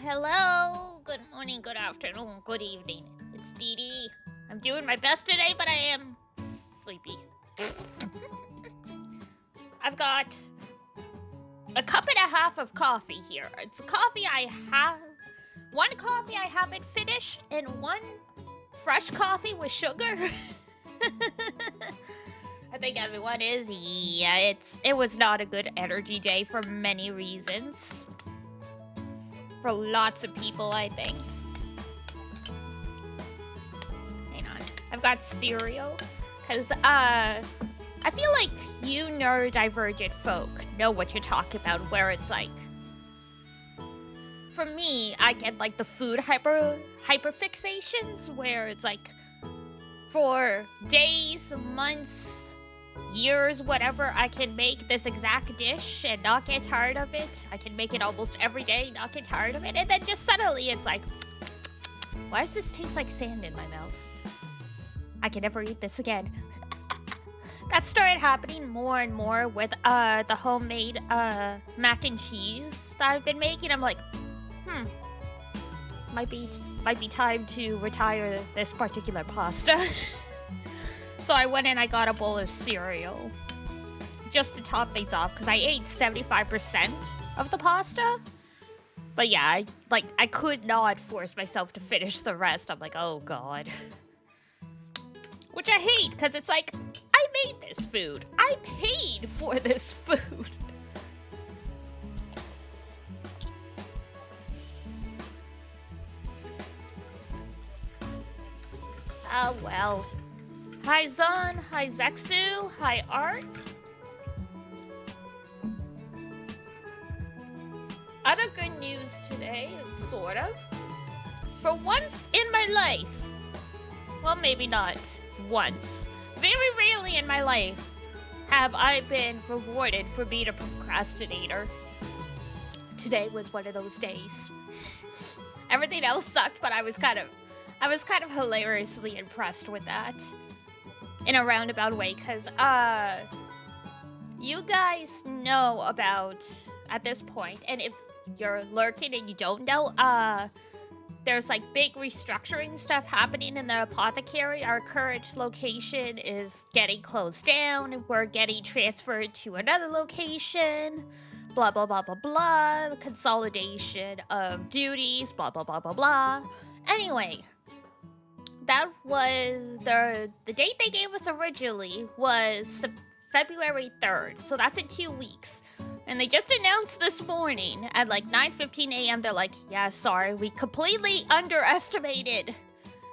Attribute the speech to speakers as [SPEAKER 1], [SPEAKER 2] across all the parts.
[SPEAKER 1] Hello. Good morning, good afternoon, good evening. It's Dee Dee. I'm doing my best today, but I am sleepy. I've got a cup and a half of coffee here. It's coffee one coffee I haven't finished, and one fresh coffee with sugar. I think everyone is. Yeah, it was not a good energy day for many reasons. For lots of people, I think. Hang on. I've got cereal. Because, I feel like you neurodivergent folk know what you're talking about, where it's like... For me, I get, like, the food hyperfixations, where it's like... For days, months, years, whatever, I can make this exact dish and not get tired of it. I can make it almost every day, not get tired of it. And then just suddenly it's like, why does this taste like sand in my mouth? I can never eat this again. That started happening more and more with the homemade mac and cheese that I've been making. I'm like, might be time to retire this particular pasta. So I went and I got a bowl of cereal just to top things off because I ate 75% of the pasta. But yeah, I could not force myself to finish the rest. I'm like, oh god. Which I hate because it's like, I made this food. I paid for this food. Oh well. Hi Zon, hi Zexu, hi Art. Other good news today, sort of. For once in my life, well maybe not once, very rarely in my life have I been rewarded for being a procrastinator. Today was one of those days. Everything else sucked, but I was kind of hilariously impressed with that. In a roundabout way, because, you guys know about, at this point, and if you're lurking and you don't know, there's, like, big restructuring stuff happening in the apothecary. Our current location is getting closed down, we're getting transferred to another location, blah, blah, blah, blah, blah, consolidation of duties, blah, blah, blah, blah, blah. Anyway... That was the date they gave us originally was February 3rd, so that's in 2 weeks. And they just announced this morning at like 9:15 a.m. They're like, yeah, sorry, we completely underestimated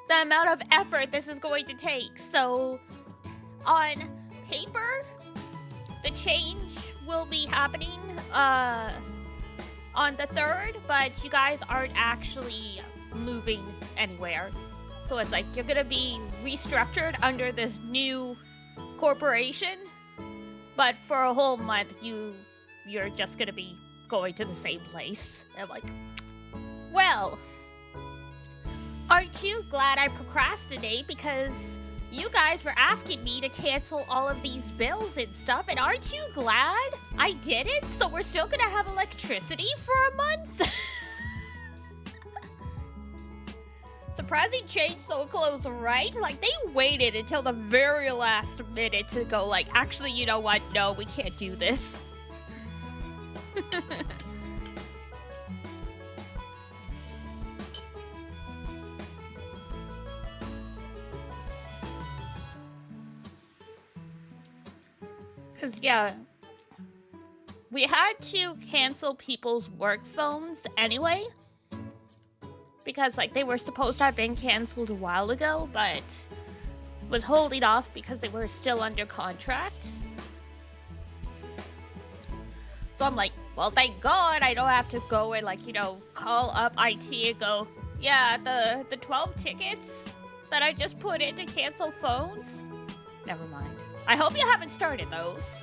[SPEAKER 1] the amount of effort this is going to take. So on paper, the change will be happening on the 3rd, but you guys aren't actually moving anywhere. So it's like, you're gonna be restructured under this new corporation, but for a whole month, you're just gonna be going to the same place. And I'm like, well, aren't you glad I procrastinate? Because you guys were asking me to cancel all of these bills and stuff, and aren't you glad I did it? So we're still gonna have electricity for a month? Surprising change so close, right? Like, they waited until the very last minute to go like, actually, you know what? No, we can't do this. Because, yeah, we had to cancel people's work phones anyway. Because, like, they were supposed to have been canceled a while ago, but was holding off because they were still under contract. So I'm like, well, thank God I don't have to go and, like, you know, call up IT and go, yeah, the 12 tickets that I just put in to cancel phones? Never mind. I hope you haven't started those.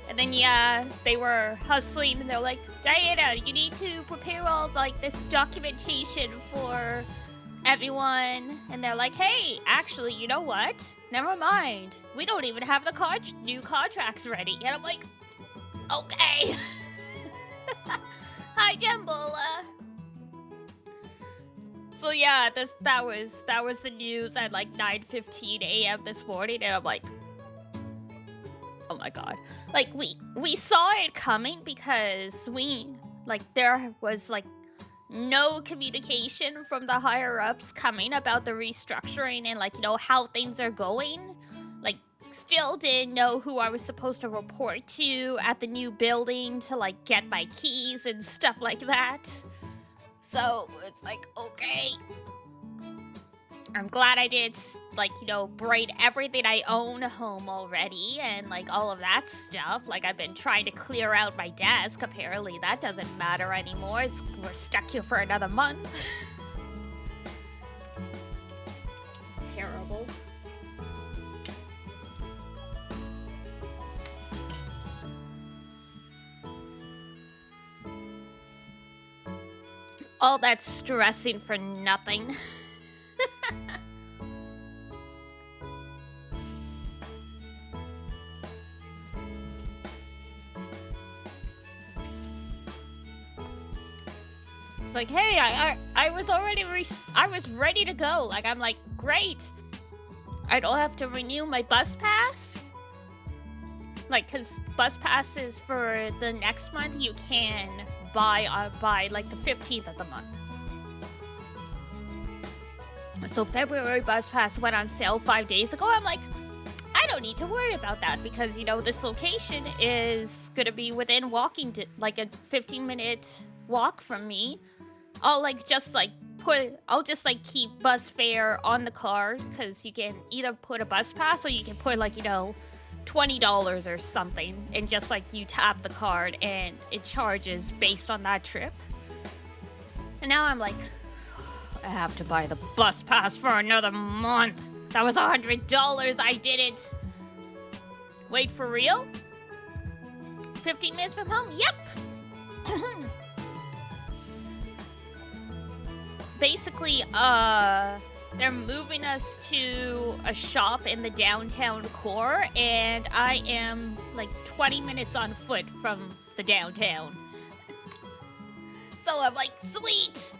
[SPEAKER 1] And then, yeah, they were hustling, and they're like, Diana, you need to prepare all of, like, this documentation for everyone. And they're like, hey, actually, you know what? Never mind. We don't even have the new contracts ready. And I'm like, okay. Hi, Jambula. So yeah, that was the news at like 9:15 a.m. this morning, and I'm like, oh my god. Like we saw it coming because there was like no communication from the higher ups coming about the restructuring and like, how things are going. Like, still didn't know who I was supposed to report to at the new building to like get my keys and stuff like that. So it's like, okay. I'm glad I did, like, braid everything I own home already and, like, all of that stuff. Like, I've been trying to clear out my desk. Apparently, that doesn't matter anymore. We're stuck here for another month. Terrible. All that stressing for nothing. It's like, hey, I was already I was ready to go. Like, I'm like, great. I don't have to renew my bus pass. Like, cause bus passes for the next month you can buy by like the 15th of the month. So February bus pass went on sale 5 days ago. I'm like, I don't need to worry about that because, this location is gonna be within like a 15-minute walk from me. I'll just keep bus fare on the card because you can either put a bus pass or you can put like, $20 or something, and just like you tap the card and it charges based on that trip. And now I'm like, I have to buy the bus pass for another month. That was $100 I didn't. Wait, for real? 15 minutes from home? Yep. Basically, they're moving us to a shop in the downtown core, and I am like 20 minutes on foot from the downtown. So I'm like, sweet!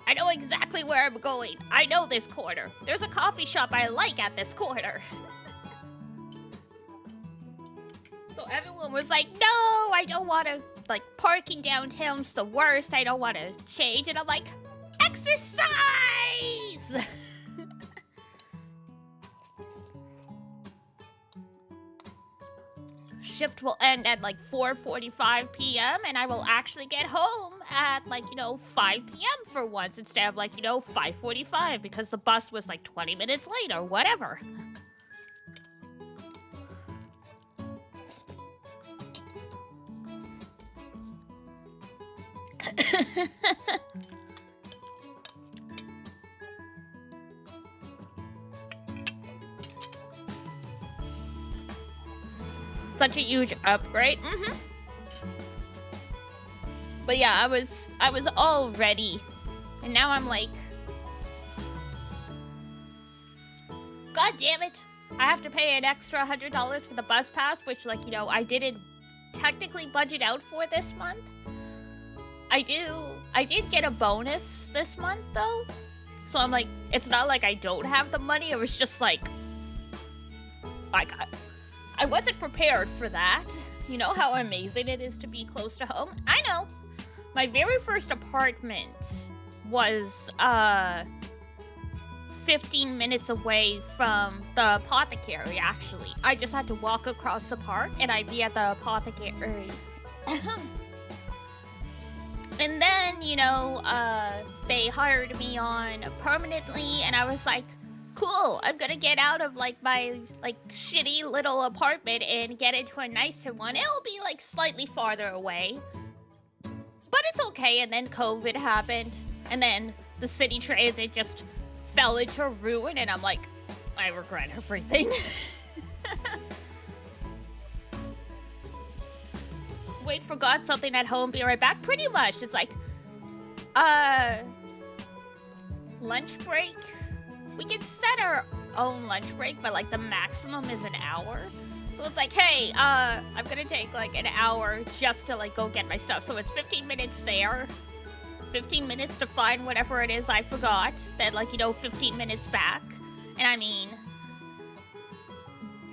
[SPEAKER 1] I know exactly where I'm going. I know this corner. There's a coffee shop I like at this corner. So everyone was like, no, I don't want to, like, parking downtown's the worst. I don't want to change. And I'm like, exercise! Shift will end at like 4:45 p.m. and I will actually get home at like, 5 p.m. for once instead of like, 5:45 because the bus was like 20 minutes late or whatever. Such a huge upgrade. But yeah, I was all ready. And now I'm like, God damn it. I have to pay an extra $100 for the bus pass, which, like, I didn't technically budget out for this month. I did get a bonus this month, though. So I'm like, it's not like I don't have the money. It was just like, I wasn't prepared for that. You know how amazing it is to be close to home? I know. My very first apartment was 15 minutes away from the apothecary, actually. I just had to walk across the park and I'd be at the apothecary. And then, they hired me on permanently and I was like, cool, I'm gonna get out of like my shitty little apartment and get into a nicer one. It'll be like slightly farther away, but it's okay. And then COVID happened, and then the city transit just fell into ruin, and I'm like, I regret everything. Wait, forgot something at home, be right back. Pretty much, it's like, lunch break. We can set our own lunch break, but like the maximum is an hour. So it's like, hey, I'm gonna take like an hour just to like go get my stuff. So it's 15 minutes there, 15 minutes to find whatever it is I forgot, then like, you know, 15 minutes back. And I mean,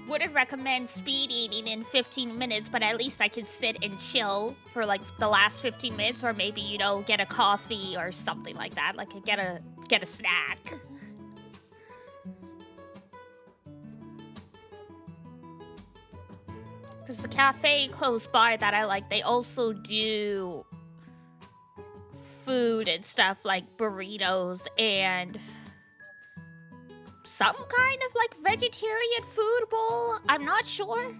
[SPEAKER 1] wouldn't recommend speed eating in 15 minutes, but at least I can sit and chill for like the last 15 minutes, or maybe, you know, get a coffee or something like that, like get a snack. Because the cafe close by that I like, they also do food and stuff like burritos and some kind of like vegetarian food bowl. I'm not sure.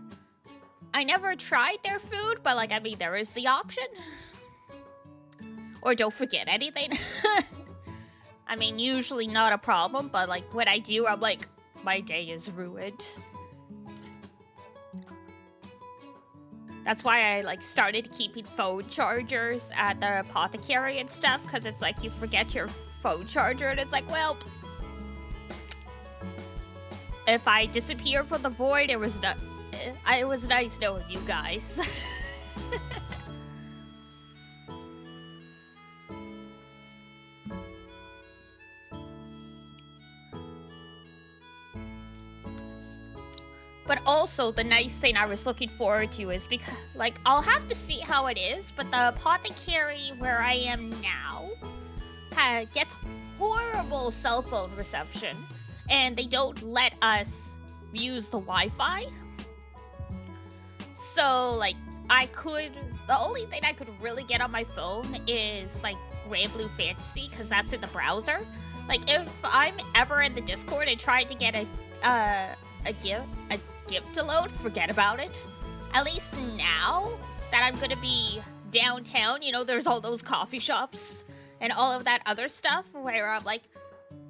[SPEAKER 1] I never tried their food, but like, I mean, there is the option. Or don't forget anything. I mean, usually not a problem, but like when I do, I'm like, my day is ruined. That's why I like started keeping phone chargers at the apothecary and stuff, because it's like you forget your phone charger and it's like, well, if I disappear from the void, it was nice knowing you guys. But also, the nice thing I was looking forward to is because, like, I'll have to see how it is, but the apothecary where I am now gets horrible cell phone reception, and they don't let us use the Wi-Fi. So, like, the only thing I could really get on my phone is, like, Grand Blue Fantasy, because that's in the browser. Like, if I'm ever in the Discord and trying to get a gift to load, forget about it. At least now that I'm gonna be downtown, you know, there's all those coffee shops and all of that other stuff where I'm like,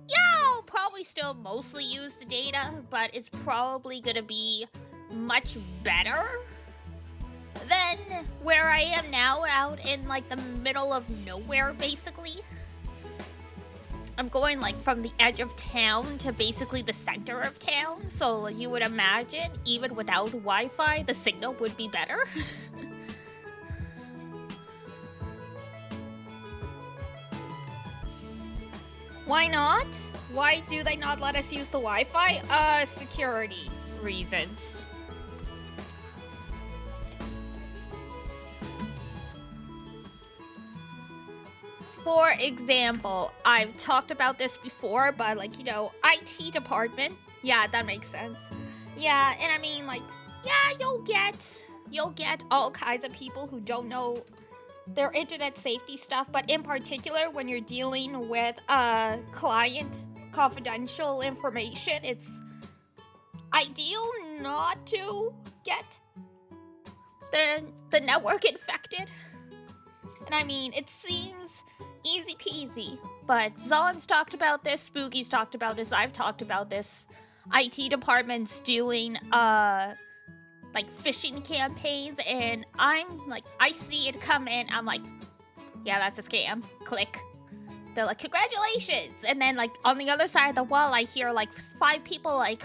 [SPEAKER 1] yeah, I'll probably still mostly use the data, but it's probably gonna be much better than where I am now, out in like the middle of nowhere, basically. I'm going like from the edge of town to basically the center of town, so you would imagine even without Wi-Fi, the signal would be better. Why not? Why do they not let us use the Wi-Fi? Security reasons. For example, I've talked about this before, but like, you know, IT department. Yeah, that makes sense. Yeah, and I mean, like, yeah, you'll get all kinds of people who don't know their internet safety stuff, but in particular, when you're dealing with client confidential information, it's ideal not to get the network infected. And I mean, it seems easy peasy, but Zon's talked about this, Spooky's talked about this, I've talked about this. IT department's doing like phishing campaigns, and I'm like, I see it come in, I'm like, yeah, that's a scam. Click. They're like, congratulations, and then like on the other side of the wall, I hear like 5 people like,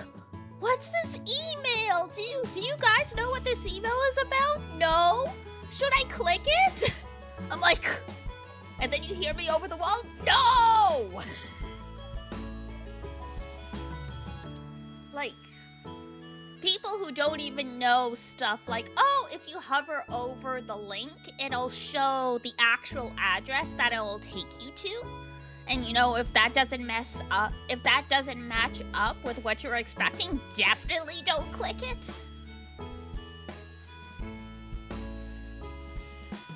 [SPEAKER 1] what's this email? Do you guys know what this email is about? No? Should I click it? I'm like, and then you hear me over the wall, no! Like, people who don't even know stuff like, oh, if you hover over the link, it'll show the actual address that it'll take you to. And you know, if that doesn't match up with what you're expecting, definitely don't click it.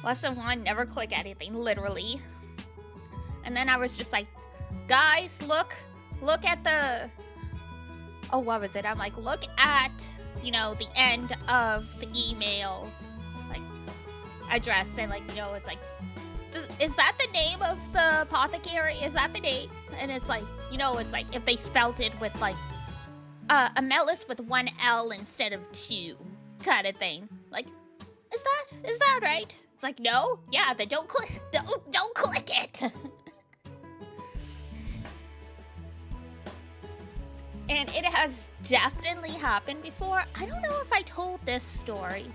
[SPEAKER 1] Lesson 1, never click anything, literally. And then I was just like, guys, look at the... Oh, what was it? I'm like, look at, you know, the end of the email, like, address. And, like, you know, it's like, is that the name of the apothecary? Is that the name? And it's like, you know, it's like if they spelt it with, like, a Melis with 1 L instead of 2 kind of thing. Like, is that right? It's like, no? Yeah, then don't click it. And it has definitely happened before. I don't know if I told this story.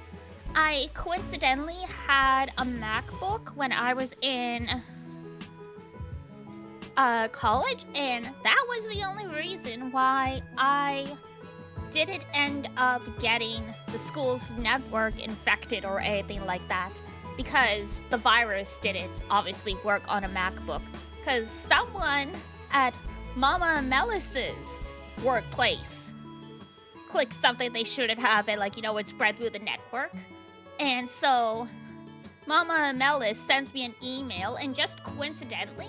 [SPEAKER 1] I coincidentally had a MacBook when I was in college, and that was the only reason why I didn't end up getting the school's network infected or anything like that, because the virus didn't obviously work on a MacBook, because someone at Mama Melis's workplace clicked something they shouldn't have, and it spread through the network. And so Mama Melis sends me an email, and just coincidentally,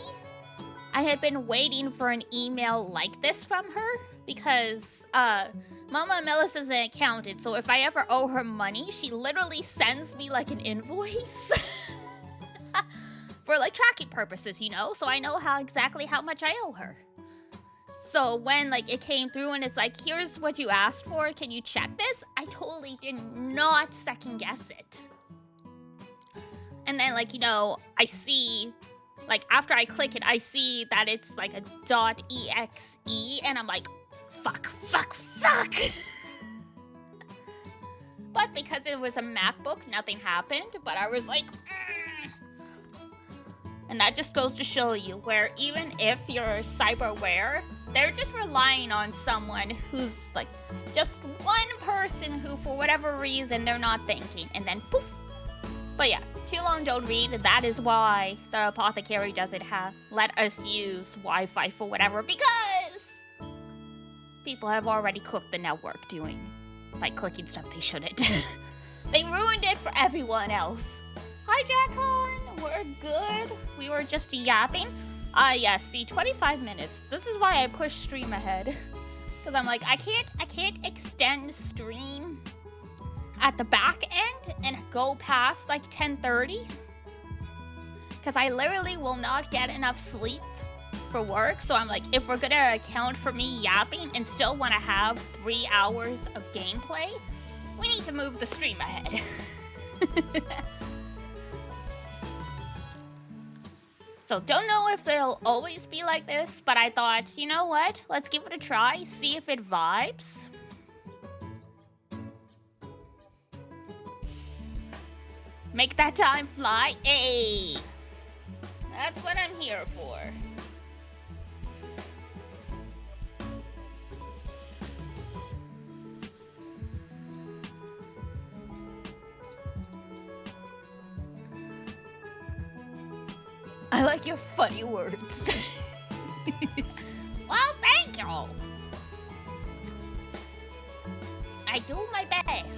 [SPEAKER 1] I had been waiting for an email like this from her, because Mama Melis is an accountant, so if I ever owe her money, she literally sends me like an invoice for tracking purposes, so I know exactly how much I owe her. So when it came through and it's like, here's what you asked for, can you check this? I totally did not second guess it. And then I see, after I click it, I see that it's a .exe, and I'm like, fuck. But because it was a MacBook, nothing happened, but I was like, And that just goes to show you where even if you're cyberware, they're just relying on someone who's just one person who, for whatever reason, they're not thinking, and then poof. But yeah, too long don't read. That is why the apothecary doesn't let us use Wi-Fi for whatever, because people have already cooked the network doing, clicking stuff they shouldn't. They ruined it for everyone else. Hi, Jacon. We're good. We were just yapping. Yes, see, 25 minutes. This is why I push stream ahead. Because I'm like, I can't extend stream at the back end and go past 10:30. Because I literally will not get enough sleep for work. So I'm like, if we're gonna account for me yapping and still want to have 3 hours of gameplay, we need to move the stream ahead. So don't know if they'll always be like this, but I thought, you know what? Let's give it a try, see if it vibes. Make that time fly. Hey! That's what I'm here for. I like your funny words. Well, thank you. I do my best.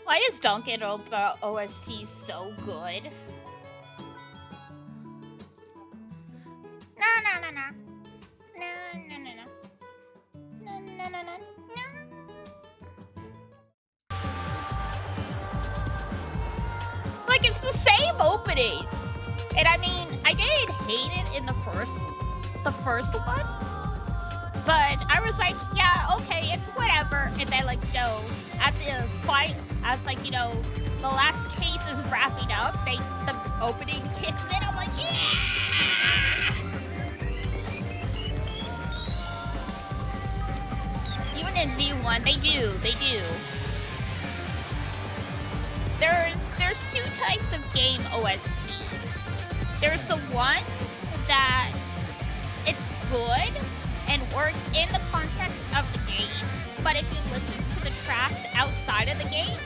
[SPEAKER 1] Why is Danganronpa OST so good? No. It's the same opening. And I mean, I did hate it in the first one. But I was like, yeah, okay, it's whatever. And then at the fight, as the last case is wrapping up, the opening kicks in. I'm like, yeah! Even in V1, they do. There's two types of game OSTs. There's the one that it's good and works in the context of the game, but if you listen to the tracks outside of the game,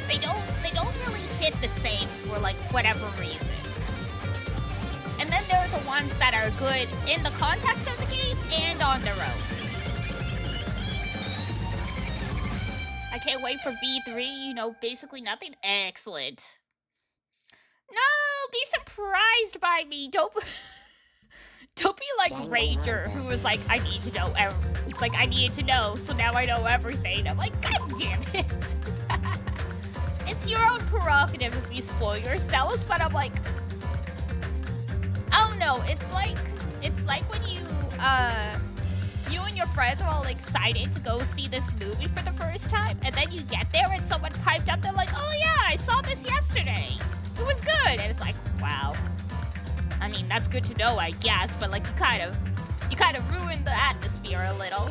[SPEAKER 1] they don't really hit the same for whatever reason. And then there are the ones that are good in the context of the game and on their own. I can't wait for V3, basically nothing. Excellent. No, be surprised by me. Don't be like Ranger, who was like, I need to know it's like, I need to know, so now I know everything. I'm like, God damn it. It's your own prerogative if you spoil yourselves, but I'm like, I don't know, it's like when you you and your friends are all excited to go see this movie for the first time, and then you get there and someone piped up, they're like, oh yeah, I saw this yesterday. It was good. And it's like, wow. I mean, that's good to know, I guess, but like you kind of ruined the atmosphere a little.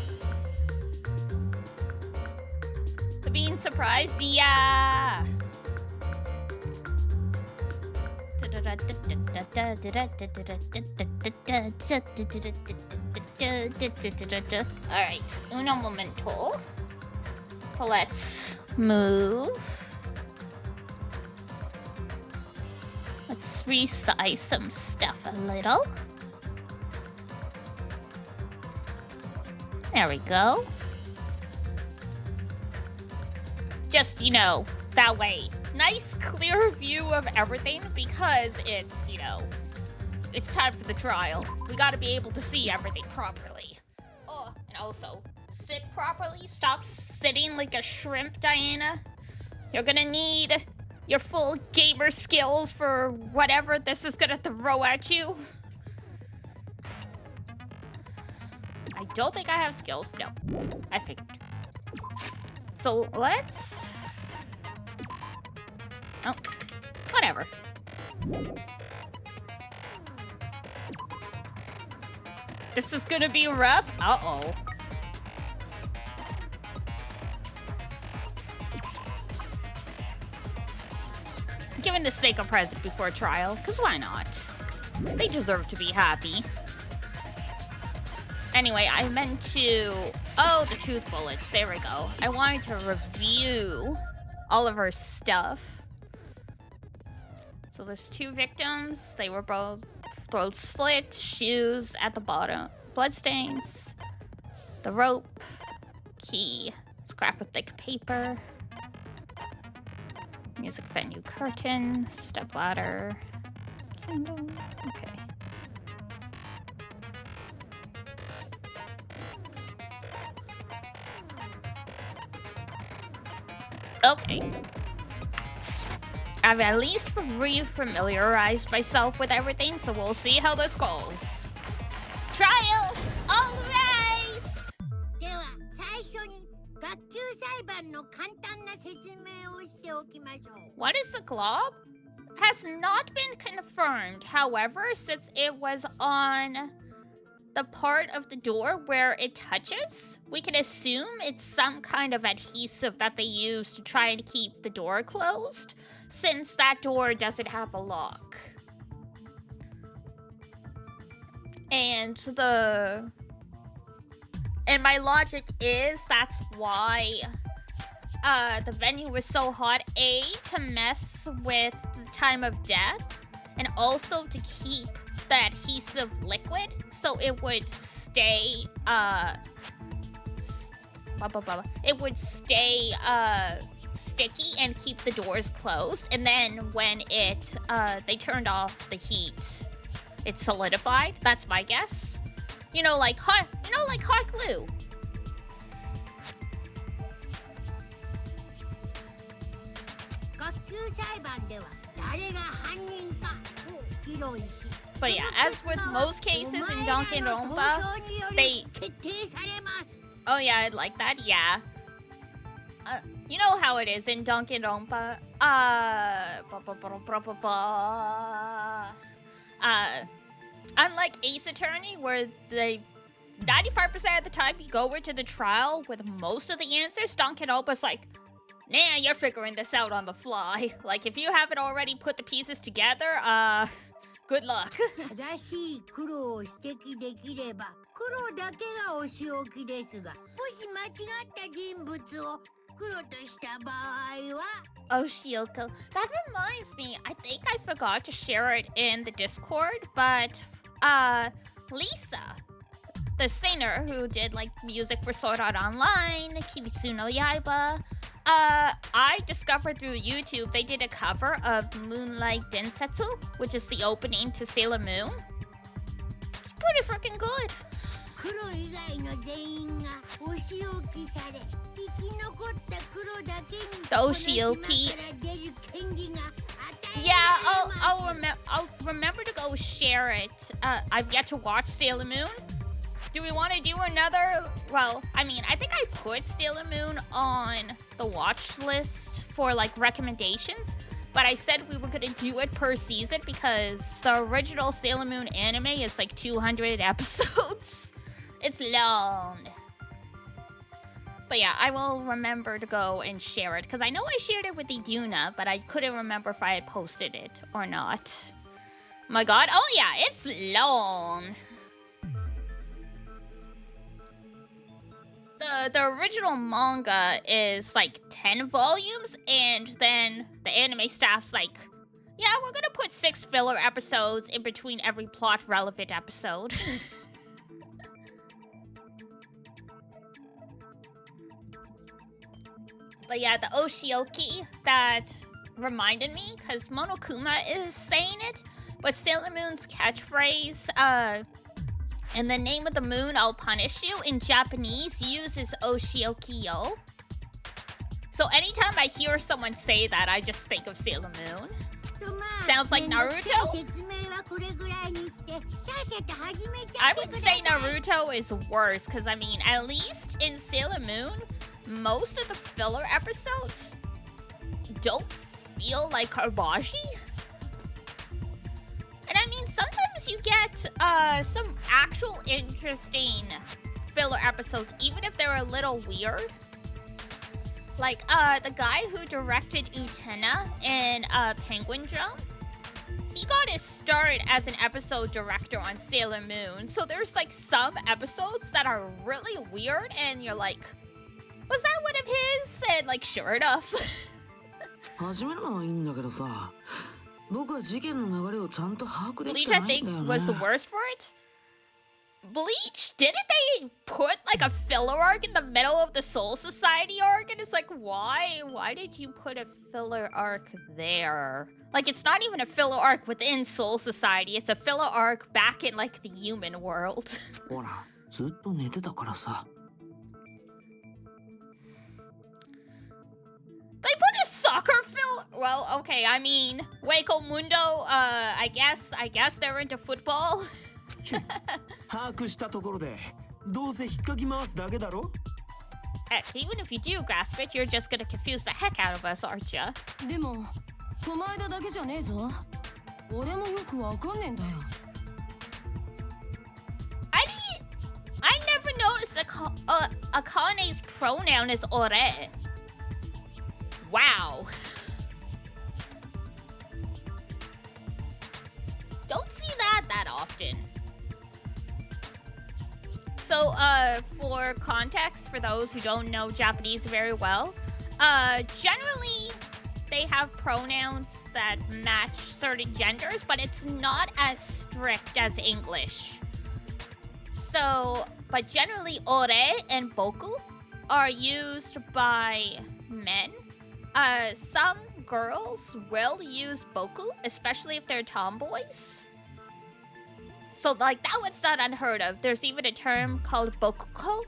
[SPEAKER 1] The being surprised, yeah. Alright, uno momento. So let's move. Let's resize some stuff a little. There we go. Just, you know, that way. Nice, clear view of everything because it's, you know, it's time for the trial. We gotta be able to see everything properly. Oh, and also, sit properly. Stop sitting like a shrimp, Diana. You're gonna need your full gamer skills for whatever this is gonna throw at you. I don't think I have skills. No, I figured. So let's... Oh, whatever. This is gonna be rough. Uh-oh. Giving the snake a present before trial, because why not? They deserve to be happy. Anyway, I meant to... Oh, the truth bullets. There we go. I wanted to review all of her stuff. So there's 2 victims. They were both throat slit, shoes at the bottom, bloodstains, the rope, key, scrap of thick paper, music venue curtain, step ladder, candle. Okay. Okay. I've at least re-familiarized myself with everything, so we'll see how this goes. Trial! All rise! What is the glob? Has not been confirmed. However, since it was on the part of the door where it touches, we can assume it's some kind of adhesive that they use to try and keep the door closed, since that door doesn't have a lock. And my logic is that's why the venue was so hot. A, to mess with the time of death, and also to keep the adhesive liquid so it would stay sticky and keep the doors closed. And then when they turned off the heat, it solidified. That's my guess. You know, like hot glue. But yeah, as with most cases in Danganronpa, they... Oh yeah, I'd like that, yeah. You know how it is in Danganronpa. Unlike Ace Attorney, where they 95% of the time you go over to the trial with most of the answers, Danganronpa's like, nah, you're figuring this out on the fly. Like, if you haven't already put the pieces together, good luck. Oshioko. That reminds me, I think I forgot to share it in the Discord, but Lisa, the singer who did like music for Sword Art Online, Kimitsu no Yaiba, I discovered through YouTube they did a cover of Moonlight Densetsu, which is the opening to Sailor Moon. It's pretty freaking good. The Oshioki. Yeah, I'll remember to go share it. I've yet to watch Sailor Moon, Do we want to do another? Well, I mean, I think I put Sailor Moon on the watch list for like recommendations, but I said we were gonna do it per season because the original Sailor Moon anime is like 200 episodes. It's long. But yeah, I will remember to go and share it because I know I shared it with Iduna, but I couldn't remember if I had posted it or not. My god, oh yeah, it's long. The original manga is like 10 volumes, and then the anime staff's like, yeah, we're gonna put 6 filler episodes in between every plot relevant episode. But yeah, the Oshioki that reminded me, because Monokuma is saying it, but Sailor Moon's catchphrase, in the name of the moon, I'll punish you, in Japanese, uses Oshioki-yo. So anytime I hear someone say that, I just think of Sailor Moon. Sounds like Naruto? I would say Naruto is worse, because I mean, at least in Sailor Moon, most of the filler episodes don't feel like Harbaji. And I mean, sometimes you get some actual interesting filler episodes, even if they're a little weird. Like, the guy who directed Utena in Penguin Drum, he got his start as an episode director on Sailor Moon. So there's like some episodes that are really weird, and you're like, was that one of his? And like, sure enough. Bleach, I think, was the worst for it. Bleach, didn't they put like a filler arc in the middle of the Soul Society arc? And it's like, why? Why did you put a filler arc there? Like, it's not even a filler arc within Soul Society. It's a filler arc back in like the human world. They put a soccer filler. Well, okay, I mean, Waco Mundo, I guess they're into football. Heck, even if you do grasp it, you're just gonna confuse the heck out of us, aren't you? I never noticed Akane's pronoun is ore. Wow. Don't see that often. So, for context, for those who don't know Japanese very well, generally they have pronouns that match certain genders, but it's not as strict as English. So, but generally ore and boku are used by men. Some girls will use boku, especially if they're tomboys. So, like, that one's not unheard of. There's even a term called bokuko,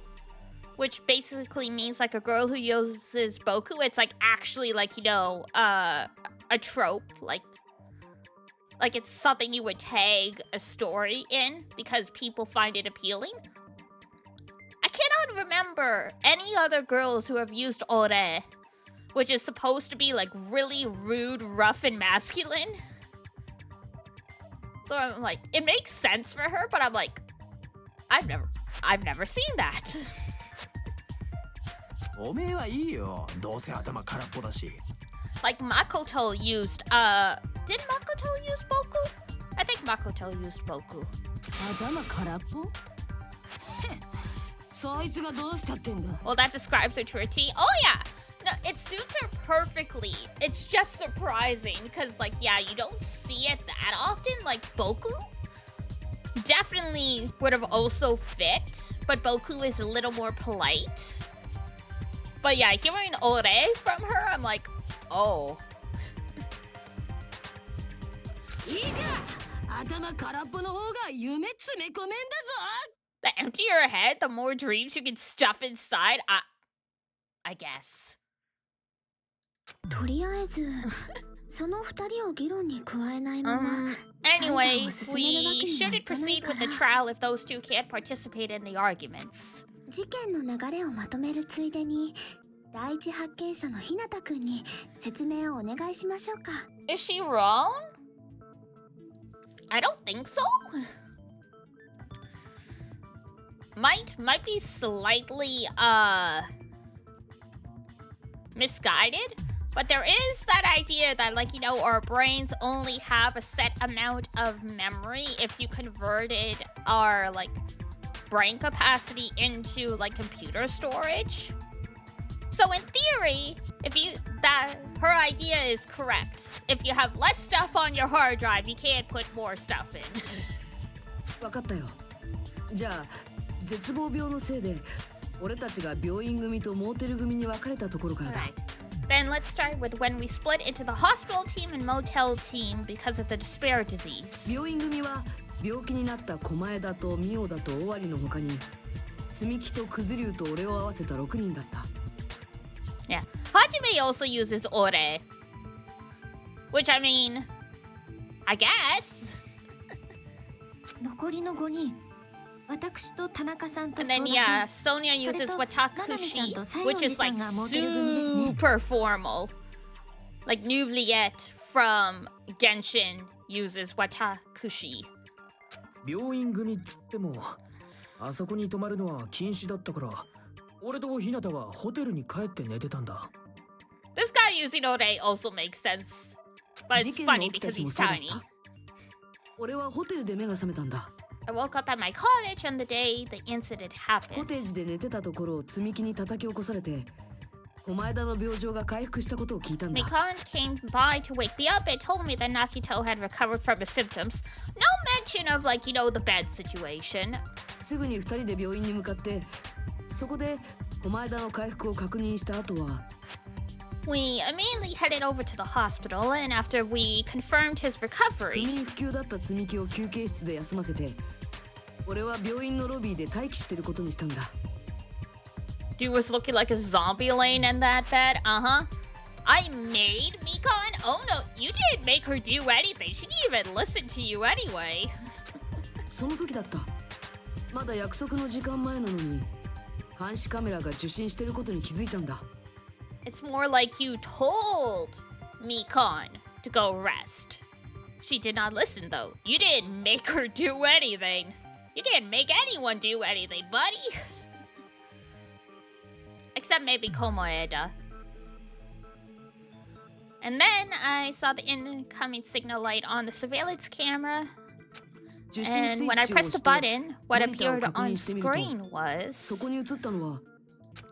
[SPEAKER 1] which basically means, like, a girl who uses boku. It's, like, actually, like, you know, a trope. Like, it's something you would tag a story in because people find it appealing. I cannot remember any other girls who have used ore, which is supposed to be, like, really rude, rough, and masculine. So I'm like, it makes sense for her, but I'm like, I've never seen that. Like, Makoto used, did Makoto use boku? I think Makoto used boku. Well, that describes her to a T. Oh, yeah! No, it suits her perfectly. It's just surprising because, like, yeah, you don't see it that often. Like, boku definitely would have also fit, but boku is a little more polite. But yeah, hearing ore from her, I'm like, oh. The emptier your head, the more dreams you can stuff inside. I guess. Anyway, Anyway, we shouldn't proceed with the trial if those two can't participate in the arguments.
[SPEAKER 2] 事件の流れをまとめるついでに、第一発見者の日向くんに説明をお願いしましょうか。
[SPEAKER 1] Is she wrong? I don't think so. Might be slightly misguided, but there is that idea that, like, you know, our brains only have a set amount of memory if you converted our, like, brain capacity into, like, computer storage. So in theory, her idea is correct. If you have less stuff on your hard drive, you can't put more stuff in.
[SPEAKER 3] わかったよ。じゃあ絶望病のせいで俺たちが病院組とモーテル組に分かれたところからだ。
[SPEAKER 1] Right. Then let's start with when we split into the hospital team and motel team because of the despair disease.
[SPEAKER 3] 病院組は病気になった狛江田とミオだと尾張の他に積み木と九頭竜と俺を合わせた6人だった。
[SPEAKER 1] Yeah. Hajime also uses ore. Which, I mean, I guess.
[SPEAKER 2] 残りの5人。私と田中さんと
[SPEAKER 1] And then, yeah, Sonia uses watakushi, which is like super formal. Like Noubliette from Genshin uses watakushi.
[SPEAKER 4] 病院組っつってもあそこに泊まるのは禁止だったから俺と日向はホテルに帰って寝てたんだ。
[SPEAKER 1] This guy using ore also makes sense. But it's funny because he's tiny.
[SPEAKER 3] 俺はホテルで目が覚めたんだ。
[SPEAKER 1] I woke up at my cottage on the day the incident
[SPEAKER 3] コ
[SPEAKER 1] happened.
[SPEAKER 3] テージで寝てたところを積み木に叩き起こされて狛江田の病状が回復したことを聞いたんだ。
[SPEAKER 1] Mikon came by to wake me up and told me that Nakito had recovered from his symptoms. No mention of, like, you know, the bed situation.
[SPEAKER 3] すぐに2人で病院に向かってそこで狛江田の回復を確認した後は
[SPEAKER 1] We immediately headed over to the hospital, and after we confirmed his
[SPEAKER 3] 不
[SPEAKER 1] recovery,
[SPEAKER 3] 眠不休だった積み木を休憩室で休ませて俺は病院のロビーで待機してることにしたんだ。
[SPEAKER 1] dude was looking like a zombie laying in that bed. Uh-huh. I made Mikon? Oh no, you didn't make her do anything. She didn't even listen to you anyway.
[SPEAKER 3] その時だった。まだ約束の時間前なのに監視カメラが受信してることに気づいたんだ。
[SPEAKER 1] It's more like you told Mikon to go rest. She did not listen though. You didn't make her do anything. You can't make anyone do anything, buddy. Except maybe Komoeda. And then I saw the incoming signal light on the surveillance camera. And when I pressed the button, what appeared on screen was,
[SPEAKER 3] そこに映ったのは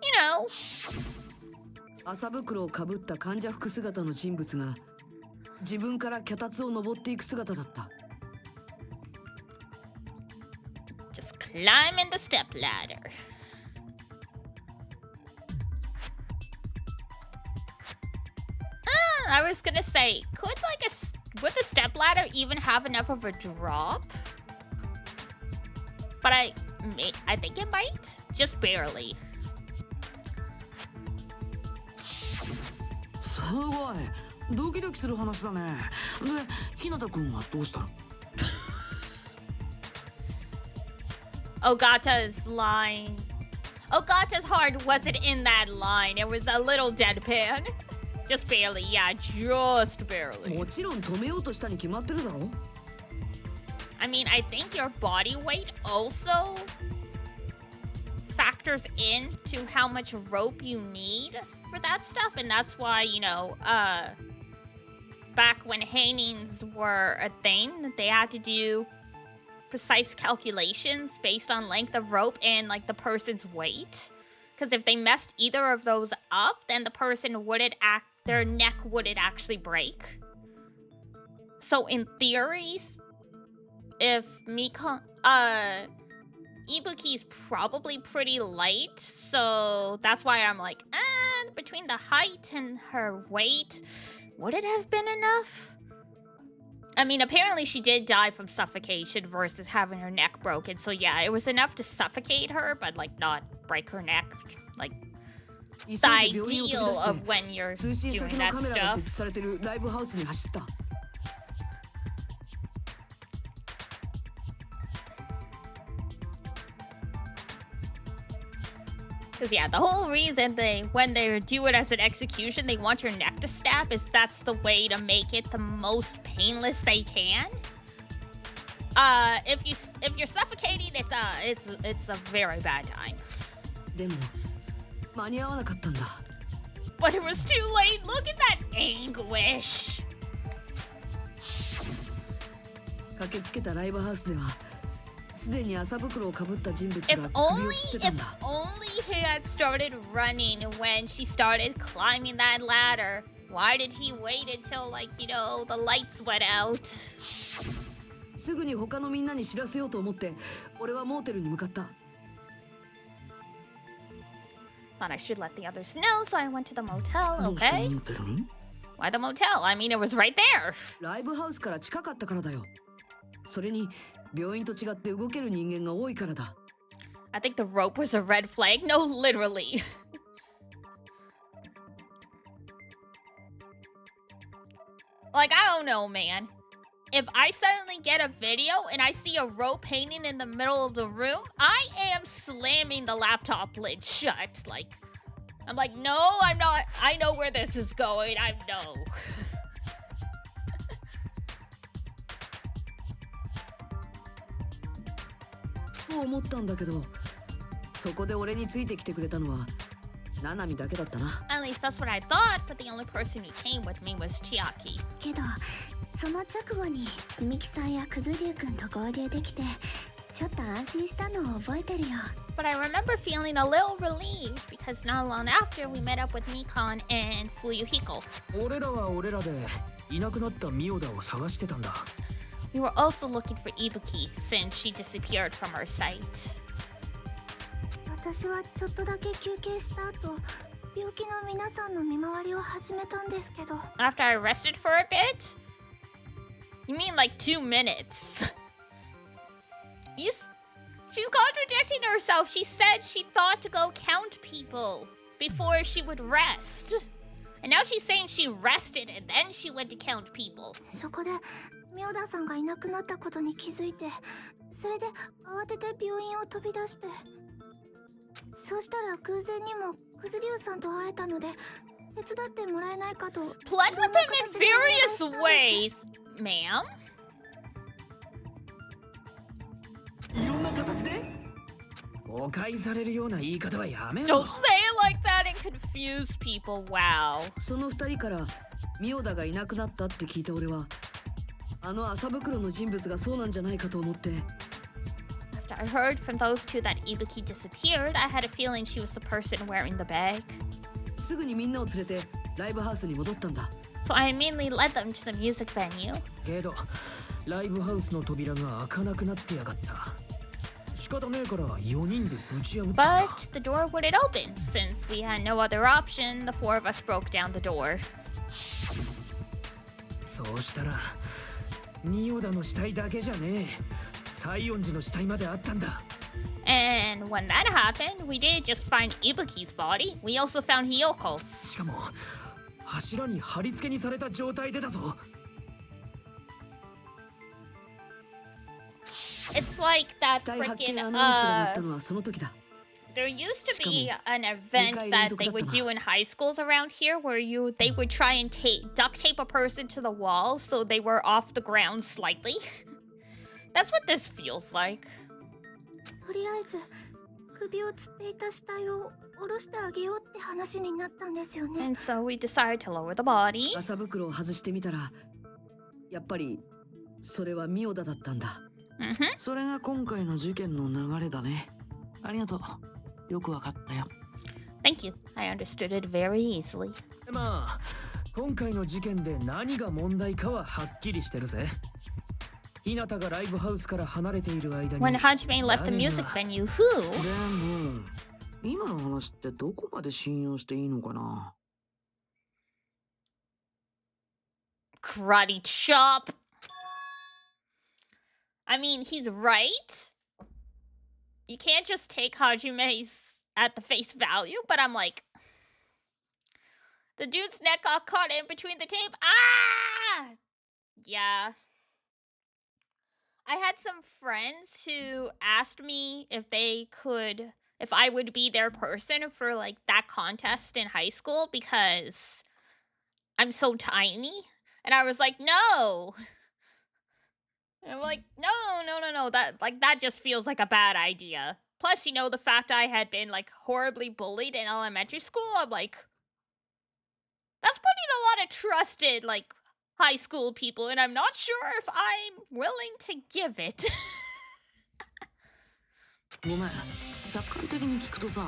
[SPEAKER 1] you know,
[SPEAKER 3] 麻袋をかぶった患者服姿の人物が自分から脚立を登っていく姿だった。
[SPEAKER 1] just climbing the step ladder. I was gonna say, would the step ladder even have enough of a drop? But I think it might, just barely.
[SPEAKER 4] すごいドキドキする話だね。で日向くんはどうしたの？
[SPEAKER 1] Ogata's line. Ogata's heart wasn't in that line. It was a little deadpan. Just barely, yeah, just barely.
[SPEAKER 3] もちろん止めようとしたに決まってるだろ。
[SPEAKER 1] I mean, I think your body weight also factors into how much rope you need for that stuff, and that's why, you know, back when hangings were a thing, they had to do precise calculations based on length of rope and, like, the person's weight. Because if they messed either of those up, then the person wouldn't their neck wouldn't actually break. So in theory, if Ibuki's probably pretty light, so that's why I'm like, between the height and her weight, would it have been enough? I mean, apparently she did die from suffocation versus having her neck broken, so yeah, it was enough to suffocate her, but, like, not break her neck, like, the ideal of when you're doing that stuff. Because, yeah, the whole reason when they do it as an execution, they want your neck to snap is that's the way to make it the most painless they can. If you're suffocating, it's a very bad time.
[SPEAKER 3] でも間に合わなかったんだ。
[SPEAKER 1] But it was too late. Look at that anguish.
[SPEAKER 3] 駆けつけたライブハウスではすでに麻袋をかぶった人物
[SPEAKER 1] If
[SPEAKER 3] が首
[SPEAKER 1] only
[SPEAKER 3] をつってたんだ。
[SPEAKER 1] he had started running when she started climbing that ladder. Why did he wait until, like, you know, the lights went out?
[SPEAKER 3] すぐに他のみんなに知らせようと思って俺はモーテルに向かった。
[SPEAKER 1] Thought I should let the others know, so I went to the motel, okay?
[SPEAKER 4] モーテルに
[SPEAKER 1] Why the motel? I mean, it was right there.
[SPEAKER 3] ライブハウスから近かったからだよ。それに病院と違って動ける人間が多いからだ。
[SPEAKER 1] I think the rope was a red flag. No, literally. Like, I don't know, man. If I suddenly get a video and I see a rope hanging in the middle of the room, I am slamming the laptop lid shut. Like, I'm like, no, I'm not. I know where this is going. I know.
[SPEAKER 3] と思ったんだけど、そこで俺についてきてくれたのはナナミだけだったな。
[SPEAKER 1] At least that's what I thought, but the only person who came with me was Chiaki.
[SPEAKER 2] けどその直後に積木さんやくずりゅうくんと合流できてちょっと安心したのを覚えてるよ。
[SPEAKER 1] But I remember feeling a little relieved because not long after we met up with Nikon and Fuyuhiko.
[SPEAKER 4] 俺らは俺らでいなくなったミオダを探してたんだ。
[SPEAKER 1] We were also looking for Ibuki since she disappeared from our sight.
[SPEAKER 2] 私はちょっとだけ休憩した後病気の皆さんの見回りを始めたんですけど
[SPEAKER 1] After I rested for a bit? You mean like 2 minutes? She's contradicting herself. She said she thought to go count people before she would rest. And now she's saying she rested and then she went to count people.
[SPEAKER 2] そこで妙田さんがいなくなったことに気づいてそれで慌てて病院を飛び出してそうしたら偶然にもくずりゅうさんと会えたので手伝ってもらえないかと
[SPEAKER 1] Pled with him in various ways, ma'am.
[SPEAKER 4] いろんな形で誤解されるような言い方はやめろ。
[SPEAKER 1] Don't say it like that and confuse people. Wow.
[SPEAKER 3] その二人からミオダがいなくなったって聞いた俺はあの麻袋の人物がそうなんじゃないかと思って
[SPEAKER 1] After I heard from those two that Ibuki disappeared, I had a feeling she was the person wearing the bag.
[SPEAKER 3] すぐにみんなを連れてライブハウスに戻ったんだ。
[SPEAKER 1] So I immediately led them to the music venue.
[SPEAKER 4] けどライブハウスの扉が開かなくなってやがった。仕方ねえから4人でぶち破ったんだ。
[SPEAKER 1] But the door wouldn't open. Since we had no other option, the 4 of us broke down the door.
[SPEAKER 4] そうしたらミオダの死体だけじゃねえ西園寺の死体まであったんだ。
[SPEAKER 1] And when that happened, we didn't just find Ibuki's body, we also found Hyoko's.
[SPEAKER 4] しかも柱に貼り付けにされた状態でだぞ。
[SPEAKER 1] It's like that
[SPEAKER 3] 死体発見
[SPEAKER 1] freaking
[SPEAKER 3] アナウンスが鳴ったのはその時だ。
[SPEAKER 1] there used to be an event that they would do in high schools around here where they would try and duct tape a person to the wall so they were off the ground slightly. That's what this feels like.
[SPEAKER 2] とりあえず首をつっていた死体を下ろしてあげようって話になったんですよね。
[SPEAKER 1] And so we decided to lower the body.
[SPEAKER 3] 麻袋を外してみたらやっぱりそれはミオダだったんだ。
[SPEAKER 1] Mm-hmm.
[SPEAKER 5] それが今回の事件の流れだね。ありがとう。よくわかったよ。
[SPEAKER 1] Thank you. I understood it very easily.
[SPEAKER 4] まあ今回の事件で何が問題かははっきりしてるぜ。日向がライブハウスから離れている間に
[SPEAKER 1] When Hajime left the music venue, who?
[SPEAKER 5] でも、今の話ってどこまで信用していいのかな？
[SPEAKER 1] Karate chop. I mean, he's right. You can't just take Hajime's at the face value, but I'm like, the dude's neck got caught in between the tape. Ah! Yeah. I had some friends who asked me if if I would be their person for like that contest in high school because I'm so tiny. And I was like, no. And I'm like, no. That just feels like a bad idea. Plus, you know, the fact I had been like horribly bullied in elementary school, I'm like, that's putting a lot of trust in like high school people, and I'm not sure if I'm willing to give it.
[SPEAKER 5] ごめん、客観的に聞くとさ、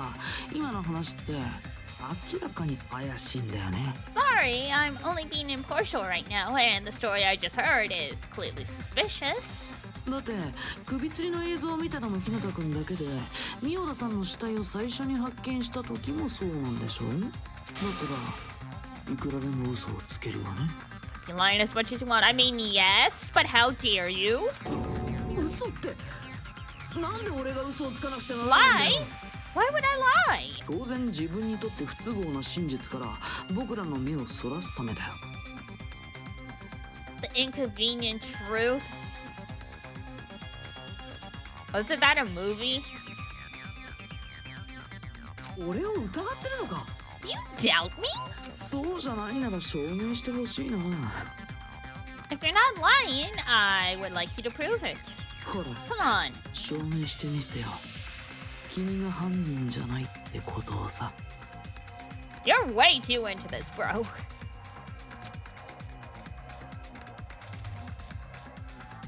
[SPEAKER 5] 今の話って明らかに怪しいんだよね。
[SPEAKER 1] Sorry, I'm only being impartial right now, and the story I just heard is clearly suspicious.
[SPEAKER 5] だって首吊りの映像を見たのも日向くんだけで、三代田さんの死体を最初に発見した時もそうなんでしょ。だったらいくらでも嘘をつけるわね。
[SPEAKER 1] You lying as much as you want. I mean, yes, but how dare you?
[SPEAKER 3] 嘘ってなんで俺が嘘をつかなくちゃならないんだよ。
[SPEAKER 1] Lie? Why would I lie?
[SPEAKER 5] 当然自分にとって不都合な真実から僕らの目をそらすためだよ。
[SPEAKER 1] The inconvenient truth? Wasn't that a movie?
[SPEAKER 3] 俺を疑ってるのか。
[SPEAKER 1] You doubt me?
[SPEAKER 5] そうじゃないなら証明してほしいな。
[SPEAKER 1] If you're not lying, I would like you to prove it.
[SPEAKER 5] ほら、
[SPEAKER 1] Come on.
[SPEAKER 5] 証明してみせてよ。君が犯人じゃないってことをさ。
[SPEAKER 1] You're way too into this, bro.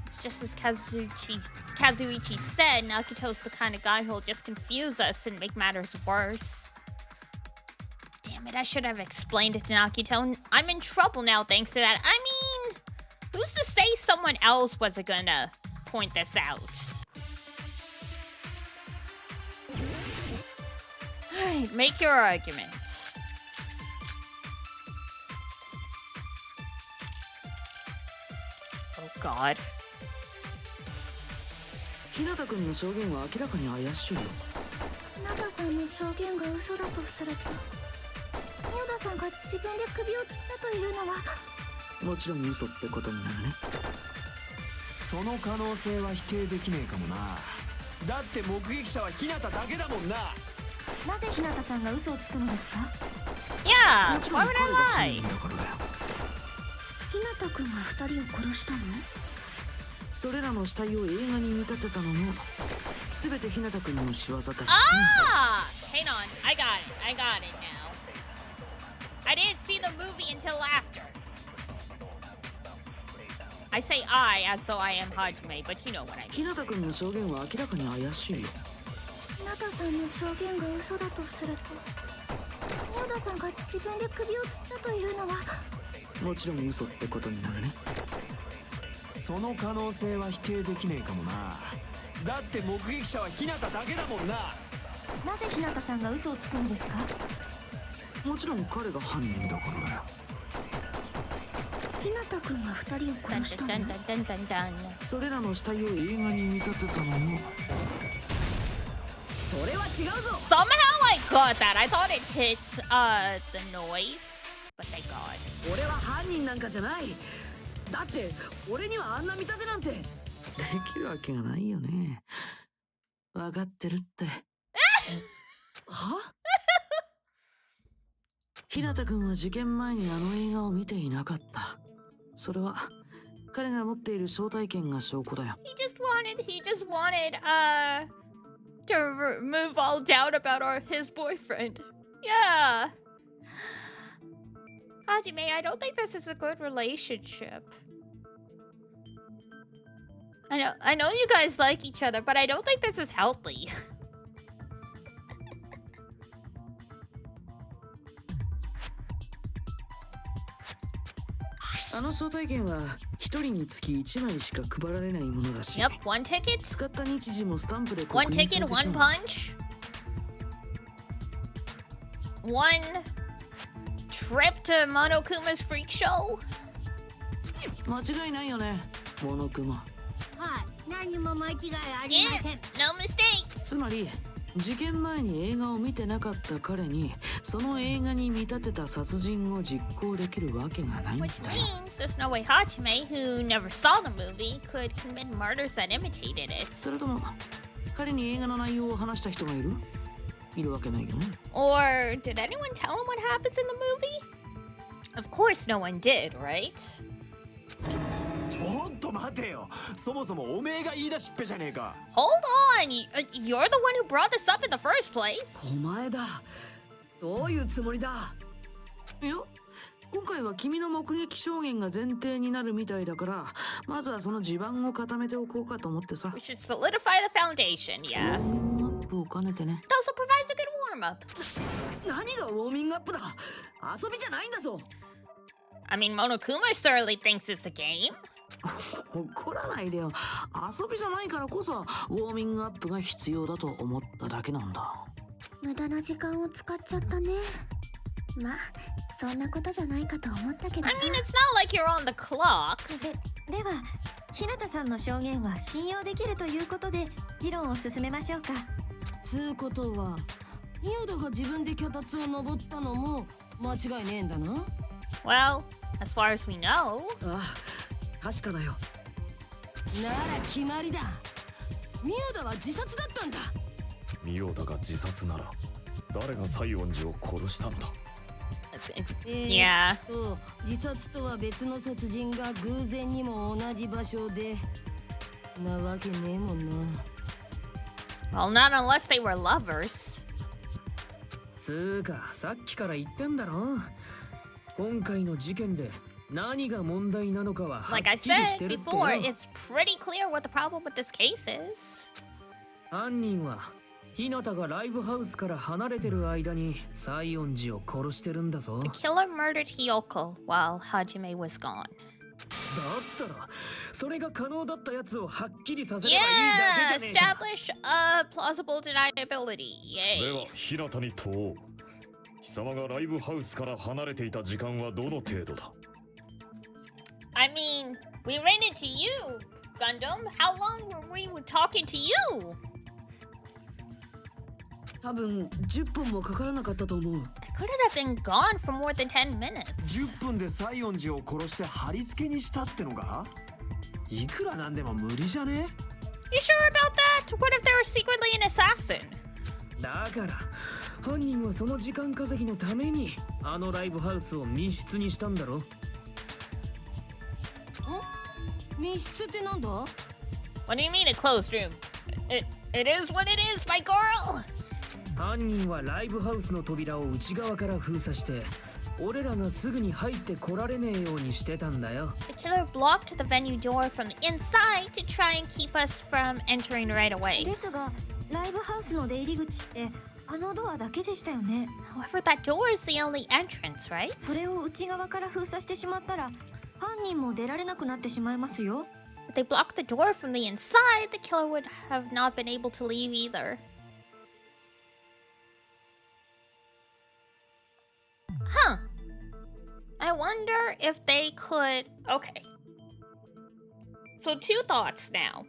[SPEAKER 1] It's just as Kazuichi said, Nakito's the kind of guy who'll just confuse us and make matters worse. Damn it, I should have explained it to Nakito. I'm in trouble now thanks to that. I mean, who's to say someone else wasn't gonna point this out? Make your argument. Oh God.
[SPEAKER 5] 日向くんの証言は明らかに怪しいよ。
[SPEAKER 2] ナダさんの証言が嘘だとすると、ミオダさんが自分で首を吊ったというのは
[SPEAKER 5] もちろん嘘ってことになるね。
[SPEAKER 4] その可能性は否定できねえかもな。だって目撃者は日向だけだもんな。
[SPEAKER 2] なぜ日向さんが嘘をつくのですか。
[SPEAKER 1] Yeah,
[SPEAKER 5] もちろ
[SPEAKER 1] why
[SPEAKER 5] ん
[SPEAKER 1] would
[SPEAKER 5] 彼が犯
[SPEAKER 1] I
[SPEAKER 5] 人
[SPEAKER 1] lie?
[SPEAKER 5] だからだよ。
[SPEAKER 2] 日向くんが2人を殺したの。
[SPEAKER 5] それらの死体を映画に見立てたのも全て日向くんの仕業だよ。
[SPEAKER 1] Ah! Hang on, I got it now. I didn't see the movie until after. I say I as though I am Hajime, but you know what I mean.
[SPEAKER 5] 日向くんの証言は明らかに怪しいよ。
[SPEAKER 2] ナダさんの証言が嘘だとすると、ミオダさんが自分で首を吊ったというのは
[SPEAKER 5] もちろん嘘ってことになるね。
[SPEAKER 4] その可能性は否定できねえかもな。だって目撃者は日向だけだもんな。
[SPEAKER 2] なぜ日向さんが嘘をつくのですか。
[SPEAKER 5] もちろん彼が犯人だからだよ。
[SPEAKER 2] 日向くんが2人を
[SPEAKER 1] Dun
[SPEAKER 2] 殺したの。
[SPEAKER 1] dun dun dun dun dun.
[SPEAKER 5] それらの死体を映画に見立てたのも
[SPEAKER 3] それは違うぞ。
[SPEAKER 1] Somehow I got that. I thought it hit the noise, but thank God.
[SPEAKER 3] 俺は犯人なんかじゃない。だって俺にはあんな見立てなんて。
[SPEAKER 5] できるわけがないよね。分かってるって。
[SPEAKER 3] は？
[SPEAKER 5] 日向くんは事件前にあの映画を見ていなかった。それは彼が持っている招待券が証拠だよ。
[SPEAKER 1] He just wanted to remove all doubt about his boyfriend. Yeah. Hajime, I don't think this is a good relationship. I know you guys like each other, but I don't think this is healthy.
[SPEAKER 5] あの招待券は一人につき1枚しか配られないものだし、
[SPEAKER 1] Yep, one ticket,
[SPEAKER 5] 使った日時もスタンプで刻
[SPEAKER 1] one
[SPEAKER 5] 印され
[SPEAKER 1] ticket,
[SPEAKER 5] てし
[SPEAKER 1] one
[SPEAKER 5] まう。
[SPEAKER 1] punch. One trip to Monokuma's freak show.
[SPEAKER 5] 間違いないよね、モノクマ。
[SPEAKER 2] はい、何も間違いあ
[SPEAKER 1] Yeah, no mistake.
[SPEAKER 5] つまり事件前に映画を見てなかった彼にその映画に見立てた殺人を実行できるわけがないんだよ。
[SPEAKER 1] Which means there's no way Hajime, who never saw the movie, could commit murders that imitated it.
[SPEAKER 5] それとも彼に映画の内容を話した人がいる？いるわけないよね。
[SPEAKER 1] Or did anyone tell him what happens in the movie? Of course no one did, right?
[SPEAKER 6] ちょっと待てよ。そもそもおめえが言い出しっぺじゃねえか。
[SPEAKER 1] Hold on! You're the one who brought this up in the first place.
[SPEAKER 3] 狛江だ。どういうつもりだ。
[SPEAKER 5] いや、今回は君の目撃証言が前提になるみたいだから、まずはその地盤を固めておこうかと思ってさ。
[SPEAKER 1] We should solidify the foundation,
[SPEAKER 5] ウォ
[SPEAKER 1] yeah.
[SPEAKER 5] ーミングアップを兼ねてね。
[SPEAKER 1] It also provides a good warm-up.
[SPEAKER 3] 何がウォーミングアップだ。遊びじゃないんだぞ。
[SPEAKER 1] I mean, Monokuma certainly thinks it's a game.
[SPEAKER 5] 怒らないでよ。遊びじゃないからこそウォーミングアップが必要だと思っただけなんだ。
[SPEAKER 2] 無駄な時間を使っちゃったね。まあそんなことじゃないかと思ったけど
[SPEAKER 1] I
[SPEAKER 2] さ。
[SPEAKER 1] mean, it's not like you're on the clock.
[SPEAKER 2] では日向さんの証言は信用できるということで議論を進めましょうか。
[SPEAKER 7] つうことはミオダが自分で脚立を登ったのも間違いねえんだな。
[SPEAKER 1] Well, as far as we know.
[SPEAKER 3] ああ、確かだよ。
[SPEAKER 7] なら決まりだ。ミオダは自殺だったんだ。
[SPEAKER 6] ミオダが自殺なら誰が西園寺を殺したんだ。
[SPEAKER 1] Yeah.
[SPEAKER 7] 自殺とは別の殺人が偶然にも同じ場所でなわけねえもんな。
[SPEAKER 1] Well, not unless they were lovers.
[SPEAKER 4] つうかさっきから言ってんだろ。今回の事件で何が問題なのかははっ
[SPEAKER 1] Like I
[SPEAKER 4] きりし
[SPEAKER 1] said
[SPEAKER 4] てるってよ。
[SPEAKER 1] before, it's pretty clear what the problem with this case is.
[SPEAKER 4] 犯人は日向がライブハウスから離れてる間に西園寺を殺してるんだぞ。
[SPEAKER 1] The killer murdered Hiyoko while Hajime was gone.
[SPEAKER 4] だったらそれが可能だったやつをはっきりさせればいい
[SPEAKER 1] Yeah,
[SPEAKER 4] だけじゃねえか。
[SPEAKER 1] establish a plausible deniability.
[SPEAKER 6] で
[SPEAKER 1] Yay.
[SPEAKER 6] は日向に問おう。貴様がライブハウスから離れていた時間はどの程度だ。
[SPEAKER 1] I mean, we ran into you, Gundam. How long were we talking to you?
[SPEAKER 3] 多分10分もかからなかったと思う。
[SPEAKER 1] I couldn't have been gone for more than 10 minutes.
[SPEAKER 6] 10分で西園寺を殺して貼り付けにしたってのか。いくらなんでも無理じゃね。
[SPEAKER 1] You sure about that? What if they were secretly an assassin?
[SPEAKER 4] だから犯人はその時間稼ぎのためにあのライブハウスを密室にしたんだろ。
[SPEAKER 7] 密室ってなんだ。
[SPEAKER 1] What do you mean a closed room? It is what it is, my girl!
[SPEAKER 4] 犯人はライブハウスの扉を内側から封鎖して俺らがすぐに入ってこられねえようにしてたんだよ。
[SPEAKER 1] The killer blocked the venue door from the inside to try and keep us from entering right away.
[SPEAKER 2] ですがライブハウスの出入り口ってあのドアだけでしたよね。
[SPEAKER 1] However, that door is the only entrance, right?
[SPEAKER 2] それを内側から封鎖してしまったら犯人も出られなくなってしまいますよ。
[SPEAKER 1] If they blocked the door from the inside, the killer would have not been able to leave either. Huh. I wonder if they could... Okay. So two thoughts now.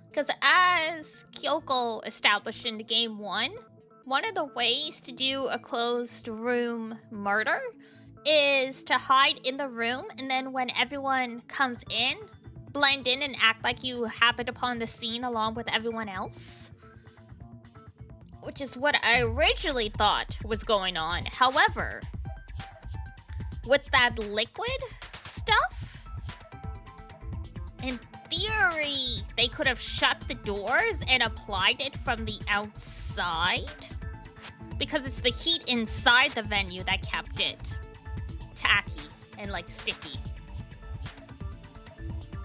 [SPEAKER 1] Because as Kyoko established in the game one of the ways to do a closed room murder is to hide in the room and then when everyone comes in, blend in and act like you happened upon the scene along with everyone else. Which is what I originally thought was going on. However, with that liquid stuff, in theory, they could have shut the doors and applied it from the outside. Because it's the heat inside the venue that kept it tacky and like sticky.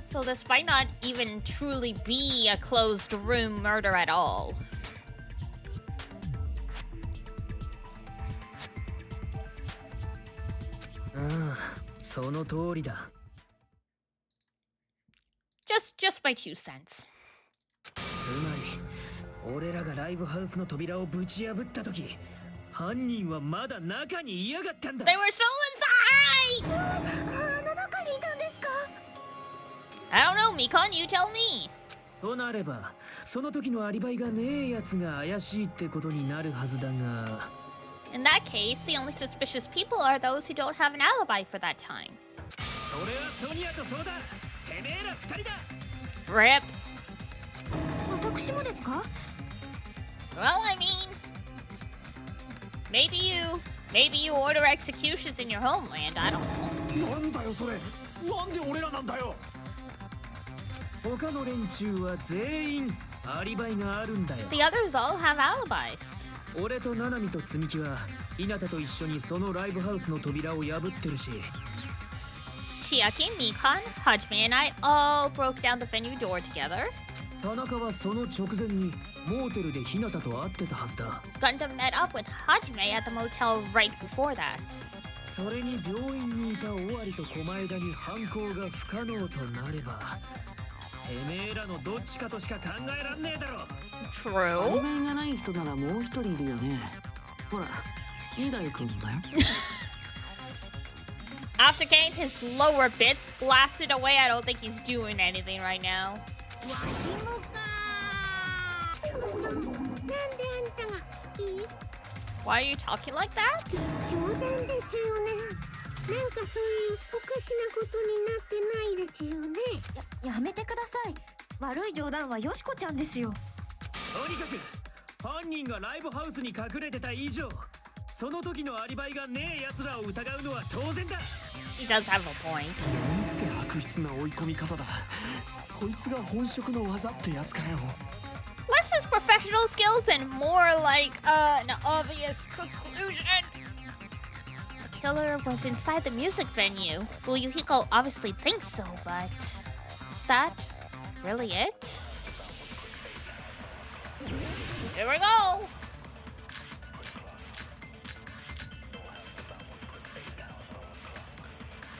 [SPEAKER 1] So this might not even truly be a closed room murder at all.
[SPEAKER 4] Ah, その通りだ。
[SPEAKER 1] Just my 2 cents.
[SPEAKER 4] つまり俺らがライブハウスの扉をぶち破った時犯人はまだ中にいやがったんだ。
[SPEAKER 1] They were still inside!
[SPEAKER 2] あの中にいたんですか。
[SPEAKER 1] I don't know, Mikon, you tell me.
[SPEAKER 4] となればその時のアリバイがねえやつが怪しいってことになるはずだが。
[SPEAKER 1] In that case, the only suspicious people are those who don't have an alibi for that time.
[SPEAKER 4] それはソニアとそうだ。てめえら二人だ。
[SPEAKER 1] RIP.
[SPEAKER 2] 私もですか。
[SPEAKER 1] Well, I mean, maybe you order executions in your homeland. I don't know.
[SPEAKER 6] なんだよそれ。なんで俺らなんだよ。
[SPEAKER 4] 他の連中は全員アリバイがあるんだよ。
[SPEAKER 1] The others all have alibis.
[SPEAKER 4] 俺とナナミと積み木は日向と一緒にそのライブハウスの扉を破ってるし、
[SPEAKER 1] Chiaki, Mikan, Hajime, and I all broke down the venue door together.
[SPEAKER 4] 田中はその直前にモーテルで日向と会ってたはずだ。
[SPEAKER 1] Gundam met up with Hajime at the motel right before that.
[SPEAKER 4] それに病院にいた尾張と狛枝に犯行が不可能となれば、てめえらのどっちかとしか考えらんねえだろ。
[SPEAKER 5] アリ
[SPEAKER 1] True.
[SPEAKER 5] バイがない人ならもう一人いるよね。ほら、二代君だよ。
[SPEAKER 1] After getting his lower bits blasted away, I don't think he's doing anything right now.
[SPEAKER 2] わしもか。なんであんたがいい？
[SPEAKER 1] Why are you talking like that?
[SPEAKER 2] 冗談ですよね。なんかそういうおかしなことになってないですよね。やめてください。悪い冗談はよしこちゃんですよ。
[SPEAKER 4] とにかく犯人がライブハウスに隠れてた以上、その時のアリバイがねえ奴らを疑うのは当然だ。
[SPEAKER 1] He does have a point.
[SPEAKER 6] なんて悪質な追い込み方だ。こいつが本職の技ってやつかよ。
[SPEAKER 1] Less his professional skills and more like an obvious conclusion. The killer was inside the music venue. Well, Yuhiko obviously thinks so, but is that really it? Here we go.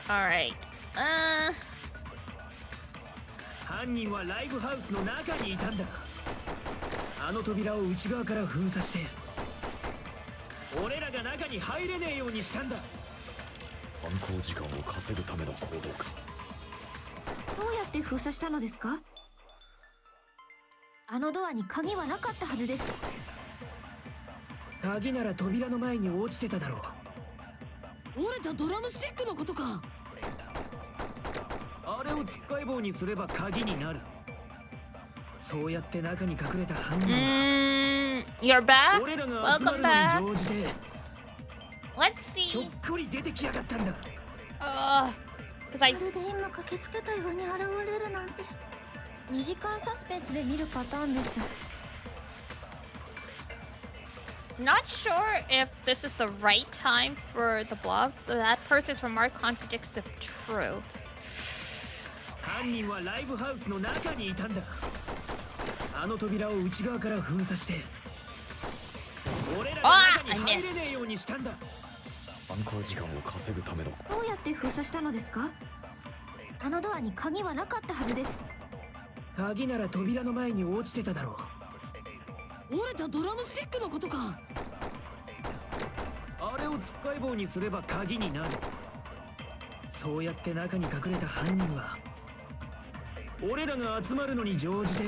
[SPEAKER 1] All right.
[SPEAKER 4] 犯人はライブハウスの中にいたんだ。あの扉を内側から封鎖して、俺らが中に入れねえようにしたんだ。
[SPEAKER 8] 犯行時間を稼ぐための行動か。
[SPEAKER 2] どうやって封鎖したのですか？あのドアに鍵はなかったはずです。
[SPEAKER 4] 鍵なら扉の前に落ちてただろう。
[SPEAKER 3] 折れたドラムスティックのことか。
[SPEAKER 4] あれをつっかい棒にすれば鍵になる。そうやって中に隠れた犯人は、
[SPEAKER 1] You're back?
[SPEAKER 4] 俺らが集ま
[SPEAKER 1] Welcome
[SPEAKER 4] る
[SPEAKER 1] back.
[SPEAKER 4] のに乗じて
[SPEAKER 1] Let's
[SPEAKER 4] ひょっ
[SPEAKER 1] see.
[SPEAKER 4] こり出てきやがったんだ。
[SPEAKER 1] Because I
[SPEAKER 2] まるで今駆けつけたように現れるなんて。2時間サスペンスで見るパターンです。
[SPEAKER 1] not sure if this is the right time for the blog. That person's remark contradicts the truth.
[SPEAKER 4] 犯人はライブハウスの中にいたんだ。あの扉を内側から封鎖して、俺らが中に入れねえようにしたんだ。
[SPEAKER 8] 犯行時間を稼ぐための。
[SPEAKER 2] どうやって封鎖したのですか？あのドアに鍵はなかったはずです。
[SPEAKER 4] 鍵なら扉の前に落ちてただろう。
[SPEAKER 3] 折れたドラムスティックのことか。
[SPEAKER 4] あれをつっかい棒にすれば鍵になる。そうやって中に隠れた犯人は、俺らが集まるのに乗じて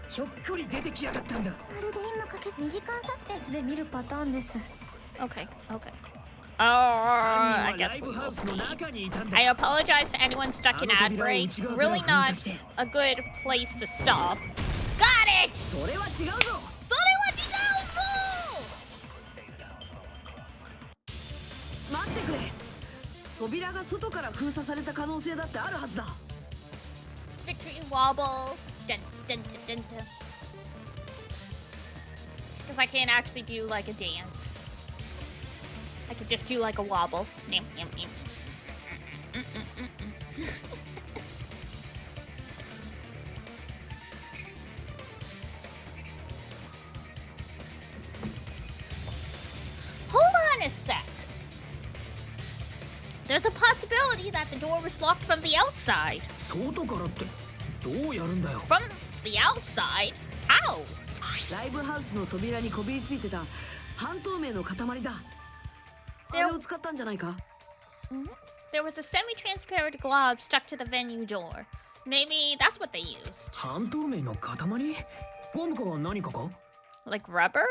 [SPEAKER 4] ひょっこり出てきやがったんだ。
[SPEAKER 2] まるで今2時間サスペンスで見るパターンです。
[SPEAKER 1] Okay, okay. Oh, I
[SPEAKER 4] 犯人は
[SPEAKER 1] guess
[SPEAKER 4] ライ
[SPEAKER 1] we
[SPEAKER 4] ブハ
[SPEAKER 1] will
[SPEAKER 4] ウスの
[SPEAKER 1] see.
[SPEAKER 4] 中にいたんだ。
[SPEAKER 1] I apologize to anyone stuck in ad break. Really not a good place to stop. Got it!
[SPEAKER 3] それは違うぞ。
[SPEAKER 1] それは違うぞ!
[SPEAKER 3] 待ってくれ。扉が外から封鎖された可能性だってあるはずだ。
[SPEAKER 1] Victory wobble. Dun dun dun dun dun. Because I can't actually do like a dance. I could just do like a wobble. Nyam, nyam, nyam. Hold on a sec. There's a possibility that the door was locked from the outside.
[SPEAKER 4] 外からってどうやるんだよ。
[SPEAKER 1] From the outside? How?
[SPEAKER 3] ライブハウスの扉にこびりついてた半透明の塊だ。あれを使ったんじゃないか。
[SPEAKER 1] There was a semi-transparent glob stuck to the venue door. Maybe that's what they used.
[SPEAKER 4] 半透明の塊？ゴムか何かか？
[SPEAKER 1] Like rubber?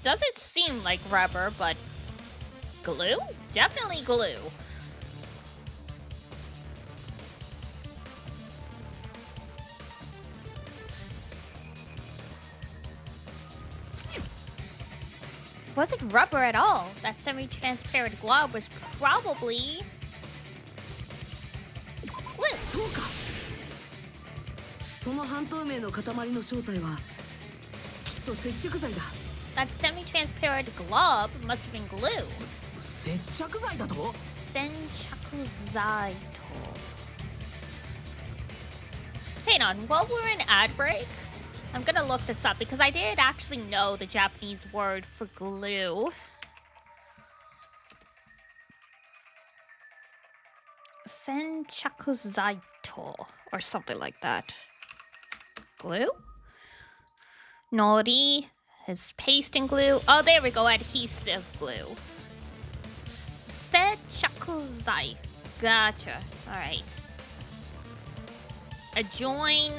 [SPEAKER 1] Doesn't seem like rubber, but glue? Definitely glue. wasn't rubber at all. That semi-transparent glob was probably glue.
[SPEAKER 3] そうか。その半透明の塊の正体はきっと接着剤だ。
[SPEAKER 1] That semi-transparent glob must have been glue.
[SPEAKER 4] 接着剤だと？
[SPEAKER 1] Senchakuzaito. Hang on, while we're in ad break, I'm gonna look this up because I did actually know the Japanese word for glue. Senchakuzaito or something like that. Glue? Nori is pasting glue. Oh, there we go, adhesive glue. Senchakuzai. Gotcha. Alright. Adjoin.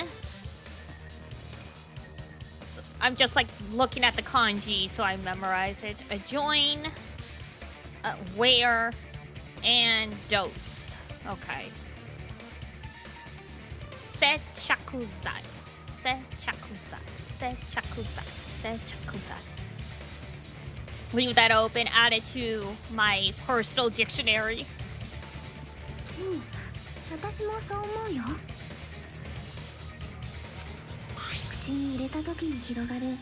[SPEAKER 1] I'm just like looking at the kanji so I memorize it. Adjoin, wear, and dose. Okay. Senchakuzai. Senchakuzai. Senchakuzai. Senchakuzai. Leave that open, add it to my personal dictionary.
[SPEAKER 2] 私もそう思うよ。口に入れた時に広がる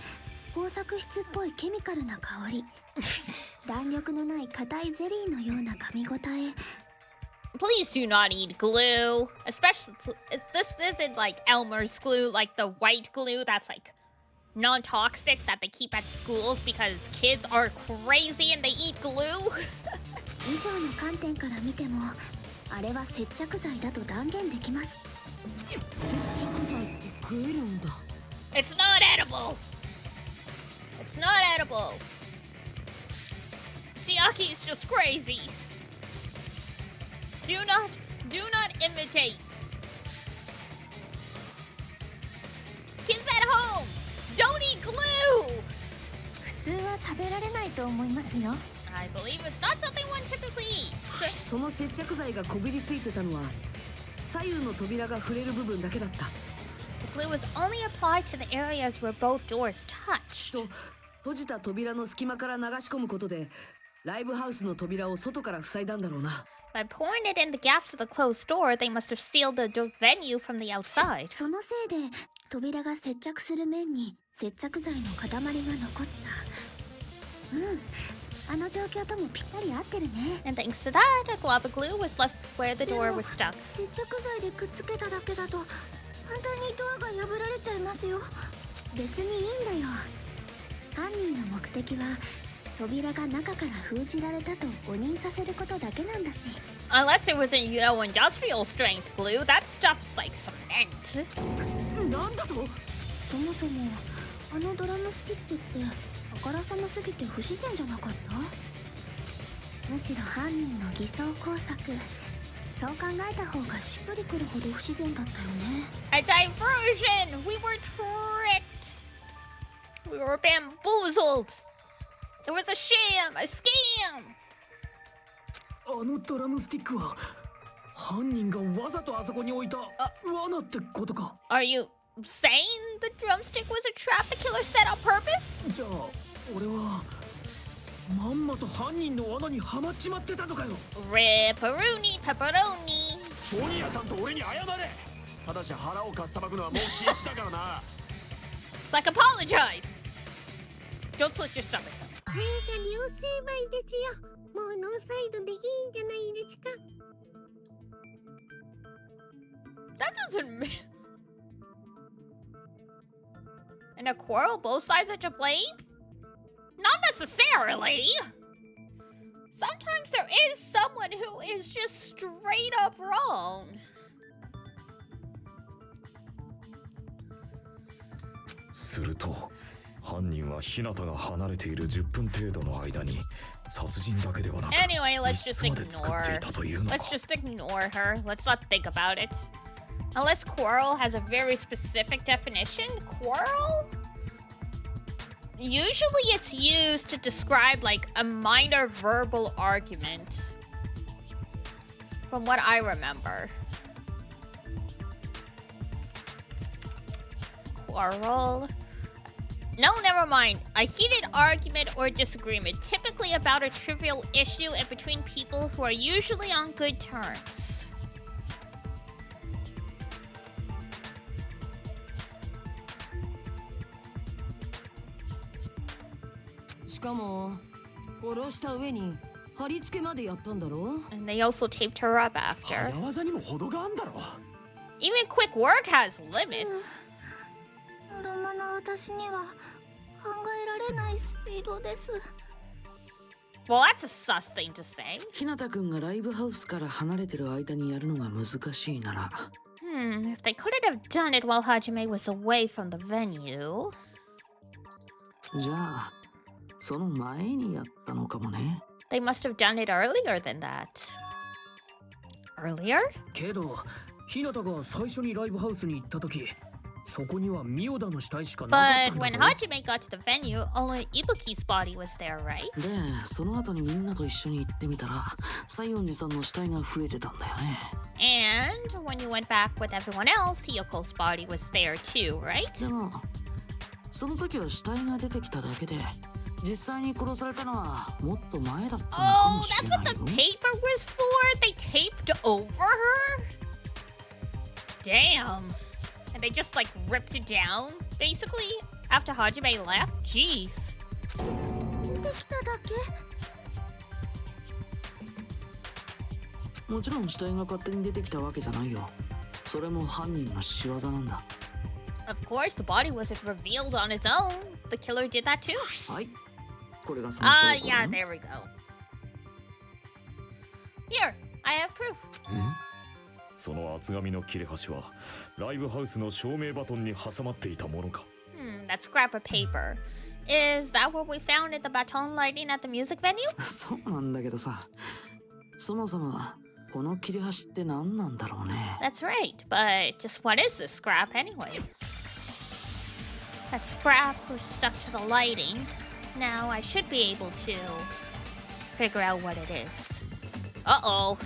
[SPEAKER 2] 工作質っぽいケミカルな香り。弾力のない硬いゼリーのような噛み応え。
[SPEAKER 1] Please do not eat glue, especially this isn't like Elmer's glue, like the white glue that's like non-toxic that they keep at schools because kids are crazy and they eat glue.
[SPEAKER 2] 以上の観点から見ても、あれは接着剤だと断言できます。
[SPEAKER 7] 接着剤って食えるんだ。
[SPEAKER 1] It's not edible. It's not edible. Chiaki's just crazy. Do not imitate. Kids at home, don't eat glue.
[SPEAKER 2] 普通は食べられないと思いますよ。
[SPEAKER 1] I believe it's not something one typically eats.
[SPEAKER 3] その接着剤がこびりついてたのは左右の扉が触れる部分だけだった。
[SPEAKER 1] The glue was only applied to the areas where both doors touched.
[SPEAKER 3] と閉じた扉の隙間から流し込むことでライブハウスの扉を外から塞いだんだろうな。
[SPEAKER 1] By pouring it in the gaps of the closed door, they must have sealed the venue from the outside.
[SPEAKER 2] そのせいで扉が接着する面に接着剤の塊が残った。あの状況ともぴったり合ってるね。
[SPEAKER 1] And thanks to that, a glob of glue was left where the door was stuck.
[SPEAKER 2] 接着剤でくっつけただけだと簡単にドアが破られちゃいますよ。別にいいんだよ。犯人の目的は扉が中から封じられたと誤認させることだけなんだし。
[SPEAKER 1] Unless it was industrial strength glue, that stuff's like cement.
[SPEAKER 4] なんだと？
[SPEAKER 2] そもそもあのドラムスティックってあからさますぎて不自然じゃなかった？むしろ犯人の偽装工作。そう考えた方がしっくりくるほど不自然だったよね。
[SPEAKER 1] A diversion! We were tricked! We were bamboozled! It was a sham! A scam!
[SPEAKER 4] あのドラムスティックは犯人がわざとあそこに置いた罠ってことか？
[SPEAKER 1] Are you saying the drumstick was a trap the killer set on purpose?
[SPEAKER 4] じゃあ俺はまんまと犯人の罠にはまっちまってたのかよ。
[SPEAKER 1] Ripperoni pepperoni.
[SPEAKER 6] ソニアさんと俺に謝れ。ただし腹をかっさばくのはもう禁止だからな。
[SPEAKER 1] It's like apologize! Don't slit your stomach.
[SPEAKER 2] なんか両成敗ですよ。もうノーサイドでいいんじゃないですか。
[SPEAKER 1] That doesn't mean... In a quarrel, both sides are to blame? Not necessarily! Sometimes there is someone who is just straight up wrong.
[SPEAKER 8] すると犯人は日向が離れている10分程度の間に殺人だけではなく
[SPEAKER 1] Anyway, let's
[SPEAKER 8] 密
[SPEAKER 1] just
[SPEAKER 8] 室まで作ってい
[SPEAKER 1] ignore.
[SPEAKER 8] たというのか。
[SPEAKER 1] Let's just ignore her. Let's not think about it. Unless quarrel has a very specific definition. Quarrel? Usually it's used to describe like a minor verbal argument. From what I remember. Quarrel. No, never mind. A heated argument or disagreement, typically about a trivial issue and between people who are usually on good terms.
[SPEAKER 7] しかも殺した上に貼り付けまでやったんだろ
[SPEAKER 1] And they also taped her up after.
[SPEAKER 6] 早技にも程があんだろ。
[SPEAKER 1] Even quick work has limits.
[SPEAKER 2] ノロマの私には考えられないスピードです。
[SPEAKER 1] Well, that's a sus thing to say.
[SPEAKER 5] ひなたくんがライブハウスから離れてる間にやるのが難しいなら
[SPEAKER 1] If they couldn't have done it while Hajime was away from the venue.
[SPEAKER 5] じゃあその前にやったのかもね
[SPEAKER 1] They must have done it earlier than that. Earlier?
[SPEAKER 4] けど日向が最初にライブハウスに行った時、そこにはミオダの死体しかなかった
[SPEAKER 1] But
[SPEAKER 4] ん
[SPEAKER 1] when
[SPEAKER 4] だぞ。
[SPEAKER 1] Hajime got to the venue, only Ibuki's body was there, right?
[SPEAKER 5] でその後にみんなと一緒に行ってみたら西園寺さんの死体が増えてたんだよね
[SPEAKER 1] And when you went back with everyone else, Hiyoko's body was there too, right?
[SPEAKER 5] でもその時は死体が出てきただけで実際に殺されたのはもっと前だったのか
[SPEAKER 1] Oh,
[SPEAKER 5] もし
[SPEAKER 1] that's
[SPEAKER 5] れな
[SPEAKER 1] what
[SPEAKER 5] い
[SPEAKER 1] the
[SPEAKER 5] よ
[SPEAKER 1] paper was for? They taped over her? Damn. And they just like ripped it down, basically, after Hajime left? Jeez.
[SPEAKER 2] 出てきただけ。
[SPEAKER 5] もちろん死体が勝手に出てきたわけじゃないよそれも犯人の仕業なんだ
[SPEAKER 1] Of course, the body wasn't revealed on its own. The killer did that too.
[SPEAKER 5] はいこれがその証拠
[SPEAKER 1] Yeah,
[SPEAKER 5] ね
[SPEAKER 1] there we go. Here, I have proof.
[SPEAKER 8] その厚紙の切れ端はライブハウスの照明バトンに挟まっていたものか。
[SPEAKER 1] That scrap of paper. Is that what we found at the baton lighting at the music venue?
[SPEAKER 5] そうなんだけどさそもそもこの切れ端って何なんだろうね
[SPEAKER 1] That's right, but just what is this scrap anyway? That scrap was stuck to the lighting. Now I should be able to figure out what it is. Uh-oh.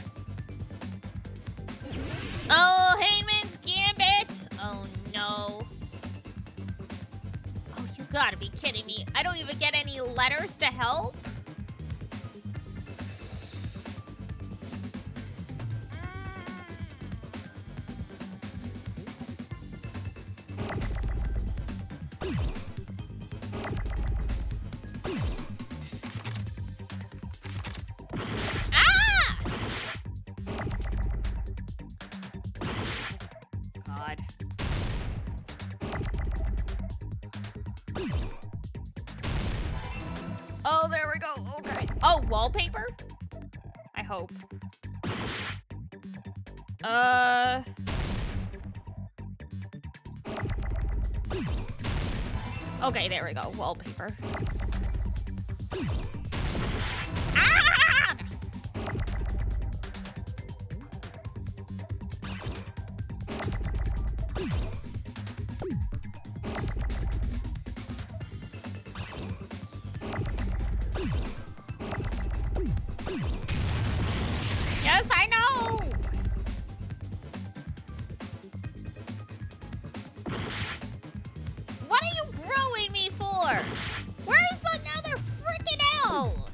[SPEAKER 1] Oh, Haman's Gambit! Oh no. Oh, you gotta be kidding me. I don't even get any letters to help? God. Oh, there we go. Okay. Oh, wallpaper? I hope. Okay, there we go. Wallpaper. Ah! Yes, I know! What are you growing me for? Where's another freaking L?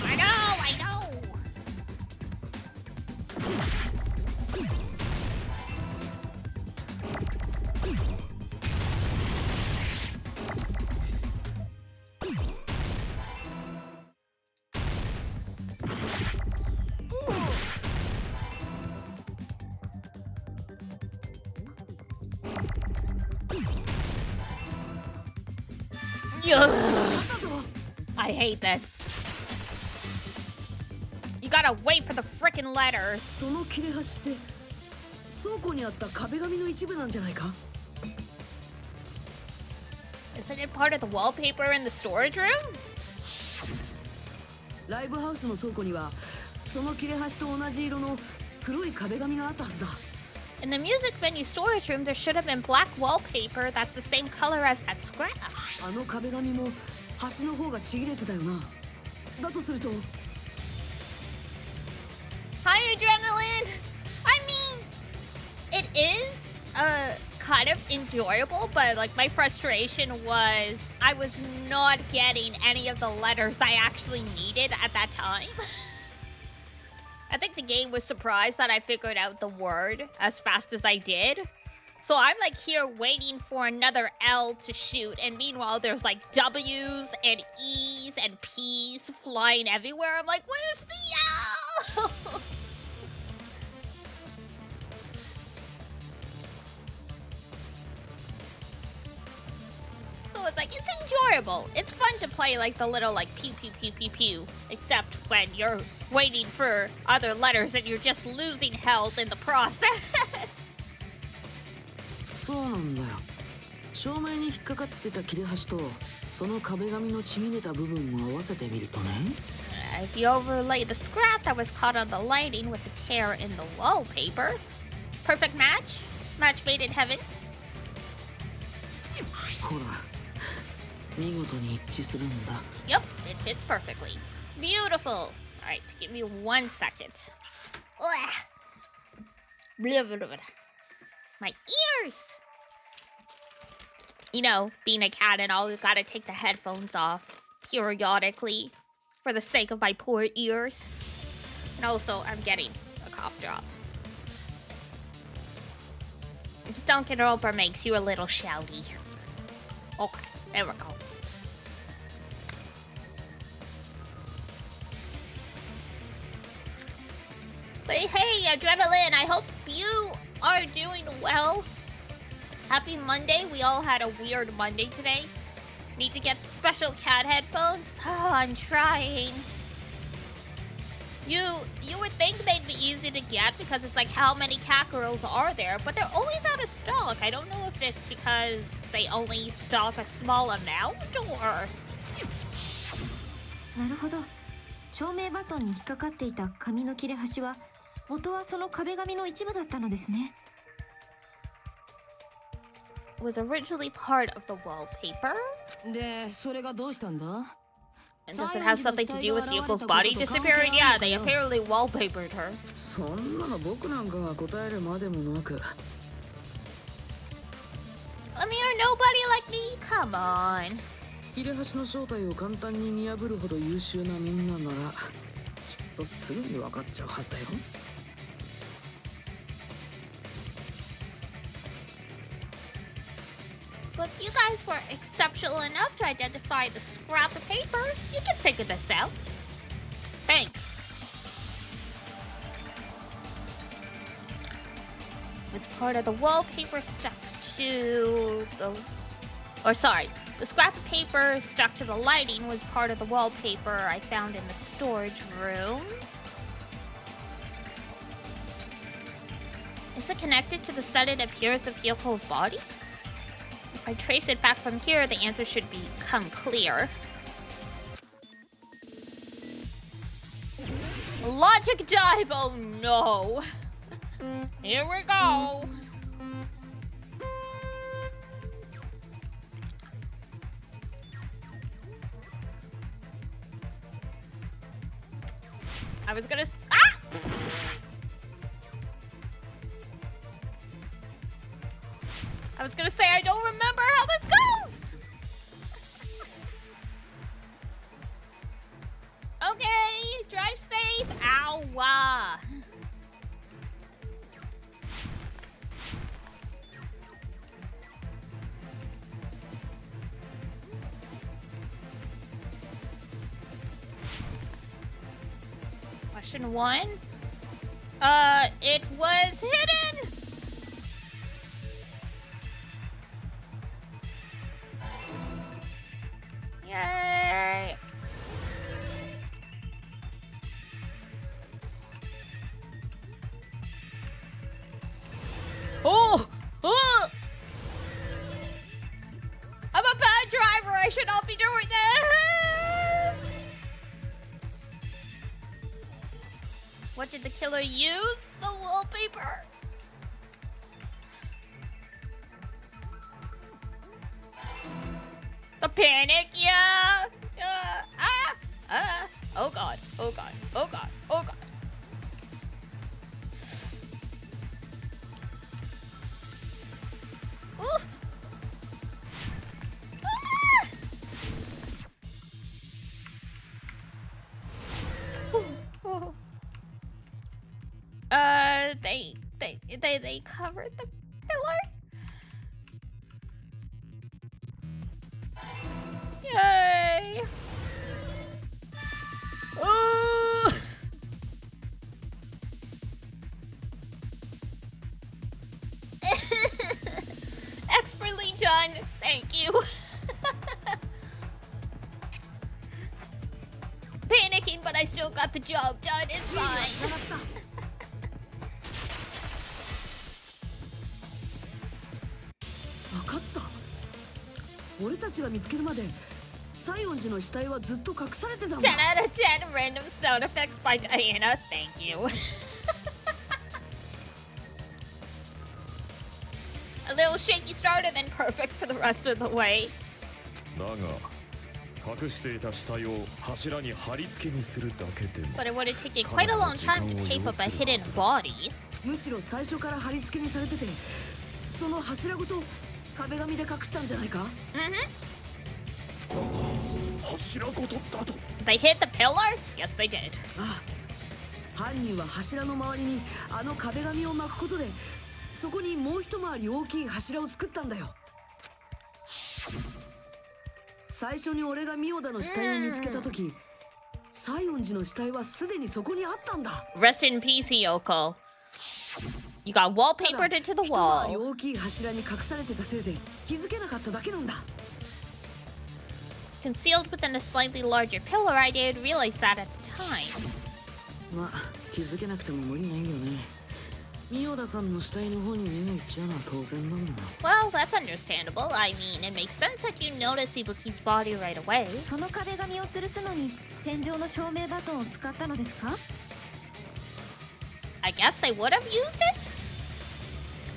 [SPEAKER 1] I know, I know. Ugh. I hate this. You gotta wait for the frickin' letters.
[SPEAKER 3] その切れ端って倉庫にあった壁紙の一部なんじゃないか
[SPEAKER 1] Isn't it part of the wallpaper in the storage room?
[SPEAKER 3] ライブハウスの倉庫にはその切れ端と同じ色の黒い壁紙があったはずだ。
[SPEAKER 1] In the music venue storage room, there should have been black wallpaper that's the same color as that scrap.
[SPEAKER 3] あの壁紙も端の方がちぎれてたよな。だとすると
[SPEAKER 1] Hi, Adrenaline! I mean, it is kind of enjoyable, but like my frustration was I was not getting any of the letters I actually needed at that time. I think the game was surprised that I figured out the word as fast as I did. So I'm like here waiting for another L to shoot, and meanwhile there's like W's and E's and P's flying everywhere. I'm like, where's the L? So it's like, it's enjoyable. It's fun to play like the little like pew pew pew pew pew, except when you're waiting for other letters and you're just losing health in the process.
[SPEAKER 5] そうなんだよ。照明に引っかかってた切れ端とその壁紙のちぎれた部分を合わせてみるとね。
[SPEAKER 1] If you overlay the scrap that was caught on the lighting with the tear in the wallpaper, perfect match. Match made in heaven.
[SPEAKER 5] ほら、見事に一致するんだ。
[SPEAKER 1] Yep, it fits perfectly. Beautiful. Alright, give me 1 second. Blah, blah, blah, blah. My ears! You know, being a cat and all, you gotta take the headphones off periodically for the sake of my poor ears. And also, I'm getting a cough drop. Danganronpa makes you a little shouty. Okay, there we go. But hey, Adrenaline, I hope you are doing well. Happy Monday. We all had a weird Monday today. Need to get special cat headphones? Oh, I'm trying. You would think they'd be easy to get because it's like, how many cat girls are there? But they're always out of stock. I don't know if it's because they only stock a small amount or...
[SPEAKER 2] なるほど。照明バトンに引っかかっていた紙の切れ端は元はその壁紙の一部だったのですね。
[SPEAKER 1] was originally part of the wallpaper.
[SPEAKER 7] で、それがどうしたんだ?
[SPEAKER 1] And does it have something to do with Yuko's body disappearing? Yeah, they apparently wallpapered her.
[SPEAKER 5] そんなの僕なんかが答えるまでもなく。
[SPEAKER 1] I mean, you're nobody like me. Come on.
[SPEAKER 5] 切れ端の正体を簡単に見破るほど優秀なみんななら、きっとすぐに分かっちゃうはずだよ。
[SPEAKER 1] But if you guys were exceptional enough to identify the scrap of paper, you can figure this out. Thanks. It's part of the wallpaper stuck to the... Or sorry, the scrap of paper stuck to the lighting was part of the wallpaper I found in the storage room. Is it connected to the sudden appearance of Yuko's body? If I trace it back from here, the answer should become clear. Logic dive! Oh no! Here we go! I was gonna... Ah! I was gonna say, I don't remember how this goes! Okay, drive safe. Ow. Question 1. It was hidden! Yay! Oh! Oh! I'm a bad driver. I should not be doing this. What did the killer use? The wallpaper. The panic, yeah. Oh god, oh god, oh god, oh god. Ooh. They covered the pillar. Yay! Ooh. Expertly done. Thank you. Panicking, but I still got the job done. It's fine.
[SPEAKER 3] 分かった。俺たちが見つけるまで西園寺の死体はずっと隠されてたんだ。
[SPEAKER 1] 10 out of 10 random sound effects by Diana. Thank you. A little shaky start and then perfect for the rest of the way.
[SPEAKER 8] だが隠していた死体を柱に貼り付けにするだけでも
[SPEAKER 1] But it would have taken quite a long time to tape up a hidden body.
[SPEAKER 3] むしろ最初から貼り付けにされてて、その柱ごと壁紙で隠したんじゃないか？
[SPEAKER 8] 柱ごとだと。
[SPEAKER 1] They hit the pillar? Yes, they did.
[SPEAKER 3] ああ、犯人は柱の周りにあの壁紙を巻くことで、そこにもう一回り大きい柱を作ったんだよ。最初に俺がミオダの死体を見つけた時、西園寺の死体はすでにそこにあったんだ。
[SPEAKER 1] Rest in peace, Yoko. You got wallpapered into the
[SPEAKER 3] 一回り
[SPEAKER 1] wall.
[SPEAKER 3] 大きい柱に隠されてたせいで気づけなかっただけなんだ。
[SPEAKER 1] Concealed within a slightly larger pillar, I didn't realize that at the time.
[SPEAKER 5] まあ気づけなくても無理ないよね。ミオダさんの死体の方に目がいっちゃうのは当然なんだ。
[SPEAKER 1] Well, that's understandable. I mean, it makes sense that you notice Ibuki's body right away.
[SPEAKER 2] その壁紙を吊るすのに天井の照明バトンを使ったのですか？
[SPEAKER 1] I guess they would have used it?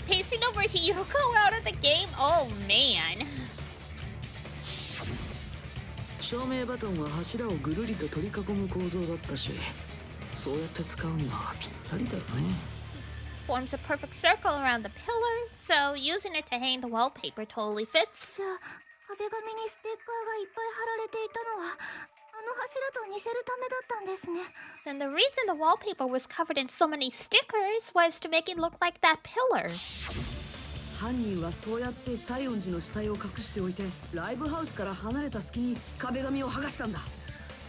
[SPEAKER 1] Pacing over Hiyoko out of the game? Oh, man.
[SPEAKER 5] 照明バトンは柱をぐるりと取り囲む構造だったし、そうやって使うにはぴったりだよね。
[SPEAKER 1] Forms a perfect circle around the pillar, so using it to hang the wallpaper totally fits.
[SPEAKER 2] じゃあ壁紙にステッカーがいっぱい貼られていたのはあの柱と似せるためだったんですね。
[SPEAKER 1] Then the reason the wallpaper was covered in so many stickers was to make it look like that pillar.
[SPEAKER 3] 犯人はそうやって西園寺の死体を隠しておいて、ライブハウスから離れた隙に壁紙を剥がしたんだ。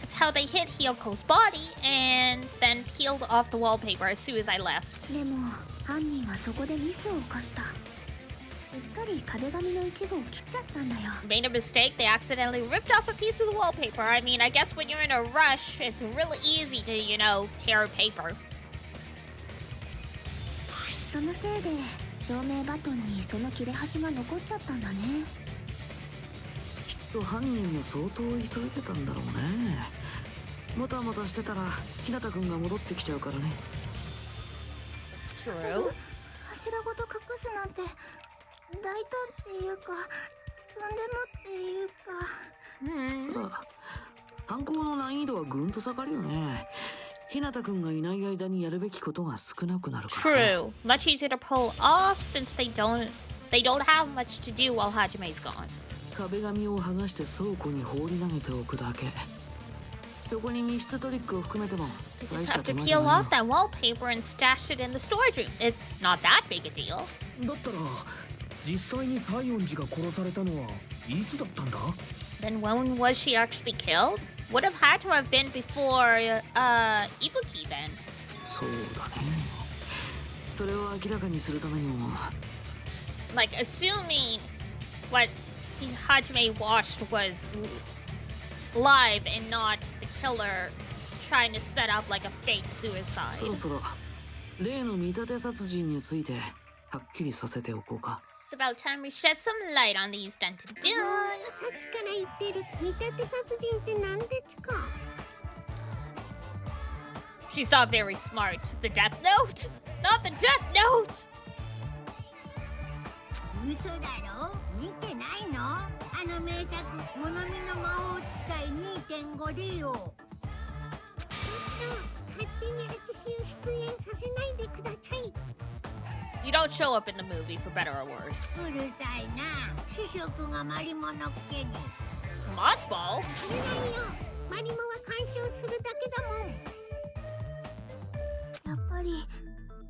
[SPEAKER 1] That's how they hit Hyoko's body and then peeled off the wallpaper as soon as I left.
[SPEAKER 2] でも犯人はそこでミスを犯した。うっかり壁紙の一部を切っちゃったんだよ。
[SPEAKER 1] Made a mistake, they accidentally ripped off a piece of the wallpaper. I mean, I guess when you're in a rush, it's really easy to, you know, tear paper.
[SPEAKER 2] そのせいで照明バトンにその切れ端が残っちゃったんだね。
[SPEAKER 5] きっと犯人も相当急いでたんだろうね。もたもたしてたら日向くんが戻ってきちゃうからね。
[SPEAKER 1] True.
[SPEAKER 2] 柱ごと隠すなんて大胆っていうかとんでもっていうか。
[SPEAKER 5] ただ犯行の難易度はぐんと下がるよね。日向くんがいない間にやるべきことが少なくなるから、ね。
[SPEAKER 1] True. Much easier to pull off since they don't have much to do while Hajime's gone.
[SPEAKER 5] 壁紙を剥がして倉庫に放り投げておくだけ。そこに密室トリックを含めても
[SPEAKER 1] You
[SPEAKER 5] 大
[SPEAKER 1] just
[SPEAKER 5] した
[SPEAKER 1] have
[SPEAKER 5] 手
[SPEAKER 1] to
[SPEAKER 5] 間じゃ
[SPEAKER 1] peel
[SPEAKER 5] ない
[SPEAKER 1] off that wallpaper and stash it in the storage room. It's not that big a deal.
[SPEAKER 4] だったら実際に西園寺が殺されたのはいつだったんだ？
[SPEAKER 1] Then when was she actually killed? Would have had to have been before Ibuki then.
[SPEAKER 5] そうだね。それを明らかにするためにも
[SPEAKER 1] Like assuming what Hajime watched was live and not the killer trying to set up like a fake
[SPEAKER 5] そ
[SPEAKER 1] suicide.
[SPEAKER 5] ろそろ例の見立て殺人についてはっきりさせておこうか。
[SPEAKER 1] It's about time we shed some light on these Dun Dun Dun.
[SPEAKER 2] さっきから言ってる見立て殺人って何ですか？
[SPEAKER 1] She's not very smart. The Death Note? Not the Death Note!
[SPEAKER 9] 嘘だろ？見てないの？あの名作「モノミの魔法使い 2.5 でよ」。ちょっと勝手に私を出演させないでください。
[SPEAKER 1] You don't show up in the movie, for better or worse.
[SPEAKER 9] うるさいな。主食がマリモのくせに。
[SPEAKER 1] Moss Ball?
[SPEAKER 9] それないよ。マリモは干渉するだけだもん。
[SPEAKER 2] やっぱり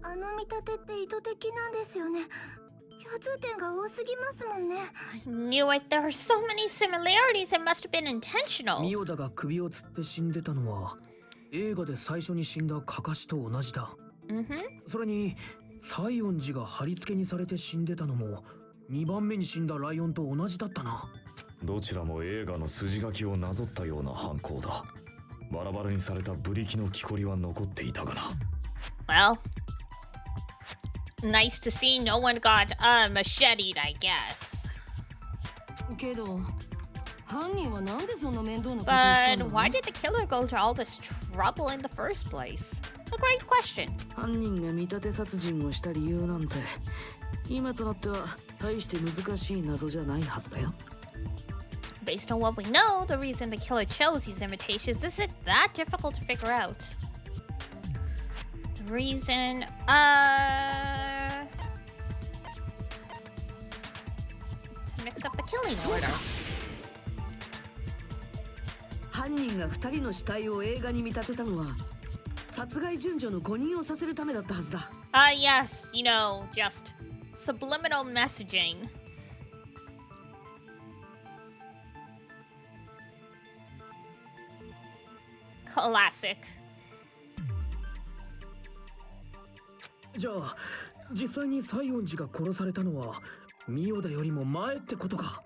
[SPEAKER 2] あの見立てって意図的なんですよね。共通点が多すぎますもんね。
[SPEAKER 1] I knew it. There are so many similarities. It must have been intentional.
[SPEAKER 4] ミオダが首をつって死んでたのは映画で最初に死んだカカシと同じだ。それに西園寺が貼り付けにされて死んでたのも2番目に死んだライオンと同じだったな。
[SPEAKER 8] どちらも映画の筋書きをなぞったような犯行だ。バラバラにされたブリキの木こりは残っていたがな。
[SPEAKER 1] Well, nice to see no one got macheted, I guess.
[SPEAKER 7] けど犯人はなんでそんな面倒なことをしたん
[SPEAKER 1] But
[SPEAKER 7] だ
[SPEAKER 1] why did the killer go to all this trouble in the first place? A great question.
[SPEAKER 5] 犯人が見立て殺人をした理由なんて今となっては大して難しい謎じゃないはずだよ。
[SPEAKER 1] Based on what we know, the reason the killer chose these imitations isn't that difficult to figure out. The reason, to mix up the killing order.
[SPEAKER 3] 犯人が2人の死体を映画に見立てたのは殺害順序の誤認をさせるためだったはずだ。
[SPEAKER 1] Yes, you know, just subliminal messaging. Classic.
[SPEAKER 4] じゃあ実際に西園寺が殺されたのはミオダよりも前ってことか。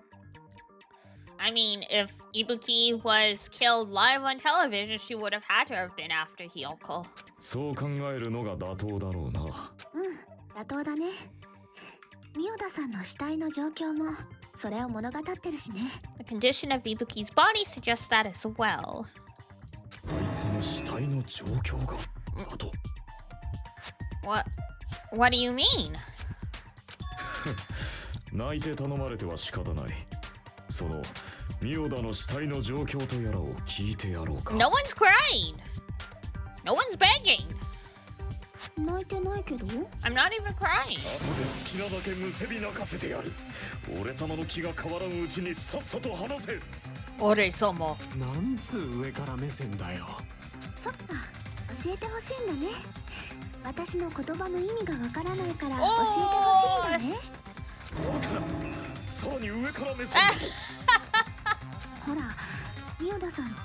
[SPEAKER 1] I mean, if Ibuki was killed live on television, she would have had to have been after Hiyoko.
[SPEAKER 8] そう考えるのが妥当だろうな。
[SPEAKER 2] 妥当だね。ミオダさんの死体の状況もそれを物語ってるしね。
[SPEAKER 1] The condition of Ibuki's body suggests that as well.
[SPEAKER 8] あいつの死体の状況がだと。
[SPEAKER 1] What do you mean?
[SPEAKER 8] 泣いて頼まれては仕方ない。そのミオダの死体の状況とやらを聞いてやろうか。
[SPEAKER 1] No one's crying. No one's begging.
[SPEAKER 2] 泣いてないけど。
[SPEAKER 1] I'm not even crying.
[SPEAKER 8] 後で好きなだけむせび泣かせてやる。俺様の気が変わらんうちにさっさと話せ。
[SPEAKER 1] 俺様。
[SPEAKER 6] なんつう上から目線だよ。
[SPEAKER 2] そっか、教えてほしいんだね。私の言葉の意味がわからないから教えてほしいんだね。
[SPEAKER 8] さらに上から目線。
[SPEAKER 2] ほら、ミオダさんって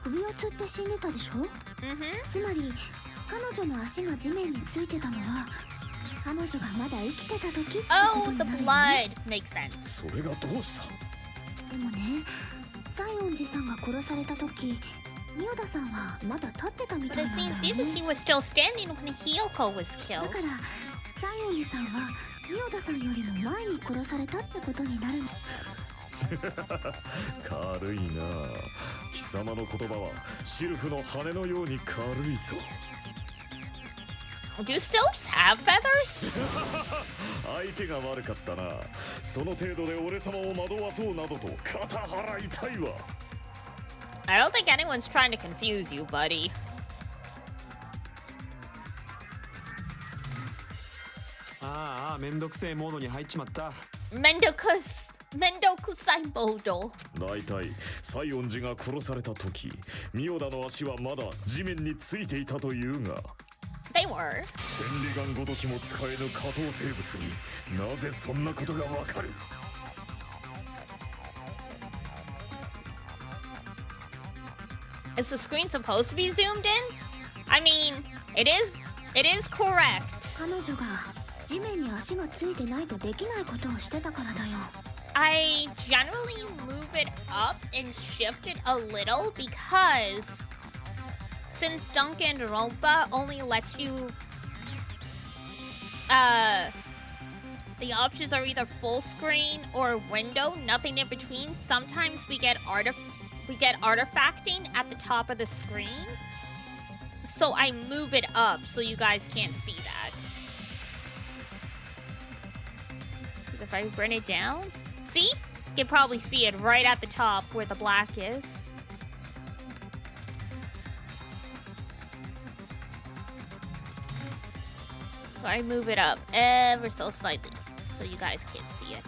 [SPEAKER 2] 首を吊って死んでたでしょ。つまり彼女の足が地面についてたのは彼女がまだ生きてた時ってこと
[SPEAKER 1] Oh,
[SPEAKER 2] に
[SPEAKER 1] the
[SPEAKER 2] なるよね。
[SPEAKER 1] blood makes sense.
[SPEAKER 8] それがどうした。
[SPEAKER 2] でもね、西園寺さんが殺された時ミオダさんはまだ立ってたみ
[SPEAKER 1] But
[SPEAKER 2] たい
[SPEAKER 1] it
[SPEAKER 2] なん
[SPEAKER 1] seems
[SPEAKER 2] だよね。
[SPEAKER 1] Ibuki was still standing when Hiyoko was
[SPEAKER 2] だ
[SPEAKER 1] killed.
[SPEAKER 2] から西園寺さんはミオダさんよりも前に殺されたってことになるの。
[SPEAKER 8] 軽いな。貴様の言葉はシルフの羽のように軽いぞ。
[SPEAKER 1] Do sylphs have feathers?
[SPEAKER 8] 相手が悪かったな。その程度で俺様を惑わそうなどと肩払いたいわ。
[SPEAKER 1] I don't think anyone's trying to confuse you, buddy.
[SPEAKER 6] ああ、めんどくせえモードに入っちまった。
[SPEAKER 1] Mendokusai Bodo.
[SPEAKER 8] 大体西園寺が殺された時、ミオダの足はまだ地面についていたというが、
[SPEAKER 1] They were.
[SPEAKER 8] 千里眼ごときも使えぬ下等生物になぜそんなことがわかる。
[SPEAKER 1] Is the screen supposed to be zoomed in? I mean, it is correct.
[SPEAKER 2] 彼女が地面に足がついてないとできないことをしてたからだよ。
[SPEAKER 1] I generally move it up and shift it a little because since Danganronpa only lets you the options are either full screen or window, nothing in between. Sometimes we get artifacting at the top of the screen. so I move it up so you guys can't see that. If I bring it down, see? You can probably see it right at the top where the black is. So I move it up ever so slightly so you guys can't see it.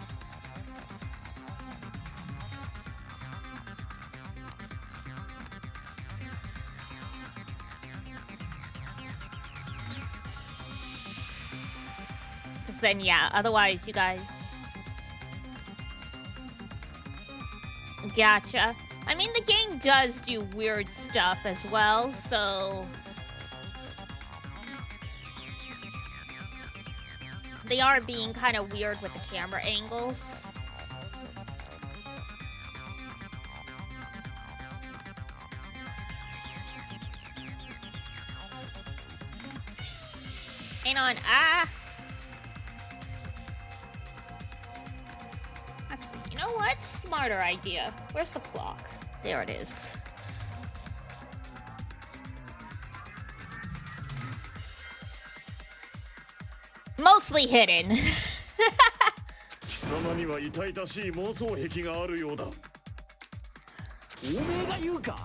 [SPEAKER 1] Because then, yeah, otherwise you guys... Gotcha. I mean, the game does do weird stuff as well, so... They are being kind of weird with the camera angles. Hang on, Actually, you know what? Smarter idea. Where's the clock? There it is. Mostly hidden.
[SPEAKER 8] 貴様には痛々しい妄想癖があるようだ。
[SPEAKER 6] おめえが言うか。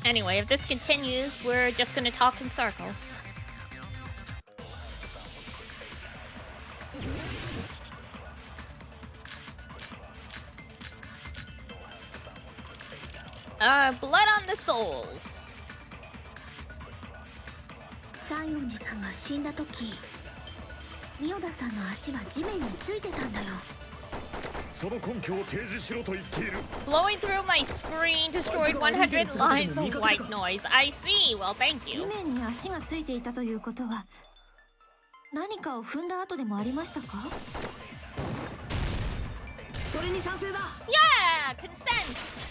[SPEAKER 1] Anyway, if this continues, we're just gonna talk in circles. Blood on the souls.
[SPEAKER 2] 西園寺さんが死んだ時、ミオダさんの足は地面についてたんだよ。
[SPEAKER 8] その根拠を提示しろと言っている。
[SPEAKER 1] Blowing through my screen destroyed 100 lines of white noise. I see. Well, thank
[SPEAKER 2] 地
[SPEAKER 1] you.
[SPEAKER 2] 面に足がついていたということは、何かを踏んだ後でもありましたか？
[SPEAKER 3] それに賛成だ。
[SPEAKER 1] Yeah, consent.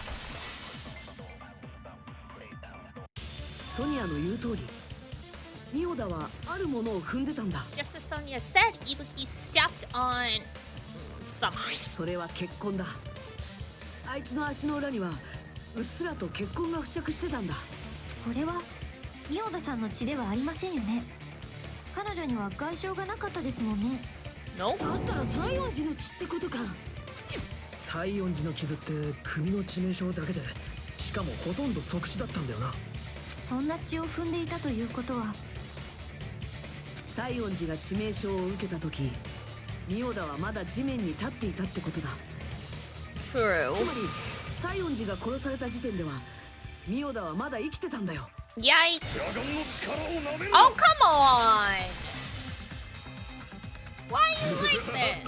[SPEAKER 3] ソニアの言う通り、ミオダはあるものを踏んでたんだ。
[SPEAKER 1] Just as Sonia said, Ibuki stepped on something.
[SPEAKER 3] それは血痕だ。あいつの足の裏にはうっすらと血痕が付着してたんだ。
[SPEAKER 2] これはミオダさんの血ではありませんよね。彼女には外傷がなかったですもんね。
[SPEAKER 1] Nope.
[SPEAKER 3] だったら西園寺の血ってことか。
[SPEAKER 4] 西園寺の傷って首の致命傷だけで、しかもほとんど即死だったんだよな。
[SPEAKER 2] そんな血を踏んでいたということは、
[SPEAKER 3] 西園寺が致命傷を受けた時、ミオダはまだ地面に立っていたってことだ。
[SPEAKER 1] True.
[SPEAKER 3] つまり西園寺が殺された時点ではミオダはまだ生きてたんだよ。
[SPEAKER 1] Yikes.
[SPEAKER 8] 邪眼の力をなめる
[SPEAKER 1] Oh, come on. Why are you like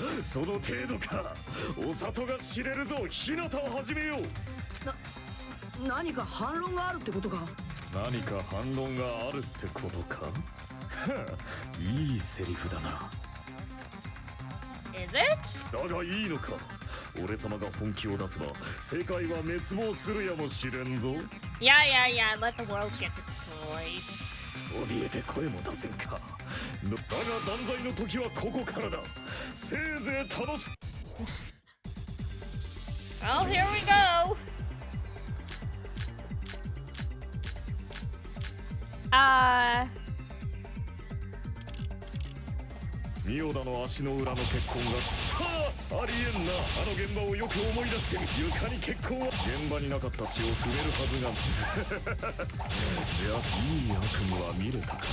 [SPEAKER 1] this?
[SPEAKER 8] その程度か。お里が知れるぞ。日向を始めよう。
[SPEAKER 3] 何か反論があるってことか。
[SPEAKER 8] 何か反論があるってことか。いいセリフだな。
[SPEAKER 1] Is it?
[SPEAKER 8] だがいいのか。俺様が本気を出せば世界は滅亡するやもしれんぞ。
[SPEAKER 1] Yeah, yeah, yeah. Let the world get destroyed.
[SPEAKER 8] 怯えて声も出せんか。だが断罪の時はここからだ。せいぜい楽しく。
[SPEAKER 1] Well, here we go.
[SPEAKER 8] ミオダの足の裏の血痕がありえんな。あの現場をよく思い出してみ。床に血痕は現場になかった血を踏めるはずがじゃあいい悪夢は見れたか。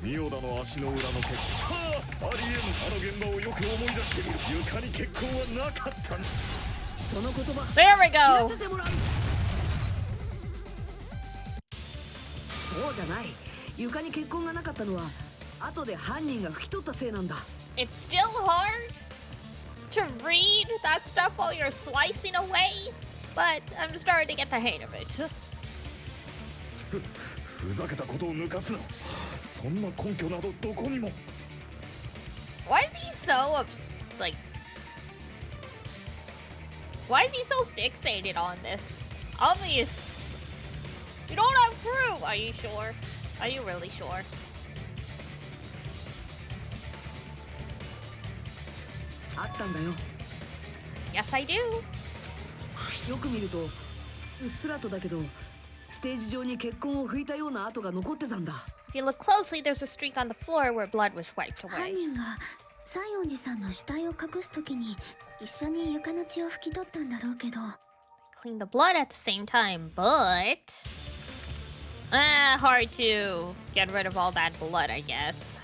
[SPEAKER 8] ミオダの足の裏の血痕ありえん。あの現場をよく思い出してみる。床に血痕はなかったんだ。
[SPEAKER 3] その言葉
[SPEAKER 1] There we
[SPEAKER 3] 聞か
[SPEAKER 1] go.
[SPEAKER 3] せてもらう。そうじゃない。床に血痕がなかったのは後で犯人が拭き取ったせいなんだ。
[SPEAKER 1] It's still hard to read that stuff while you're slicing away, but I'm starting to get the hang of it.
[SPEAKER 8] ふざけたことを抜かすな。そんな根拠などどこにも。
[SPEAKER 1] Why is he so Why is he so fixated on this? Obvious. You don't have proof. Are you sure? Are you really sure?
[SPEAKER 3] あったんだよ。
[SPEAKER 1] Yes, I do.
[SPEAKER 3] よく見るとうっすらとだけどステージ上に血痕を拭いたような跡が残ってたんだ。
[SPEAKER 1] If you look closely, there's a streak on the floor where blood was wiped
[SPEAKER 2] 犯
[SPEAKER 1] away.
[SPEAKER 2] 人が西園寺さんの死体を隠すときに一緒に床の血を拭き取ったんだろうけど、
[SPEAKER 1] Clean the blood at the same time, but hard to get rid of all that blood, I guess.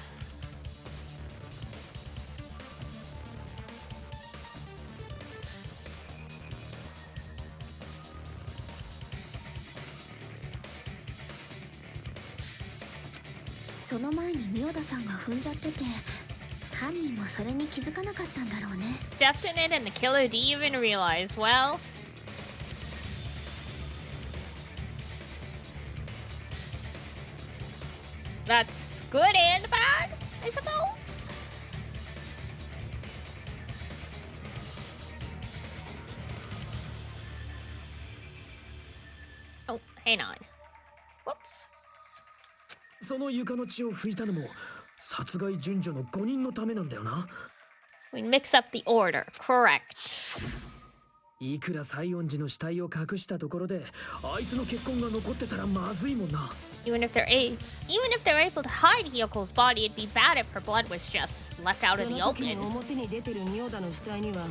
[SPEAKER 2] その前に妙田さんが踏んじゃってて、犯人もそれに気づかなかったんだろうね。
[SPEAKER 1] Stepped in it and the killer didn't even realize. Well, that's good and bad, I suppose. Oh, hang on. Whoops.
[SPEAKER 4] その床の血を拭いたのも殺害順序の5人のためなんだよな。
[SPEAKER 1] We mix up the order. Correct.
[SPEAKER 4] いくら西園寺の死体を隠したところであいつの血痕が残ってたらまずいもんな。
[SPEAKER 1] Even if they're able to hide Hyoko's body, it'd be bad if her blood was just left out
[SPEAKER 7] そ
[SPEAKER 1] in the
[SPEAKER 7] の時に
[SPEAKER 1] open.
[SPEAKER 7] 表に出てる仁王田の死体には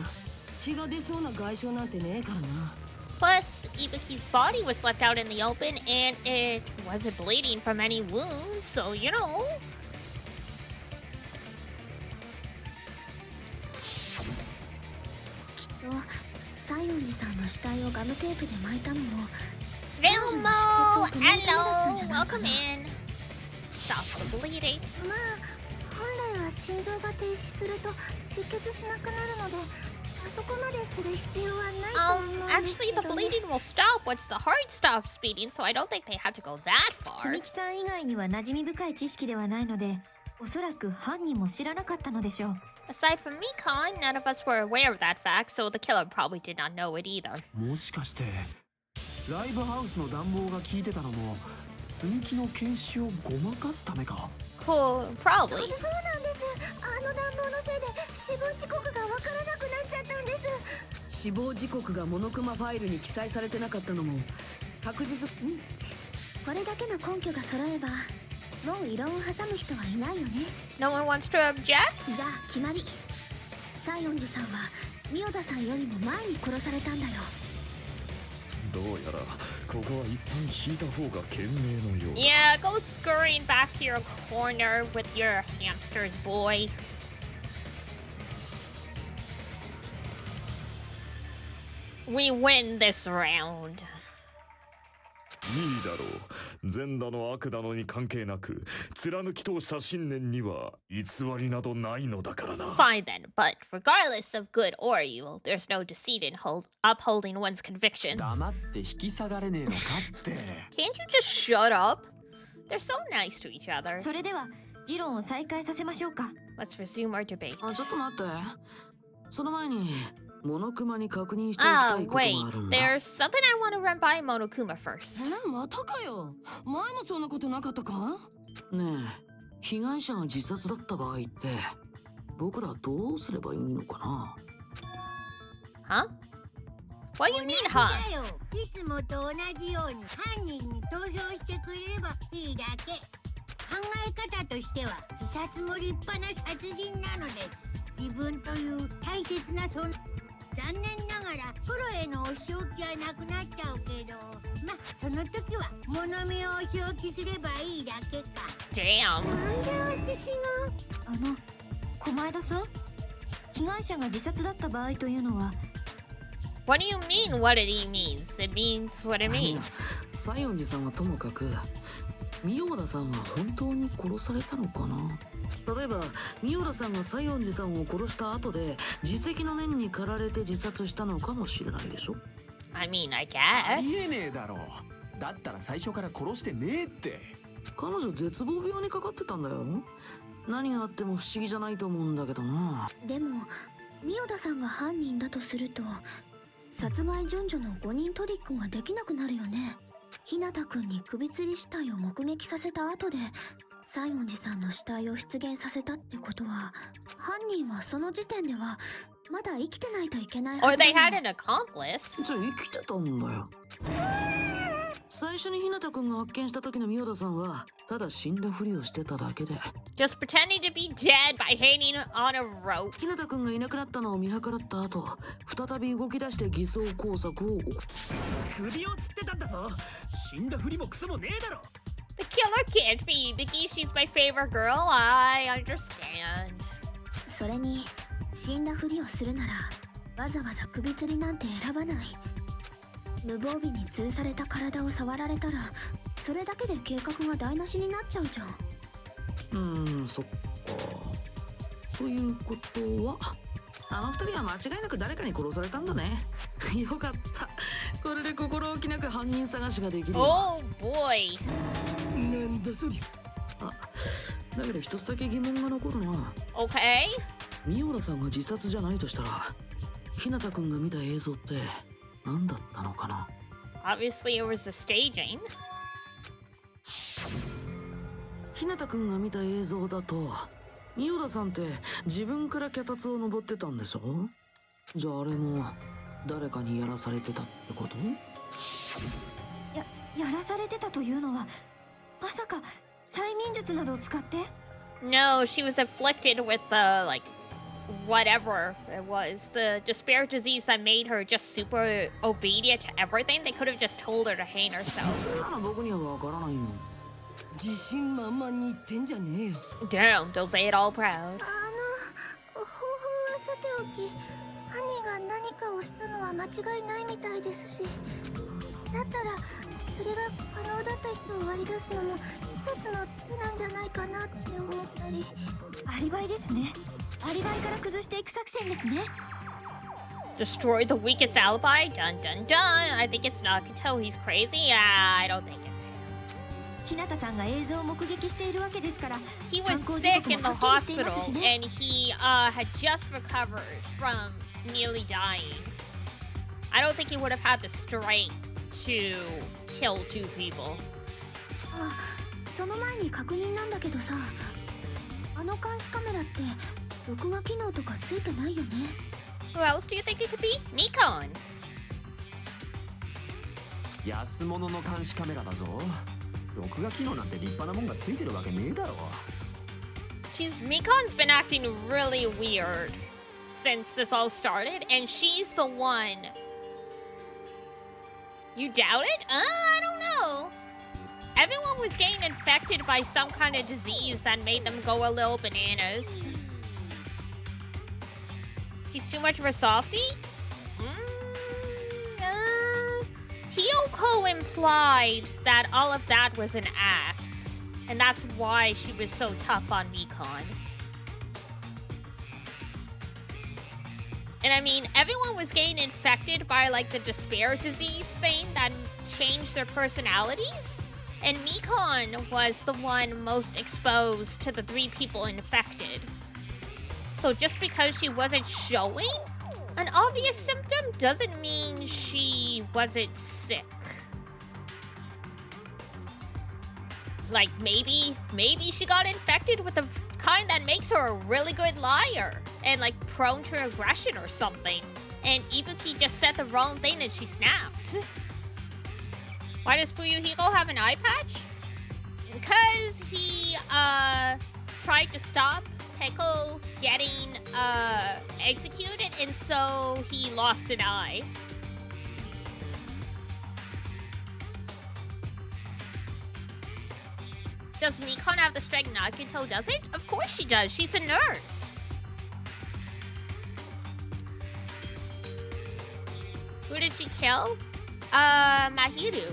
[SPEAKER 7] 血が出そうな外傷なんてねえからな。
[SPEAKER 1] Plus, Ibuki's body was left out in the open and it wasn't bleeding from any wounds, so you know.
[SPEAKER 2] きっと西園寺さんの死体をガムテープで巻いたのも
[SPEAKER 1] Vilmo! Hello! Welcome in. Stop the bleeding.
[SPEAKER 2] まあ本来は心臓が停止すると出血しなくなるので、あそこまでする必要はないと思うんです
[SPEAKER 1] Actually,
[SPEAKER 2] け
[SPEAKER 1] the
[SPEAKER 2] どね。
[SPEAKER 1] bleeding will stop once the heart stops beating, so I don't think they had to go that
[SPEAKER 10] 積
[SPEAKER 1] far.
[SPEAKER 10] み木さん以外には馴染み深い知識ではないので、おそらく犯人も知らなかったのでしょう。
[SPEAKER 1] Aside from Mikon, none of us were aware of that fact, so the killer probably did not know it either.
[SPEAKER 6] もしかしてライブハウスの暖房が効いてたのも積み木の検視をごまかすためか。
[SPEAKER 1] Cool, probably.
[SPEAKER 2] そうなんです。あの暖房のせいで死亡時刻がわからなくなっちゃったんです。
[SPEAKER 3] 死亡時刻がモノクマファイルに記載されてなかったのも確実。
[SPEAKER 2] これだけの根拠が揃えばもう異論を挟む人はいないよね。
[SPEAKER 1] No one wants to object?
[SPEAKER 2] じゃあ決まり。西園寺さんは妙田さんよりも前に殺されたんだよ。
[SPEAKER 8] どうやらここは一旦引いた方が賢明のようだ。
[SPEAKER 1] Yeah, go scurrying back to your corner with your hamsters, boy. We win this round.
[SPEAKER 8] いいだろう。善だの悪だのに関係なく貫き通した信念には偽りなどないのだからな。
[SPEAKER 1] Fine then, but regardless of good or evil, there's no deceit in upholding one's convictions.
[SPEAKER 6] 黙って引き下がれねえのかって。
[SPEAKER 1] Can't you just shut up? They're so nice to each other.
[SPEAKER 10] それでは議論を再開させましょうか。
[SPEAKER 1] Let's resume our debate.
[SPEAKER 5] あ、ちょっと待って。その前にモノクマに確認しておきた
[SPEAKER 1] Ah,
[SPEAKER 5] いことが
[SPEAKER 1] wait.
[SPEAKER 5] あるんだ。
[SPEAKER 1] There's something I want to run by Monokuma first.
[SPEAKER 7] またかよ。前もそんなことなかったか？
[SPEAKER 5] ねえ、被害者が自殺だった場合って僕らどうすればいいのかな？
[SPEAKER 1] Huh? What do you
[SPEAKER 9] 同
[SPEAKER 1] mean,
[SPEAKER 9] じ
[SPEAKER 1] huh?
[SPEAKER 9] だよ。いつもと同じように犯人に投票してくれればいいだけ。考え方としては自殺も立派な殺人なのです。自分という大切な存在。残念ながらプロへのお仕置きはなくなっちゃうけど、ま、その時は物見をお仕置きすればいいだけか。
[SPEAKER 1] Damn.
[SPEAKER 9] なんで私が
[SPEAKER 10] 狛江田さん、被害者が自殺だった場合というのは、
[SPEAKER 1] What do you mean what it means? It means what it means.
[SPEAKER 5] 西園寺さんはともかく仁王田さんは本当に殺されたのかな。例えば仁王田さんが西園寺さんを殺した後で自責の念に駆られて自殺したのかもしれないでしょ。
[SPEAKER 1] I mean, I
[SPEAKER 6] ありえ
[SPEAKER 1] guess.
[SPEAKER 6] ねえだろう。だったら最初から殺してねえって。
[SPEAKER 5] 彼女絶望病にかかってたんだよ。何があっても不思議じゃないと思うんだけどな。
[SPEAKER 2] でも妙田さんが犯人だとすると殺害順序の5人トリックができなくなるよね。日向くんに首吊り死体を目撃させた後で西園寺さんの死体を出現させたってことは、犯人はその時点ではまだ生きてないといけない
[SPEAKER 1] Or
[SPEAKER 2] はずだ
[SPEAKER 1] they
[SPEAKER 2] も
[SPEAKER 1] had
[SPEAKER 2] ん
[SPEAKER 1] an accomplice.
[SPEAKER 5] じゃあ生きてたんだよ。最初に日向くんが発見した時のミオダさんはただ死んだふりをしてただけで、
[SPEAKER 1] Just pretending to be dead by hanging on a rope.
[SPEAKER 5] 日向くんがいなくなったのを見計らった後、再び動き出して偽装工作を。
[SPEAKER 4] 首をつってたんだぞ。死んだふりもクソもねえだろ。
[SPEAKER 1] The killer can't be Yubuki. She's my favorite girl. I understand.
[SPEAKER 2] それに死んだふりをするならわざわざ首吊りなんて選ばない。無防備に吊るされた体を触られたらそれだけで計画が台無しになっちゃうじゃん。
[SPEAKER 5] そっか。ということはあの二人は間違いなく誰かに殺されたんだね。よかった。これで心置きなく犯人探しができる。
[SPEAKER 1] Oh boy.
[SPEAKER 3] なんだそりゃ。
[SPEAKER 5] あ、だけど一つだけ疑問が残るな。
[SPEAKER 1] Okay.
[SPEAKER 5] ミオラさんが自殺じゃないとしたら、日向くんが見た映像って何だったのかな。
[SPEAKER 1] Obviously it was the staging.
[SPEAKER 5] 日向くんが見た映像だと、ミオダさんって自分から脚立を登ってたんでしょ。じゃああれも誰かにやらされてたってこと？
[SPEAKER 10] やらされてたというのはまさか催眠術などを使って？
[SPEAKER 1] No, she was afflicted with the, like, whatever it was. The despair disease that made her just super obedient to everything. They could have just told her to hang herself.
[SPEAKER 5] そんなの僕にはわからないよ。
[SPEAKER 7] 自信満々に言ってんじゃねえよ。
[SPEAKER 1] Damn, don't say it all proud.
[SPEAKER 2] 方法はさておき犯人が何かをしたのは間違いないみたいですし、だったらそれが可能だった人を割り出すのも一つの手なんじゃないかなって思ったり。
[SPEAKER 10] アリバイですね。アリバイから崩していく作戦ですね。
[SPEAKER 1] Destroy the weakest alibi? Dun dun dun. I think it's Nagito. He's crazy. I don't think it's him.
[SPEAKER 10] 日向さんが映像を目撃しているわけですから、
[SPEAKER 1] He
[SPEAKER 10] 犯
[SPEAKER 1] was
[SPEAKER 10] 行時
[SPEAKER 1] sick
[SPEAKER 10] 刻
[SPEAKER 1] in
[SPEAKER 10] も
[SPEAKER 1] the
[SPEAKER 10] はっきりしていま
[SPEAKER 1] hospital
[SPEAKER 10] すしね。
[SPEAKER 1] and he had just recovered from nearly dying. I don't think he would have had the strength to kill two people.
[SPEAKER 2] あ、その前に確認なんだけどさ、あの監視カメラって録画機能とかついてないよね。
[SPEAKER 1] Who else do you think it could be? Nikon.
[SPEAKER 6] 安物の監視カメラだぞ。録画機能なんて立派なもんがついてるわけねえだろ。
[SPEAKER 1] Mikon's been acting really weird since this all started, and she's the one. You doubt it? I don't know. Everyone was getting infected by some kind of disease that made them go a little bananas. He's too much of a softie? Hiyoko implied that all of that was an act, and that's why she was so tough on Mikon. And I mean, everyone was getting infected by like the despair disease thing that changed their personalities. And Mikon was the one most exposed to the 3 people infected. So just because she wasn't showing an obvious symptom doesn't mean she wasn't sick. Like maybe she got infected with the kind that makes her a really good liar and like prone to aggression or something. And Ibuki just said the wrong thing and she snapped. Why does Fuyuhiko have an eye patch? Because he tried to stop Peko getting executed, and so he lost an eye. Does Mikon have the strength Nagito doesn't? Of course she does. She's a nurse. Who did she kill? Mahiru.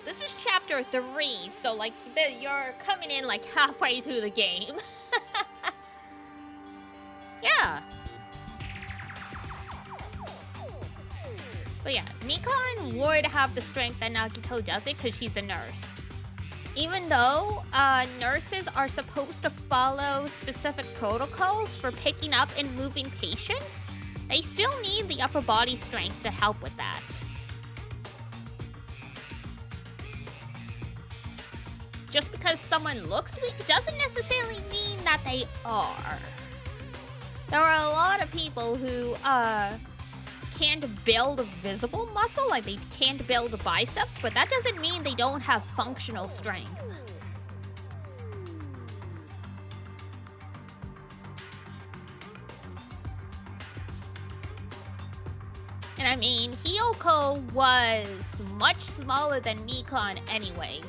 [SPEAKER 1] This is chapter 3, so like you're coming in like halfway through the game. Yeah. But yeah, Mikon would have the strength that Nagito doesn't because she's a nurse. Even though nurses are supposed to follow specific protocols for picking up and moving patients, they still need the upper body strength to help with that. Just because someone looks weak doesn't necessarily mean that they are. There are a lot of people who can't build visible muscle, like they can't build biceps, but that doesn't mean they don't have functional strength. And I mean, Hiyoko was much smaller than Mikon anyway.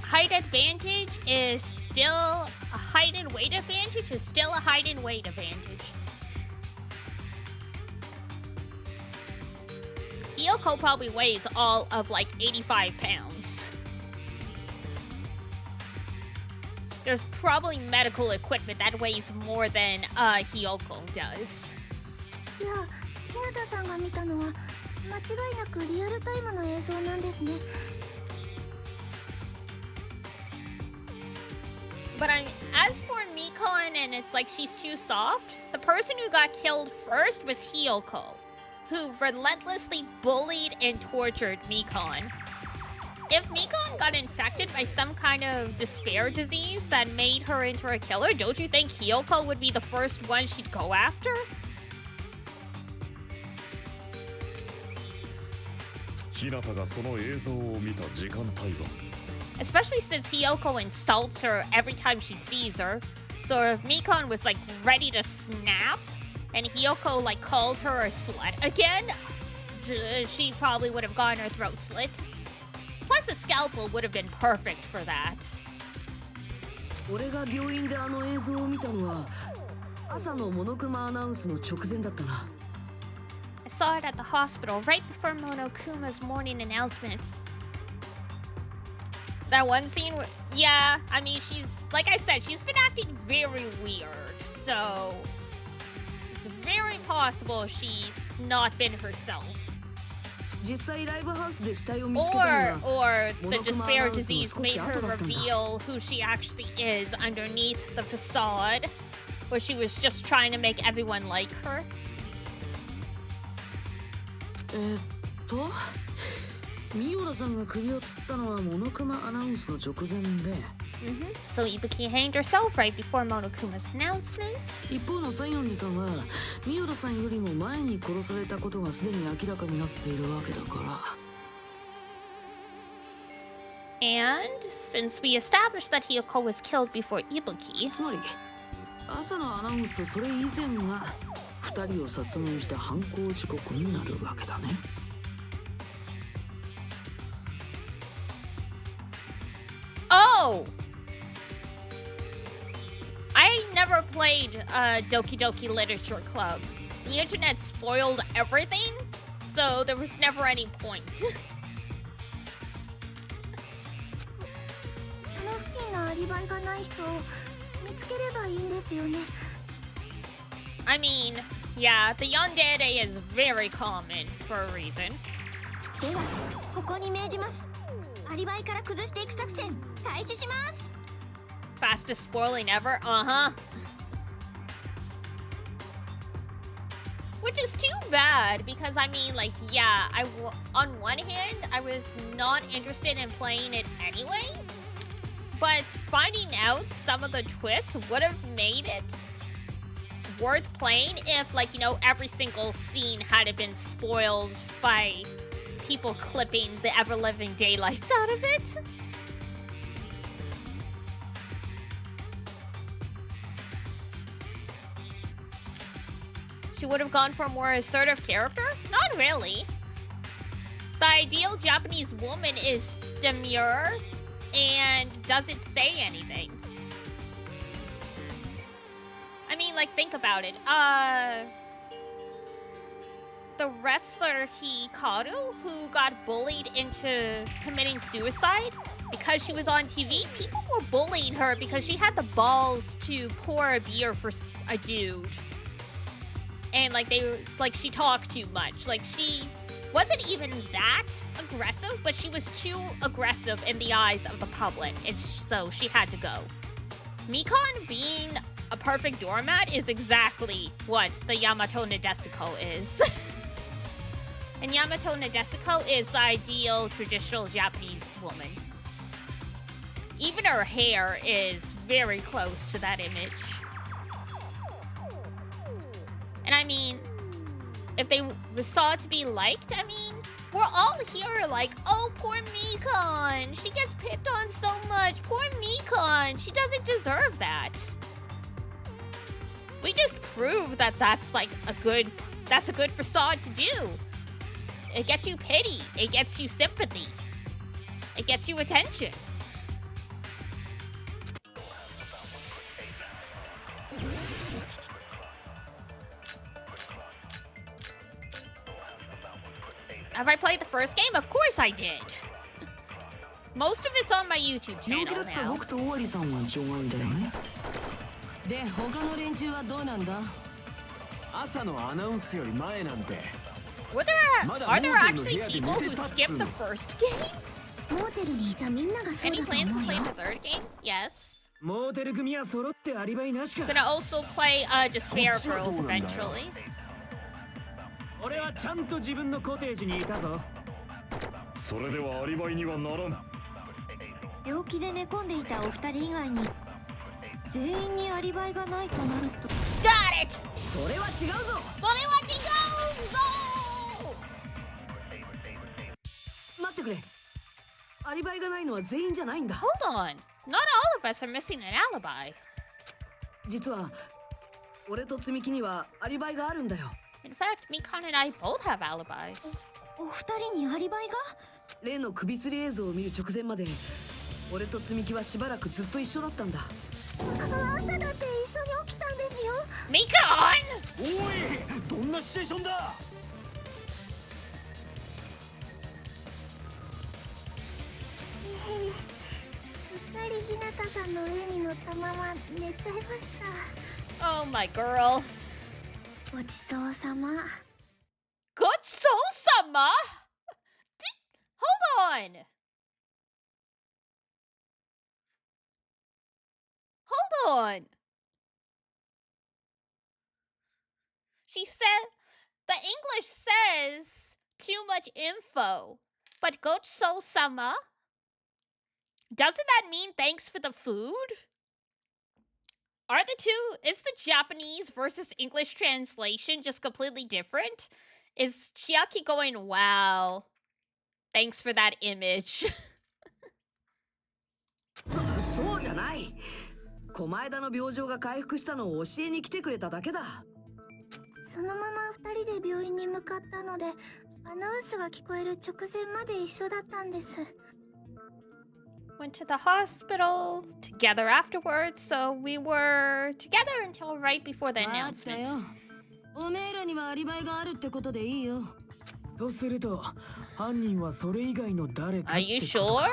[SPEAKER 1] Height advantage is still a height and weight advantage is still a height and weight advantage. Hiyoko probably weighs all of like 85 pounds. There's probably medical equipment that weighs more than Hiyoko does.
[SPEAKER 2] じゃあ日向さんが見たのは間違いなくリアルタイムの映像なんですね。
[SPEAKER 1] But as for Mikon and it's like she's too soft, the person who got killed first was Hiyoko, who relentlessly bullied and tortured Mikon. If Mikon got infected by some kind of despair disease that made her into a killer, don't you think Hiyoko would be the first one she'd go after?
[SPEAKER 8] 日向がその映像を見た時間帯は
[SPEAKER 1] Especially since Hiyoko insults her every time she sees her. So if Mikon was like ready to snap and Hiyoko like called her a slut again, she probably would have gotten her throat slit. Plus a scalpel would have been perfect for that.
[SPEAKER 3] 俺が病院であの映像を見たのは朝のモノクマアナウンスの直前だったな。
[SPEAKER 1] I saw it at the hospital right before Monokuma's morning announcement. That one scene where, yeah, I mean, she's, like I said, she's been acting very weird, so it's very possible she's not been herself.
[SPEAKER 3] 実際ライブハウスで死体を見つけたのは
[SPEAKER 1] Or the
[SPEAKER 3] モノクマア
[SPEAKER 1] despair
[SPEAKER 3] ナウンスの
[SPEAKER 1] disease
[SPEAKER 3] 少
[SPEAKER 1] made
[SPEAKER 3] し
[SPEAKER 1] her
[SPEAKER 3] 後だったんだ。
[SPEAKER 1] reveal who she actually is underneath the facade, where she was just trying to make everyone like her.
[SPEAKER 5] ミオラさんが首を吊ったのはモノクマアナウンスの直前で、
[SPEAKER 1] So Ibuki hanged herself right before Monokuma's announcement.
[SPEAKER 5] 一方の西園寺さんはミオラさんよりも前に殺されたことがすでに明らかになっているわけだから。
[SPEAKER 1] And since we established that Hiyoko was killed before Ibuki,
[SPEAKER 5] つまり朝のアナウンスとそれ以前が2人を殺害した犯行時刻になるわけだね。
[SPEAKER 1] Oh! I never played Doki Doki Literature Club. The internet spoiled everything, so there was never any point.
[SPEAKER 2] その付近のアリバイがない人を見つければいいんですよね。
[SPEAKER 1] I mean, yeah, the yandere is very common for a reason.
[SPEAKER 10] ではここに命じます。アリバイから崩していく作戦開始します。
[SPEAKER 1] Fastest spoiling ever? Uh-huh. Which is too bad because I mean, like, yeah, on one hand, I was not interested in playing it anyway, but finding out some of the twists would have made it worth playing if, like, you know, every single scene had been spoiled by people clipping the ever-living daylights out of it. She would have gone for a more assertive character? Not really. The ideal Japanese woman is demure and doesn't say anything. I mean, like, think about it. The wrestler Hikaru, who got bullied into committing suicide because she was on TV, people were bullying her because she had the balls to pour a beer for a dude. And like she talked too much. Like, she wasn't even that aggressive, but she was too aggressive in the eyes of the public, and so she had to go. Mikon being a perfect doormat is exactly what the Yamato Nadesico is. And Yamato Nadesico is the ideal traditional Japanese woman. Even her hair is very close to that image. And I mean, if they saw it to be liked, I mean, we're all here like, oh, poor Mikon. She gets picked on so much. Poor Mikon. She doesn't deserve that. We just proved that that's like a good facade to do. It gets you pity. It gets you sympathy. It gets you attention. Have I played the first game? Of course I did. Most of it's on my YouTube
[SPEAKER 3] 陽気
[SPEAKER 1] channel
[SPEAKER 3] だった
[SPEAKER 1] now.
[SPEAKER 3] 僕と尾張さんは除外だよね。
[SPEAKER 7] で他の連中はどうなんだ？
[SPEAKER 6] 朝のアナウンスより前なんて
[SPEAKER 1] Are there actually people who skipped the first game?
[SPEAKER 2] モーテルにいたみんながそう
[SPEAKER 1] Any
[SPEAKER 2] だと
[SPEAKER 1] plans
[SPEAKER 2] 思
[SPEAKER 1] to
[SPEAKER 2] う
[SPEAKER 1] play
[SPEAKER 2] よ。
[SPEAKER 1] the third game? Yes.
[SPEAKER 4] モーテル組は揃ってアリバイなしか。
[SPEAKER 1] Gonna also play Despair Girls eventually.
[SPEAKER 4] 俺はちゃんと自分のコテージにいたぞ。
[SPEAKER 8] それではアリバイにはならん。
[SPEAKER 10] 病気で寝込んでいたお二人以外に全員にアリバイがないとなると。
[SPEAKER 1] Got it!
[SPEAKER 3] それは違うぞ。
[SPEAKER 1] それは違うぞ！
[SPEAKER 3] 待ってくれ。アリバイがないのは全員じゃないんだ。
[SPEAKER 1] Hold on. Not all of us are missing an alibi.
[SPEAKER 3] 実は俺と積み木にはアリバイがあるんだよ。
[SPEAKER 1] In fact, Mikon and I both have alibis.
[SPEAKER 10] お二人にアリバイが？
[SPEAKER 3] 例の首吊り映像を見る直前まで俺と積み木はしばらくずっと一緒だったんだ。
[SPEAKER 2] 朝だって一緒に起きたんですよ。
[SPEAKER 1] Mikon!
[SPEAKER 6] おい、どんなシチュエーションだ。
[SPEAKER 2] うっかりひなたさんの上に乗ったまま寝ちゃいました。
[SPEAKER 1] Oh my girl.
[SPEAKER 2] ごちそうさま。
[SPEAKER 1] Good soul summer? Hold on. Hold on. She said, the English says too much info, but good soul summer? Doesn't that mean thanks for the food? Are the two, is the Japanese versus English translation just completely different? Is Chiaki going, wow, thanks for that image?
[SPEAKER 3] そうじゃない。狛枝の病状が回復したのを教えに来てくれただけだ。
[SPEAKER 2] そのまま二人で病院に向かったので、アナウンスが聞こえる直前まで一緒だったんです。
[SPEAKER 1] Went to the hospital together afterwards, so we were together until right before the
[SPEAKER 7] わかった
[SPEAKER 1] announcement.
[SPEAKER 7] よ。おめえらにはアリバイがあるってことでいいよ。
[SPEAKER 4] とすると犯人はそれ以外の誰か
[SPEAKER 1] Are
[SPEAKER 4] って
[SPEAKER 1] you
[SPEAKER 4] こと
[SPEAKER 1] sure?
[SPEAKER 4] か。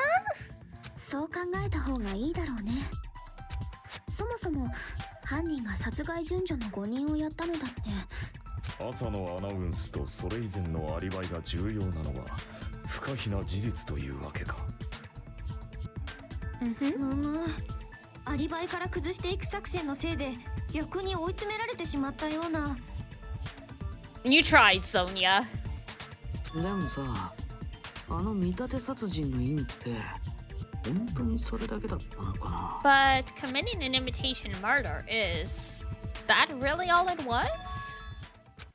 [SPEAKER 2] そう考えた方がいいだろうね。そもそも犯人が殺害順序の5人をやったのだって。
[SPEAKER 8] 朝のアナウンスとそれ以前のアリバイが重要なのは不可避な事実というわけか。
[SPEAKER 10] アリバイから崩していく作戦のせいで逆に追い詰められてしまったような。
[SPEAKER 1] You tried, Sonia.
[SPEAKER 5] でもさ、あの見立て殺人の意味って本当にそれだけだったのかな。
[SPEAKER 1] But committing an imitation murder is that really all it was?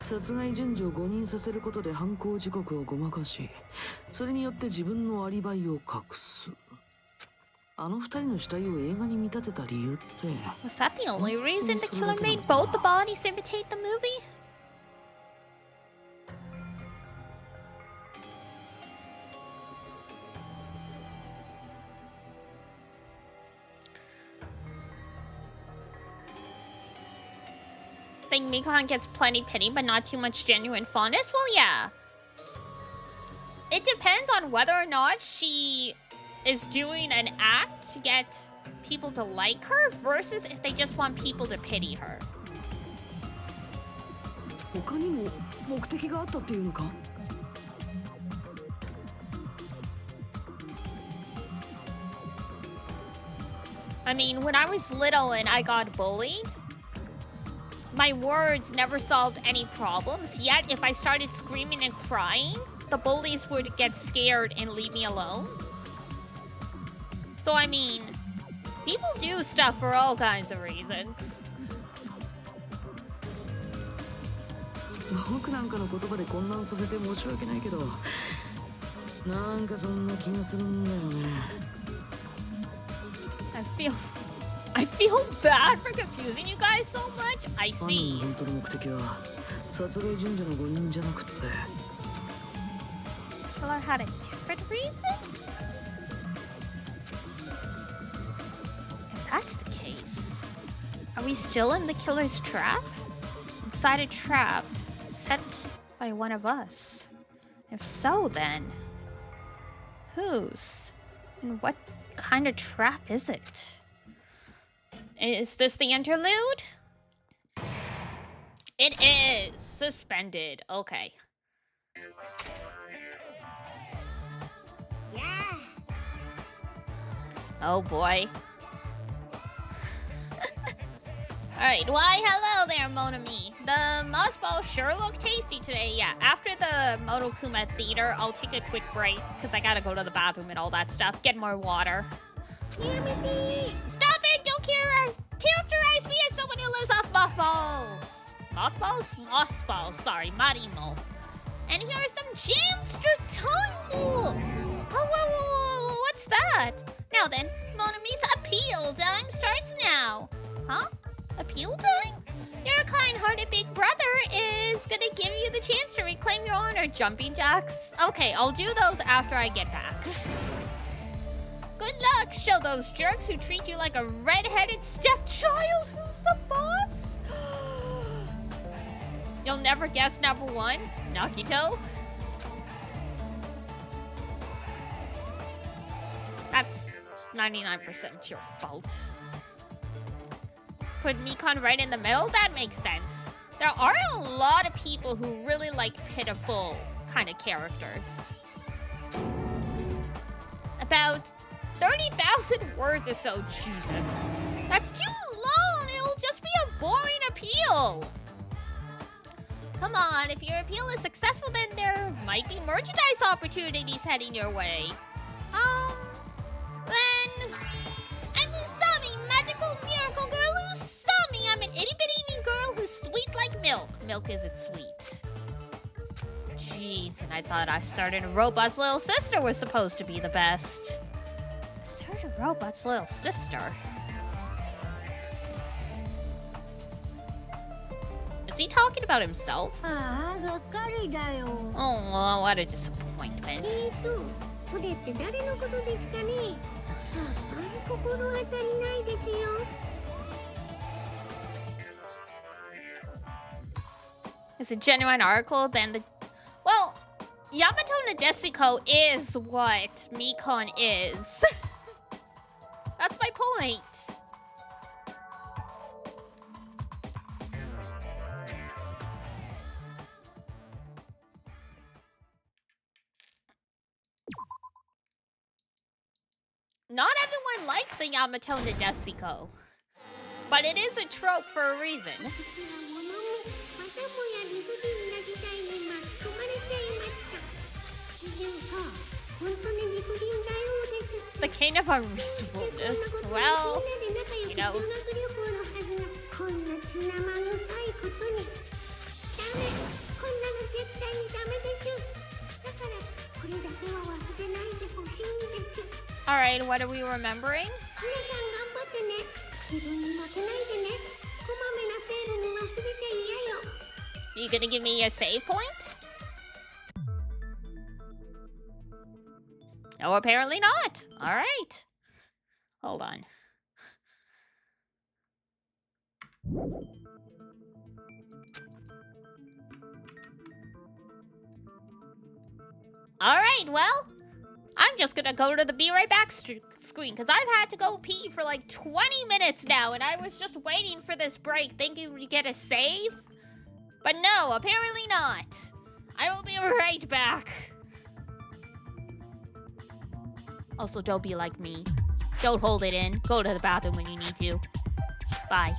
[SPEAKER 5] 殺害順序を誤認させることで犯行時刻をごまかし、それによって自分のアリバイを隠す。あの二人の死体を映画に見立てた理由って。
[SPEAKER 1] Was that the only reason the killer made both the bodies imitate the movie? Think Mikon gets plenty pity, but not too much genuine fondness? Well, yeah. It depends on whether or not she is doing an act to get people to like her versus if they just want people to pity her.
[SPEAKER 3] 他にも目的があったっていうのか?
[SPEAKER 1] I mean, when I was little and I got bullied, my words never solved any problems. Yet, if I started screaming and crying, the bullies would get scared and leave me alone. So, I mean, people do stuff for all kinds of reasons.
[SPEAKER 5] 僕なんかの言葉で混乱させて申し訳ないけど、なんかそんな気がするんだよね。
[SPEAKER 1] I feel bad for confusing you guys so much. I
[SPEAKER 5] 犯
[SPEAKER 1] see.
[SPEAKER 5] 人の本当の目的は殺害順序の誤認じゃなくって。
[SPEAKER 1] Killer had a different reason? If that's the case, are we still in the killer's trap? Inside a trap set by one of us? If so, then whose? And what kind of trap is it? Is this the interlude? It is suspended. Okay.
[SPEAKER 9] Yeah.
[SPEAKER 1] Oh boy. Alright, why hello there, Monami. The mossballs sure look tasty today. Yeah, after the Monokuma theater, I'll take a quick break because I gotta go to the bathroom and all that stuff. Get more water. Stop it! Don't characterize me as someone who lives off mothballs. Mothballs? Mossballs, sorry, Marimo. And here are some Janster tongue. Oh, what's that? Now then, Monami's appeal time starts now. Huh? Appeal time? Your kind-hearted big brother is gonna give you the chance to reclaim your honor, jumping jacks. Okay, I'll do those after I get back. Good luck, show those jerks who treat you like a red-headed stepchild. Who's the boss? You'll never guess number one, Nakito. That's 99% your fault. Put Mikon right in the middle? That makes sense. There are a lot of people who really like pitiful kind of characters. About 30,000 words or so, Jesus. That's too long! It'll just be a boring appeal! Come on, if your appeal is successful, then there might be merchandise opportunities heading your way. Then... I'm Usami, magical miracle girl Usami! I'm an itty-bitty girl who's sweet like milk. Milk isn't sweet. Jeez, and I thought I started a robot's little sister was supposed to be the best. Started a robot's little sister? Is he talking about himself? Oh, what a disappointment.
[SPEAKER 9] それって誰のことですかね。あんまり心当たりないですよ。
[SPEAKER 1] It's a genuine article, then the... Well, Yamato Nadesico is what Mikon is. That's my point. Not everyone likes the Yamato Nadesico, but it is a trope for a reason. The king of unreasonableness. Well, he knows. Alright, what are we remembering? You gonna give me a save point? No, apparently not. Alright. Hold on. Alright, well, I'm just gonna go to the be right back screen because I've had to go pee for like 20 minutes now and I was just waiting for this break thinking we'd get a save. But no, apparently not. I will be right back. Also, don't be like me. Don't hold it in. Go to the bathroom when you need to. Bye.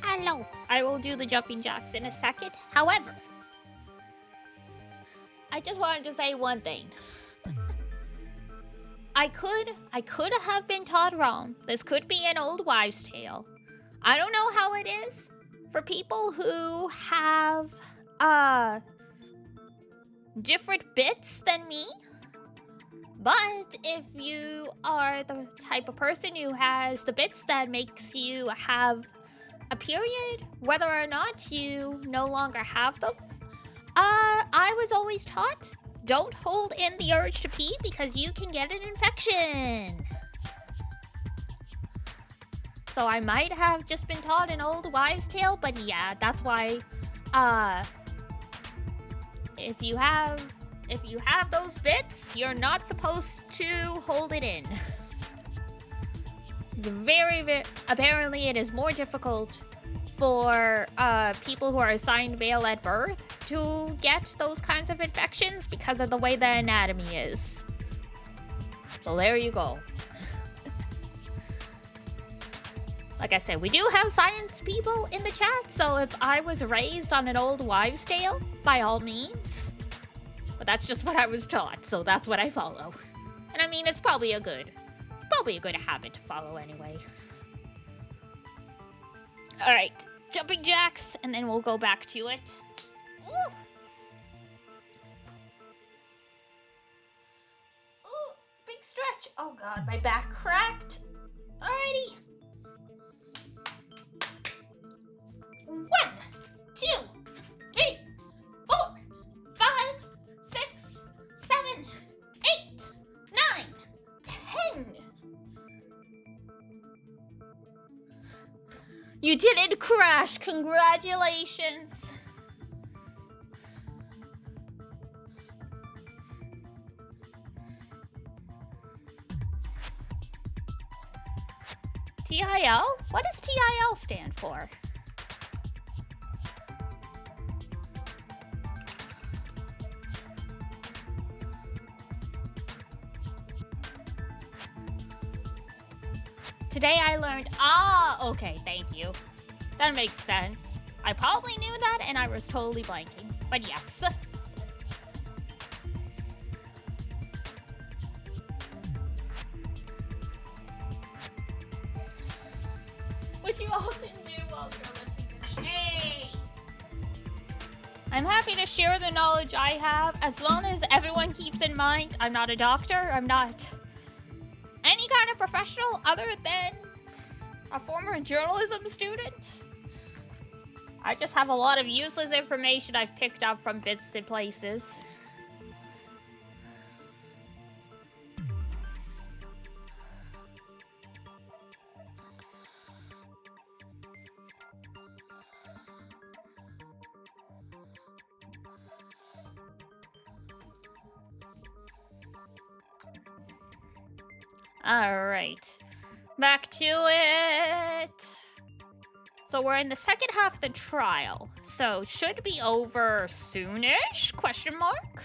[SPEAKER 1] Hello. I will do the jumping jacks in a second. However, I just wanted to say one thing. I could have been taught wrong. This could be an old wives' tale. I don't know how it is for people who have different bits than me. But if you are the type of person who has the bits that makes you have a period, whether or not you no longer have them, I was always taught, don't hold in the urge to pee because you can get an infection. So I might have just been taught an old wives' tale, but yeah, that's why, if you have those bits, you're not supposed to hold it in. It's very, apparently it is more difficult for people who are assigned male at birth to get those kinds of infections because of the way the anatomy is. So there you go. Like I said, we do have science people in the chat, so if I was raised on an old wives' tale, by all means. But that's just what I was taught, so that's what I follow. And I mean, it's probably a good habit to follow anyway. Alright, jumping jacks, and then we'll go back to it. Ooh! Ooh, big stretch. Oh god, my back cracked. Alrighty. 1, 2, 3, 4, 5, 6, 7, 8, 9, 10. You didn't crash. Congratulations. TIL? What does TIL stand for? Today I learned, okay, thank you. That makes sense. I probably knew that and I was totally blanking, but yes. Which you often do while you're listening to me. Hey! I'm happy to share the knowledge I have, as long as everyone keeps in mind I'm not a doctor, I'm not any kind of professional other than a former journalism student. I just have a lot of useless information I've picked up from bits and places. Alright, back to it. So we're in the second half of the trial. So should be over soonish? Question mark?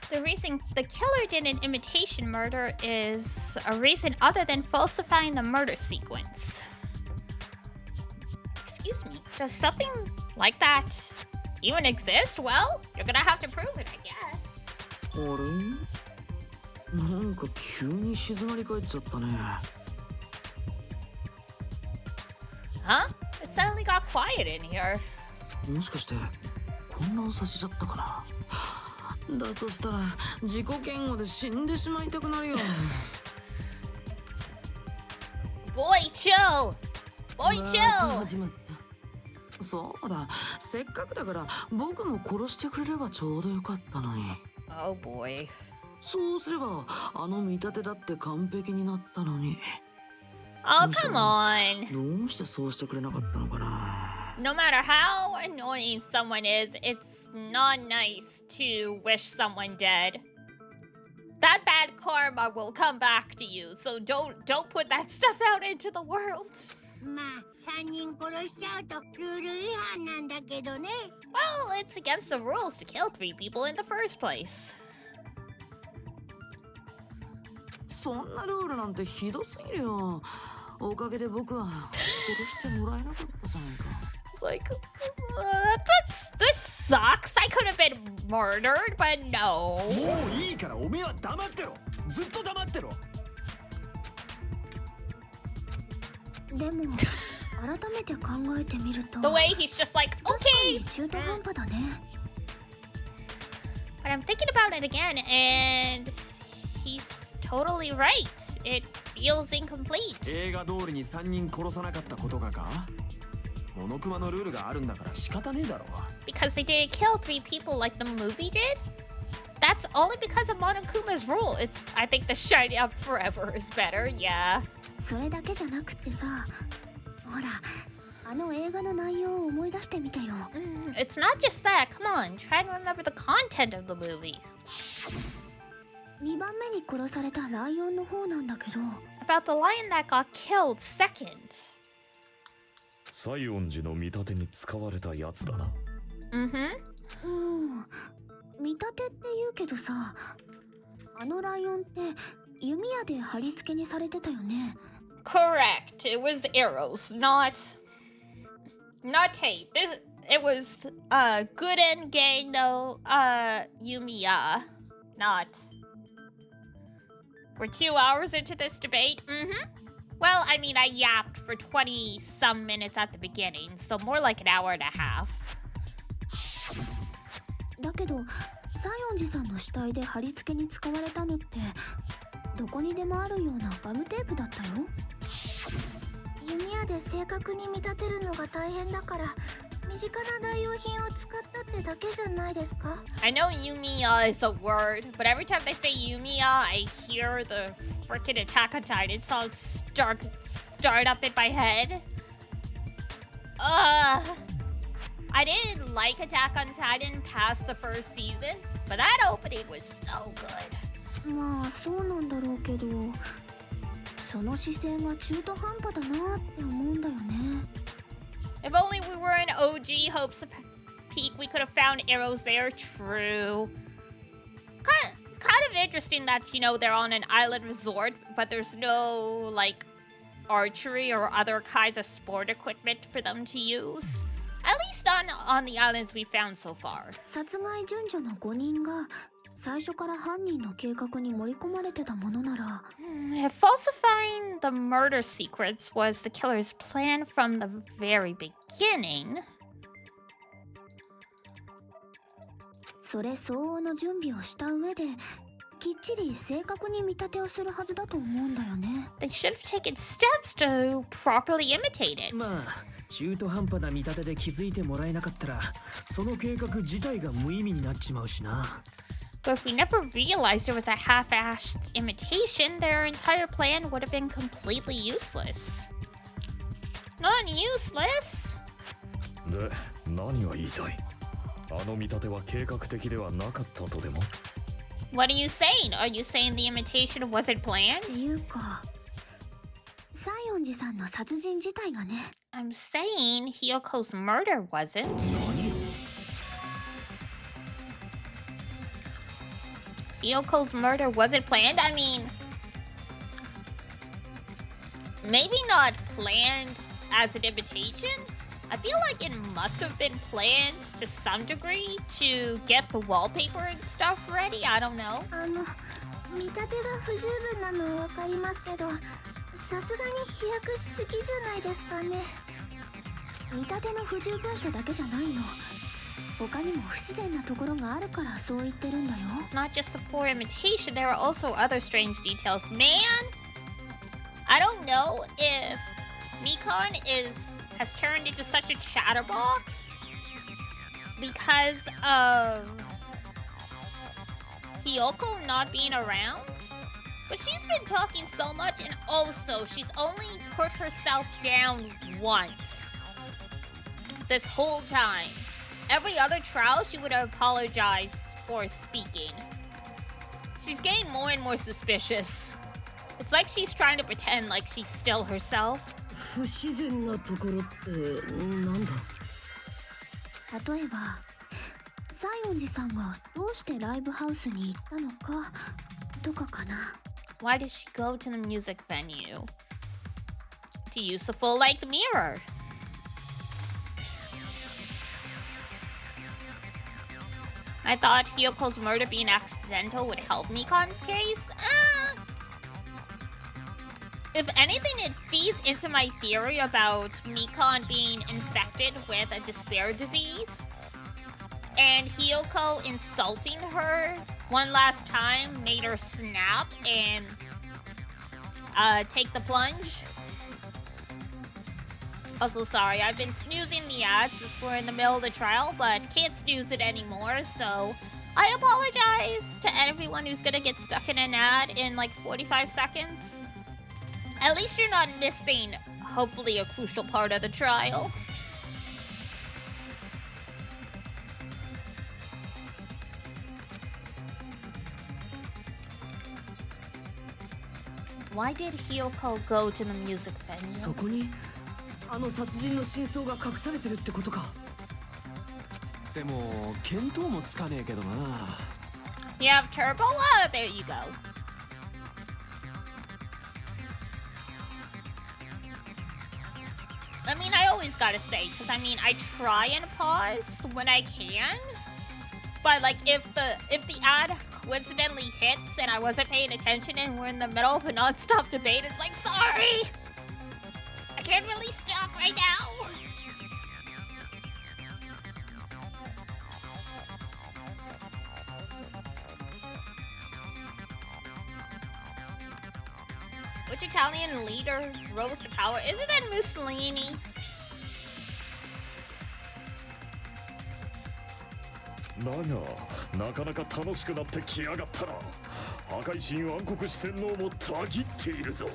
[SPEAKER 1] The reason the killer did an imitation murder is a reason other than falsifying the murder sequence. Excuse me, does something like that even exist? Well, you're gonna have to prove it, I guess.
[SPEAKER 5] あれなんか急に静まり返っちゃったね。
[SPEAKER 1] Huh? It suddenly got quiet in here.
[SPEAKER 5] もしかして混乱させちゃったかな。だとしたら自己嫌悪で死んでしまいたくなるよ。
[SPEAKER 1] Boy, chill! Boy, chill!
[SPEAKER 7] 始まった。
[SPEAKER 5] そうだ、せっかくだから僕も殺してくれればちょうどよかったのに。
[SPEAKER 1] Oh boy.
[SPEAKER 5] そうすればあの見立てだって完璧になったのに。
[SPEAKER 1] Oh, come on.
[SPEAKER 5] どうしてそうしてくれなかったのかな。
[SPEAKER 1] No matter how annoying someone is, it's not nice to wish someone dead. That bad karma will come back to you, so don't put that stuff out into the world.
[SPEAKER 9] まあ3人殺しちゃうとルール違反なんだけどね。
[SPEAKER 1] Well, it's against the rules to kill 3 people in the first place.
[SPEAKER 5] そんなルールなんてひどすぎるよ。おかげで僕は殺してもらえなかったじゃないか。
[SPEAKER 1] It's like, this sucks. I could have been murdered, but no.
[SPEAKER 6] もういいからおめえは黙ってろ。ずっと黙ってろ。
[SPEAKER 2] でも改めて考えてみると
[SPEAKER 1] The way he's just like,
[SPEAKER 2] 確か
[SPEAKER 1] okay.
[SPEAKER 2] に中途半端だね。
[SPEAKER 1] But I'm thinking about it again, and he's totally right. It feels incomplete.
[SPEAKER 6] 映画通りに3人殺さなかったことがか。モノクマのルールがあるんだから仕方ねえだろ。
[SPEAKER 1] Because they didn't kill 3 people like the movie did? That's only because of Monokuma's rule. I think the Shiny Up Forever is better, yeah.
[SPEAKER 2] それだけじゃなくってさ、ほら、あの映画の内容を思い出してみてよ。
[SPEAKER 1] It's not just that. Come on, try to remember the content of the movie.
[SPEAKER 2] 2番目に殺されたライオンの方なんだけど。
[SPEAKER 1] About the lion that got killed second.
[SPEAKER 8] 西園寺の見立てに使われたやつだな。
[SPEAKER 2] 見立てって言うけどさ、あのライオンって弓矢で貼り付けにされてたよね。
[SPEAKER 1] Correct. It was arrows, not tape. It was Guden Gang no Yumiya, not. We're 2 hours into this debate. Well, I mean, I yapped for 20 some minutes at the beginning, so more like an hour and a half.
[SPEAKER 2] だけど、西園寺さんの死体で貼り付けに使われたのってどこにでもあるようなガムテープだったよ。弓矢で正確に見立てるのが大変だから身近な代用品を使ったってだけじゃないですか。
[SPEAKER 1] I know Yumiya is a word, but every time they say Yumiya, I hear the freaking Attack on Titan song start up in my head. I didn't like Attack on Titan past the first season, but that opening was so good.
[SPEAKER 2] まあそうなんだろうけど、その姿勢が中途半端だなって思うんだよね。
[SPEAKER 1] If only we were in OG Hope's Peak, we could have found arrows there. True. Kind of interesting that, you know, they're on an island resort, but there's no, like, archery or other kinds of sport equipment for them to use. At least not on the islands we found so far.
[SPEAKER 2] 殺害順序の5人が最初から犯人の計画に盛り込まれてたものなら、
[SPEAKER 1] If falsifying the murder secrets was the killer's plan from the very beginning,
[SPEAKER 2] それ相応の準備をした上できっちり正確に見立てをするはずだと思うんだよね。
[SPEAKER 1] they should have taken steps to properly imitate it.
[SPEAKER 4] まあ中途半端な見立てで気づいてもらえなかったらその計画自体が無意味になっちまうしな。
[SPEAKER 1] But if we never realized there was a half-assed imitation, their entire plan would have been completely useless. Not useless?
[SPEAKER 8] で、何が言いたい？あの見立ては計画的ではなかったとでも？
[SPEAKER 1] What are you saying? Are you saying the imitation wasn't planned?
[SPEAKER 2] っていうか、西園寺さんの殺人自体がね。
[SPEAKER 1] I'm saying Hyoko's murder wasn't. Hyoko's murder wasn't planned? I mean, maybe not planned as an imitation? I feel like it must have been planned to some degree to get the wallpaper and stuff ready. I don't know.
[SPEAKER 2] 見立てが不十分なのはわかりますけど、さすがに飛躍しすぎじゃないですかね。見立ての不十分さだけじゃないの。他にも不自然なところがあるからそう言ってるんだよ。
[SPEAKER 1] Not just the poor imitation, there are also other strange details. Man, I don't know if Mikon has turned into such a chatterbox because of Hyoko not being around. But she's been talking so much, and also she's only put herself down once this whole time. Every other trial, she would have apologized for speaking. She's getting more and more suspicious. It's like she's trying to pretend like she's still herself.
[SPEAKER 7] 不自然なところってなんだ？
[SPEAKER 2] 例えば、西園寺さんがどうしてライブハウスに行ったのかとかかな。
[SPEAKER 1] Why did she go to the music venue? To use the full-length mirror. I thought Hyoko's murder being accidental would help Mikan's case. If anything, it feeds into my theory about Mikan being infected with a despair disease. And Hyoko insulting her one last time made her snap and take the plunge. Also, sorry, I've been snoozing the ads since we're in the middle of the trial, but can't snooze it anymore, so I apologize to everyone who's gonna get stuck in an ad in like 45 seconds. At least you're not missing, hopefully, a crucial part of the trial. Why did Hyoko go to the music venue?
[SPEAKER 3] そこにあの殺人の真相が隠されてるってことか。
[SPEAKER 6] つっても見当もつかねえけどな。
[SPEAKER 1] You have turbo? There you go. I mean, I always gotta say, because I mean, I try and pause when I can. But like, if the ad coincidentally hits and I wasn't paying attention and we're in the middle of a non-stop debate, it's like, sorry! I can't really stop right now! Which Italian leader rose to power? Isn't that Mussolini?
[SPEAKER 8] Naga, なかなか楽しくなってきやがったな。破壊神暗黒四天王もたぎっているぞ。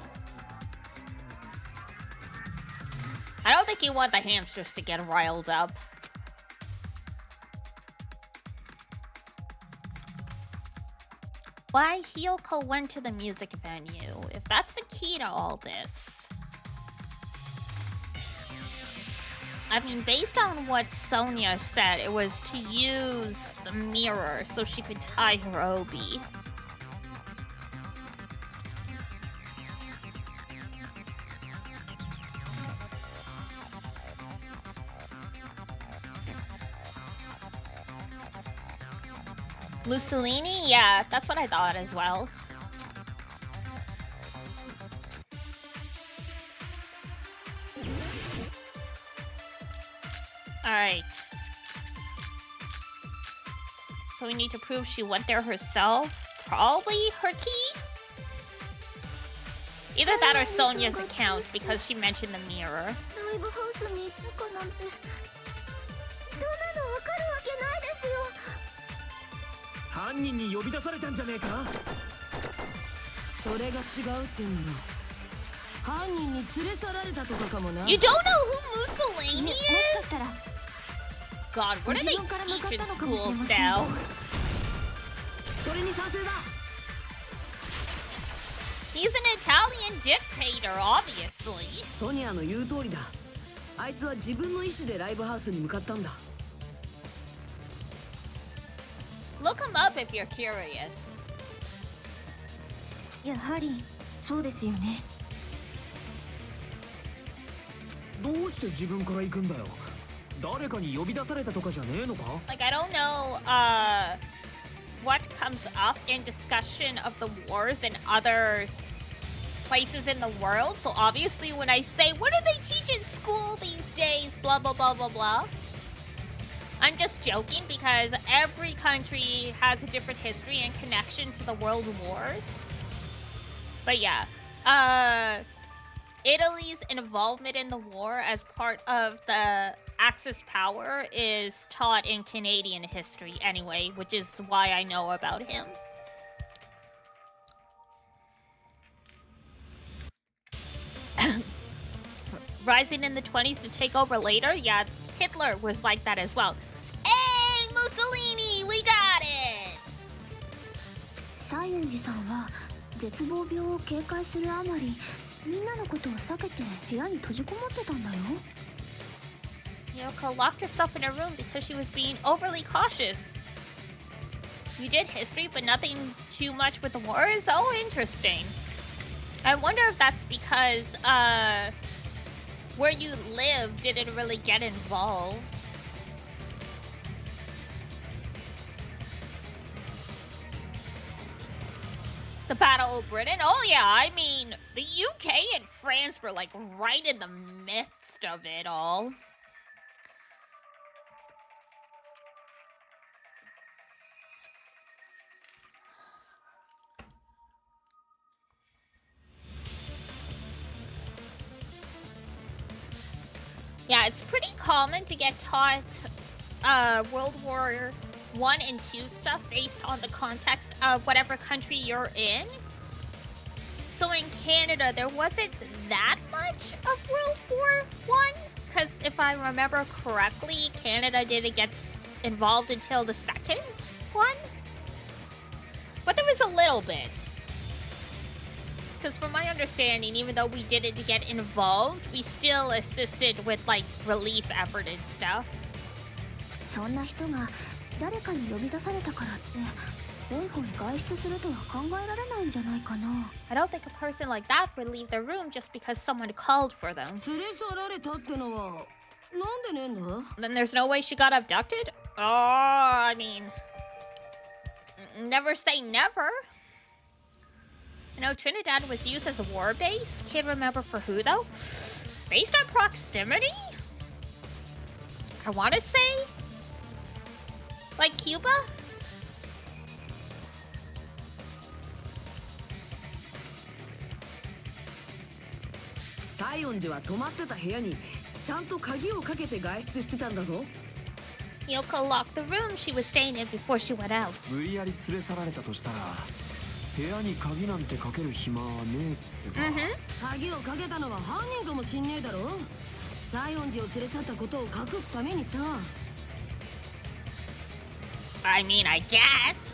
[SPEAKER 1] I don't think you want the hamsters to get riled up. Why Hyoko went to the music venue, if that's the key to all this. I mean, based on what Sonia said, it was to use the mirror so she could tie her obi. Mussolini? Yeah, that's what I thought as well. Alright. So we need to prove she went there herself. Probably her key? Either that or Sonia's account because she mentioned the mirror.
[SPEAKER 4] 犯人に呼び出されたんじゃねえか。
[SPEAKER 3] それが違うってんの。犯人に連れ去られたとかかもな。
[SPEAKER 1] You don't know who Mussolini is? God, what are they teaching schools now?
[SPEAKER 3] それに賛成だ。
[SPEAKER 1] He's an Italian dictator, obviously.
[SPEAKER 3] ソニアの言う通りだ。あいつは自分の意思でライブハウスに向かったんだ。
[SPEAKER 1] Look him up if you're curious.
[SPEAKER 10] やはりそうですよね。
[SPEAKER 4] どうして自分から行くんだよ。誰かに呼び出されたとかじゃねえのか。
[SPEAKER 1] Like, I don't know, what comes up in discussion of the wars in other places in the world. So obviously when I say, what do they teach in school these days, blah, blah, blah, blah, blah. I'm just joking because every country has a different history and connection to the world wars. But yeah, Italy's involvement in the war as part of the Axis power is taught in Canadian history anyway, which is why I know about him. Rising in the 20s to take over later? Yeah, Hitler was like that as well. Hey, Mussolini, we got it!
[SPEAKER 2] 西園寺さんは絶望病を警戒するあまりみんなのことを避けて部屋に閉じこもってたんだよ。
[SPEAKER 1] Yoko locked herself in her room because she was being overly cautious. You did history, but nothing too much with the wars? Oh, interesting. I wonder if that's because, where you live didn't really get involved. The Battle of Britain? Oh yeah, I mean, the UK and France were like right in the midst of it all. Yeah, it's pretty common to get taught World War I and II stuff based on the context of whatever country you're in. So in Canada, there wasn't that much of World War I, because if I remember correctly, Canada didn't get involved until the second one. But there was a little bit. Because from my understanding, even though we didn't get involved, we still assisted with like relief effort and stuff.
[SPEAKER 2] そんな人が誰かに呼び出されたからってホイホイ外出するとは考えられないんじゃないかな。
[SPEAKER 1] I don't think a person like that would leave their room just because someone called for them.
[SPEAKER 7] 連れ去られたってのはなんでねえんだ
[SPEAKER 1] Then there's no way she got abducted? Oh, I mean, never say never. I know Trinidad was used as a war base. Can't remember for who though. Based on proximity? I want to say like Cuba?
[SPEAKER 3] Sayonji は泊まってた部屋にちゃんと鍵をかけて外出してたんだぞ。
[SPEAKER 1] Yoko locked the room she was staying in before she went out.
[SPEAKER 6] 無理やり連れ去られたとしたら部屋に鍵なんてかける暇はねえってか。
[SPEAKER 7] 鍵をかけたのは犯人かもしんねえだろ。西園寺を連れ去ったことを隠すためにさ。
[SPEAKER 1] I mean, I guess.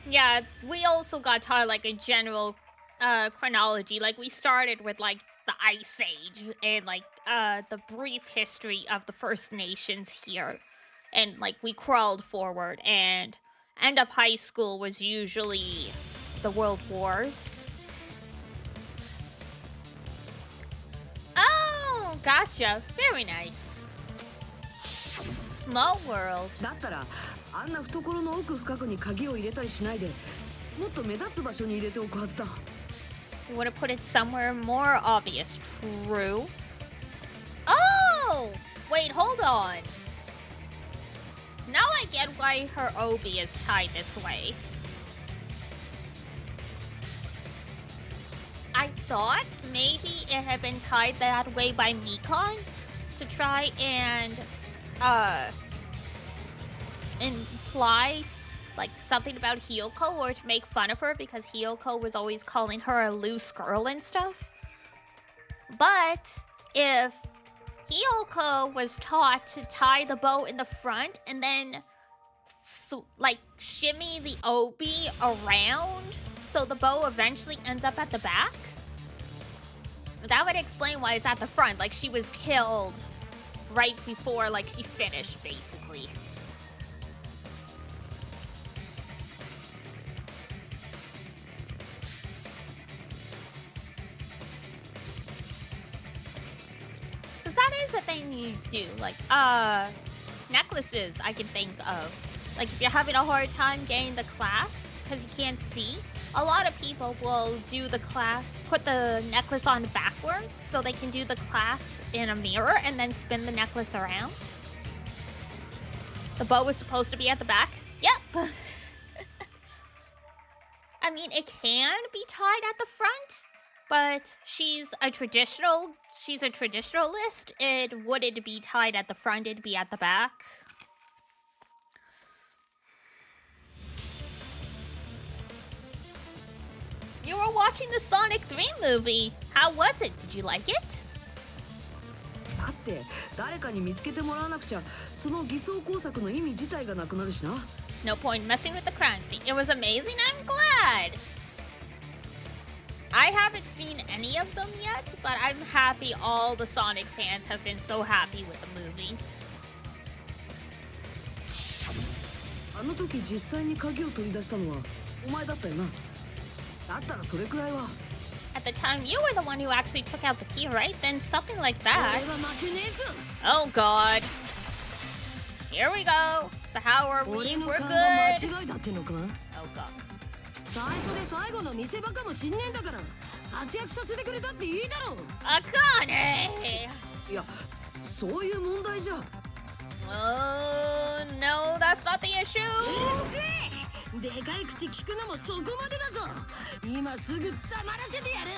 [SPEAKER 1] Yeah, we also got taught like a general chronology. Like we started with like the Ice Age and like the brief history of the First Nations here. And like we crawled forward, and end of high school was usually the World Wars. Oh, gotcha. Very nice. Small world.
[SPEAKER 3] だったらあんな懐の奥深くに鍵を入れたりしないでもっと目立つ場所に入れておくはずだ。
[SPEAKER 1] You would have put it somewhere more obvious. True. Oh! Wait, hold on. Now I get why her obi is tied this way. I thought maybe it had been tied that way by Mikon to try and imply like something about Hiyoko or to make fun of her because Hiyoko was always calling her a loose girl and stuff. But if Hiyoko was taught to tie the bow in the front and then like shimmy the obi around so the bow eventually ends up at the back, that would explain why it's at the front. Like she was killed right before like she finished basically. Cause that is a thing you do, like necklaces I can think of. Like if you're having a hard time getting the clasp because you can't see, a lot of people will do the clasp, put the necklace on backwards so they can do the clasp in a mirror and then spin the necklace around. The bow is supposed to be at the back. Yep. I mean, it can be tied at the front, but she's a traditionalist. It wouldn't be tied at the front, it'd be at the back. You were watching the Sonic 3 movie. How was it? Did you like it?
[SPEAKER 3] だって誰かに見つけてもらわなくちゃその偽装工作の意味自体がなくなるしな。
[SPEAKER 1] No point messing with the crime scene. It was amazing. I'm glad. I haven't seen any of them yet, but I'm happy all the Sonic fans have been so happy with the movies.
[SPEAKER 3] あの時実際に鍵を取り出したのはお前だったよな。だったらそれくらいは。
[SPEAKER 1] At the time, you were the one who actually took out the key, right? Then something like that.
[SPEAKER 3] 俺は負けねえぞ。
[SPEAKER 1] Oh god. Here we go. So how are we?
[SPEAKER 7] 俺の
[SPEAKER 1] We're
[SPEAKER 7] 勘が間
[SPEAKER 1] good.
[SPEAKER 7] 違いだってのか。
[SPEAKER 1] Oh god.
[SPEAKER 7] 最初で最後の見せ場かもしんねえんだから活躍させてくれたっていいだろう。
[SPEAKER 1] Akane!
[SPEAKER 3] いや、そういう問題じゃ。
[SPEAKER 1] Oh no, that's not the issue.
[SPEAKER 7] でかい口聞くのもそこまでだぞ。今すぐ黙らせてやる。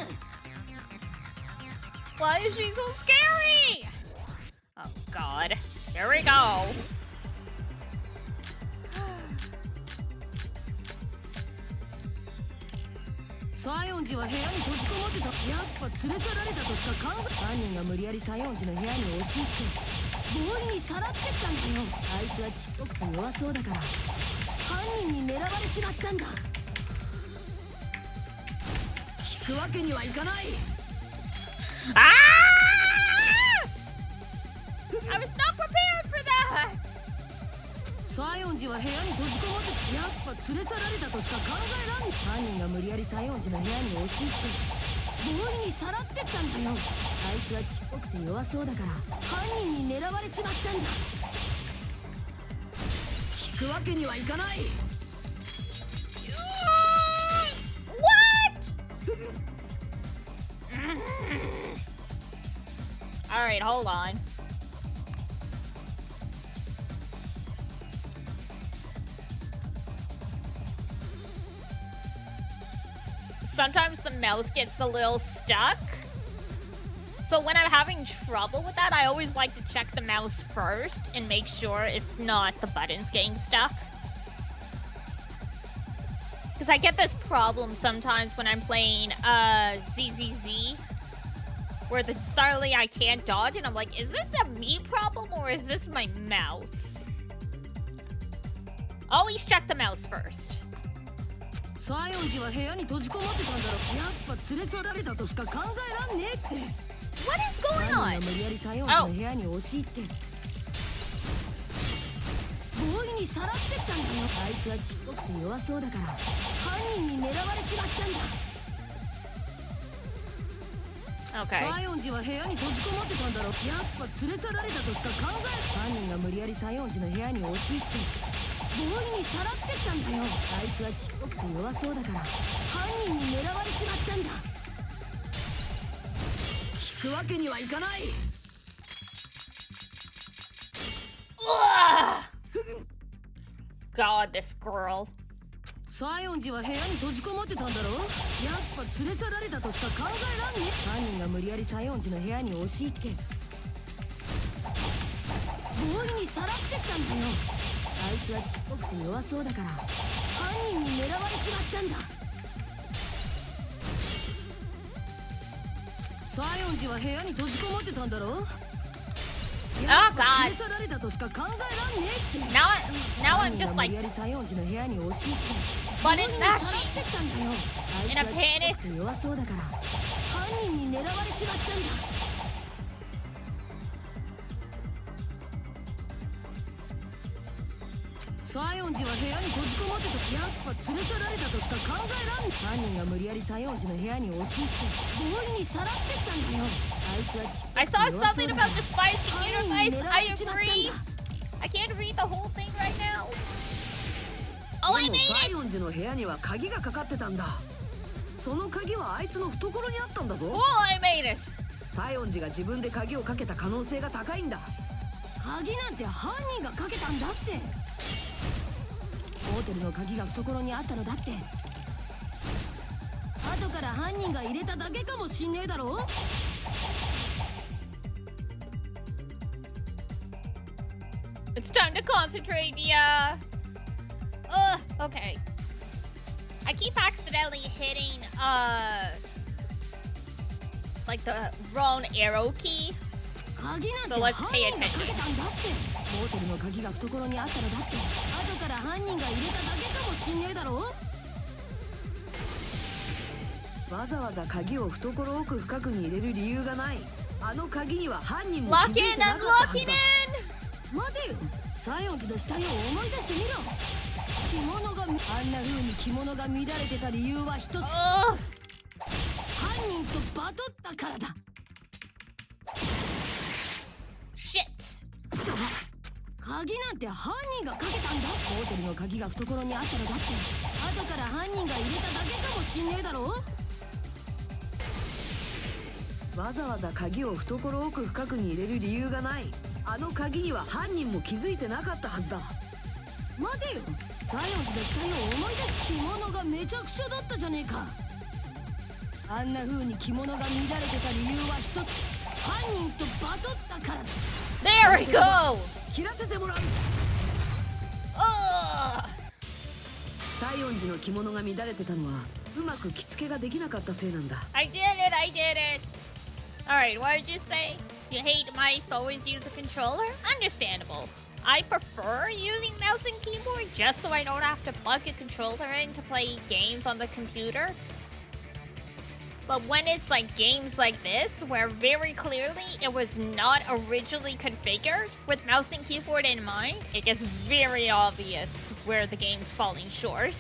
[SPEAKER 1] Why is she so scary? Oh god. Here we go.
[SPEAKER 7] 西園寺は部屋に閉じこもってた。やっぱ連れ去られたとしか考え。犯人が無理やり西園寺の部屋に押し入って強引にさらってったんだよ。あいつはちっぽくて弱そうだから犯人に狙われちまったんだ。
[SPEAKER 3] 引くわけにはいかない。
[SPEAKER 1] Ah! I was not prepared for that.
[SPEAKER 7] 西園寺は部屋に閉じこもってやっぱ連れ去られたとしか考えらん。犯人が無理やり西園寺の部屋に押し入って強引にさらってったんだよ。あいつはちっぽくて弱そうだから犯人に狙われちまったんだ。
[SPEAKER 3] 引くわけにはいかない。
[SPEAKER 1] What? All right, hold on. Sometimes the mouse gets a little stuck. So when I'm having trouble with that, I always like to check the mouse first and make sure it's not the buttons getting stuck. Because I get this problem sometimes when I'm playing ZZZ, where suddenly I can't dodge and I'm like, is this a me problem or is this my mouse? Always check the mouse first.
[SPEAKER 7] 西園寺は部屋に閉じこもってたんだろ。やっぱ連れ去られたとしか考えらんねえって。
[SPEAKER 1] What is going
[SPEAKER 7] 犯
[SPEAKER 1] on?
[SPEAKER 7] 人が無理やり西園寺の部屋に押し入って強引にさらってったんだよ。あいつはちっぽくて弱そうだから犯人に狙われちまったんだ。
[SPEAKER 1] Okay.
[SPEAKER 7] 西園寺は部屋に閉じこもってたんだろ。やっぱ連れ去られたとしか考え。犯人が無理やり西園寺の部屋に押し入って強引にさらってったんだよ。あいつはちっぽくて弱そうだから犯人に狙われちまったんだ。
[SPEAKER 3] 引くわけにはいかない。
[SPEAKER 1] God, this girl.
[SPEAKER 7] 西園寺は部屋に閉じこもってたんだろ。やっぱ連れ去られたとしか考えらんねえ。犯人が無理やり西園寺の部屋に押し入って強引にさらってったんだよ。あいつはちっぽくて弱そうだから犯人に狙われちまったんだ。西園寺は部屋に閉じこもってたんだろ。
[SPEAKER 1] Oh
[SPEAKER 7] やっぱ
[SPEAKER 1] God.
[SPEAKER 7] 連れ去られたとしか考えらんねえって。
[SPEAKER 1] Now I'm just
[SPEAKER 7] 無
[SPEAKER 1] like
[SPEAKER 7] 理やり西園寺の部屋に押し入って
[SPEAKER 1] button
[SPEAKER 7] 強引にさらっ
[SPEAKER 1] mashing.
[SPEAKER 7] てったんだよ。あい
[SPEAKER 1] In
[SPEAKER 7] つ
[SPEAKER 1] a
[SPEAKER 7] はちっぽ
[SPEAKER 1] panic.
[SPEAKER 7] くて弱そうだから犯人に狙われちまったんだ。西園寺は部屋に閉じこもってた。やっぱ連れ去られたとしか考えらん。犯人が無理やり西園寺の部屋に押し入って強引にさらってったんだよ。あいつはちっぽ
[SPEAKER 1] I
[SPEAKER 7] くて
[SPEAKER 1] saw
[SPEAKER 7] 弱そう
[SPEAKER 1] something
[SPEAKER 7] だから
[SPEAKER 1] about the spy's computer
[SPEAKER 7] 犯人に
[SPEAKER 1] device.
[SPEAKER 7] 狙わ
[SPEAKER 1] I
[SPEAKER 7] れちまったん
[SPEAKER 1] agree.
[SPEAKER 7] だ。
[SPEAKER 1] I can't read the whole thing right now. Oh, I
[SPEAKER 3] でも
[SPEAKER 1] made
[SPEAKER 3] 西
[SPEAKER 1] it!
[SPEAKER 3] 園寺の部屋には鍵がかかってたんだ。その鍵はあいつの懐にあったんだぞ。
[SPEAKER 1] Oh, I made it!
[SPEAKER 3] 西園寺が自分で鍵をかけた可能性が高いんだ。
[SPEAKER 7] 鍵なんて犯人がかけたんだって。ホテルの鍵が懐にあったのだって。後から犯人が入れただけかもしんねえだろ。
[SPEAKER 1] It's time to concentrate, yeah. Ugh, okay. I keep accidentally hitting, like the wrong arrow key.
[SPEAKER 7] 鍵なんて
[SPEAKER 1] So
[SPEAKER 7] 犯
[SPEAKER 1] let's pay
[SPEAKER 7] 人がかけ
[SPEAKER 1] attention.
[SPEAKER 7] たんだって。ホテルの鍵が懐にあったのだって。後から犯人が入れただけかもしんねえだろ。
[SPEAKER 3] わざわざ鍵を懐奥深くに入れる理由がない。あの鍵には犯人も
[SPEAKER 1] Lock
[SPEAKER 3] 気づい
[SPEAKER 1] in
[SPEAKER 3] てなか
[SPEAKER 1] and
[SPEAKER 3] ったは
[SPEAKER 1] lock
[SPEAKER 3] ず
[SPEAKER 1] it
[SPEAKER 3] だ。
[SPEAKER 1] in!
[SPEAKER 7] 待てよ。西園寺の死体を思い出してみろ。着物があんな風に着物が乱れてた理由は一つ。犯人とバトったからだ。
[SPEAKER 1] Shit.
[SPEAKER 7] くそ、鍵なんて犯人がかけたんだ。ホテルの鍵が懐にあったのだって後から犯人が入れただけかもしんねえだろ。
[SPEAKER 3] わざわざ鍵を懐奥深くに入れる理由がない。あの鍵には犯人も気づいてなかったはずだ。
[SPEAKER 7] 待てよ、西園寺の死体を思い出す。着物がめちゃくちゃだったじゃねえか。あんな風に着物が乱れてた理由は一つ。犯人とバトったからだ。
[SPEAKER 1] There we go.
[SPEAKER 3] 切らせてもらう。西園寺の着物が乱れてたのはうまく着付けができなかったせいなんだ。
[SPEAKER 1] I did it. Alright, what did you say? You hate mice, always use a controller? Understandable. I prefer using mouse and keyboard just so I don't have to plug a controller in to play games on the computer. But when it's like games like this, where very clearly it was not originally configured with mouse and keyboard in mind, it gets very obvious where the game's falling short.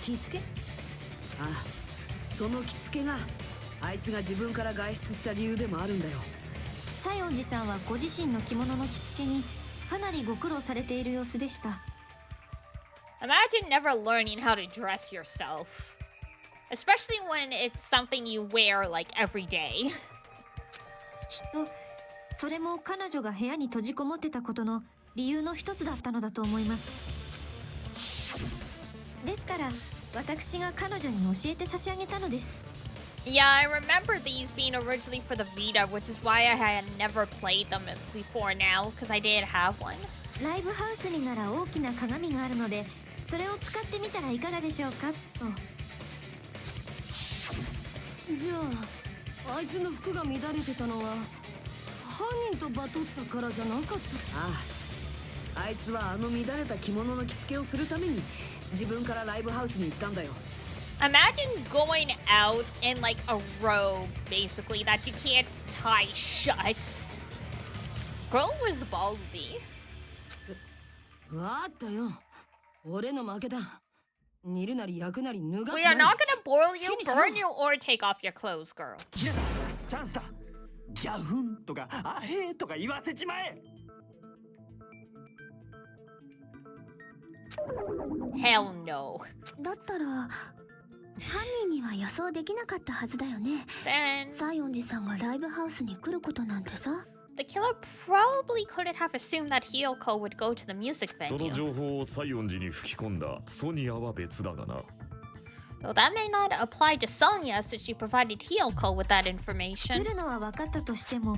[SPEAKER 7] 着付け？
[SPEAKER 3] ああ、その着付けがあいつが自分から外出した理由でもあるんだよ。
[SPEAKER 10] 西園寺さんはご自身の着物の着付けにかなりご苦労されている様子でした。
[SPEAKER 1] Imagine never learning how to dress yourself. Especially when it's something you wear like every day.
[SPEAKER 10] きっとそれも彼女が部屋に閉じこもってたことの理由の一つだったのだと思います。ですから私が彼女に教えて差し上げたのです。
[SPEAKER 1] Yeah, I remember these being originally for the Vita, which is why I had never played them before now, because I did have one.
[SPEAKER 10] ライブハウスになら大きな鏡があるので、それを使ってみたらいかがでしょうかと。
[SPEAKER 7] じゃあ、あいつの服が乱れてたのは犯人とバトったからじゃなかった。
[SPEAKER 3] ああ、あいつはあの乱れた着物の着付けをするために自分からライブハウスに行ったんだよ。
[SPEAKER 1] Imagine going out in like a robe, basically, that you can't tie shut. Girl was ballsy.
[SPEAKER 7] わかったよ。俺の負けだ。煮るなり焼くなり脱がす
[SPEAKER 1] We
[SPEAKER 7] な
[SPEAKER 1] are
[SPEAKER 7] り。
[SPEAKER 1] not gonna boil you, burn you, or take off your clothes, girl.
[SPEAKER 6] 切れた、チャンスだ。ギャフンとかアヘーとか言わせちまえ。
[SPEAKER 1] Hell no.
[SPEAKER 2] だったら犯人には予想できなかったはずだよね。
[SPEAKER 1] Then
[SPEAKER 2] 西園寺さんがライブハウスに来ることなんてさ。
[SPEAKER 1] the killer probably couldn't have assumed that Hiyoko would go to the music
[SPEAKER 8] その
[SPEAKER 1] venue.
[SPEAKER 8] 情報を西園寺に吹き込んだソニアは別だがな。
[SPEAKER 1] Though that may not apply to Sonia since she provided Hiyoko with that
[SPEAKER 10] 来
[SPEAKER 1] information.
[SPEAKER 10] るのは分かったとしても、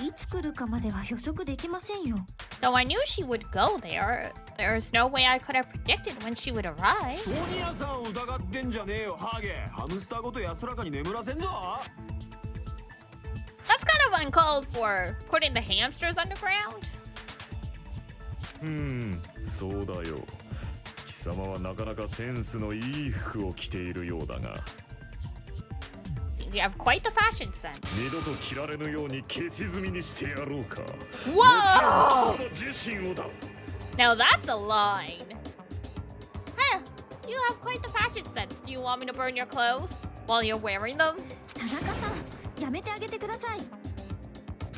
[SPEAKER 10] いつ来るかまでは予測できませんよ。
[SPEAKER 1] Though I knew she would go there, there's no way I could have predicted when she would arrive.
[SPEAKER 6] ソニアさんを疑ってんじゃねえよ、ハゲ。ハムスターごと安らかに眠らせんぞ。
[SPEAKER 1] That's kind of uncalled for, putting the hamsters underground.
[SPEAKER 8] そうだよ。貴様はなかなかセンスのいい服を着ているようだが。
[SPEAKER 1] Seems you have quite the fashion sense.
[SPEAKER 8] 二度と着られぬように消し済みにしてやろうか。
[SPEAKER 1] Whoa!
[SPEAKER 8] もちろん貴様自身をだ。
[SPEAKER 1] Now that's a line. Huh, you have quite the fashion sense. Do you want me to burn your clothes while you're wearing them?
[SPEAKER 10] 田中さん、やめてあげてください。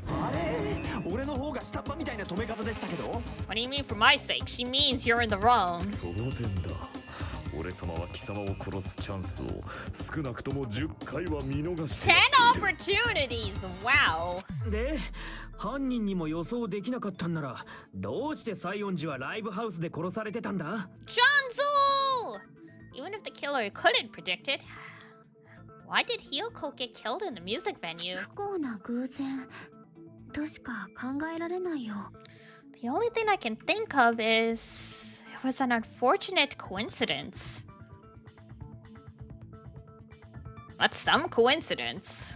[SPEAKER 6] あれ、俺の方が下っ端みたいな止め方でしたけど。
[SPEAKER 1] What do you mean for my sake? She means you're in the wrong.
[SPEAKER 8] 当然だ。俺様は貴様を殺すチャンスを少なくとも10回は見逃してやっている。
[SPEAKER 1] 10 opportunities! Wow.
[SPEAKER 4] で、犯人にも予想できなかったんならどうして西園寺はライブハウスで殺されてたんだ？
[SPEAKER 1] Chansu! Even if the killer couldn't predict it, why did Hiyoko get killed in the music venue?
[SPEAKER 2] 不幸な偶然としか考えられないよ。
[SPEAKER 1] The only thing I can think of is it was an unfortunate coincidence. That's some coincidence.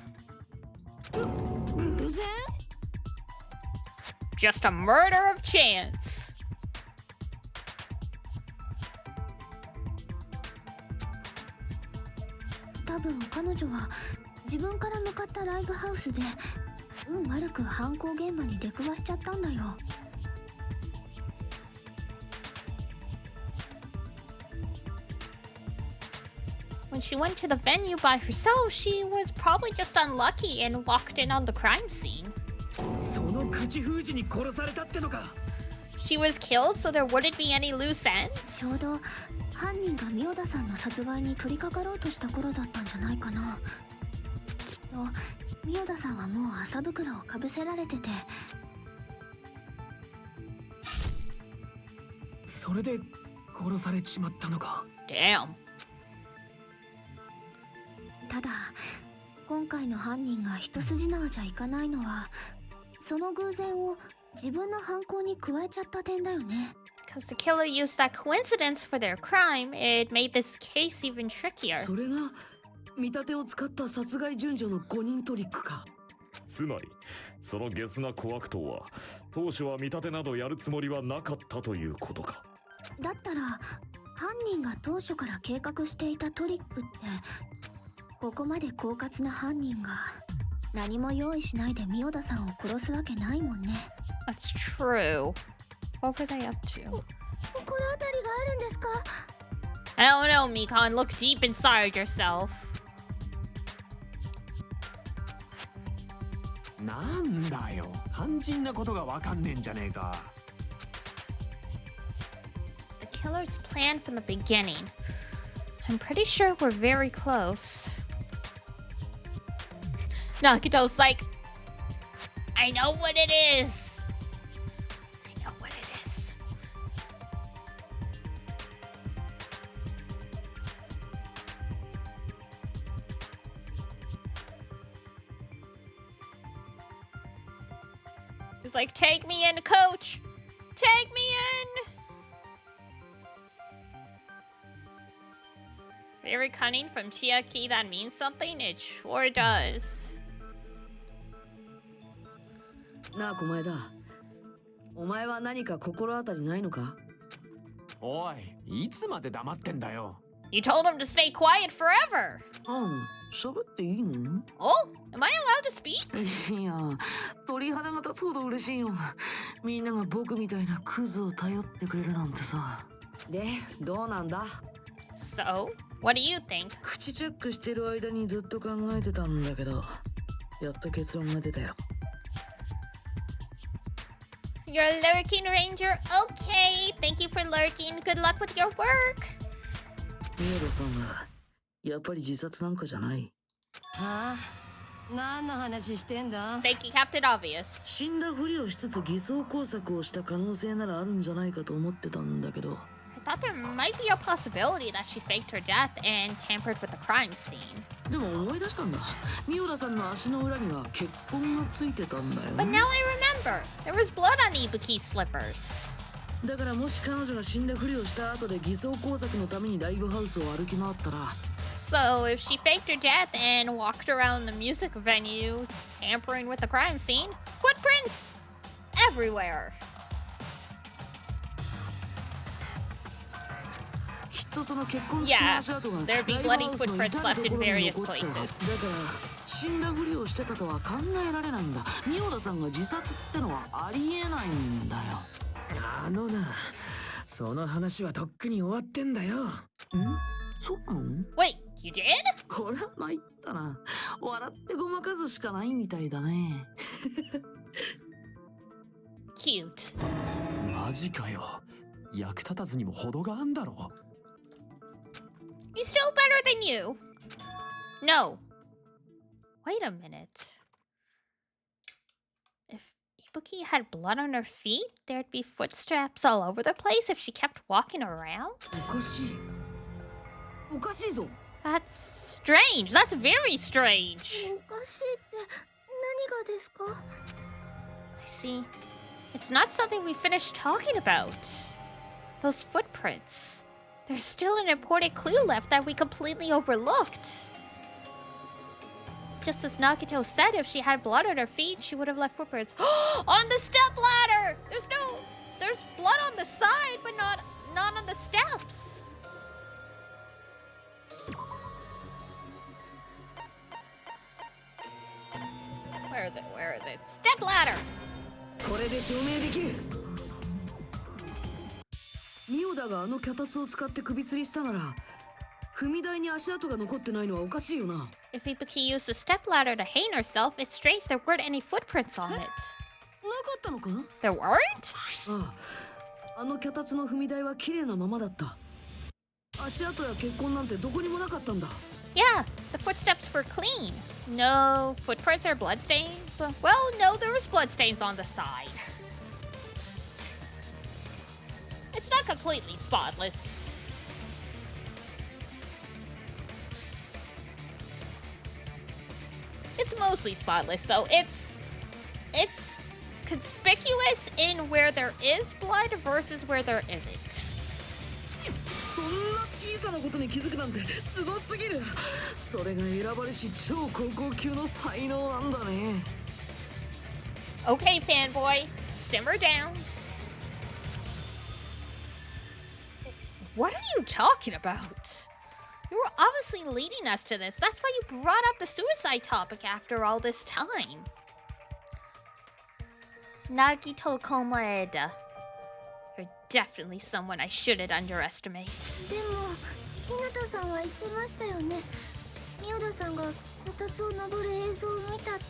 [SPEAKER 7] 偶然？
[SPEAKER 1] Just a murder of chance.
[SPEAKER 2] 多分彼女は自分から向かったライブハウスで運悪く犯行現場に出くわしちゃったんだよ。
[SPEAKER 1] she went to the venue by herself. She was probably just unlucky and walked in on the crime scene.
[SPEAKER 4] その口封じに殺されたってのか。
[SPEAKER 1] She was killed, so there wouldn't be any loose ends.
[SPEAKER 2] ちょうど犯人がミオダさんの殺害に取り掛かろうとした頃だったんじゃないかな。きっとミオダさんはもう麻袋をかぶせられてて、
[SPEAKER 4] それで殺されちまったのか。
[SPEAKER 1] Damn.
[SPEAKER 2] ただ今回の犯人が一筋縄じゃいかないのは、その偶然を自分の犯行に加えちゃった点だよね。
[SPEAKER 1] Because the killer used that coincidence for their crime, it made this case even trickier.
[SPEAKER 3] それが見立てを使った殺害順序の5人トリックか。
[SPEAKER 8] つまりそのゲスな小悪党は当初は見立てなどやるつもりはなかったということか。
[SPEAKER 2] だったら犯人が当初から計画していたトリックって、ここまで狡猾な犯人が何も用意しないでミオダさんを殺すわけないもんね。
[SPEAKER 1] That's true. What were they up to?
[SPEAKER 2] 心当たりがあるんですか？
[SPEAKER 1] I don't know, Mikan. Look deep inside yourself.
[SPEAKER 6] なんだよ、肝心なことがわかんねえんじゃねえか。
[SPEAKER 1] The killer's plan from the beginning. I'm pretty sure we're very close. Nagito's like, I know what it is. I know what it is. He's like, take me in, coach. Take me in. Very cunning from Chiaki. That means something? It sure does.
[SPEAKER 3] なあ小前だ。お前は何か心当たりないのか？
[SPEAKER 6] おい、いつまで黙ってんだよ。
[SPEAKER 1] You told him to stay quiet forever.
[SPEAKER 3] 喋っていいの？
[SPEAKER 1] Oh, am I allowed to speak?
[SPEAKER 5] いや、鳥肌が立つほど嬉しいよ。みんなが僕みたいなクズを頼ってくれるなんてさ。
[SPEAKER 3] で、どうなんだ？
[SPEAKER 1] So, what do you think?
[SPEAKER 5] 口チェックしてる間にずっと考えてたんだけど、やっと結論が出たよ。
[SPEAKER 1] You're a lurking ranger? Okay, thank you for lurking. Good luck with your work.
[SPEAKER 5] 宮田さんはやっぱり自殺なんかじゃない。
[SPEAKER 7] はあ、何の話してんだ？
[SPEAKER 1] Thank you, Captain Obvious.
[SPEAKER 5] 死んだふりをしつつ偽装工作をした可能性ならあるんじゃないかと思ってたんだけど。
[SPEAKER 1] I thought there might be a possibility that she faked her death and tampered with the crime scene.
[SPEAKER 5] でも思い出したんだ。ミオラさんの足の裏には血痕がついてたんだよ。
[SPEAKER 1] But now I remember. There was blood on Ibuki's slippers.
[SPEAKER 5] だからもし彼女が死んだふりをした後で偽装工作のためにライブハウスを歩き回ったら。
[SPEAKER 1] So if she faked her death and walked around the music venue tampering with the crime scene, footprints everywhere.
[SPEAKER 5] きっとその血痕付きの足跡が
[SPEAKER 1] there'd be
[SPEAKER 5] ライブ
[SPEAKER 1] bloody
[SPEAKER 5] ハウスの
[SPEAKER 1] footprints
[SPEAKER 5] 至る
[SPEAKER 1] left
[SPEAKER 5] と
[SPEAKER 1] in
[SPEAKER 5] ころに
[SPEAKER 1] various
[SPEAKER 5] 残っちゃう。
[SPEAKER 1] places.
[SPEAKER 5] だから死んだふりをしてたとは考えられないんだ。ミオラさんが自殺ってのはありえないんだよ。
[SPEAKER 4] あのな、その話はとっくに終わってんだよ。
[SPEAKER 5] そうなの？
[SPEAKER 1] Wait, you did?
[SPEAKER 5] これは参ったな。笑ってごまかすしかないみたいだね。
[SPEAKER 1] Cute.
[SPEAKER 6] マジかよ。役立たずにも程があんだろ。
[SPEAKER 1] He's still better than you. No. Wait a minute. If Ibuki had blood on her feet, there'd be footstraps all over the place if she kept walking around?
[SPEAKER 3] おかしい。おかしいぞ。
[SPEAKER 1] That's strange. That's very strange.
[SPEAKER 2] おかしいって何がですか？
[SPEAKER 1] I see. It's not something we finished talking about. Those footprints. There's still an important clue left that we completely overlooked. Just as Nagito said, if she had blood on her feet, she would have left footprints. On the step ladder! There's blood on the side, but not on the steps. Where is it? Where is it? Step ladder!
[SPEAKER 3] これで証明できる。ミオダがあの脚立を使って首吊りしたなら、踏み台に足跡が残ってないのはおかしいよな。
[SPEAKER 1] If Ibuki used a stepladder to hang herself, it's strange there weren't any footprints on it.
[SPEAKER 3] なかったのか？
[SPEAKER 1] There weren't?
[SPEAKER 3] ああ、あの脚立の踏み台は綺麗なままだった。足跡や血痕なんてどこにもなかったんだ。
[SPEAKER 1] Yeah, the footsteps were clean. No footprints or bloodstains? Well, no, there was bloodstains on the side. It's not completely spotless. It's mostly spotless, though. It's conspicuous in where there is blood versus where there isn't.
[SPEAKER 3] そんな小さなことに気づくなんてすごすぎる。それが選ばれし超高校級の才能なんだね。
[SPEAKER 1] Okay, fanboy, simmer down. What are you talking about? You were obviously leading us to this. That's why you brought up the suicide topic after all this time. Nagito Komaeda. You're definitely someone I shouldn't underestimate.
[SPEAKER 2] でも日向さんは言ってましたよね。ミオダさんがこたつを登る映像を見たって。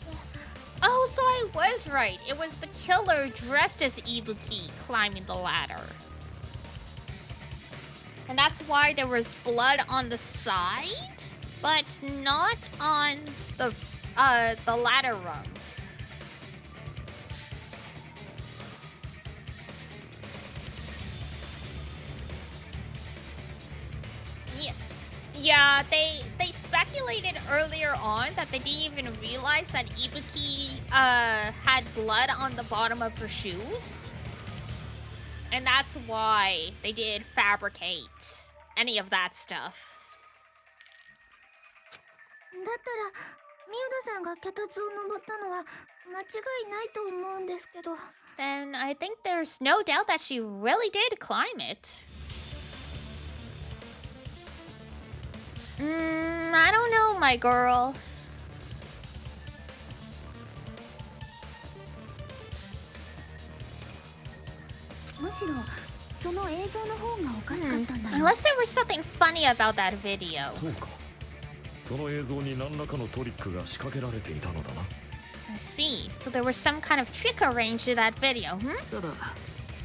[SPEAKER 1] Oh, so I was right. It was the killer dressed as Ibuki climbing the ladder. And that's why there was blood on the side, but not on the ladder rungs. Yeah, they speculated earlier on that they didn't even realize that Ibuki had blood on the bottom of her shoes. And that's why they did fabricate any of that stuff.
[SPEAKER 2] だったらミオダさんが脚立を登ったのは間違いないと思うんですけど。
[SPEAKER 1] Then I think there's no doubt that she really did climb it. I don't know, my girl.
[SPEAKER 2] むしろその映像の方がおかしかったんだよ。
[SPEAKER 1] Unless there was something funny about that video.
[SPEAKER 8] そうか。その映像に何らかのトリックが仕掛けられていたのだな。
[SPEAKER 1] I see. So there was some kind of trick arranged to that video,
[SPEAKER 5] ただ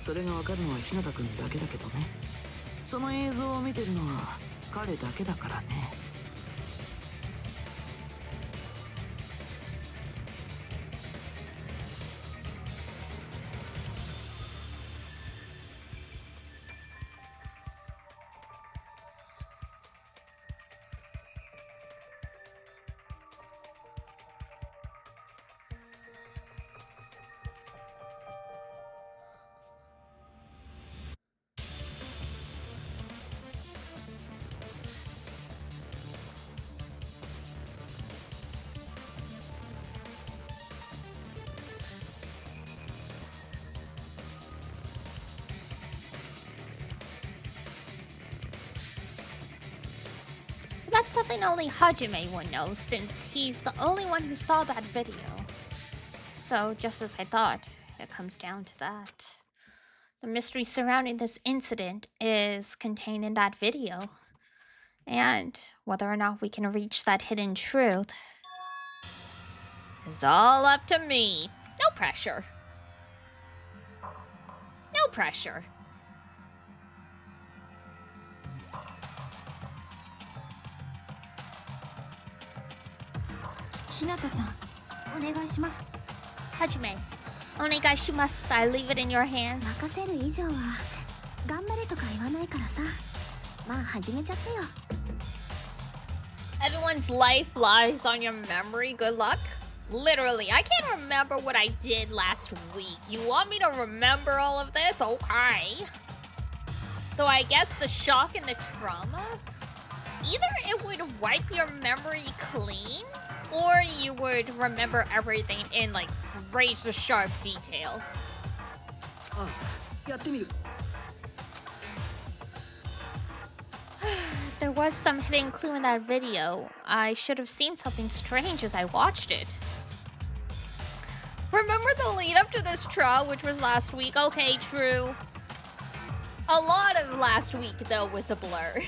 [SPEAKER 5] それがわかるのは日向くんだけだけどね。その映像を見てるのは彼だけだからね。
[SPEAKER 1] That's something only Hajime would know, since he's the only one who saw that video. So, just as I thought, it comes down to that. The mystery surrounding this incident is contained in that video. And whether or not we can reach that hidden truth is all up to me. No pressure. No pressure.
[SPEAKER 10] 日向さん、お願いします。
[SPEAKER 1] Hajime, onegaishimasu. I leave it in your hands.
[SPEAKER 2] 任せる以上は頑張れとか言わないからさ。まあ始めちゃってよ。
[SPEAKER 1] Everyone's life lies on your memory. Good luck. Literally, I can't remember what I did last week. You want me to remember all of this? Okay. Though I guess the shock and the trauma, either it would wipe your memory clean, or you would remember everything in like razor sharp detail.
[SPEAKER 3] あ、やってみる。
[SPEAKER 1] There was some hidden clue in that video. I should have seen something strange as I watched it. Remember the lead up to this trial, which was last week? Okay, true. A lot of last week, though, was a blur.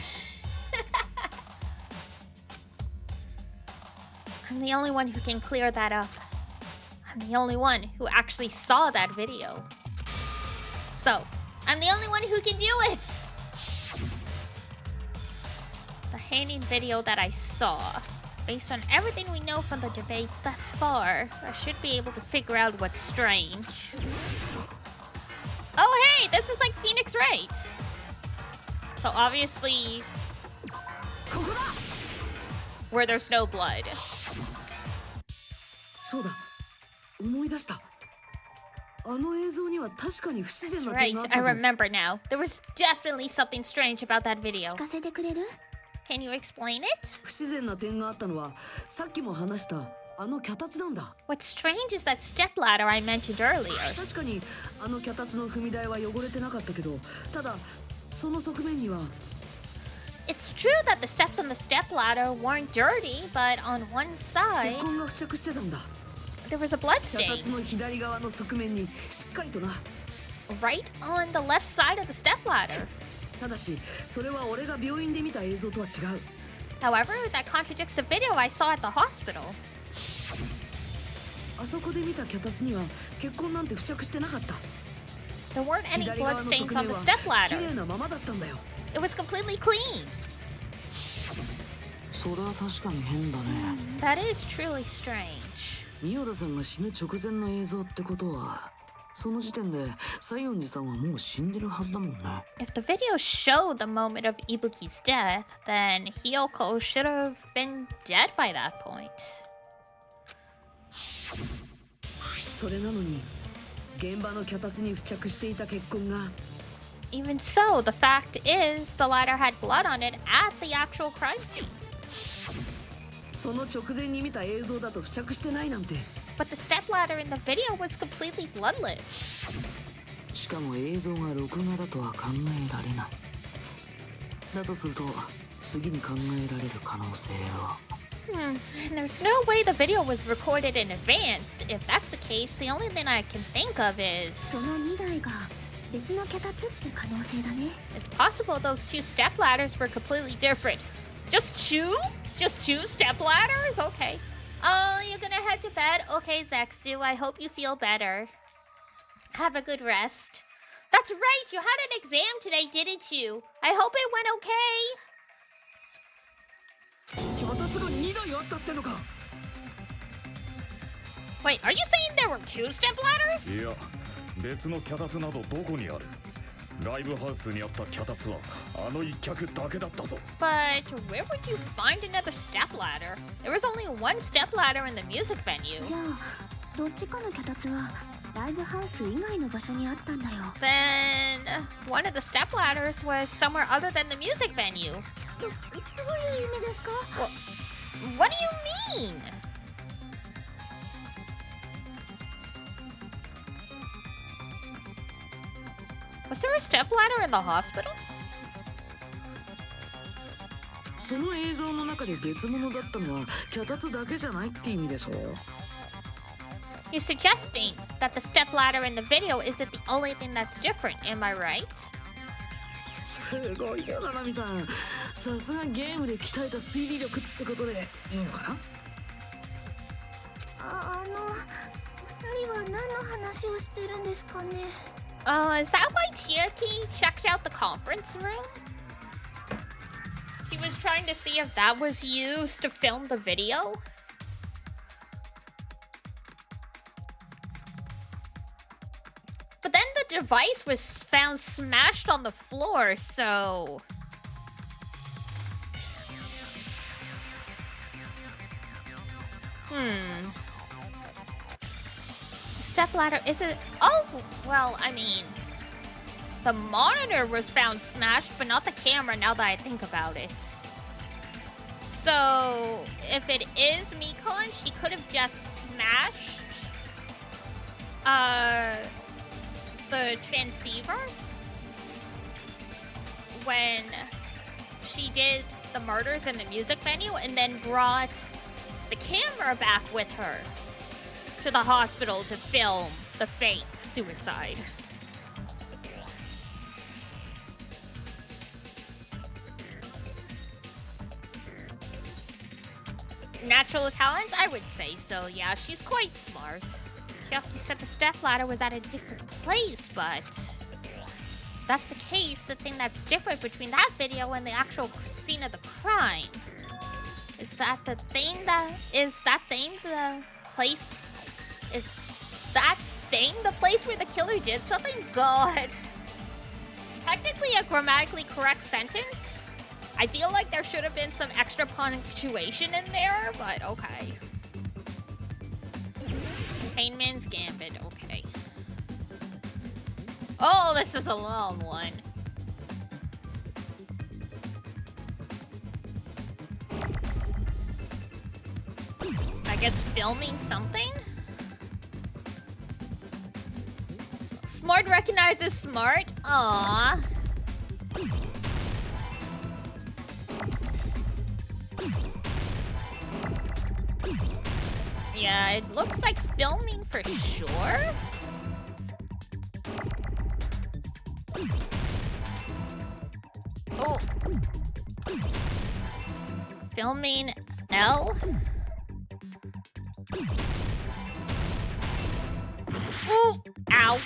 [SPEAKER 1] I'm the only one who can clear that up. I'm the only one who actually saw that video. So, I'm the only one who can do it! The hanging video that I saw, based on everything we know from the debates thus far, I should be able to figure out what's strange. Oh hey, this is like Phoenix Wright! So obviously, where there's no blood.
[SPEAKER 3] そうだ、思い出した。あの映像には確かに不自然な点があ
[SPEAKER 1] Right,
[SPEAKER 3] った
[SPEAKER 1] I
[SPEAKER 3] ぞ。
[SPEAKER 1] remember now. There was definitely something strange about that video.
[SPEAKER 2] 聞かせてくれる？
[SPEAKER 1] Can you explain it?
[SPEAKER 3] 不自然な点があったのは、さっきも話したあの脚立なんだ。
[SPEAKER 1] What's strange is that stepladder I mentioned earlier.
[SPEAKER 3] 確かにあの脚立の踏み台は汚れてなかったけど、ただその側面には
[SPEAKER 1] It's true that the steps on the stepladder weren't dirty, but on one
[SPEAKER 3] 血
[SPEAKER 1] side,
[SPEAKER 3] 痕が付着してたんだ。
[SPEAKER 1] there was a blood
[SPEAKER 3] 脚
[SPEAKER 1] stain.
[SPEAKER 3] 立の左側の側面にしっかりとな。
[SPEAKER 1] Right on the left side of the stepladder.
[SPEAKER 3] ただし、それは俺が病院で見た映像とは違う。
[SPEAKER 1] However, that contradicts the video I saw at the hospital.
[SPEAKER 3] あそこで見た脚立には血痕なんて付着してなかった。
[SPEAKER 1] There weren't any
[SPEAKER 3] 左側
[SPEAKER 1] blood
[SPEAKER 3] の
[SPEAKER 1] stains
[SPEAKER 3] 側
[SPEAKER 1] on
[SPEAKER 3] 面
[SPEAKER 1] the
[SPEAKER 3] は綺
[SPEAKER 1] stepladder.
[SPEAKER 3] 麗なままだったんだよ。
[SPEAKER 1] It was completely clean.
[SPEAKER 5] それは確かに変だね。
[SPEAKER 1] That is truly strange.
[SPEAKER 5] ミオラさんが死ぬ直前の映像ってことは、その時点で西園寺さんはもう死んでるはずだもんね。
[SPEAKER 1] If the video showed the moment of Ibuki's death, then Hiyoko should have been dead by that point.
[SPEAKER 3] それなのに現場の脚立に付着していた血痕が
[SPEAKER 1] Even so, the fact is, the ladder had blood on it at the actual crime scene.
[SPEAKER 3] その直前に見た映像だと付着してないなんて。
[SPEAKER 1] But the stepladder in the video was completely bloodless.
[SPEAKER 5] しかも映像が録画だとは考えられない。だとすると次に考えられる可能性は。
[SPEAKER 1] And there's no way the video was recorded in advance. If that's the case, the only thing I can think of is
[SPEAKER 2] その2台が別の脚立って可能性だね。
[SPEAKER 1] it's possible those two stepladders were completely different. Just two? Just two stepladders? Okay. Oh, you're gonna head to bed? Okay, Zexu, I hope you feel better. Have a good rest. That's right, you had an exam today, didn't you? I hope it went okay.
[SPEAKER 4] 脚立が2台あったってのか。
[SPEAKER 1] Wait, are you saying there were two stepladders?
[SPEAKER 8] いや、別の脚立などどこにある。ライブハウスにあった脚立はあの一脚だけだったぞ。
[SPEAKER 1] But where would you find another stepladder? There was only one stepladder in the music venue.
[SPEAKER 2] じゃあどっちかの脚立はライブハウス以外の場所にあったんだよ。
[SPEAKER 1] Then one of the stepladders was somewhere other than the music venue.
[SPEAKER 2] どういう意味ですか？
[SPEAKER 1] What do you mean? Was there a stepladder in the hospital?
[SPEAKER 5] その映像の中で別物だったのは脚立だけじゃないって意味でしょ。
[SPEAKER 1] You're suggesting that the stepladder in the video isn't the only thing that's different, am I right?
[SPEAKER 5] すごいよな、ナミさん。さすがゲームで鍛えた推理力ってことでいいのかな。
[SPEAKER 2] あの2人は何の話をしてるんですかね。
[SPEAKER 1] Is that why Chiaki checked out the conference room? She was trying to see if that was used to film the video? But then the device was found smashed on the floor, so... Stepladder isn't... Oh! Well, I mean... The monitor was found smashed, but not the camera now that I think about it. So, if it is Mikon, she could have just smashed... the transceiver when she did the murders in the music venue and then brought the camera back with her to the hospital to film the fake suicide. natural talents? I would say so, yeah. She's quite smart. Chiaki said the stepladder was at a different place, but... that's the case. The thing that's different between that video and the actual scene of the crime is that the thing that... is that thing the place... is that thing the place where the killer did something? God. Technically a grammatically correct sentence. I feel like there should have been some extra punctuation in there, but okay. Painman's Gambit, okay. Oh, this is a long one. I guess filming something? Smart recognizes smart? Aww. Yeah, it looks like filming for sure. Oh. Filming L. Ooh, ow.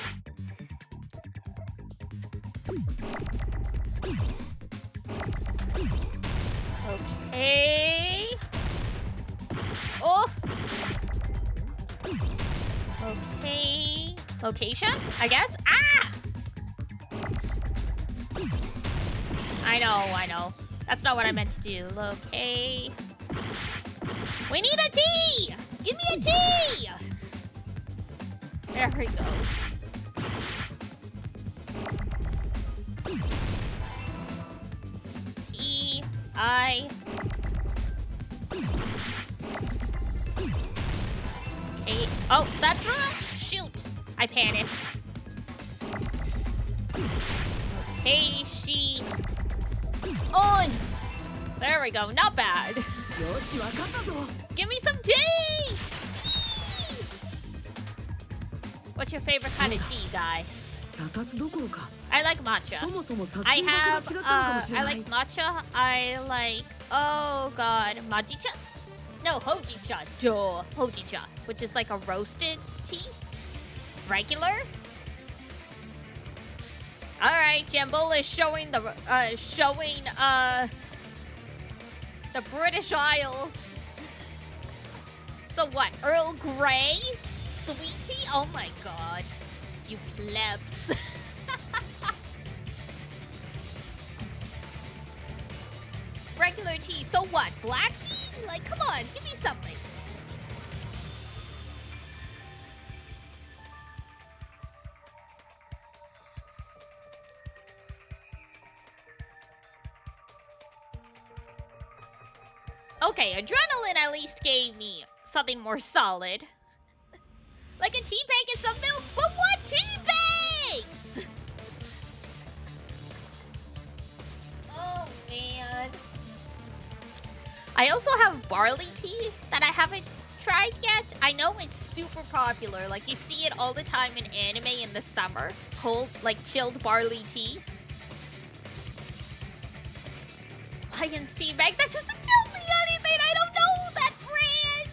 [SPEAKER 1] Okay. Oh. Okay. Location, I guess. Ah! I know. That's not what I meant to do. Okay. We need a T! Give me a T! There we go. T, I. Okay. Oh, that's right. Shoot. I panicked. Okay, she. On. There we go. Not bad. Give me some tea! What's your favorite kind of tea, guys? I like matcha. I like matcha. I like, oh god, majicha? No, hojicha. Duh, hojicha, which is like a roasted tea. Regular. All right, Jambola is showing the British Isle. So what? Earl Grey? Sweet tea? Oh my god. You plebs. Regular tea. So what? Black tea? Like, come on, give me something. Okay, adrenaline at least gave me something more solid. Like a tea bag and some milk, but what tea bags? Oh man. I also have barley tea that I haven't tried yet. I know it's super popular. Like you see it all the time in anime in the summer. Cold, like chilled barley tea. Lion's tea bag, that doesn't tell me anything. I don't know that brand.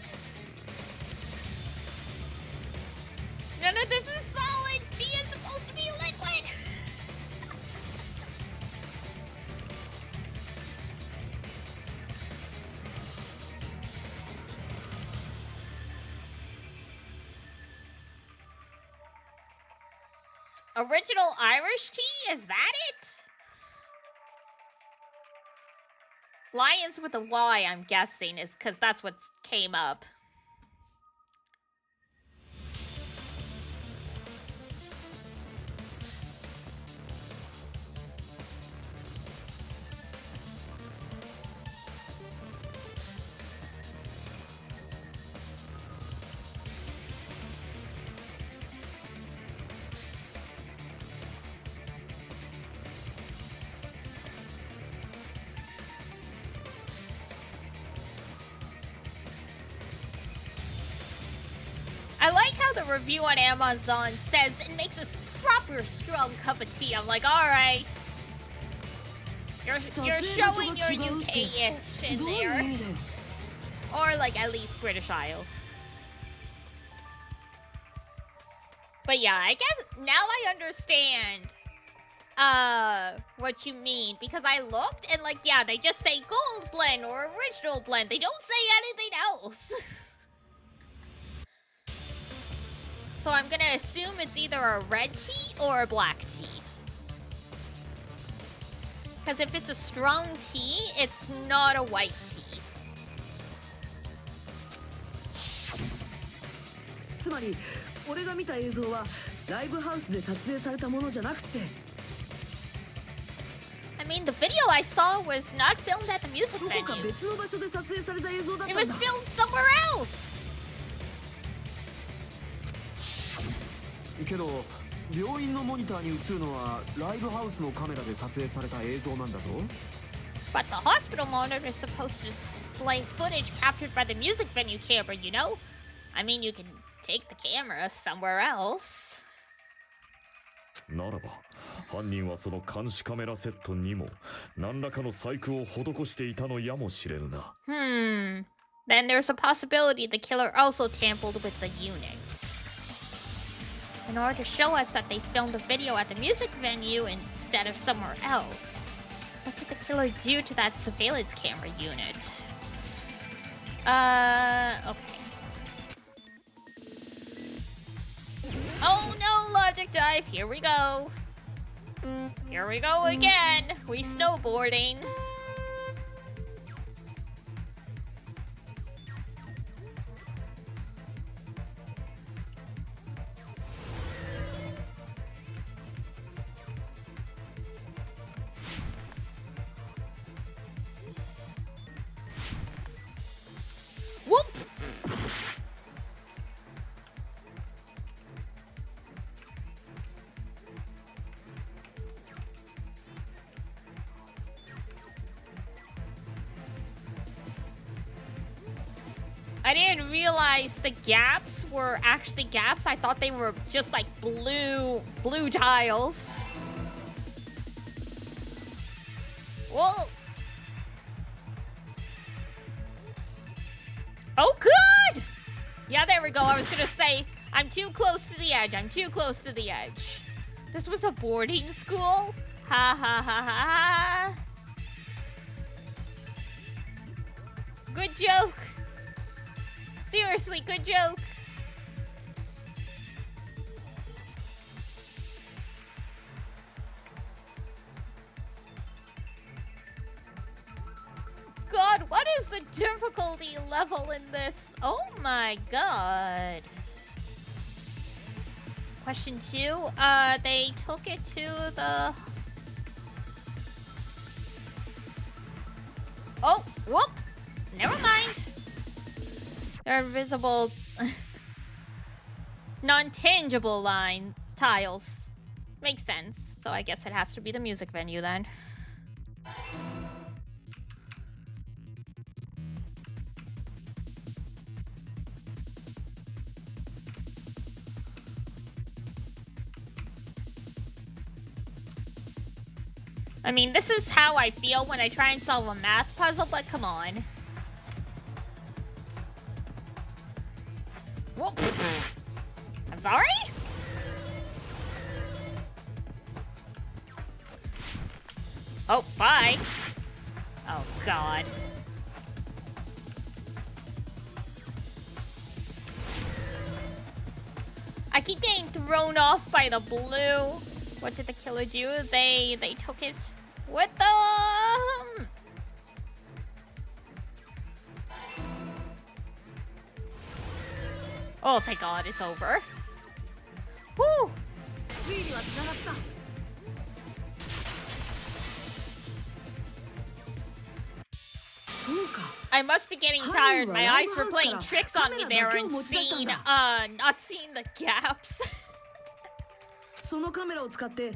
[SPEAKER 1] None of this is solid. Tea is supposed to be liquid. Original Irish tea? Is that it? Lions with a Y, I'm guessing, is because that's what came up. I like how the review on Amazon says it makes a proper strong cup of tea. I'm like, all right. You're showing your UK-ish in there. Or, like, at least British Isles. But yeah, I guess now I understand what you mean. Because I looked and, like, yeah, they just say gold blend or original blend. They don't say anything else. So I'm gonna assume it's either a red tea or a black tea. Because if it's a strong tea, it's not a white tea.
[SPEAKER 3] つまり俺が見た映像はライブハウスで撮影されたものじゃなくて
[SPEAKER 1] I mean, the video I saw was not filmed at the music
[SPEAKER 3] どこか
[SPEAKER 1] venue.
[SPEAKER 3] 別の場所で撮影された映像だった
[SPEAKER 1] It
[SPEAKER 3] ん
[SPEAKER 1] was
[SPEAKER 3] だ
[SPEAKER 1] filmed somewhere else.
[SPEAKER 6] けど病院のモニターに映るのはライブハウスのカメラで撮影された映像なんだぞ
[SPEAKER 1] But the hospital monitor is supposed to display footage captured by the music venue camera, you know? I mean, you can take the camera somewhere else.
[SPEAKER 8] ならば犯人はその監視カメラセットにも何らかの細工を施していたのやもしれぬな。
[SPEAKER 1] Then there's a possibility the killer also tampered with the unit. In order to show us that they filmed a video at the music venue instead of somewhere else. What did the killer do to that surveillance camera unit? Okay. Oh no, logic dive, here we go. Here we go again. We snowboarding. Whoop! I didn't realize the gaps were actually gaps. I thought they were just like blue tiles. Whoa! Oh, good! Yeah, there we go. I was gonna say, I'm too close to the edge. I'm too close to the edge. This was a boarding school? Ha ha ha ha ha. Good joke. Seriously, good joke. God, what is the difficulty level in this? Oh my god. Question 2. They took it to the... Oh, whoop! Never mind. They're invisible... non-tangible line tiles. Makes sense. So I guess it has to be the music venue then. I mean, this is how I feel when I try and solve a math puzzle, but come on. Whoop. I'm sorry? Oh, bye. Oh, God. I keep getting thrown off by the blue. What did the killer do? They took it with them. Oh, thank God, it's over. Woo! I must be getting tired. My eyes were playing tricks on me there and not seeing the gaps.
[SPEAKER 3] そのカメラを使って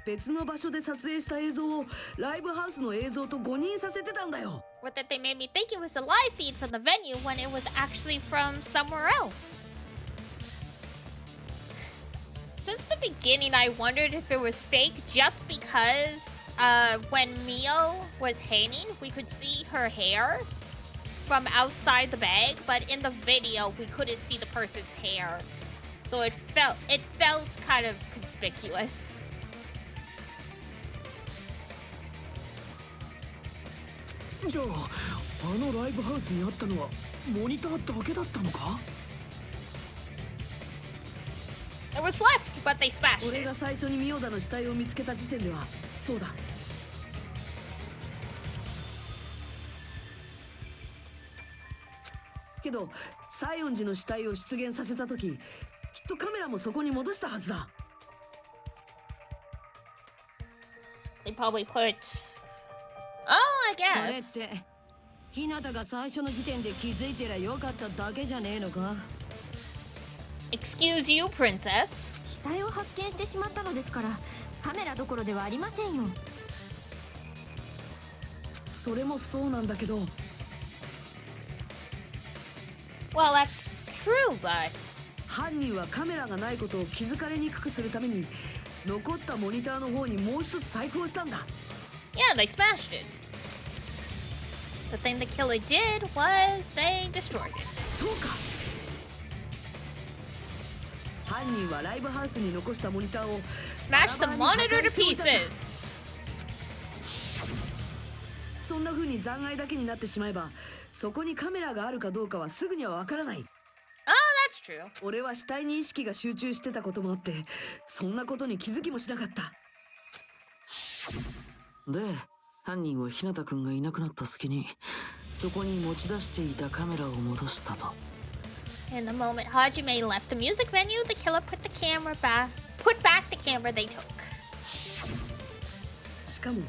[SPEAKER 3] 別の場所で撮影した映像をライブハウスの映像と誤認させてたんだよ。
[SPEAKER 1] What that they made me think it was a live feed from the venue when it was actually from somewhere else. Since the beginning, I wondered if it was fake just because when Mio was hanging, we could see her hair. from outside the bag, but in the video we couldn't see the person's hair, so it felt kind of conspicuous.
[SPEAKER 4] じゃああのライブハウスにあったのはモニターだけだったのか？
[SPEAKER 1] It was left, but they smashed
[SPEAKER 3] 俺
[SPEAKER 1] it.
[SPEAKER 3] が最初にミオダの死体を見つけた時点ではそうだ。けど西園寺の死体を出現させた時、きっとカメラもそこに戻したはずだ。
[SPEAKER 1] They probably put. Oh, I
[SPEAKER 7] それっ
[SPEAKER 1] guess.
[SPEAKER 7] て日向が最初の時点で気づいてりゃよかっただけじゃねえのか？
[SPEAKER 1] Excuse you, princess.
[SPEAKER 10] 死体を発見してしまったのですからカメラどころではありませんよ。
[SPEAKER 3] それもそうなんだけど。
[SPEAKER 1] Well, that's true, but
[SPEAKER 3] 犯人はカメラがないことを気づかれにくくするために残ったモニターの方にもう一つ細工をしたんだ。
[SPEAKER 1] yeah, they smashed it. The thing the killer did was they destroyed it.
[SPEAKER 3] そうか。犯人はライブハウスに残したモニターを
[SPEAKER 1] Smash the monitor to pieces.
[SPEAKER 3] そんな風に残骸だけになってしまえばそこにカメラがあるかどうかはすぐにはわからない。
[SPEAKER 1] Oh, that's true.
[SPEAKER 3] 俺は死体に意識が集中してたこともあってそんなことに気づきもしなかった。
[SPEAKER 5] で犯人は日向くんがいなくなった隙にそこに持ち出していたカメラを戻したと。
[SPEAKER 1] In the moment Hajime left the music venue, the killer put back the camera they took.
[SPEAKER 3] しかも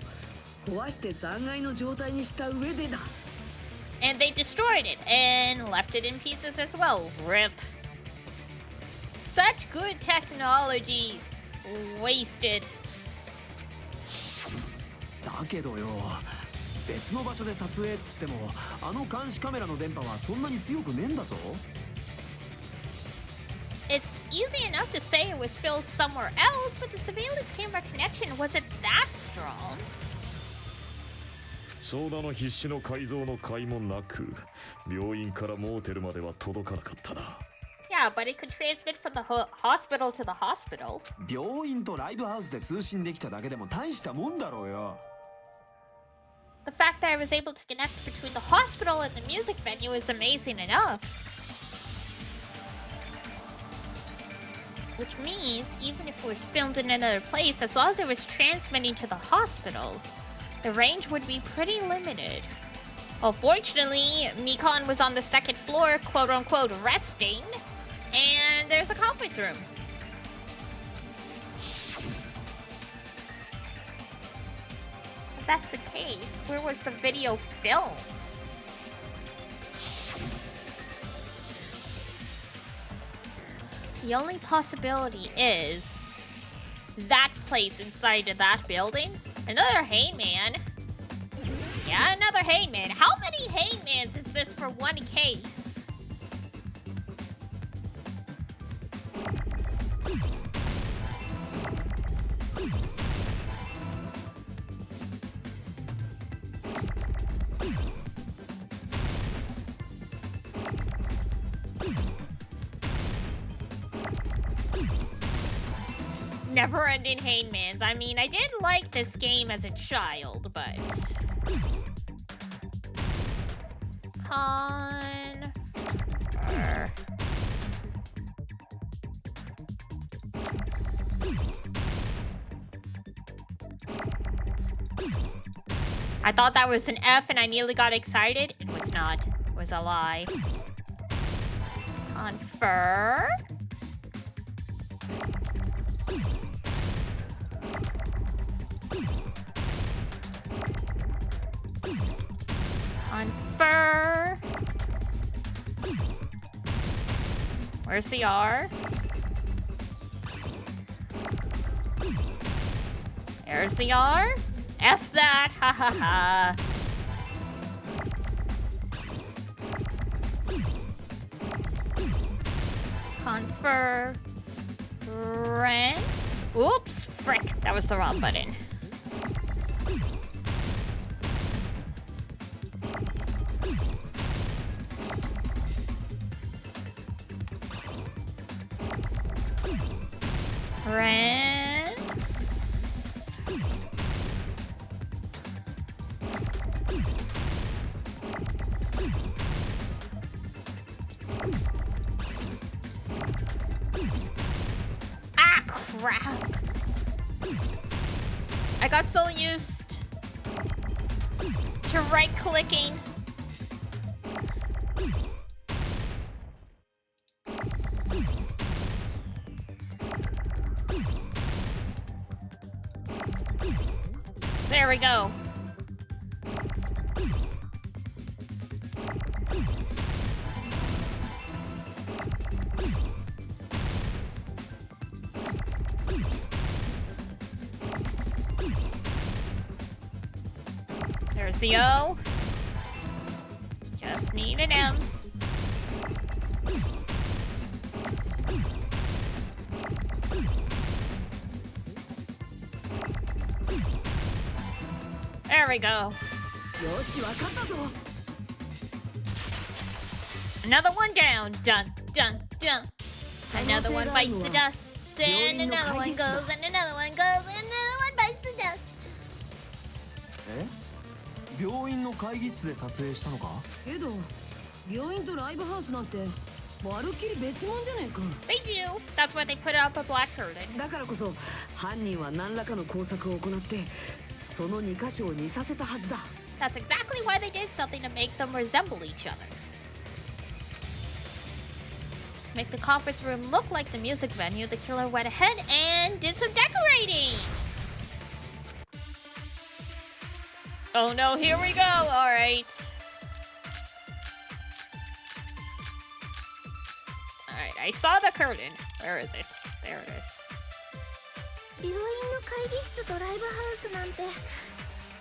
[SPEAKER 3] 壊して残骸の状態にした上でだ。
[SPEAKER 1] And they destroyed it and left it in pieces as well. RIP. Such good technology wasted.
[SPEAKER 6] だけどよ、別の場所で撮影っつってもあの監視カメラの電波はそんなに強くねえんだぞ。
[SPEAKER 1] It's easy enough to say it was filmed somewhere else, but the surveillance camera connection wasn't that strong.
[SPEAKER 8] ソーダの必死の改造の甲斐もなく病院からモーテルまでは届かなかったな。
[SPEAKER 1] Yeah, but it could transmit from the hospital to the hospital.
[SPEAKER 6] 病院とライブハウスで通信できただけでも大したもんだろうよ。
[SPEAKER 1] The fact that I was able to connect between the hospital and the music venue is amazing enough. Which means, even if it was filmed in another place, as long as it was transmitting to the hospital, the range would be pretty limited. Unfortunately, Mikon was on the second floor, quote-unquote, resting, and there's a conference room. If that's the case, where was the video filmed? The only possibility is that place inside of that building. Another hangman. Yeah, another hangman. How many hangmans is this for one case? Never-ending hangmans. I mean, I did like this game as a child, but... I thought that was an F and I nearly got excited. It was not. It was a lie. Confer. Confer. Where's the R? There's the R. F that. Ha ha ha. Confer. Rent. Oops. Frick. That was the wrong button. crap. I got so used to right-clicking. There we go. There's the O. Just need an M. There we go.
[SPEAKER 3] よし、わかったぞ。
[SPEAKER 1] Another one down. Dun, dun, dun. Another one bites the dust. And another one goes, and another one goes, and another one bites the dust.
[SPEAKER 6] え？病院の会議室で撮影したのか？
[SPEAKER 7] けど病院とライブハウスなんてまるっきり別物じゃねえか。
[SPEAKER 1] They do. That's why they put up a black curtain.
[SPEAKER 3] だからこそ犯人は何らかの工作を行ってその2箇所を似させたはずだ。
[SPEAKER 1] That's exactly why they did something to make them resemble each other. To make the conference room look like the music venue, the killer went ahead and did some decorating. Oh no, here we go. All right. All right, I saw the curtain. Where is it? There it is.
[SPEAKER 2] 病院の会議室とライブハウスなんてとて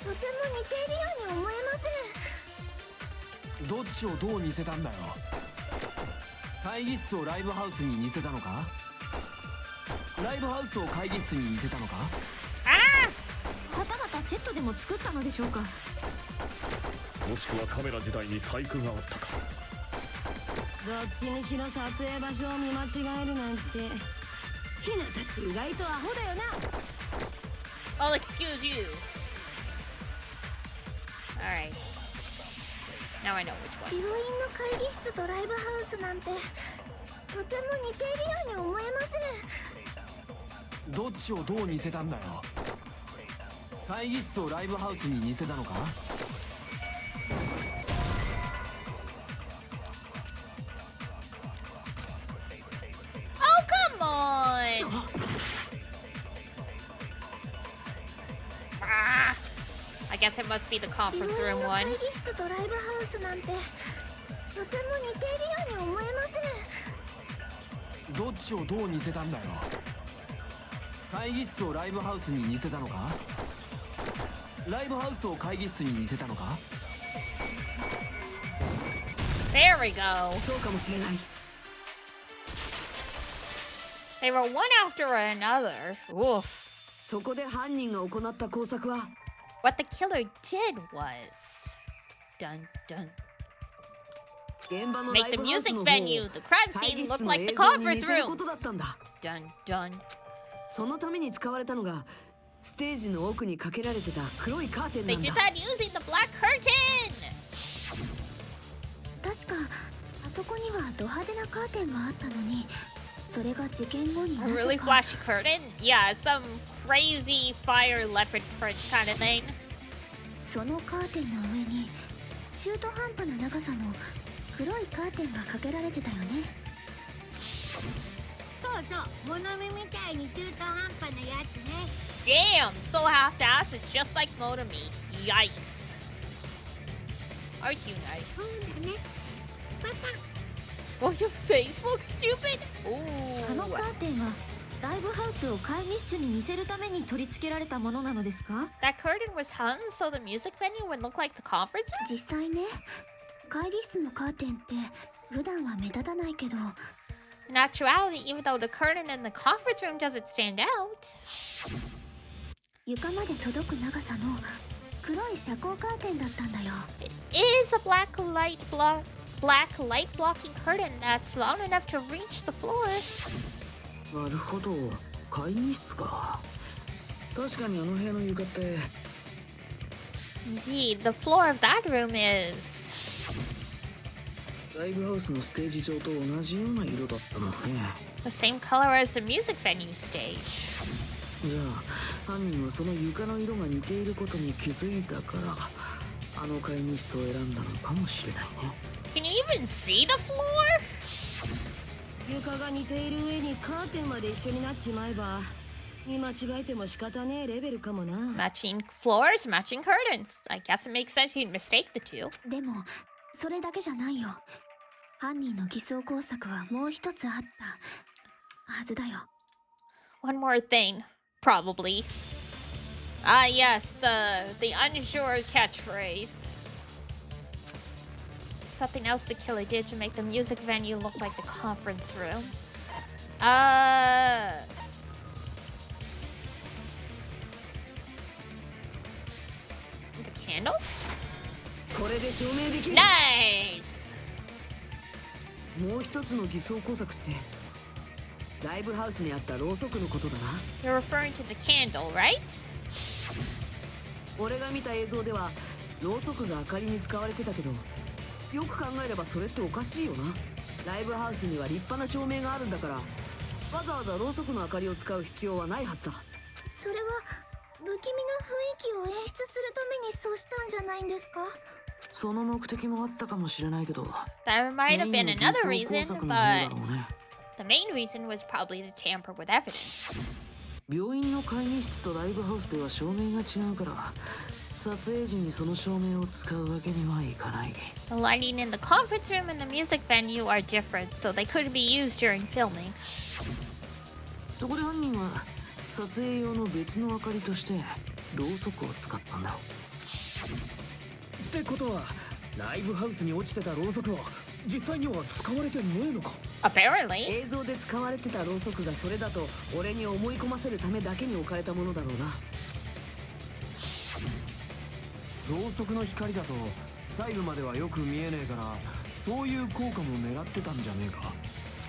[SPEAKER 2] も似ているように思えます。
[SPEAKER 6] どっちをどう似せたんだよ。会議室をライブハウスに似せたのか？ライブハウスを会議室に似せたのか？
[SPEAKER 10] はたまたセットでも作ったのでしょうか。
[SPEAKER 8] もしくはカメラ自体に細工があったか。
[SPEAKER 7] どっちにしろ撮影場所を見間違えるなんてひなたって意外とアホだよな。
[SPEAKER 1] I'll excuse you. All right. Now I know which one.
[SPEAKER 2] 病院の会議室とライブハウスなんてとても似ているように思えます。
[SPEAKER 6] どっちをどう似せたんだよ。会議室をライブハウスに似せたのか？
[SPEAKER 1] Oh, come on! Ah, I guess it must be the
[SPEAKER 2] 病
[SPEAKER 1] conference
[SPEAKER 2] 院
[SPEAKER 1] room
[SPEAKER 2] の
[SPEAKER 1] one.
[SPEAKER 2] 会議室とライブハウスなんてとても似ているように思えます。
[SPEAKER 6] どっちをどう似せたんだよ。会議室をライブハウスに似せたのか？ライブハウスを会議室に似せたのか？
[SPEAKER 1] There we go.
[SPEAKER 3] そうかもしれない。
[SPEAKER 1] They were one after another. Oof.
[SPEAKER 3] そこで犯人が行った工作は
[SPEAKER 1] What the killer did was dun dun.
[SPEAKER 3] 現場のラ
[SPEAKER 1] Make
[SPEAKER 3] イ
[SPEAKER 1] the
[SPEAKER 3] ブハウス
[SPEAKER 1] music
[SPEAKER 3] の方を
[SPEAKER 1] venue, the crime
[SPEAKER 3] 会
[SPEAKER 1] scene
[SPEAKER 3] 議
[SPEAKER 1] look
[SPEAKER 3] 室の
[SPEAKER 1] like the
[SPEAKER 3] 映像に似
[SPEAKER 1] conference
[SPEAKER 3] せるこ
[SPEAKER 1] room.
[SPEAKER 3] とだったんだ。
[SPEAKER 1] Dun dun.
[SPEAKER 3] そのために使われたのがステージの奥にかけられてた黒いカーテン
[SPEAKER 1] They
[SPEAKER 3] なん
[SPEAKER 1] did
[SPEAKER 3] だ。
[SPEAKER 1] that using the black curtain.
[SPEAKER 2] 確かあそこにはド派手なカーテンがあったのにそれが事件後に
[SPEAKER 1] A
[SPEAKER 2] なぜ
[SPEAKER 1] really
[SPEAKER 2] か
[SPEAKER 1] flashy curtain? Yeah, some crazy fire leopard print kind of thing.
[SPEAKER 2] そのカーテンの上に中途半端な長さの黒いカーテンがかけられてたよね。
[SPEAKER 9] そうそう、物見みたいに中途半端なやつね。
[SPEAKER 1] Damn, so half-assed. It's just like Moto Me. Yikes. Aren't you nice?
[SPEAKER 9] そうだね。パパ。
[SPEAKER 1] Well, your face looks stupid.
[SPEAKER 10] あの
[SPEAKER 1] Ooh.
[SPEAKER 10] カーテンはライブハウスを会議室に似せるために取り付けられたものなのですか？
[SPEAKER 1] That curtain was hung so the music venue would look like the conference room?
[SPEAKER 2] 実際ね、会議室のカーテンって普段は目立たないけど
[SPEAKER 1] In actuality, even though the curtain in the conference room doesn't stand out,
[SPEAKER 2] 床まで届く長さの黒い遮光カーテンだったんだよ。
[SPEAKER 1] it is a black light blocking curtain that's long enough to reach the floor.
[SPEAKER 5] なるほど、会議室か。確かにあの部屋の床って
[SPEAKER 1] Indeed, the floor of that room is
[SPEAKER 5] ライブハウスのステージ上と同じような色だったのね。
[SPEAKER 1] The same color as the music venue stage.
[SPEAKER 5] じゃあ犯人はその床の色が似ていることに気づいたからあの会議室を選んだのかもしれないね。
[SPEAKER 1] Can you even see the floor?
[SPEAKER 7] 床が似ている上にカーテンまで一緒になっちまえば見間違えても仕方ねえレベルかもな。
[SPEAKER 1] Matching floors, matching curtains. I guess it makes sense he'd mistake the two.
[SPEAKER 2] でもそれだけじゃないよ。犯人の偽装工作はもう一つあったはずだよ。
[SPEAKER 1] One more thing, probably. Ah, yes, the unsure catchphrase. Something else the killer did to make the music venue look like the conference room. The candles?
[SPEAKER 3] これで証明できる。
[SPEAKER 1] Nice!
[SPEAKER 3] もう一つの偽装工作ってライブハウスにあったろうそくのことだな。
[SPEAKER 1] You're referring to the candle, right?
[SPEAKER 3] 俺が見た映像ではろうそくが明かりに使われてたけど、よく考えればそれっておかしいよな。ライブハウスには立派な照明があるんだから、わざわざろうそくの明かりを使う必要はないはずだ。
[SPEAKER 2] それは不気味な雰囲気を演出するためにそうしたんじゃないんですか？
[SPEAKER 5] その目的もあったかもしれないけど
[SPEAKER 1] That might have been
[SPEAKER 5] メイン
[SPEAKER 1] another
[SPEAKER 5] の偽装工
[SPEAKER 1] reason,
[SPEAKER 5] 作の方だ
[SPEAKER 1] but
[SPEAKER 5] ろうね。
[SPEAKER 1] the main reason was probably to tamper with evidence.
[SPEAKER 5] 病院の会議室とライブハウスでは照明が違うから撮影時にその照明を使うわけにはいかない。
[SPEAKER 1] The lighting in the conference room and the music venue are different, so they couldn't be used during filming.
[SPEAKER 5] そこで犯人は撮影用の別の明かりとしてろうそくを使ったんだ。
[SPEAKER 4] ってことはライブハウスに落ちてたろうそくは実際には使われてねえのか。
[SPEAKER 1] Apparently.
[SPEAKER 3] 映像で使われてたろうそくがそれだと俺に思い込ませるためだけに置かれたものだろうな。
[SPEAKER 6] ろうそくの光だと細部まではよく見えねえから、そういう効果も狙ってたんじゃねえか。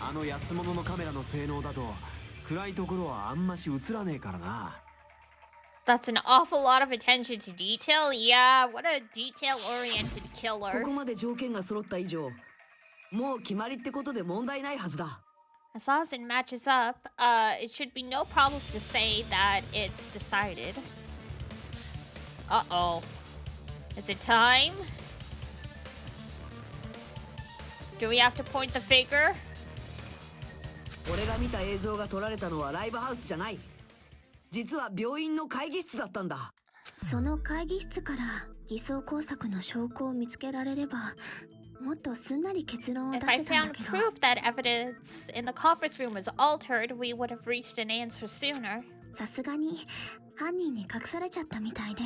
[SPEAKER 6] あの安物のカメラの性能だと暗いところはあんまし映らねえからな。
[SPEAKER 1] That's an awful lot of attention to detail. Yeah, what a detail-oriented
[SPEAKER 3] こ
[SPEAKER 1] killer.
[SPEAKER 3] こまで条件が揃った以上、もう決まりってことで問題ないはずだ。
[SPEAKER 1] As long as it matches up, it should be no problem to say that it's decided. Uh-oh. Is it time? Do we have to point the finger?
[SPEAKER 3] 俺が見た映像が撮られたのはライブハウスじゃない。実は病院の会議室だったんだ。
[SPEAKER 2] その会議室から偽装工作の証拠を見つけられれば、もっとすんなり結論を出
[SPEAKER 1] If I
[SPEAKER 2] せたん
[SPEAKER 1] found
[SPEAKER 2] だけど。
[SPEAKER 1] proof that evidence in the conference room was altered, we would have reached an answer sooner.
[SPEAKER 2] さすがに犯人に隠されちゃったみたいで、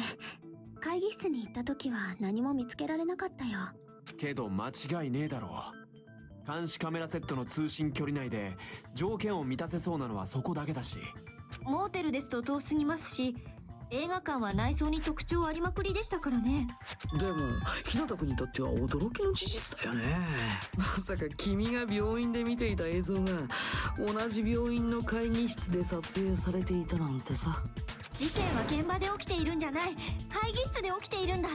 [SPEAKER 2] 会議室に行った時は何も見つけられなかったよ。
[SPEAKER 6] けど間違いねえだろう。監視カメラセットの通信距離内で条件を満たせそうなのはそこだけだし。
[SPEAKER 10] モーテルですと遠すぎますし、映画館は内装に特徴ありまくりでしたからね。
[SPEAKER 5] でも日向君にとっては驚きの事実だよね。まさか君が病院で見ていた映像が同じ病院の会議室で撮影されていたなんてさ。
[SPEAKER 10] 事件は現場で起きているんじゃない、会議室で起きているんだ。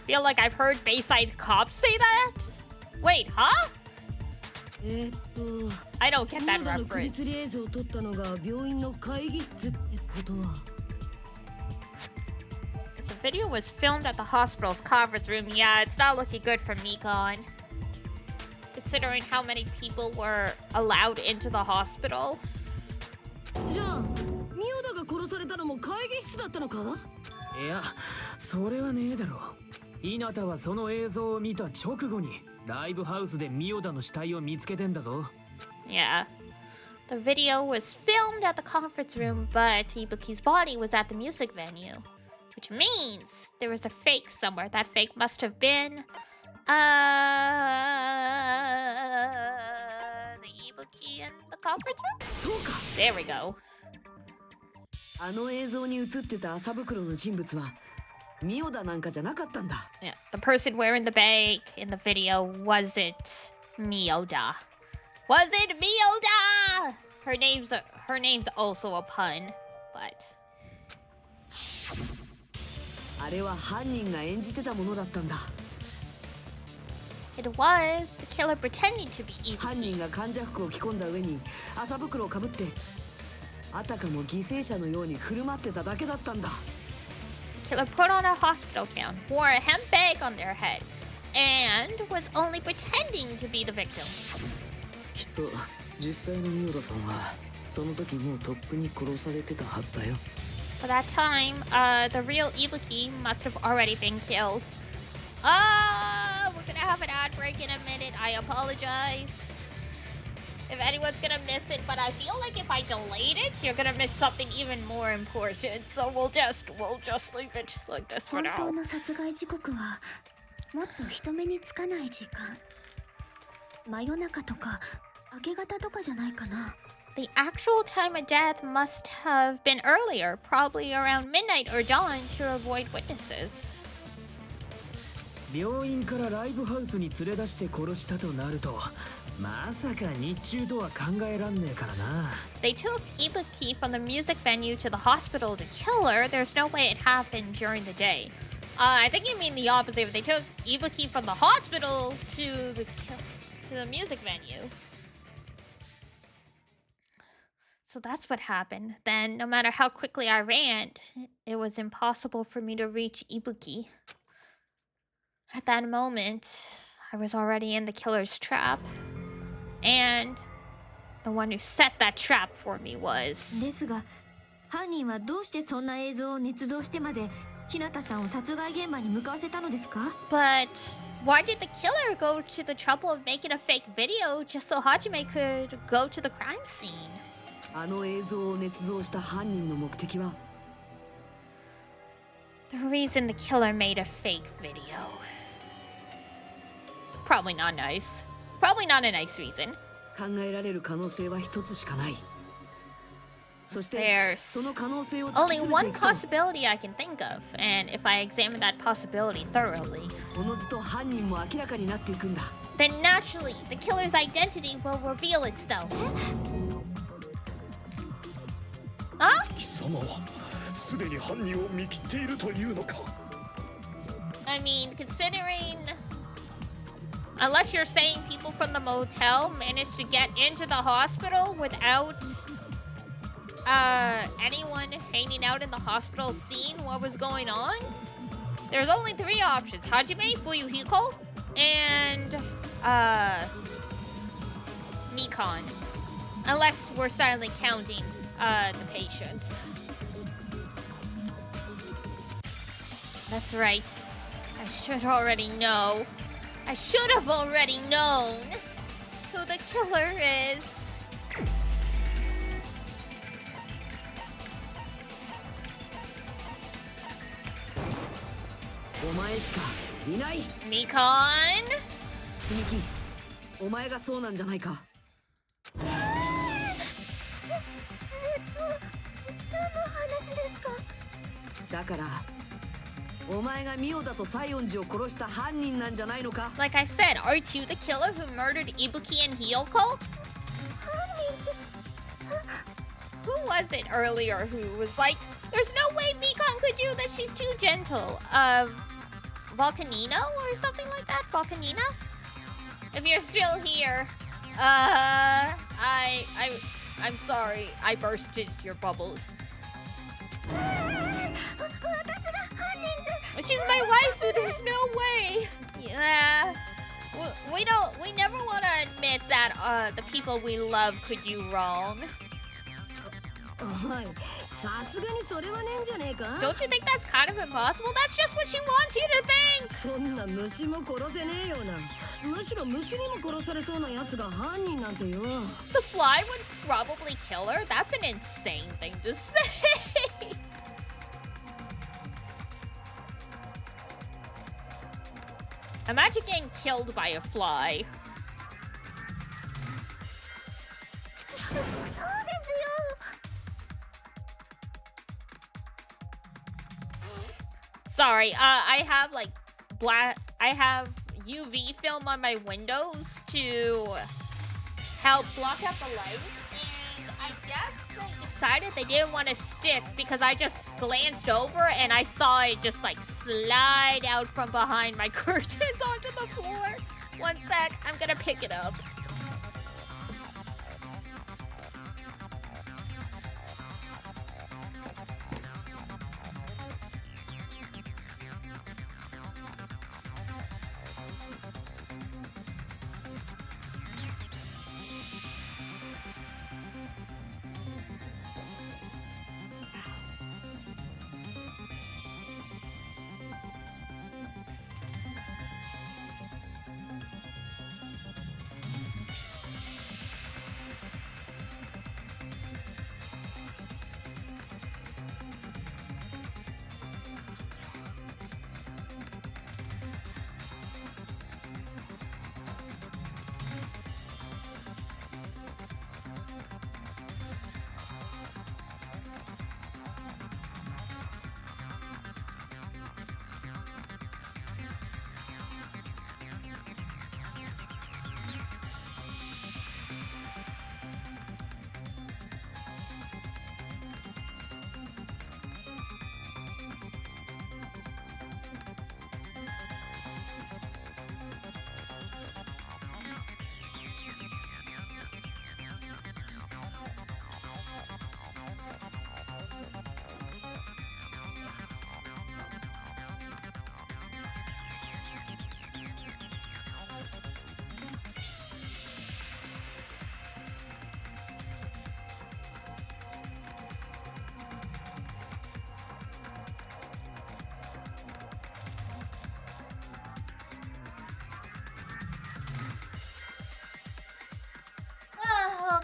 [SPEAKER 1] Feel like I've heard Bayside cops say that? Wait, huh? I don't get
[SPEAKER 7] ミ
[SPEAKER 1] that
[SPEAKER 7] オダの首
[SPEAKER 1] reference.
[SPEAKER 7] 吊り映像を撮ったのが病院の会議室ってことは。
[SPEAKER 1] If the video was filmed at the hospital's conference room, yeah, it's not looking good for Mikon. Considering how many people were allowed into the hospital.
[SPEAKER 7] じゃあミオダが殺されたのも会議室だったのか？
[SPEAKER 4] いや、それはねえだろ。稲田はその映像を見た直後にライブハウスでミオダの死体を見つけてんだぞ。
[SPEAKER 1] Yeah. The video was filmed at the conference room, but Ibuki's body was at the music venue. Which means there was a fake somewhere. That fake must have been... the Ibuki in the conference room?
[SPEAKER 3] そうか。
[SPEAKER 1] There we go.
[SPEAKER 3] あの映像に映ってた麻袋の人物はミオダなんかじゃなかったんだ。
[SPEAKER 1] Yeah, the person wearing the bag in the video wasn't Miyoda. Wasn't Miyoda! Her name's also a pun, but
[SPEAKER 3] あれは犯人が演じてたものだったんだ。
[SPEAKER 1] It was the killer pretending to be
[SPEAKER 3] 犯人
[SPEAKER 1] Ibuki.
[SPEAKER 3] が患者服を着込んだ上に麻袋をかぶってあたかも犠牲者のように振る舞ってただけだったんだ。
[SPEAKER 1] Killer put on a hospital gown, wore a hemp bag on their head, and was only pretending to be the victim.
[SPEAKER 5] きっと実際のミオダさんはその時もうとっくに殺されてたはずだよ。
[SPEAKER 1] By that time, the real Ibuki must have already been killed. We're gonna have an ad break in a minute. I apologize if anyone's gonna miss it, but I feel like if I delayed it, you're gonna miss something even more important. So we'll just leave it like this for
[SPEAKER 2] 本
[SPEAKER 1] now.
[SPEAKER 2] 当の殺害時刻はもっと人目につかない時間、真夜中とか明け方とかじゃないかな。
[SPEAKER 1] The actual time of death must have been earlier, probably around midnight or dawn, to avoid witnesses.
[SPEAKER 4] 病院からライブハウスに連れ出して殺したとなるとまさか日中とは考えらんねえからな。
[SPEAKER 1] They took Ibuki from the music venue to the hospital to kill her. There's no way it happened during the day. I think you mean the opposite. They took Ibuki from the hospital to the music venue. So that's what happened. Then, no matter how quickly I ran, it was impossible for me to reach Ibuki. At that moment, I was already in the killer's trap. And the one who set that trap for me was...
[SPEAKER 10] ですが、犯人はどうしてそんな映像を捏造してまで日向さんを殺害現場に向かわせたのですか？
[SPEAKER 1] But why did the killer go to the trouble of making a fake video just so Hajime could go to the crime scene?
[SPEAKER 3] あの映像を捏造した犯人の目的は
[SPEAKER 1] The reason the killer made a fake video. Probably not nice. Probably not a nice reason.
[SPEAKER 3] 考えられる可能性は一つしかない。そして
[SPEAKER 1] There's
[SPEAKER 3] その可能性を突き
[SPEAKER 1] only
[SPEAKER 3] 詰めて
[SPEAKER 1] one
[SPEAKER 3] いくと
[SPEAKER 1] possibility I can think of, and if I examine that possibility thoroughly,
[SPEAKER 3] おのずと犯人も明らかになっていくんだ。
[SPEAKER 1] then naturally the killer's identity will reveal itself. Huh?
[SPEAKER 8] 貴様はすでに犯人を見切っているというのか。
[SPEAKER 1] I mean, considering... Unless you're saying people from the motel managed to get into the hospital without anyone hanging out in the hospital seeing what was going on, there's only three options: Hajime, Fuyuhiko, and Nikon. Unless we're silently counting the patients. That's right. I should already know. I should have already known who the killer is.
[SPEAKER 3] お前しかいない。
[SPEAKER 1] Nikon?
[SPEAKER 3] 積み木、お前がそうなんじゃないか。
[SPEAKER 2] 何の話ですか？
[SPEAKER 3] だからお前がミオだと西園寺を殺した犯人なんじゃないのか。
[SPEAKER 1] Like I said, are you the killer who murdered Ibuki and Hiyoko? Who was it earlier who was like, there's no way Nikon could do this, she's too gentle? Volcanino or something like that? Volcanina? If you're still here, I'm sorry, I bursted your bubble. She's my waifu, there's no way. Yeah. We never want to admit that the people we love could do wrong.
[SPEAKER 7] おい、さすがにそれはねえんじゃねえか。
[SPEAKER 1] Don't you think that's kind of impossible? That's just what she wants you to think.
[SPEAKER 7] そんな虫も殺せねえよな。むしろ虫にも殺されそうなやつが犯人なんてよ。
[SPEAKER 1] The fly would probably kill her? That's an insane thing to say. Imagine getting killed by a fly.
[SPEAKER 2] そうですよ。
[SPEAKER 1] Sorry, I have like I have UV film on my windows to help block out the light, and I guess they decided they didn't want to stick because I just glanced over and I saw it just like slide out from behind my curtains onto the floor. One sec, I'm gonna pick it up.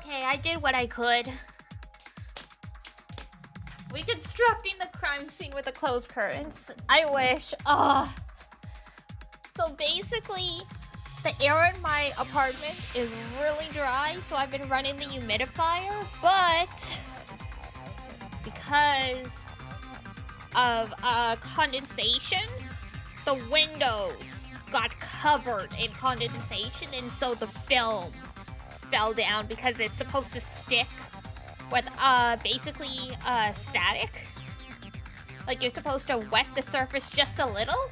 [SPEAKER 1] Okay, I did what I could. Reconstructing the crime scene with the closed curtains. I wish. So basically, the air in my apartment is really dry, so I've been running the humidifier, but because of condensation, the windows got covered in condensation, and so the film fell down because it's supposed to stick with basically static. Like, you're supposed to wet the surface just a little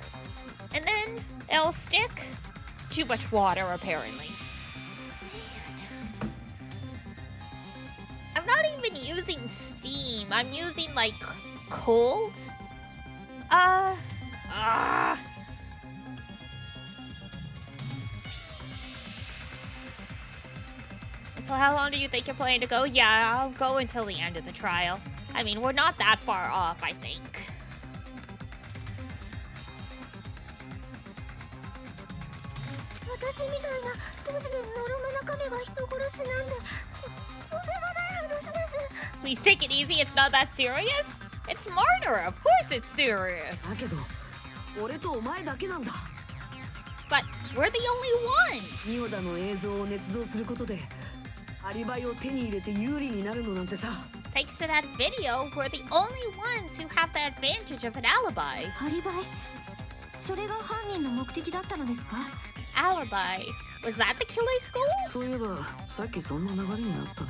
[SPEAKER 1] and then it'll stick. Too much water, apparently. Man. I'm not even using steam. I'm using like cold. So how long do you think you're planning to go? Yeah, I'll go until the end of the trial. I mean, we're not that far off, I think. Please take it easy, it's not that serious. It's murder, of course it's serious. But we're the only ones.
[SPEAKER 3] ミオダの映像を捏造することでアリバイを手に入れて有利になるのなんてさ。
[SPEAKER 1] Thanks to that video, we're the only ones who have the advantage of an alibi.
[SPEAKER 10] アリバイ？それが犯人の目的だったのですか？
[SPEAKER 1] Alibi? Was that the killer's goal?
[SPEAKER 5] そういえばさっきそんな流れになったね。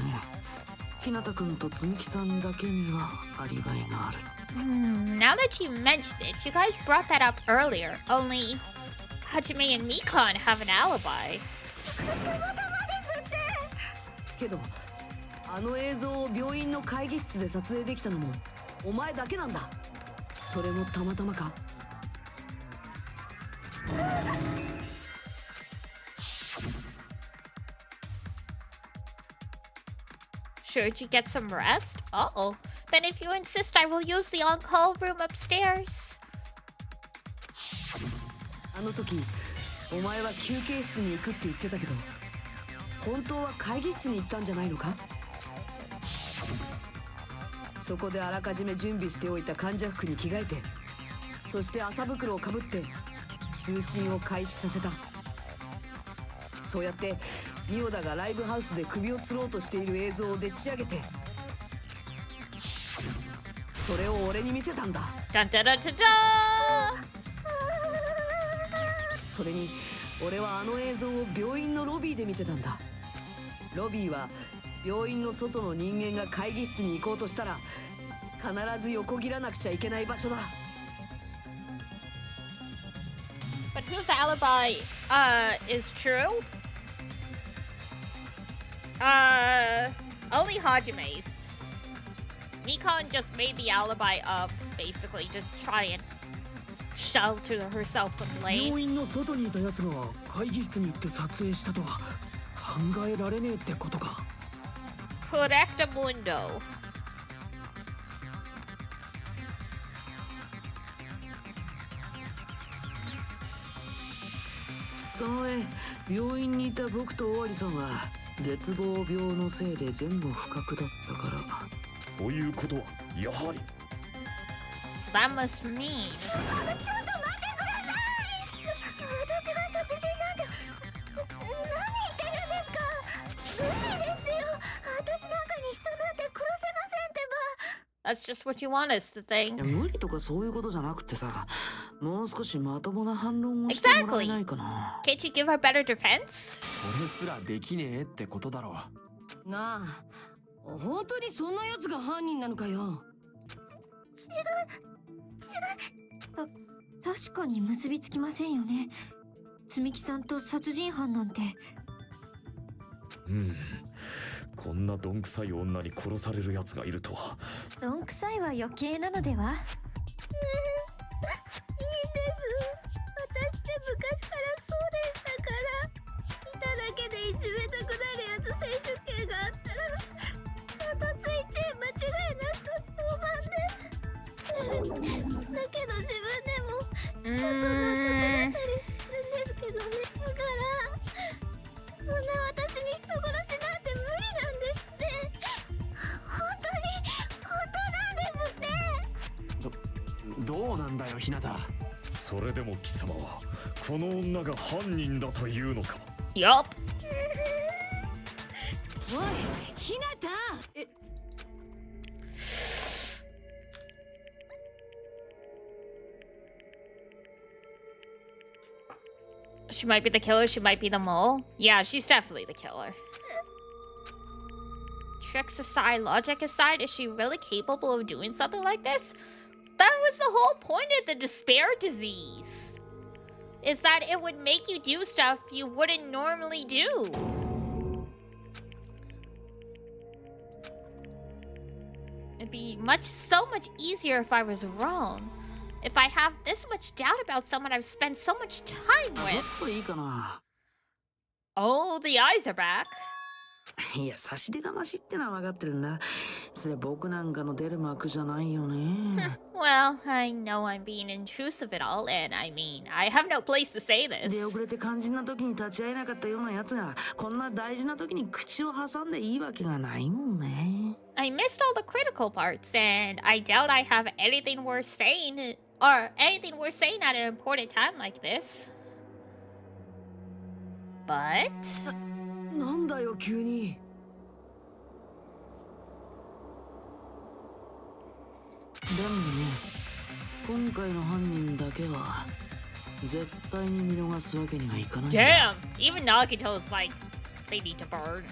[SPEAKER 5] 日向くんとつみきさんだけにはアリバイがある。
[SPEAKER 1] Now that you mentioned it, you guys brought that up earlier. Only Hajime and Mikan have an alibi.
[SPEAKER 3] けどあの映像を病院の会議室で撮影できたのもお前だけなんだ。それもたまたまか。
[SPEAKER 1] Should you get some rest? Uh-oh. Then if you insist, I will use the on-call room upstairs.
[SPEAKER 3] あの時お前は休憩室に行くって言ってたけど本当は会議室に行ったんじゃないのか。そこであらかじめ準備しておいた患者服に着替えてそして麻袋をかぶって通信を開始させた。そうやってミオダがライブハウスで首を吊ろうとしている映像をでっち上げてそれを俺に見せたんだ。
[SPEAKER 1] Dun dun dun dun dun!
[SPEAKER 3] それに俺はあの映像を病院のロビーで見てたんだ。ロビーは病院の外の人間が会議室に行こうとしたら必ず横切らなくちゃいけない場所だ。
[SPEAKER 1] But whose alibi is true? Only Hajime's. Nikon just made the alibi up, basically, to try and shelter herself from blame.
[SPEAKER 4] 病院の外にいたやつが会議室に行って撮影したとは考えられねえってことか。
[SPEAKER 1] Correcto mundo.
[SPEAKER 5] その上、病院にいた僕と尾張さんは絶望病のせいで全部不覚だったから。
[SPEAKER 8] ということはやはり
[SPEAKER 1] That must mean.
[SPEAKER 2] ちょっと待ってください。私が殺人なんて何言ってるんですか。無理ですよ。私なんかに人なんて殺せませんってば。
[SPEAKER 1] That's just what you want us to
[SPEAKER 5] い
[SPEAKER 1] think.
[SPEAKER 5] や無理とかそういうことじゃなくてさ、もう少しまともな反論をしてもらえないかな。
[SPEAKER 1] Can't you give her better defense?
[SPEAKER 6] それすらできねえってことだろう。
[SPEAKER 7] なあ、本当にそんな奴が犯人なのかよ。
[SPEAKER 10] 確かに結びつきませんよね。積木さんと殺人犯なんて。
[SPEAKER 8] こんなどんくさい女に殺される奴がいるとは。
[SPEAKER 10] どんくさいは余計なのでは。
[SPEAKER 2] いいんです。私って昔からそうでしたから。いただけでいじめたくなるやつ選手権があったらまたついち間違いなく評判で。だけど自分でもちょっと納得だったりするんですけどね。だからそんな私に人殺しなんて無理なんですって。本当なんですって。
[SPEAKER 6] どうなんだよ、ひなた。
[SPEAKER 8] それでも貴様はこの女が犯人だというのか。
[SPEAKER 1] Yup.
[SPEAKER 7] おい、ひなた。
[SPEAKER 1] She might be the killer, she might be the mole. Yeah, she's definitely the killer. Tricks aside, logic aside, is she really capable of doing something like this? That was the whole point of the despair disease. Is that it would make you do stuff you wouldn't normally do. It'd be so much easier if I was wrong. If I have this much doubt about someone I've spent so much time
[SPEAKER 5] ちょっ
[SPEAKER 1] with.
[SPEAKER 5] といいかな。
[SPEAKER 1] Oh, the eyes are back.
[SPEAKER 5] いや、差し出がましってのは分かってるんだ。それ僕なんかの出る幕じゃないよね。
[SPEAKER 1] Well, I know I'm being intrusive at all, and I mean, I have no place to say this.
[SPEAKER 5] 出遅れて肝心な時に立ち会えなかったようなやつがこんな大事な時に口を挟んでいいわけがないもんね。
[SPEAKER 1] I missed all the critical parts, and I doubt I have anything worth saying, or anything worth saying at an important time like this. But
[SPEAKER 3] なんだよ急に。
[SPEAKER 5] でもね、今回の犯人だけは絶対に見逃すわけにはいかない。
[SPEAKER 1] damn, even Nagito's like, they need to burn.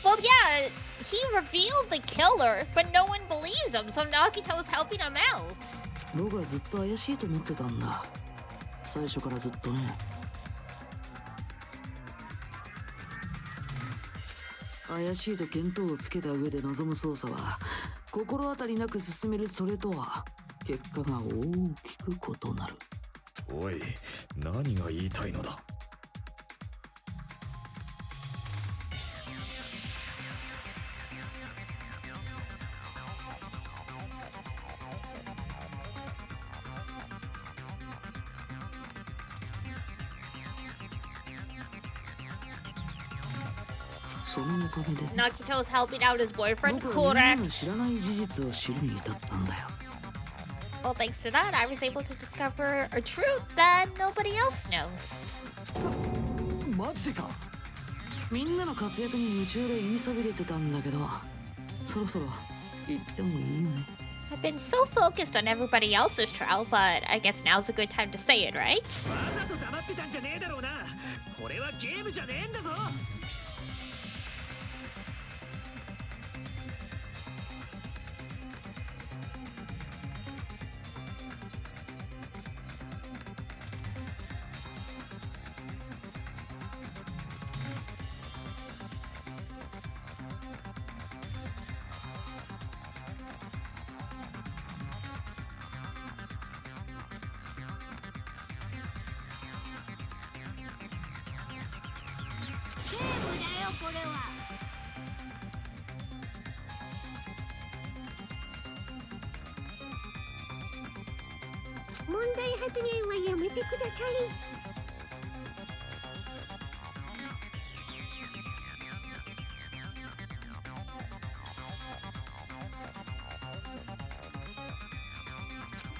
[SPEAKER 1] Well, yeah, he revealed the killer, but no one believes him, so Nagito's helping him out.
[SPEAKER 5] 僕はずっと怪しいと思ってたんだ。最初からずっとね。怪しいと見当をつけた上で臨む捜査は心当たりなく進めるそれとは結果が大きく異なる。
[SPEAKER 8] おい、何が言いたいのだ。
[SPEAKER 5] そのおかげで
[SPEAKER 1] Nagito's helping out his boyfriend.
[SPEAKER 5] 僕はみんな
[SPEAKER 1] Correct.
[SPEAKER 5] の知らない事実を知るに至ったんだよ。
[SPEAKER 1] Well, thanks to that, I was able to discover a truth that nobody else knows.
[SPEAKER 6] マジでか。
[SPEAKER 5] みんなの活躍に夢中で言いさびれてたんだけど、そろそろ言ってもいいよね。
[SPEAKER 1] I've been so focused on everybody else's trial, but I guess now's a good time to say it, right?
[SPEAKER 4] わざと黙ってたんじゃねえだろうな。これはゲームじゃねえんだぞ。
[SPEAKER 9] ゲームだよこれは。問題発言はやめてください。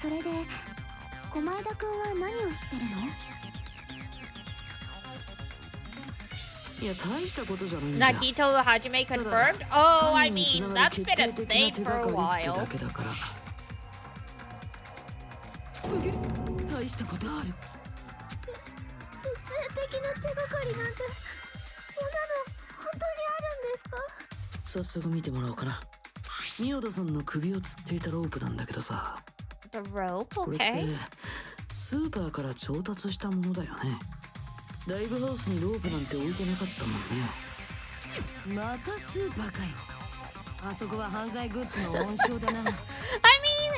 [SPEAKER 2] それで駒枝くんは何を知ってるの？
[SPEAKER 5] いや大したことじゃないんだよ。
[SPEAKER 1] Nagito Hajime confirmed? Oh, I mean, that's been a thing for a while.
[SPEAKER 5] だけだから。
[SPEAKER 7] 大したことある。
[SPEAKER 2] 敵の手がかりなんてそんなの本当にあるんですか？
[SPEAKER 5] 早速見てもらおうかな。ミオダさんの首をつっていたロープなんだけどさ、
[SPEAKER 1] The rope,
[SPEAKER 5] これって
[SPEAKER 1] okay.
[SPEAKER 5] スーパーから調達したものだよね。ライブハウスにロープなんて置いてなかったもんね。
[SPEAKER 7] またスーパーかよ。あそこは犯罪グッズの温床だな。
[SPEAKER 1] I mean,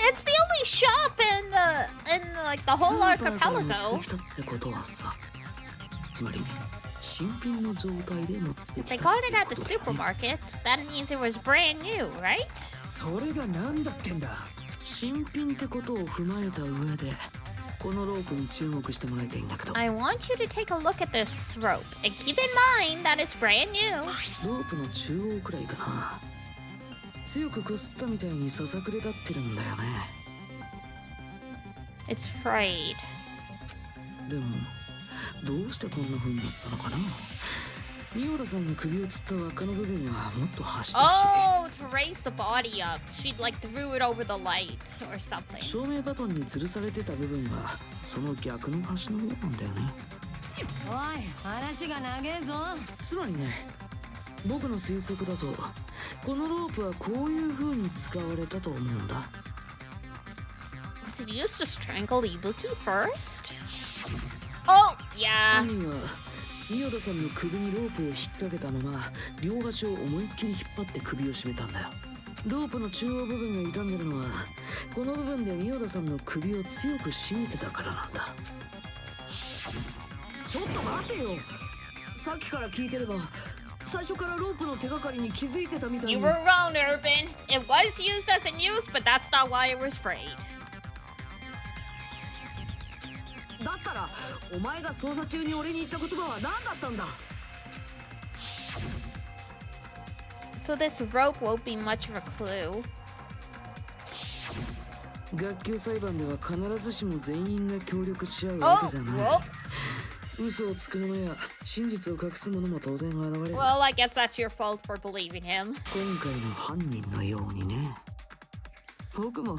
[SPEAKER 1] it's the only shop in like the whole
[SPEAKER 5] スーパーから持って
[SPEAKER 1] archipelago.
[SPEAKER 5] きたってことはさ、つまり新品の状態で持ってきた
[SPEAKER 1] They
[SPEAKER 5] って
[SPEAKER 1] got
[SPEAKER 5] こ
[SPEAKER 1] it at the
[SPEAKER 5] とだよね。
[SPEAKER 1] supermarket. That means it was brand new, right?
[SPEAKER 4] それが何だってんだ。
[SPEAKER 5] 新品ってことを踏まえた上でこのロープに注目してもらいたいんだけど、
[SPEAKER 1] I want you to take a look at this rope and keep in mind that it's brand new.
[SPEAKER 5] ロープの中央くらいかな。強くこすったみたいにささくれ立ってるんだよね。
[SPEAKER 1] It's frayed.
[SPEAKER 5] でもどうしてこんな風になったのかな。ミオダさんの首をつった輪っかの部分はもっと端だし、
[SPEAKER 1] Oh, to raise the body up. She like threw it over the light or something.
[SPEAKER 5] 照明バトンに吊るされてた部分はその逆の端の方なんだよね。
[SPEAKER 7] おい、話が長えぞ。
[SPEAKER 5] つまりね、僕の推測だとこのロープはこういう風に使われたと思うんだ。
[SPEAKER 1] Was it used to strangle Ibuki first? Oh, yeah.
[SPEAKER 5] 犯人はミオダさんの首にロープを引っ掛けたまま両端を思いっきり引っ張って首を絞めたんだよ。ロープの中央部分が傷んでるのはこの部分でミオダさんの首を強く絞めてたからなんだ。
[SPEAKER 3] ちょっと待てよ。さっきから聞いてれば最初からロープの手がかりに気づいてたみたい
[SPEAKER 1] You
[SPEAKER 3] に。
[SPEAKER 1] were wrong, Urban. It was used as an use, but that's not why it was frayed.
[SPEAKER 3] だったらお前が捜査中に俺に言った言葉は何だったんだ。
[SPEAKER 1] So this rope won't be much of a clue.
[SPEAKER 5] 学級裁判では必ずしも全員が協力し合うわ
[SPEAKER 1] Oh,
[SPEAKER 5] けじゃない。
[SPEAKER 1] well,
[SPEAKER 5] 嘘をつく者や真実を隠す者も当然現れる。
[SPEAKER 1] well, I guess that's your fault for believing him.
[SPEAKER 5] 今回の犯人のようにね。僕も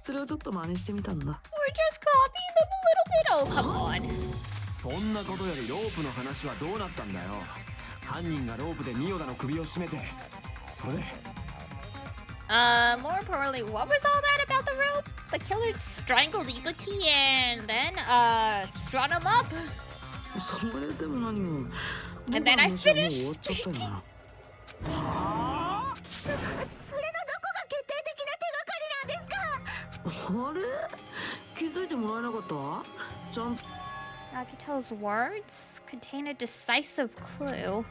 [SPEAKER 5] それをちょっと真似してみたんだ。
[SPEAKER 1] We're just copying them a little bit. Oh, come on.
[SPEAKER 6] そんなことよりロープの話はどうなったんだよ。犯人がロープでミオダの首を絞めて、それで
[SPEAKER 1] More importantly, what was all that about the rope? The killer strangled Ibuki and then, strung him up.
[SPEAKER 5] それでも何も。
[SPEAKER 1] And then I
[SPEAKER 5] 僕の話はもう終わ
[SPEAKER 1] finished
[SPEAKER 5] っちゃったよな。
[SPEAKER 2] それのどこが決定的な手がかりなんですか？
[SPEAKER 5] あれ気づいてもらえなかった？ちゃん
[SPEAKER 1] Nagito's words contain a decisive clue.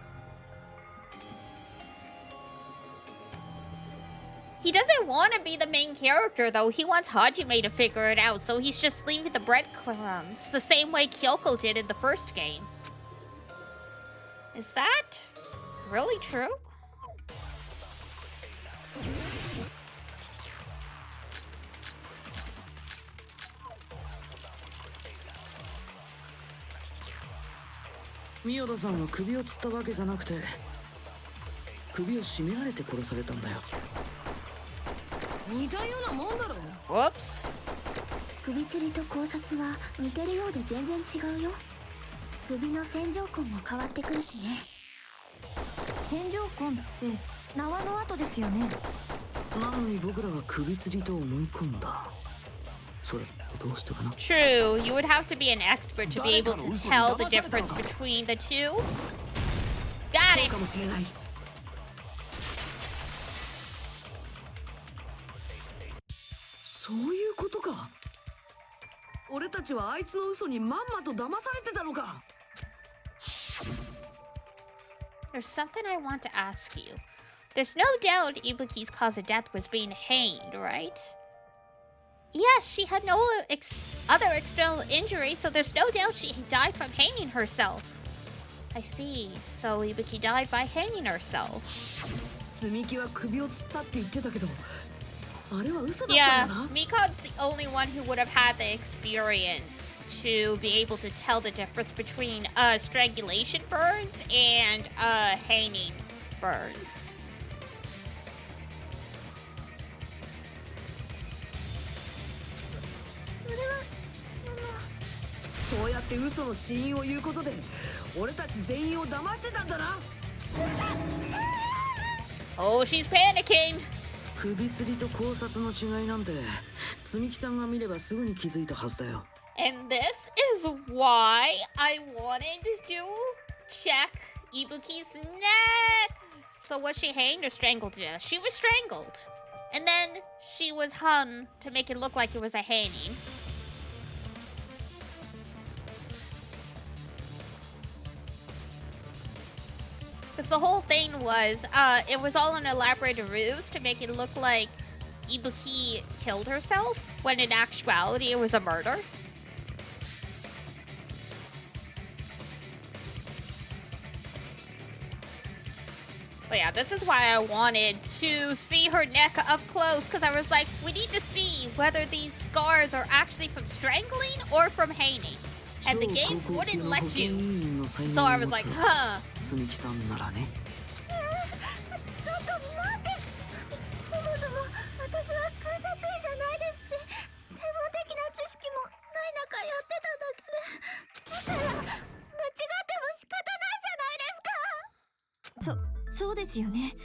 [SPEAKER 1] He doesn't want to be the main character, though. He wants Hajime to figure it out, so he's just leaving the breadcrumbs, the same way Kyoko did in the first game. Is that really true?
[SPEAKER 5] 宮田さんは首を吊ったわけじゃなくて、首を絞められて殺されたんだよ。
[SPEAKER 7] 似たようなもんだろ。
[SPEAKER 1] Whoops.
[SPEAKER 2] 首吊りと考察は似てるようで全然違うよ。首の線条痕も変わってくるしね。
[SPEAKER 10] 線条痕って縄の跡ですよね。
[SPEAKER 5] なのに僕らが首吊りと思い込んだ。それどうしてかな。
[SPEAKER 1] True, you would have to be an expert to be able to tell the difference between the two. Got
[SPEAKER 3] そう
[SPEAKER 1] it.
[SPEAKER 3] かもしれない。そういうことか。俺たちはあいつの嘘にまんまと騙されてたのか。
[SPEAKER 1] There's something I want to ask you. There's no doubt Ibuki's cause of death was being hanged, right? Yes, she had no other external injury, so there's no doubt she died from hanging herself. I see. So Ibuki died by hanging herself.
[SPEAKER 3] 積み木は首を吊ったって言ってたけど、あれは嘘だった
[SPEAKER 1] Yeah,
[SPEAKER 3] んだな。
[SPEAKER 1] Miko's the only one who would have had the experience to be able to tell the difference between strangulation burns and hanging burns.
[SPEAKER 2] それは
[SPEAKER 3] そうやって嘘の死因を言うことで、俺たち全員を騙してたんだな。
[SPEAKER 1] Oh, she's panicking.
[SPEAKER 5] 首吊りと考察の違いなんて、積木さんが見ればすぐに気づいたはずだよ。
[SPEAKER 1] And this is why I wanted to check Ibuki's neck. So was she hanged or strangled to death? She was strangled. And then she was hung to make it look like it was a hanging. Because the whole thing was, it was all an elaborate ruse to make it look like Ibuki killed herself, when in actuality it was a murder. But yeah, this is why I wanted to see her neck up close, because I was like, we need to see whether these scars are actually from strangling or from hanging. And the game wouldn't let you. So I was like, huh.
[SPEAKER 5] 積木さんならね。
[SPEAKER 2] ちょっと待って。そもそも私は観察医じゃないですし、専門的な知識もない中やってただけで。だから間違っても仕方ないじゃないですか。
[SPEAKER 10] そうですよね。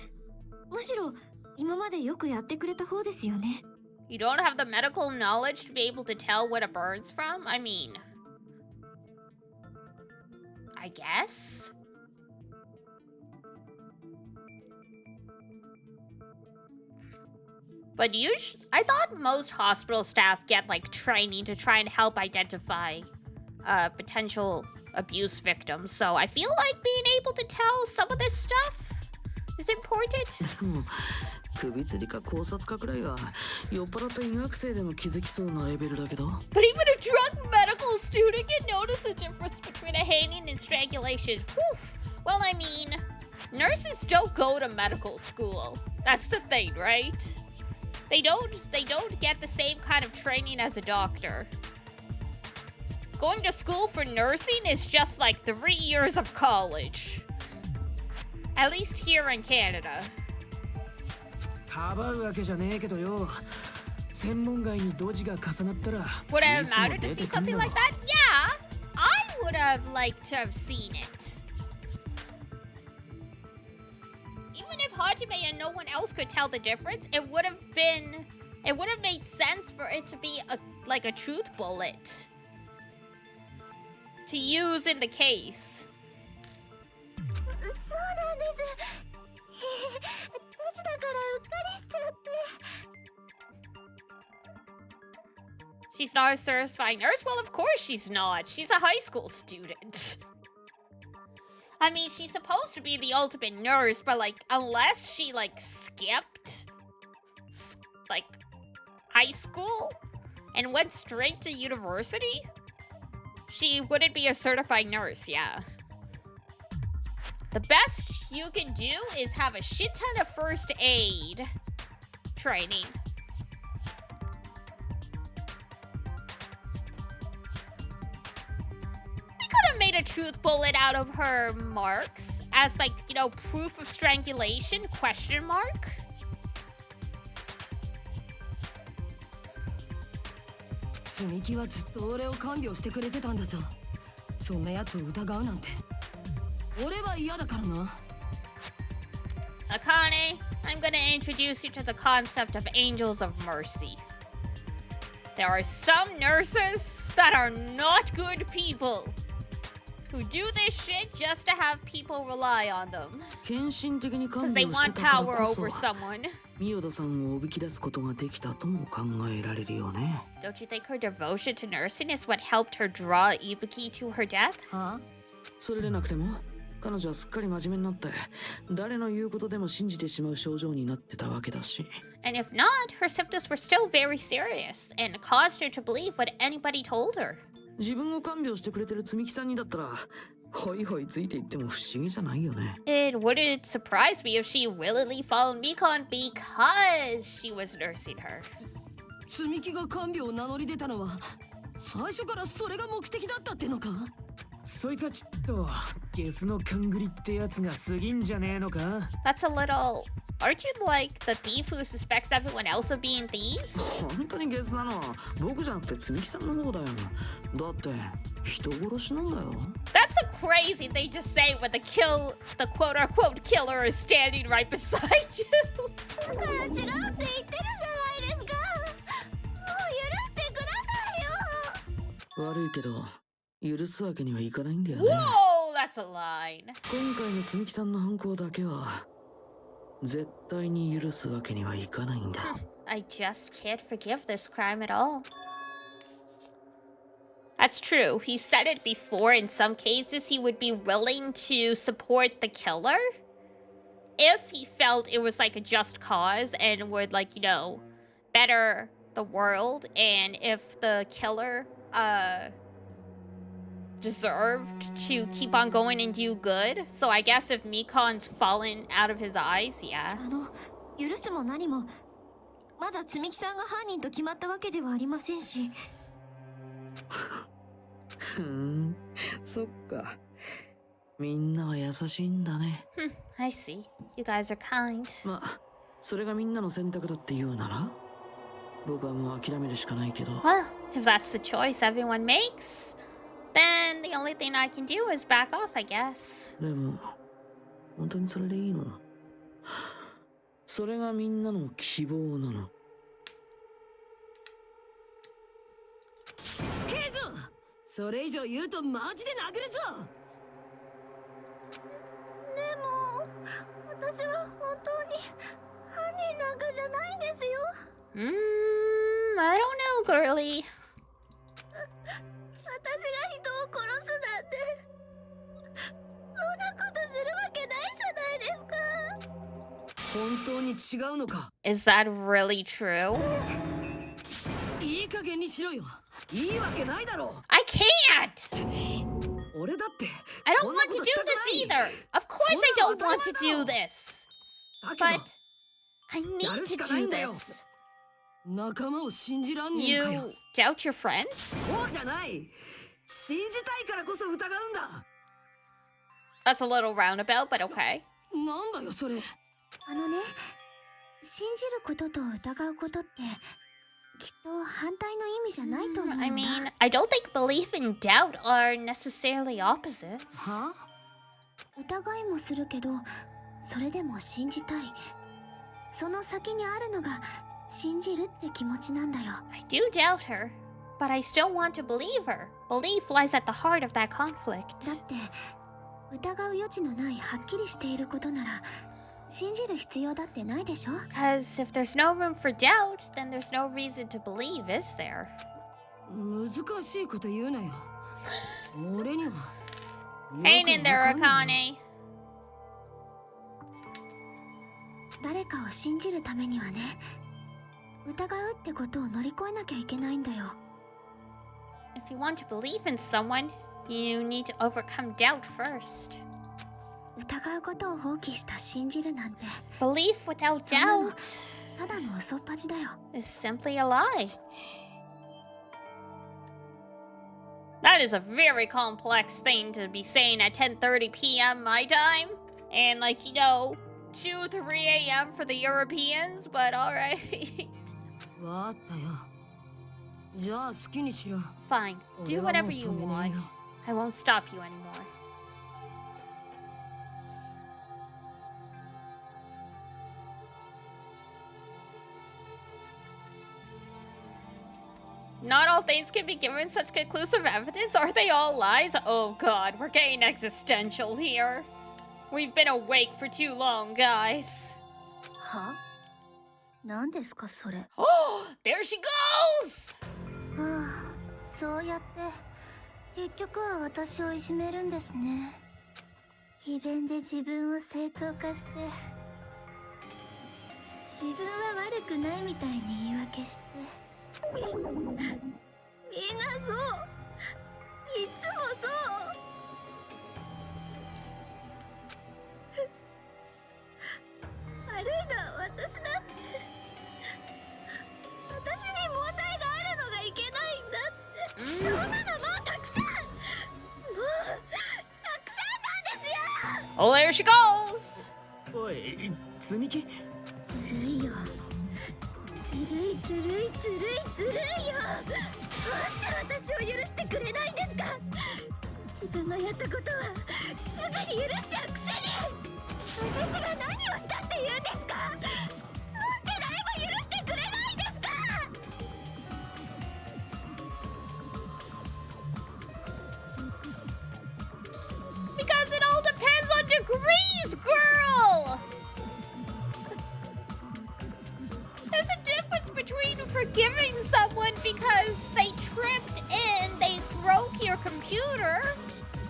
[SPEAKER 10] むしろ今までよくやってくれた方ですよね。
[SPEAKER 1] You don't have the medical knowledge to be able to tell what a burn's from? I mean, I guess? But I thought most hospital staff get like training to try and help identify potential abuse victims. So I feel like being able to tell some of this stuff is important.
[SPEAKER 5] でも首吊りか考察かくらいは酔っ払った医学生でも気づきそうなレベルだけど。
[SPEAKER 1] But even a drunk medical student can notice the difference between a hanging and strangulation. Oof. Well, I mean, nurses don't go to medical school. That's the thing, right? They don't get the same kind of training as a doctor. Going to school for nursing is just like 3 years of college. At least here in Canada.
[SPEAKER 4] かばうわけじゃねえけどよ。専門外にドジが重なったら。
[SPEAKER 1] Would it have
[SPEAKER 4] いつも
[SPEAKER 1] mattered to
[SPEAKER 4] 出
[SPEAKER 1] see
[SPEAKER 4] てくんだ
[SPEAKER 1] something
[SPEAKER 4] ろ
[SPEAKER 1] like that? Yeah, I would have liked to have seen it. Even if Hajime and no one else could tell the difference, it would have made sense for it to be like a truth bullet to use in the case.
[SPEAKER 2] そうなんです。ドジだからうっかりしちゃって。
[SPEAKER 1] She's not a certified nurse? Well, of course she's not. She's a high school student. I mean, she's supposed to be the ultimate nurse, but like, unless she like skipped like high school and went straight to university, she wouldn't be a certified nurse, yeah. The best you can do is have a shit ton of first aid training. We could have made a truth bullet out of her marks as, like, you know, proof of strangulation, question mark.
[SPEAKER 7] 積木はずっと俺を看病してくれてたんだぞ。そんな奴を疑うなんて。俺は嫌だからな。
[SPEAKER 1] Akane, I'm gonna introduce you to the concept of angels of mercy. There are some nurses that are not good people who do this shit just to have people rely on them.
[SPEAKER 5] 献身的に看
[SPEAKER 1] Because they
[SPEAKER 5] 病して
[SPEAKER 1] want
[SPEAKER 5] たから
[SPEAKER 1] power
[SPEAKER 5] こそ
[SPEAKER 1] over someone.
[SPEAKER 5] ミオダさんをおびき出すことができたとも考えられるよね。
[SPEAKER 1] Don't you think her devotion to nursing is what helped her draw Ibuki to her death?
[SPEAKER 7] はあ？
[SPEAKER 5] それでなくても彼女はすっかり真面目になって誰の言うことでも信じてしまう症状になってたわけだし。
[SPEAKER 1] And if not, her symptoms were still very serious and caused her to believe what anybody told her.
[SPEAKER 5] 自分を看病してくれてる積木さんにだったらホイホイついていっても不思議じゃないよね。
[SPEAKER 1] It wouldn't surprise me if she willingly followed Mikon because she was nursing her.
[SPEAKER 7] 積み木が看病を名乗り出たのは最初からそれが目的だったってのか？
[SPEAKER 4] そいつはちょっとゲスの勘繰りってやつが過ぎんじゃねえのか？
[SPEAKER 1] That's a little... Aren't you like the thief who suspects everyone else of being thieves?
[SPEAKER 5] 本当にゲスなのは僕じゃなくて積木さんの方だよ。だって人殺しなんだよ。
[SPEAKER 1] That's a crazy thing to say when the quote-unquote killer is standing right beside you.
[SPEAKER 2] だから違うって言ってるじゃないですか。もう許してくださいよ。
[SPEAKER 5] 悪いけど許すわけにはいかないんだよね。
[SPEAKER 1] Whoa, that's a line.
[SPEAKER 5] 今回の積木さんの犯行だけは絶対に許すわけにはいかないんだ。
[SPEAKER 1] I just can't forgive this crime at all. That's true. He said it before. In some cases, he would be willing to support the killer if he felt it was like a just cause and would, like, you know, better the world. And if the killer deserved to keep on going and do good. So I guess if Mikon's fallen out of his eyes, yeah.
[SPEAKER 10] 許すも何もまだ積木さんが犯人と決まったわけではありませんし。
[SPEAKER 5] そっか。みんなは優しいんだね。
[SPEAKER 1] I see. You guys are kind.
[SPEAKER 5] まあ、それがみんなの選択だって言うなら、僕はもう諦めるしかないけど。
[SPEAKER 1] Well, if that's the choice everyone makes, then the only thing I can do is back off, I guess.
[SPEAKER 5] でも、本当にそれでいいの？それがみんなの希望なの。
[SPEAKER 7] しつけえぞ！それ以上言うとマジで殴るぞ！
[SPEAKER 2] でも私は本当に犯人なんかじゃないんですよ。
[SPEAKER 1] I don't know, girly.
[SPEAKER 2] 私が人を殺すなんてそんなことするわけないじゃないですか。
[SPEAKER 7] 本当に違うのか？
[SPEAKER 1] Is that really true?
[SPEAKER 7] いい加減にしろよ。いいわけないだろ。
[SPEAKER 1] I can't!
[SPEAKER 7] 俺だって
[SPEAKER 1] I don't want to do this either. Of course I don't want to do this.
[SPEAKER 7] だけ
[SPEAKER 1] But
[SPEAKER 7] ど
[SPEAKER 1] I need to do this.
[SPEAKER 7] 仲間を信じらんねえのかよ。
[SPEAKER 1] You doubt your friends?
[SPEAKER 7] そうじゃない。信じたいからこそ疑うんだ。
[SPEAKER 1] That's a little roundabout, but okay.
[SPEAKER 7] なんだよそれ。
[SPEAKER 2] 信じることと疑うことってきっと反対の意味じゃないと思うんだ。
[SPEAKER 1] I mean, I don't think belief and doubt are necessarily opposites.
[SPEAKER 7] は？
[SPEAKER 2] 疑いもするけどそれでも信じたい。その先にあるのが信じるって気持ちなんだよ。
[SPEAKER 1] I do doubt her, but I still want to believe her. Belief lies at the heart of that conflict.
[SPEAKER 2] だって疑う余地のないはっきりしていることなら信じる必要だってないでしょ。
[SPEAKER 1] Because if there's no room for doubt, then there's no reason to believe, is there?
[SPEAKER 7] 難しいこと言うなよ。俺には。
[SPEAKER 1] Hang in there, Akane.
[SPEAKER 2] 誰かを信じるためにはね、疑うってことを乗り越えなきゃいけないんだよ。
[SPEAKER 1] If you want to believe in someone, you need to overcome doubt first.
[SPEAKER 2] 疑うことを放棄した信じるなんて
[SPEAKER 1] Belief without doubt
[SPEAKER 2] ただの嘘っぱちだよ。
[SPEAKER 1] is simply a lie. That is a very complex thing to be saying at 10:30 p.m. my time. And like, you know, 2, 3 a.m. for the Europeans, but alright.
[SPEAKER 7] わかったよ。じゃあ好きにしろ。
[SPEAKER 1] Fine, do
[SPEAKER 7] 俺はも
[SPEAKER 1] whatever
[SPEAKER 7] う
[SPEAKER 1] you
[SPEAKER 7] 止めね
[SPEAKER 1] want.
[SPEAKER 7] えよ。
[SPEAKER 1] I won't stop you anymore. Not all things can be given such conclusive evidence. Are they all lies? Oh god, we're getting existential here. We've been awake for too long, guys.
[SPEAKER 2] は？何ですかそれ？
[SPEAKER 1] Oh, there she goes!
[SPEAKER 2] ああ、そうやって結局は私をいじめるんですね。詭弁で自分を正当化して、自分は悪くないみたいに言い訳して。みんなそう。いつもそう。悪いのは私だって。私に問題があるのがいけないんだって。そんなのもうたくさん。もうたくさんなんですよ。
[SPEAKER 1] Oh, there she goes!
[SPEAKER 4] おい積み木。
[SPEAKER 2] ずるいよ。ずるいずるいずるいずるいよ。どうして私を許してくれないんですか。自分のやったことはすぐに許しちゃうくせに、私が何をしたって言うんですか。なんで誰も許してくれないんですか。
[SPEAKER 1] Because it all depends on degrees, girl! There's a difference between forgiving someone because they tripped in, they broke your computer,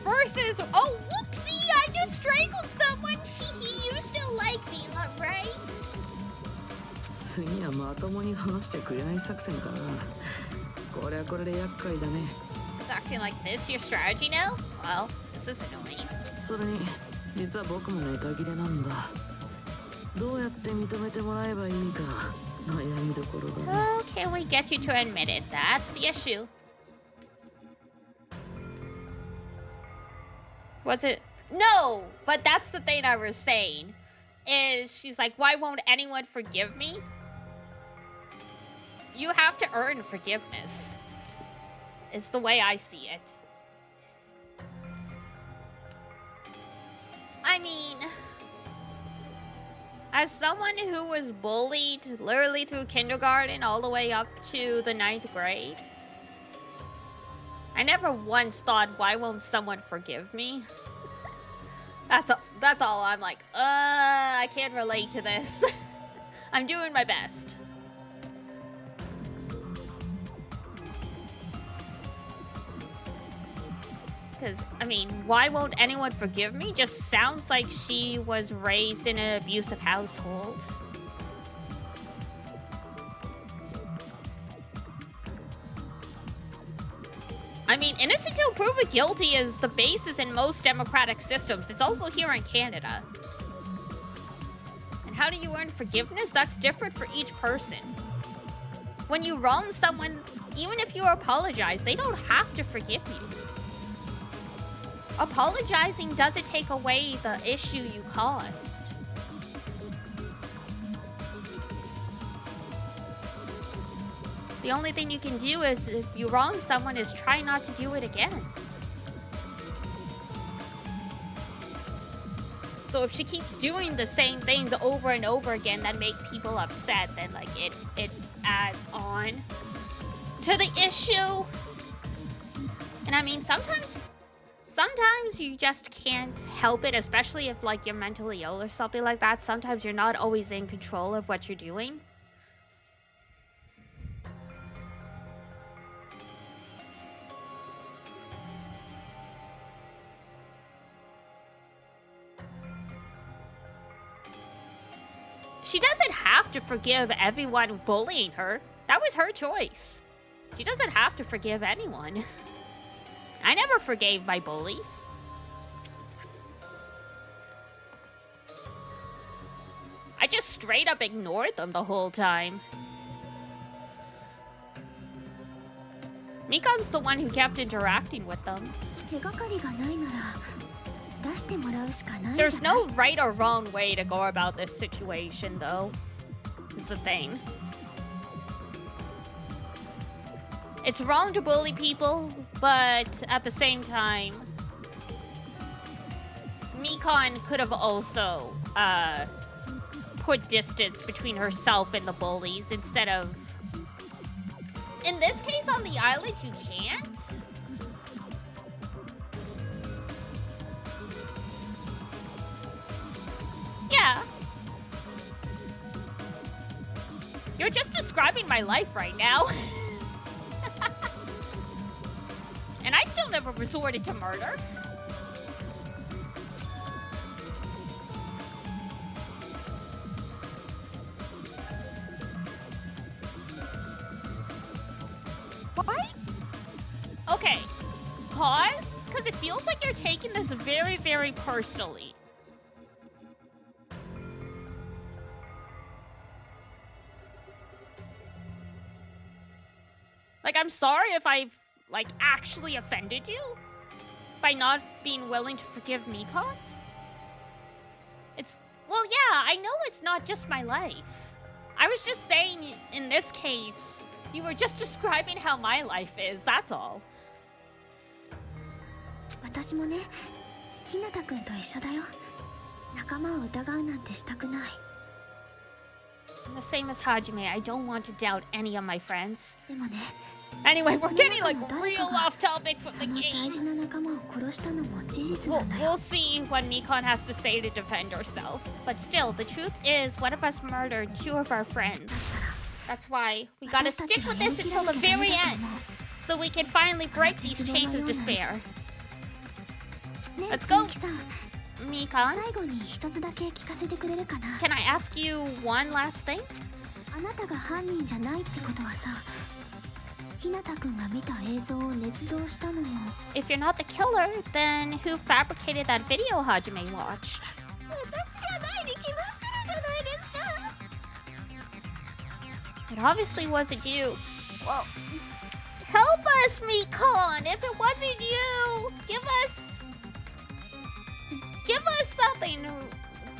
[SPEAKER 1] versus, oh, whoopsie, I just strangled someone. You still like me, right?
[SPEAKER 3] 次はまともに話してくれない作戦かな。これはこれで厄介だね。
[SPEAKER 1] It's acting like this your strategy now? Well, this is annoying.
[SPEAKER 3] それに実は僕もネタ切れなんだ。どうやって認めてもらえばいいか悩みどころだね。
[SPEAKER 1] How can we get you to admit it? That's the issue. What's it? No, but that's the thing I was saying. Is she's like, why won't anyone forgive me? You have to earn forgiveness. It's the way I see it. I mean, as someone who was bullied literally through kindergarten all the way up to the 9th grade, I never once thought, why won't someone forgive me? That's all. I'm like, I can't relate to this. I'm doing my best. Because, I mean, why won't anyone forgive me? Just sounds like she was raised in an abusive household. I mean, innocent till proven guilty is the basis in most democratic systems. It's also here in Canada. And how do you earn forgiveness? That's different for each person. When you wrong someone, even if you apologize, they don't have to forgive you. Apologizing doesn't take away the issue you caused. The only thing you can do is, if you wrong someone, is try not to do it again. So if she keeps doing the same things over and over again that make people upset, then like it adds on to the issue. And I mean, sometimes you just can't help it, especially if like you're mentally ill or something like that. Sometimes you're not always in control of what you're doing. She doesn't have to forgive everyone bullying her. That was her choice. She doesn't have to forgive anyone. I never forgave my bullies. I just straight up ignored them the whole time. Mikan's the one who kept interacting with them.
[SPEAKER 2] 手がかりがないなら出してもらうしかないんじゃない？
[SPEAKER 1] There's no right or wrong way to go about this situation, though, is the thing. It's wrong to bully people, but at the same time, Mikan could have also put distance between herself and the bullies instead of... In this case, on the island, you can't? Yeah. You're just describing my life right now. And I still never resorted to murder. What? Okay. Pause? Because it feels like you're taking this very, very personally. Like, I'm sorry if I've, like, actually offended you by not being willing to forgive Mikan. It's... Well, yeah, I know it's not just my life. I was just saying, in this case, you were just describing how my life is, that's all.
[SPEAKER 2] 私もね、ひなたくんと一緒だよ。仲間を疑うなんてしたくない。
[SPEAKER 1] The same as Hajime, I don't want to doubt any of my friends.
[SPEAKER 2] でもね、
[SPEAKER 1] Anyway, we're getting like real off topic from the
[SPEAKER 2] その大
[SPEAKER 1] game.
[SPEAKER 2] 事な仲間を殺したのも事実なんだよ。
[SPEAKER 1] We'll see what Mikan has to say to defend herself. But still, the truth is, one of us murdered two of our friends. That's why we gotta stick with this until the very end, so we can finally break these chains of despair.
[SPEAKER 2] ね、
[SPEAKER 1] Let's go.
[SPEAKER 2] 鈴木さん、
[SPEAKER 1] Mikan,
[SPEAKER 2] 最後に一つだけ聞かせてくれるかな。
[SPEAKER 1] can I ask you one last thing?
[SPEAKER 2] あなたが犯人じゃないってことはさ、ひなたくんが見た映像を捏造したのも。
[SPEAKER 1] If you're not the killer, then who fabricated that video Hajime watched?
[SPEAKER 2] 私じゃないに決まってるじゃないですか。
[SPEAKER 1] It obviously wasn't you. Well, help us, Mikan! If it wasn't you, give us something.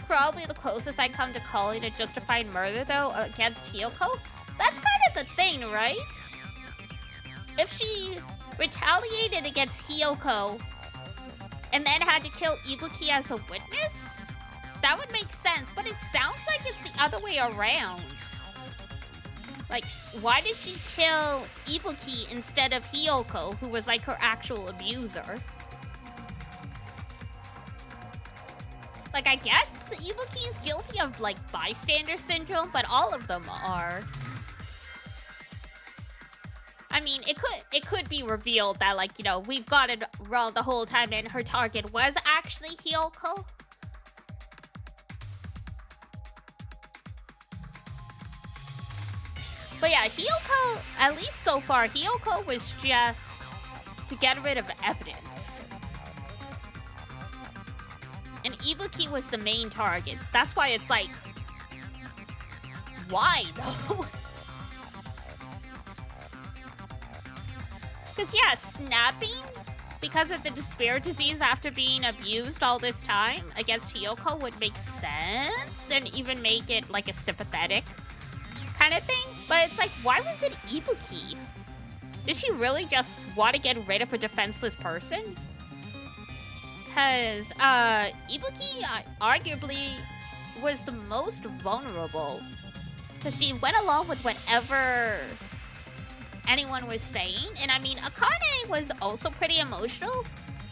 [SPEAKER 1] Probably the closest I come to calling a justified murder, though, against Hiyoko. That's kind of the thing, right? If she retaliated against Hiyoko and then had to kill Ibuki as a witness, that would make sense, but it sounds like it's the other way around. Like, why did she kill Ibuki instead of Hiyoko, who was like her actual abuser? Like, I guess Ibuki is guilty of, like, bystander syndrome, but all of them are. I mean, it could be revealed that, like, you know, we've got it wrong the whole time and her target was actually Hiyoko. But yeah, Hiyoko, at least so far, Hiyoko was just to get rid of evidence. And Ibuki was the main target. That's why it's like... Why, though? Because, yeah, snapping because of the despair disease after being abused all this time against Hiyoko would make sense and even make it, like, a sympathetic kind of thing. But it's like, why was it Ibuki? Did she really just want to get rid of a defenseless person? Because Ibuki arguably was the most vulnerable. Because she went along with whatever anyone was saying. And I mean, Akane was also pretty emotional.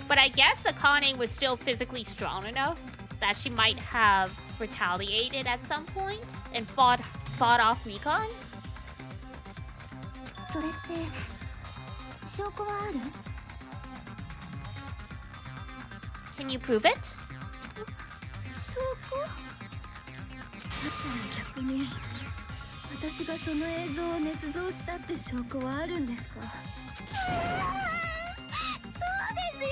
[SPEAKER 1] But I guess Akane was still physically strong enough that she might have retaliated at some point and fought off Mikan.
[SPEAKER 2] それって証拠はある？
[SPEAKER 1] Can you prove it?
[SPEAKER 2] 証拠？だったら逆に私がその映像を捏造したって証拠はあるんですか？そうですよ。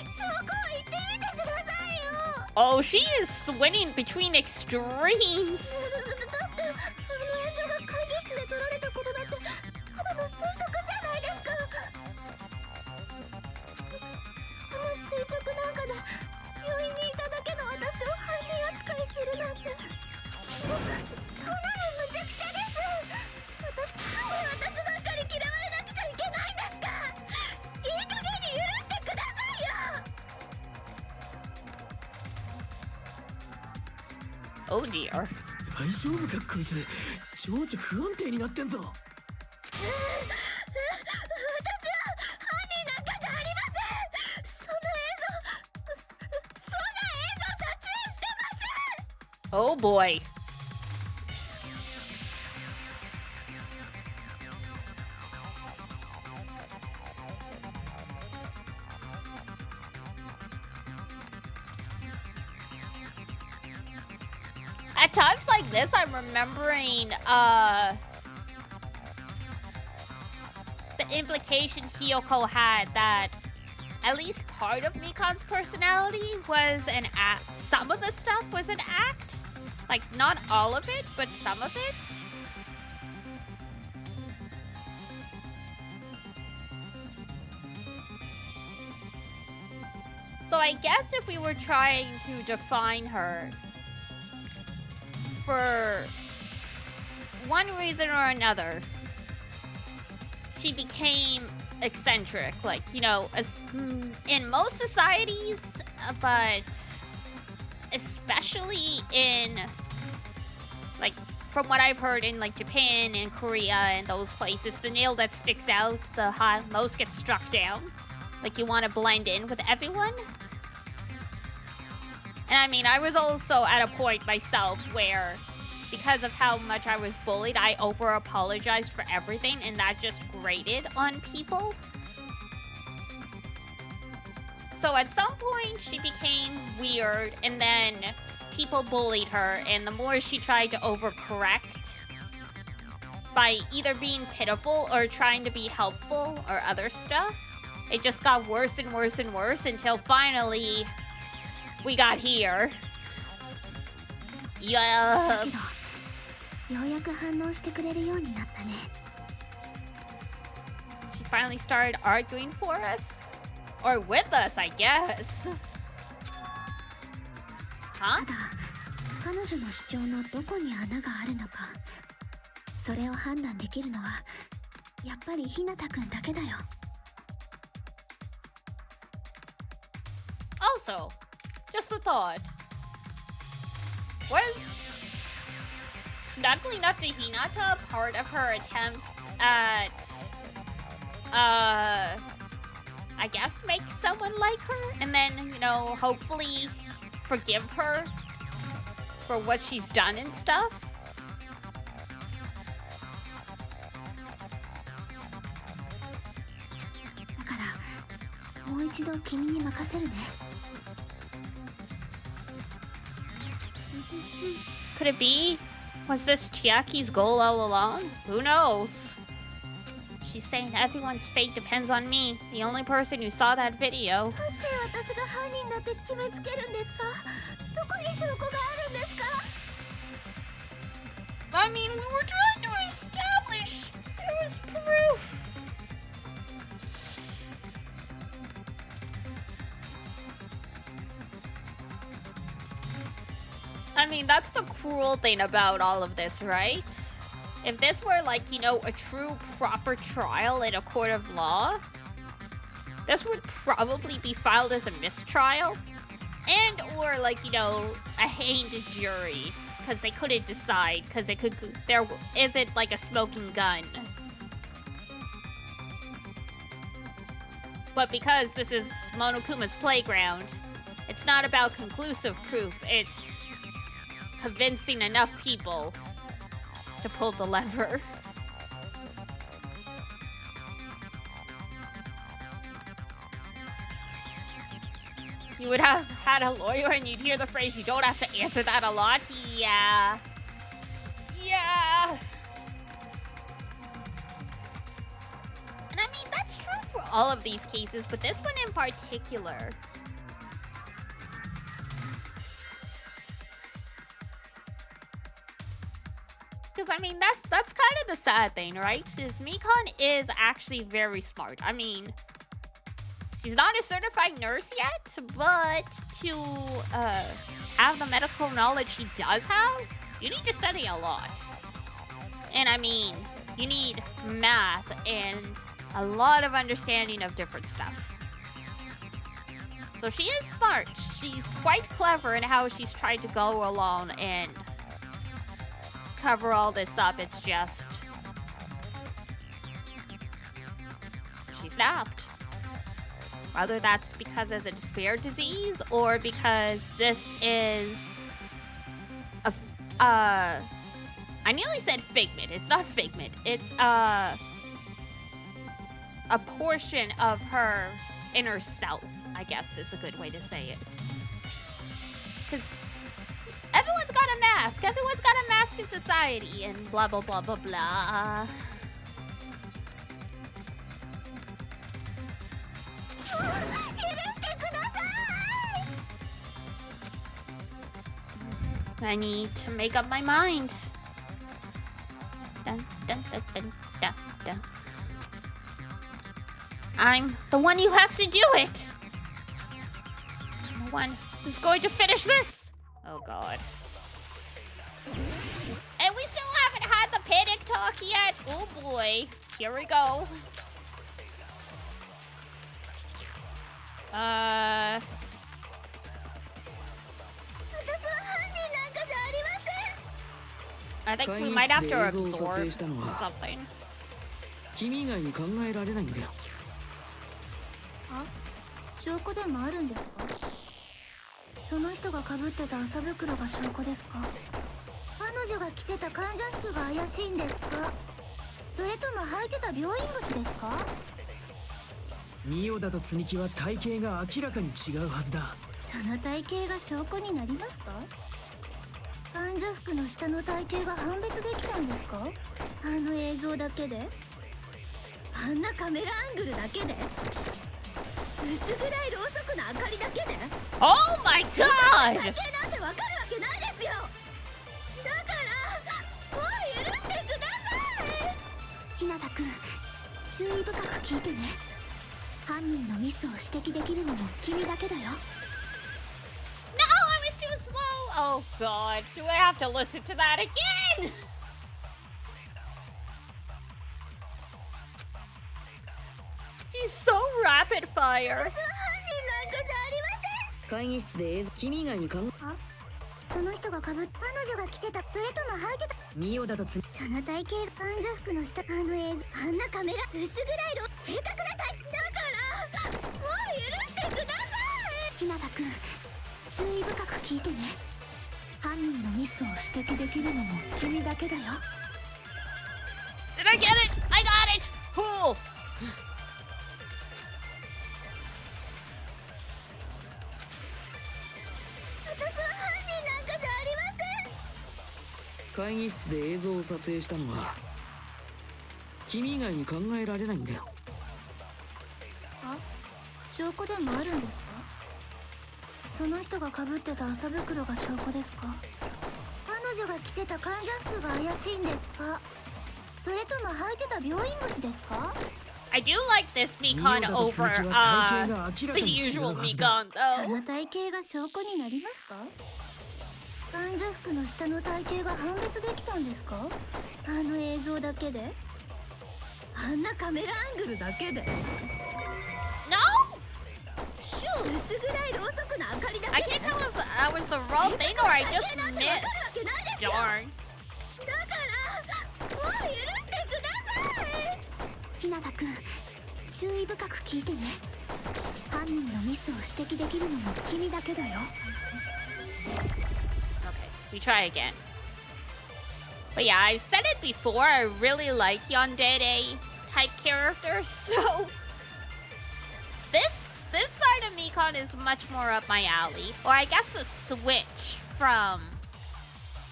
[SPEAKER 2] 証拠を言ってみてくださいよ。
[SPEAKER 1] Oh, she is swinging between extremes.
[SPEAKER 2] だってあの映像が会議室で撮られたことだってただの推測じゃないですか。そんな推測なんかで病院にいただけの私を犯人扱いするなんてそんなのむちゃくちゃです。なんで私ばっかり嫌われなくちゃいけないんですか。いい加減に許してくださいよ。
[SPEAKER 1] Oh dear.
[SPEAKER 4] 大丈夫かこいつ。情緒不安定になってんぞ。
[SPEAKER 2] 私は犯人なんかじゃありません。そんな映像撮影してません。
[SPEAKER 1] Oh boy. At times like this, I'm remembering the implication Hiyoko had that at least part of Mikan's personality was an act. Some of the stuff was an act. Like, not all of it, but some of it. So I guess if we were trying to define her, for one reason or another, she became eccentric. Like, you know, in most societies, but especially in, like, from what I've heard in, like, Japan and Korea and those places, the nail that sticks out the most gets struck down. Like, you want to blend in with everyone. And I mean, I was also at a point myself where, because of how much I was bullied, I over-apologized for everything, and that just grated on people. So at some point, she became weird, and then people bullied her, and the more she tried to overcorrect by either being pitiful or trying to be helpful or other stuff, it just got worse and worse and worse until finally we got here. Yeah.
[SPEAKER 2] ようやく反応してくれるようになったね。
[SPEAKER 1] She finally started arguing for us? Or with us, I guess. Huh?
[SPEAKER 2] ただ彼女の主張のどこに穴があるのか、それを判断できるのはやっぱりひなたくんだけだよ。
[SPEAKER 1] Also, just a thought. Was snuggling up to Hinata part of her attempt at, I guess make someone like her? And then, you know, hopefully forgive her for what she's done and stuff?
[SPEAKER 2] だからもう一度君に任せるね。
[SPEAKER 1] Could it be? Was this Chiaki's goal all along? Who knows? She's saying everyone's fate depends on me, the only person who saw that video.
[SPEAKER 2] どうして私が犯人だって決めつけるんですか。どこに証拠があるんですか。
[SPEAKER 1] I mean, we were trying to establish there was proof. I mean, that's the cruel thing about all of this, right? If this were like, you know, a true proper trial in a court of law, this would probably be filed as a mistrial. And or like, you know, a hanged jury. Because they couldn't decide, because it could, there isn't like a smoking gun. But because this is Monokuma's playground, it's not about conclusive proof, it's convincing enough people to pull the lever. You would have had a lawyer and you'd hear the phrase, you don't have to answer that a lot. Yeah. Yeah. And I mean, that's true for all of these cases, but this one in particular. I mean, that's kind of the sad thing, right? Is Mikon is actually very smart. I mean, she's not a certified nurse yet, but to have the medical knowledge she does have, you need to study a lot. And I mean, you need math and a lot of understanding of different stuff. So she is smart. She's quite clever in how she's tried to go along and cover all this up. It's just she snapped. Whether that's because of the despair disease or because this is I nearly said figment. It's not figment. It's a portion of her inner self, I guess is a good way to say it. Because everyone's got a mask. Everyone's got a mask in society and blah, blah, blah, blah, blah. I need to make up my mind. Dun, dun, dun, dun, dun, dun. I'm the one who has to do it. I'm the one who's going to finish this. Oh god. And we still haven't had the panic talk yet. Oh boy. Here we go. I think we might have to absorb something.
[SPEAKER 5] 君以外に考えられないんだよ。
[SPEAKER 2] 証拠でもあるんですか？その人が被ってた麻袋が証拠ですか？彼女が着てた患者服が怪しいんですか？それとも履いてた病院靴ですか？
[SPEAKER 4] ミオダと積み木は体型が明らかに違うはずだ。
[SPEAKER 2] その体型が証拠になりますか？患者服の下の体型が判別できたんですか？あの映像だけで？あんなカメラアングルだけで？薄暗いろうそくの明かりだけで？
[SPEAKER 1] Oh my god!
[SPEAKER 2] 体型なんてわかるわけないですよ。だからもう許してください。日向くん、注意深く聞いてね。犯人のミスを指摘できるのも君だけだよ。
[SPEAKER 1] No, I was too slow. Oh god, do I have to listen to that again? She's so rapid fire.
[SPEAKER 3] 会議室で君以外に
[SPEAKER 2] その人が彼女が着てた、それとも履いてた。
[SPEAKER 4] ミオダと積み
[SPEAKER 2] その体型、患者服の下、あの映像、あんなカメラ、薄暗いろ、正確な体だからもう許してください。日向くん、注意深く聞いてね。犯人のミスを指摘できるのも君だけだよ。
[SPEAKER 1] Did I get it? I got it. Cool.
[SPEAKER 5] 会議室で映像を撮影したのは君以外に考えられないんだよ。
[SPEAKER 2] 証拠でもあるんですか？その人が被ってた麻袋が証拠ですか？彼女が着てた患者服が怪しいんですか？それとも履いてた病院靴ですか？
[SPEAKER 1] I do like this Mikon over the usual Mikon
[SPEAKER 2] そ
[SPEAKER 1] though.
[SPEAKER 2] の体型が証拠になりますか？患者服の下の体型が判別できたんですか？あの映像だけで？あんなカメラアングルだけで？
[SPEAKER 1] No? Shoot.
[SPEAKER 2] 薄暗いろうそくの明かりだ
[SPEAKER 1] I
[SPEAKER 2] けで？
[SPEAKER 1] can't tell if that was the wrong thing or I just missed. Darn.
[SPEAKER 2] だからもう許してください。日向くん、注意深く聞いてね。犯人のミスを指摘できるのも君だけだよ。
[SPEAKER 1] We try again. But yeah, I've said it before, I really like yandere type characters, so this side of Mikon is much more up my alley. Or I guess the switch from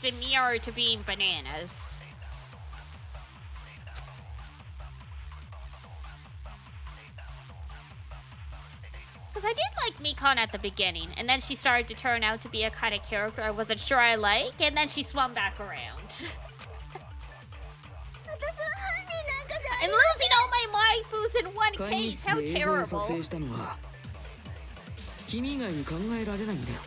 [SPEAKER 1] Demure to being bananas. Because I did like Mikon at the beginning, and then she started to turn out to be a kind of character I wasn't sure I like, and then she swung back around. I'm losing all my waifus in one
[SPEAKER 5] 会議
[SPEAKER 1] case.
[SPEAKER 5] 室
[SPEAKER 1] How
[SPEAKER 5] で映像を
[SPEAKER 1] terrible.
[SPEAKER 5] 撮影したのは君以外に考えられないんだよ。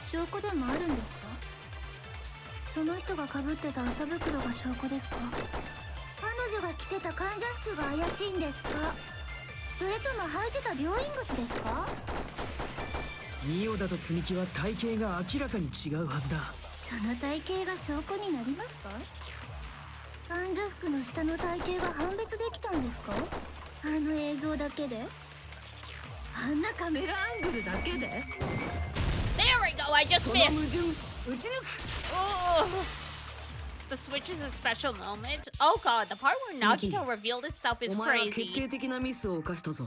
[SPEAKER 2] 証拠でもあるんですか？その人が被ってた麻袋が証拠ですか？彼女が着てた患者服が怪しいんですか？それとも履いてた病院靴ですか？
[SPEAKER 4] ミオダと積み木は体型が明らかに違うはずだ。
[SPEAKER 2] その体型が証拠になりますか？患者服の下の体型が判別できたんですか？あの映像だけで？
[SPEAKER 7] あんなカメラアングルだけで？
[SPEAKER 1] There we go. I just
[SPEAKER 7] その矛
[SPEAKER 1] missed.
[SPEAKER 7] 盾打ち抜く。
[SPEAKER 1] Oh. The switch is a special moment. Oh god, the part where Nagito revealed himself is
[SPEAKER 3] お前は決
[SPEAKER 1] crazy.
[SPEAKER 3] 定的なミスを犯したぞ。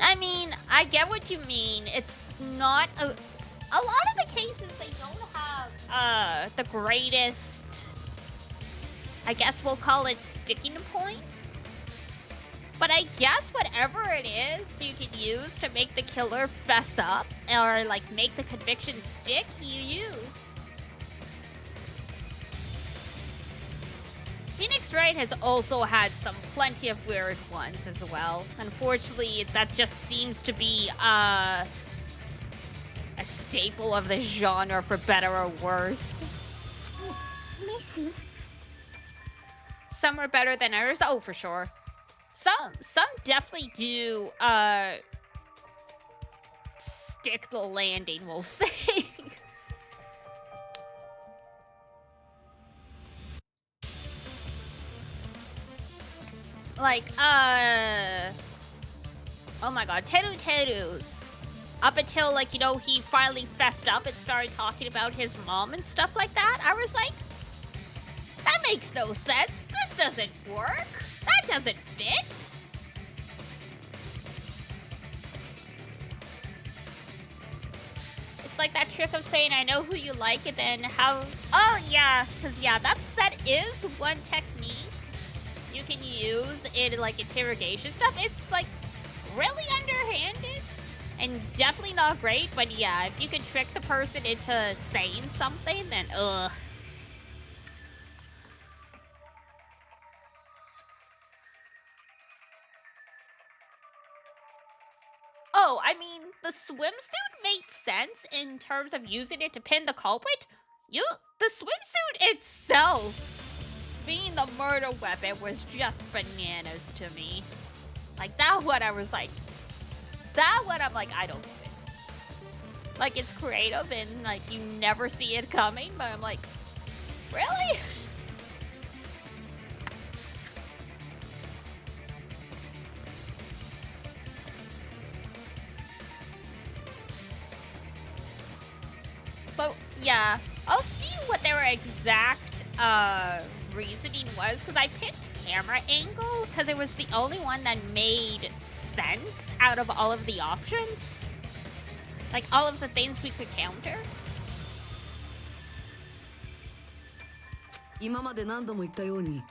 [SPEAKER 1] I mean, I get what you mean. It's not a lot of the cases they don't have the greatest, I guess we'll call it sticking point. But I guess whatever it is you can use to make the killer fess up or like make the conviction stick, you use. Phoenix Wright has also had some plenty of weird ones as well. Unfortunately, that just seems to be a staple of the genre for better or worse.
[SPEAKER 2] ミス？
[SPEAKER 1] Some are better than others. Oh, for sure. Some definitely do stick the landing, we'll say. Like, oh my god, Teru's. Up until, like, you know, he finally fessed up and started talking about his mom and stuff like that, I was like, that makes no sense. This doesn't work. That doesn't fit. It's like that trick of saying, I know who you like, and then how... Oh, yeah, because, yeah, that is one technique you can use in, like, interrogation stuff. It's, like, really underhanded and definitely not great, but, yeah, if you can trick the person into saying something, then, ugh. Oh, I mean, the swimsuit made sense in terms of using it to pin the culprit. The swimsuit itself being the murder weapon was just bananas to me. Like, that one I was like, that one I'm like, I don't get it. Like, it's creative and, like, you never see it coming, but I'm like, really? But yeah, I'll see what their exact reasoning was, because I picked camera angle because it was the only one that made sense out of all of the options. Like all of the things we could counter.
[SPEAKER 3] 今まで何度も言ったように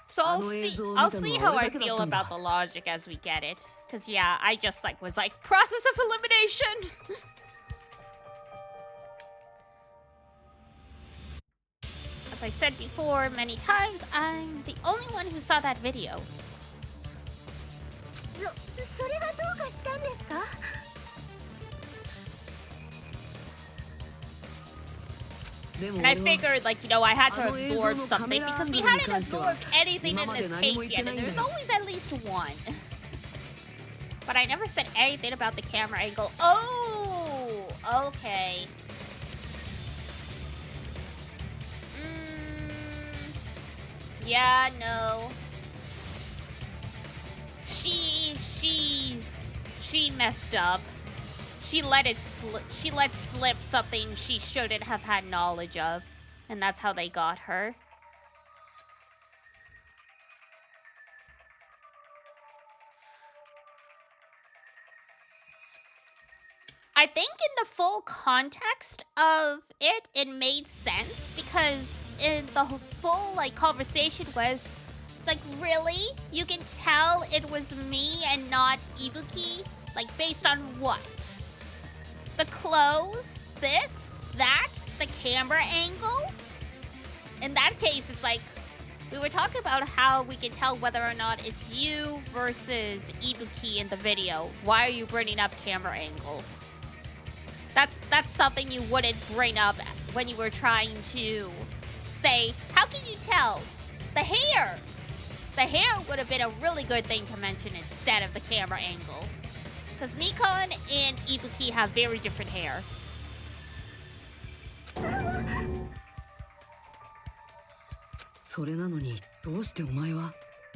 [SPEAKER 1] So I'll see how I feel about the logic as we get it. Because yeah, I just like was like, process of elimination! As I said before many times, I'm the only one who saw that video.
[SPEAKER 2] それがどうかしたんですか？
[SPEAKER 1] And I figured, like, you know, I had to absorb something because we hadn't absorbed anything in this case yet, and there's always at least one. But I never said anything about the camera angle. Oh, okay. Yeah, no. She messed up. She let slip something she shouldn't have had knowledge of. And that's how they got her. I think in the full context of it, it made sense because in the full like conversation was, it's like, really? You can tell it was me and not Ibuki? Like, based on what? The clothes? This? That? The camera angle? In that case, it's like, we were talking about how we can tell whether or not it's you versus Ibuki in the video. Why are you bringing up camera angle? That's something you wouldn't bring up when you were trying to say, how can you tell? The hair! The hair would have been a really good thing to mention instead of the camera angle. Because Mikon and Ibuki have very different hair.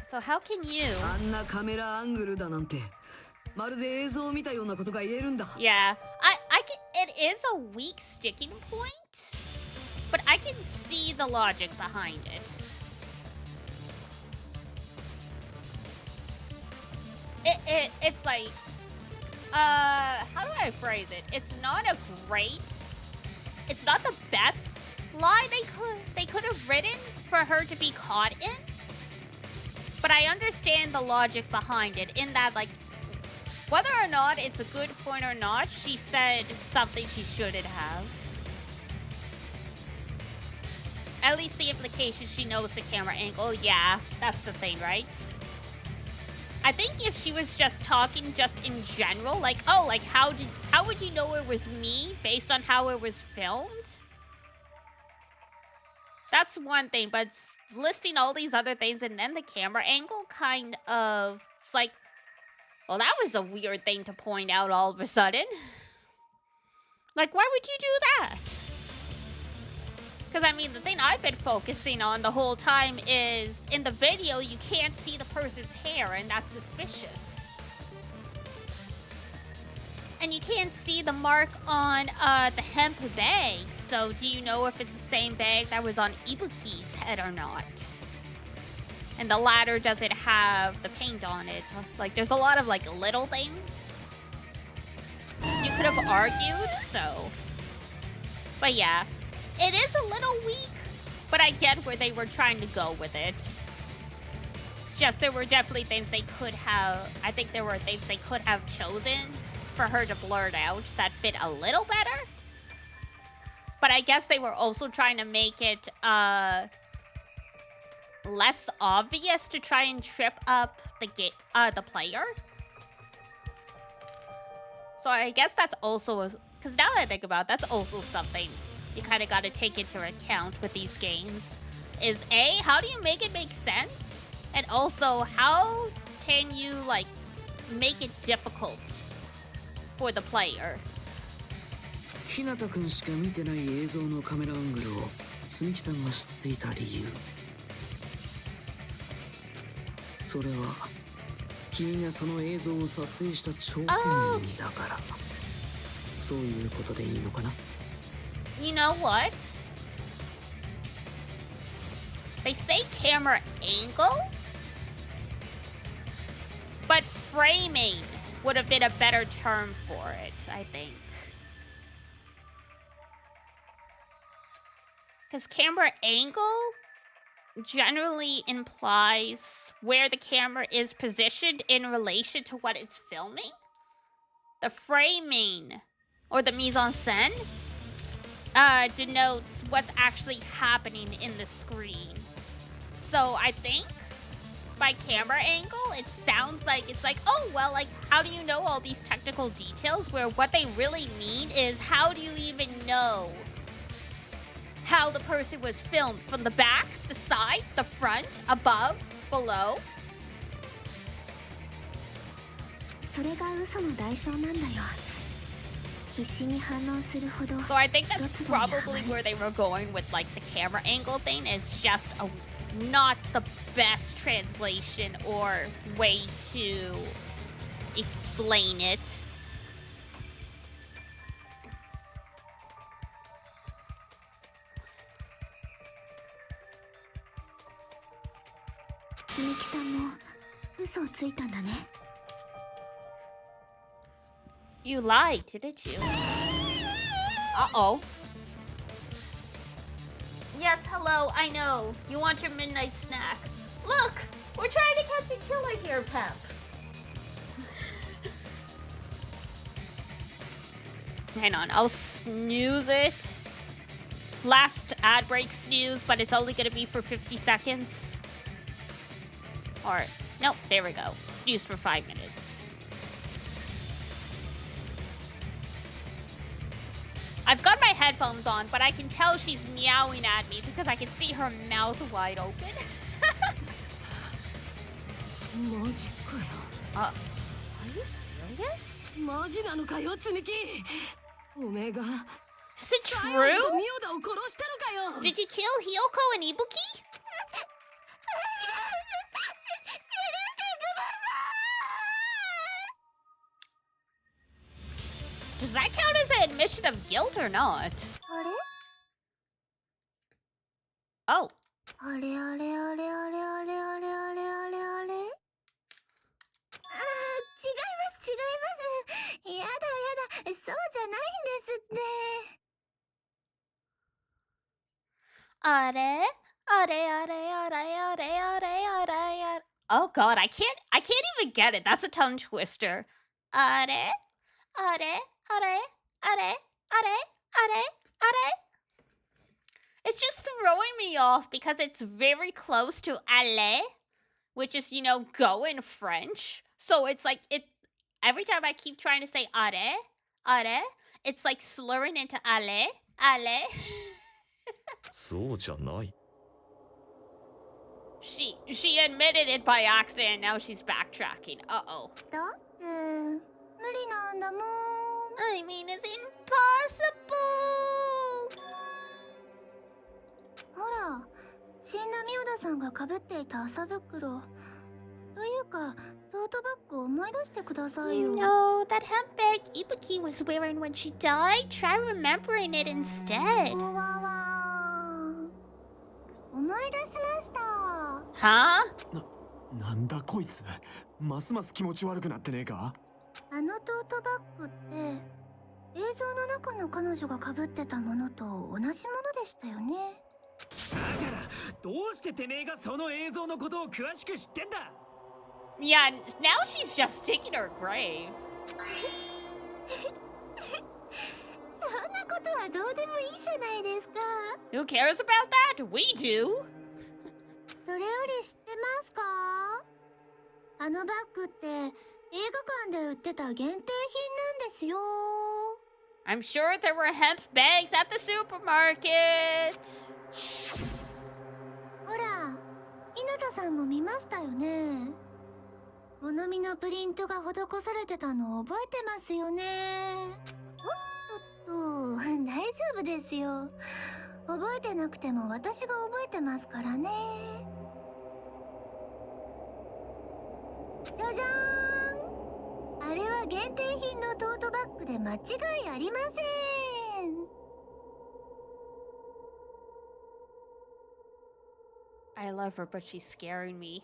[SPEAKER 3] So
[SPEAKER 1] how can you? Yeah, I can. It is a weak sticking point, but I can see the logic behind it. It's like, how do I phrase it? It's not a great. It's not the best lie they could have written for her to be caught in. But I understand the logic behind it in that, like, whether or not it's a good point or not, she said something she shouldn't have. At least the implication she knows the camera angle. Yeah, that's the thing, right? I think if she was just talking just in general, like, oh, like, how would you know it was me based on how it was filmed? That's one thing, but listing all these other things and then the camera angle kind of, it's like, well, that was a weird thing to point out all of a sudden. Like, why would you do that? Because, I mean, the thing I've been focusing on the whole time is, in the video, you can't see the person's hair, and that's suspicious. And you can't see the mark on the hemp bag, so do you know if it's the same bag that was on Ibuki's head or not? And the latter doesn't have the paint on it. Like, there's a lot of, like, little things you could have argued, so. But yeah, it is a little weak, but I get where they were trying to go with it. It's just there were definitely things they could have, I think there were things they could have chosen for her to blurt out that fit a little better. But I guess they were also trying to make it, less obvious to try and trip up the player. So I guess that's also, because now that I think about it, that's also something you kind of got to take into account with these games. Is A, how do you make it make sense? And also, how can you, like, make it difficult for the player?
[SPEAKER 5] 日向くんしか見てない映像のカメラアングルを積木さんが知っていた理由。それは君がその映像を撮影した直後にだから。そういうことでいいのかな?
[SPEAKER 1] You know what? They say camera angle, but framing would have been a better term for it, I think. Because camera angle generally implies where the camera is positioned in relation to what it's filming. The framing, or the mise en scène, denotes what's actually happening in the screen. So I think by camera angle, it sounds like it's like, oh, well, like, how do you know all these technical details? Where what they really mean is, how do you even know how the person was filmed? From the back, the side, the front, above, below?
[SPEAKER 2] それが嘘の代償なんだよ。必死に反応するほど。
[SPEAKER 1] So I think that's probably where they were going with, like, the camera angle thing. Is just not the best translation or way to explain it.
[SPEAKER 2] 積木さんも嘘をついたんだね。
[SPEAKER 1] You lied, didn't you? Uh-oh. Yes, hello, I know. You want your midnight snack. Look! We're trying to catch a killer here, Pep. Hang on, I'll snooze it. Last ad break snooze, but it's only gonna be for 50 seconds. Or, nope, there we go. Snooze for 5 minutes. I've got my headphones on, but I can tell she's meowing at me because I can see her mouth wide open. Are you serious? Is it true? Did you kill Hyoko and Ibuki? Does that count as an admission of guilt or not? Oh. Oh god, I can't even get it. That's a tongue twister. It's just throwing me off because it's very close to aller, which is, you know, go in French. So it's like every time I keep trying to say are, it's like slurring into aller. She admitted it by accident, now she's backtracking. Uh-oh. I mean, it's impossible!
[SPEAKER 2] ほら、死んだミオダさんが被っていた麻袋。というか、トートバッグを思い出してくださいよ。
[SPEAKER 1] No, that handbag Ibuki was wearing when she died. Try remembering it instead.
[SPEAKER 2] わわ思い出しました。
[SPEAKER 1] Huh?
[SPEAKER 6] なんだこいつ、ますます気持ち悪くなってねえか？
[SPEAKER 2] あのトートバッグって映像の中の彼女が被ってたものと同じものでしたよね。
[SPEAKER 4] だからどうしててめえがその映像のことを詳しく知ってんだ？
[SPEAKER 1] Yeah, now she's just digging her grave.
[SPEAKER 2] そんなことはどうでもいいじゃないですか。
[SPEAKER 1] Who cares about that? We do.
[SPEAKER 2] それより知ってますか？あのバッグって映画館で売ってた限定品なんですよ。
[SPEAKER 1] I'm sure there were hemp bags at the supermarket.
[SPEAKER 2] ほら、日向さんも見ましたよね。お飲みのプリントが施されてたの覚えてますよね。おっとっと、大丈夫ですよ。覚えてなくても私が覚えてますからね。じゃじゃーん。あれは限定品のトートバッグで間違いありません。
[SPEAKER 1] I love her, but she's scaring me.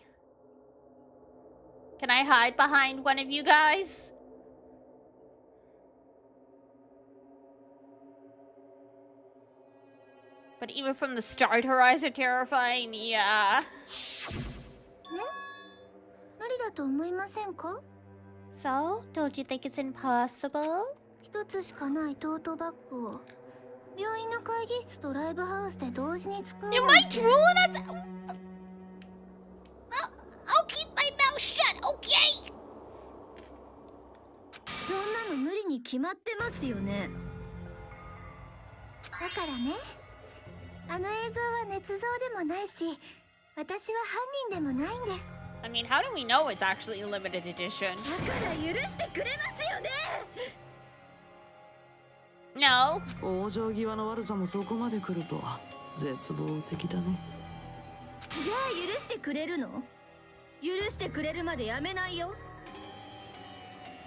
[SPEAKER 1] Can I hide behind one of you guys? But even from the start, her eyes are terrifying. Yeah.
[SPEAKER 2] ね？無理だと思いませんか？
[SPEAKER 1] So, don't you think it's impossible?
[SPEAKER 2] 一つしかないトートバッグを病院の会議室とライブハウスで同時に使う。
[SPEAKER 1] You might drool on us. I'll keep my mouth shut, okay?
[SPEAKER 2] そんなの無理に決まってますよね。だからね、あの映像は捏造でもないし、私は犯人でもないんです。
[SPEAKER 1] I mean, how do we know it's actually a limited edition?
[SPEAKER 2] だから許してくれますよね。
[SPEAKER 1] No.
[SPEAKER 5] 往生際の悪さもそこまで来ると絶望的だね。
[SPEAKER 2] じゃあ許してくれるの？許してくれるまでやめないよ。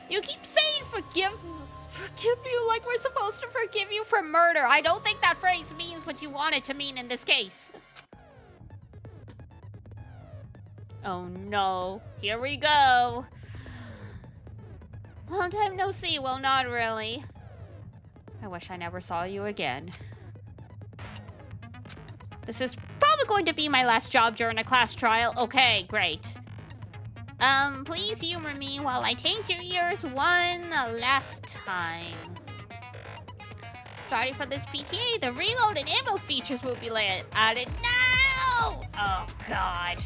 [SPEAKER 1] You keep saying forgive you like we're supposed to forgive you for murder. I don't think that phrase means what you want it to mean in this case. Oh no. Here we go. Long time no see. Well, not really. I wish I never saw you again. This is probably going to be my last job during a class trial. Okay, great. Please humor me while I taint your ears one last time. Starting from this PTA, the reload and ammo features will be added. No! Oh, God.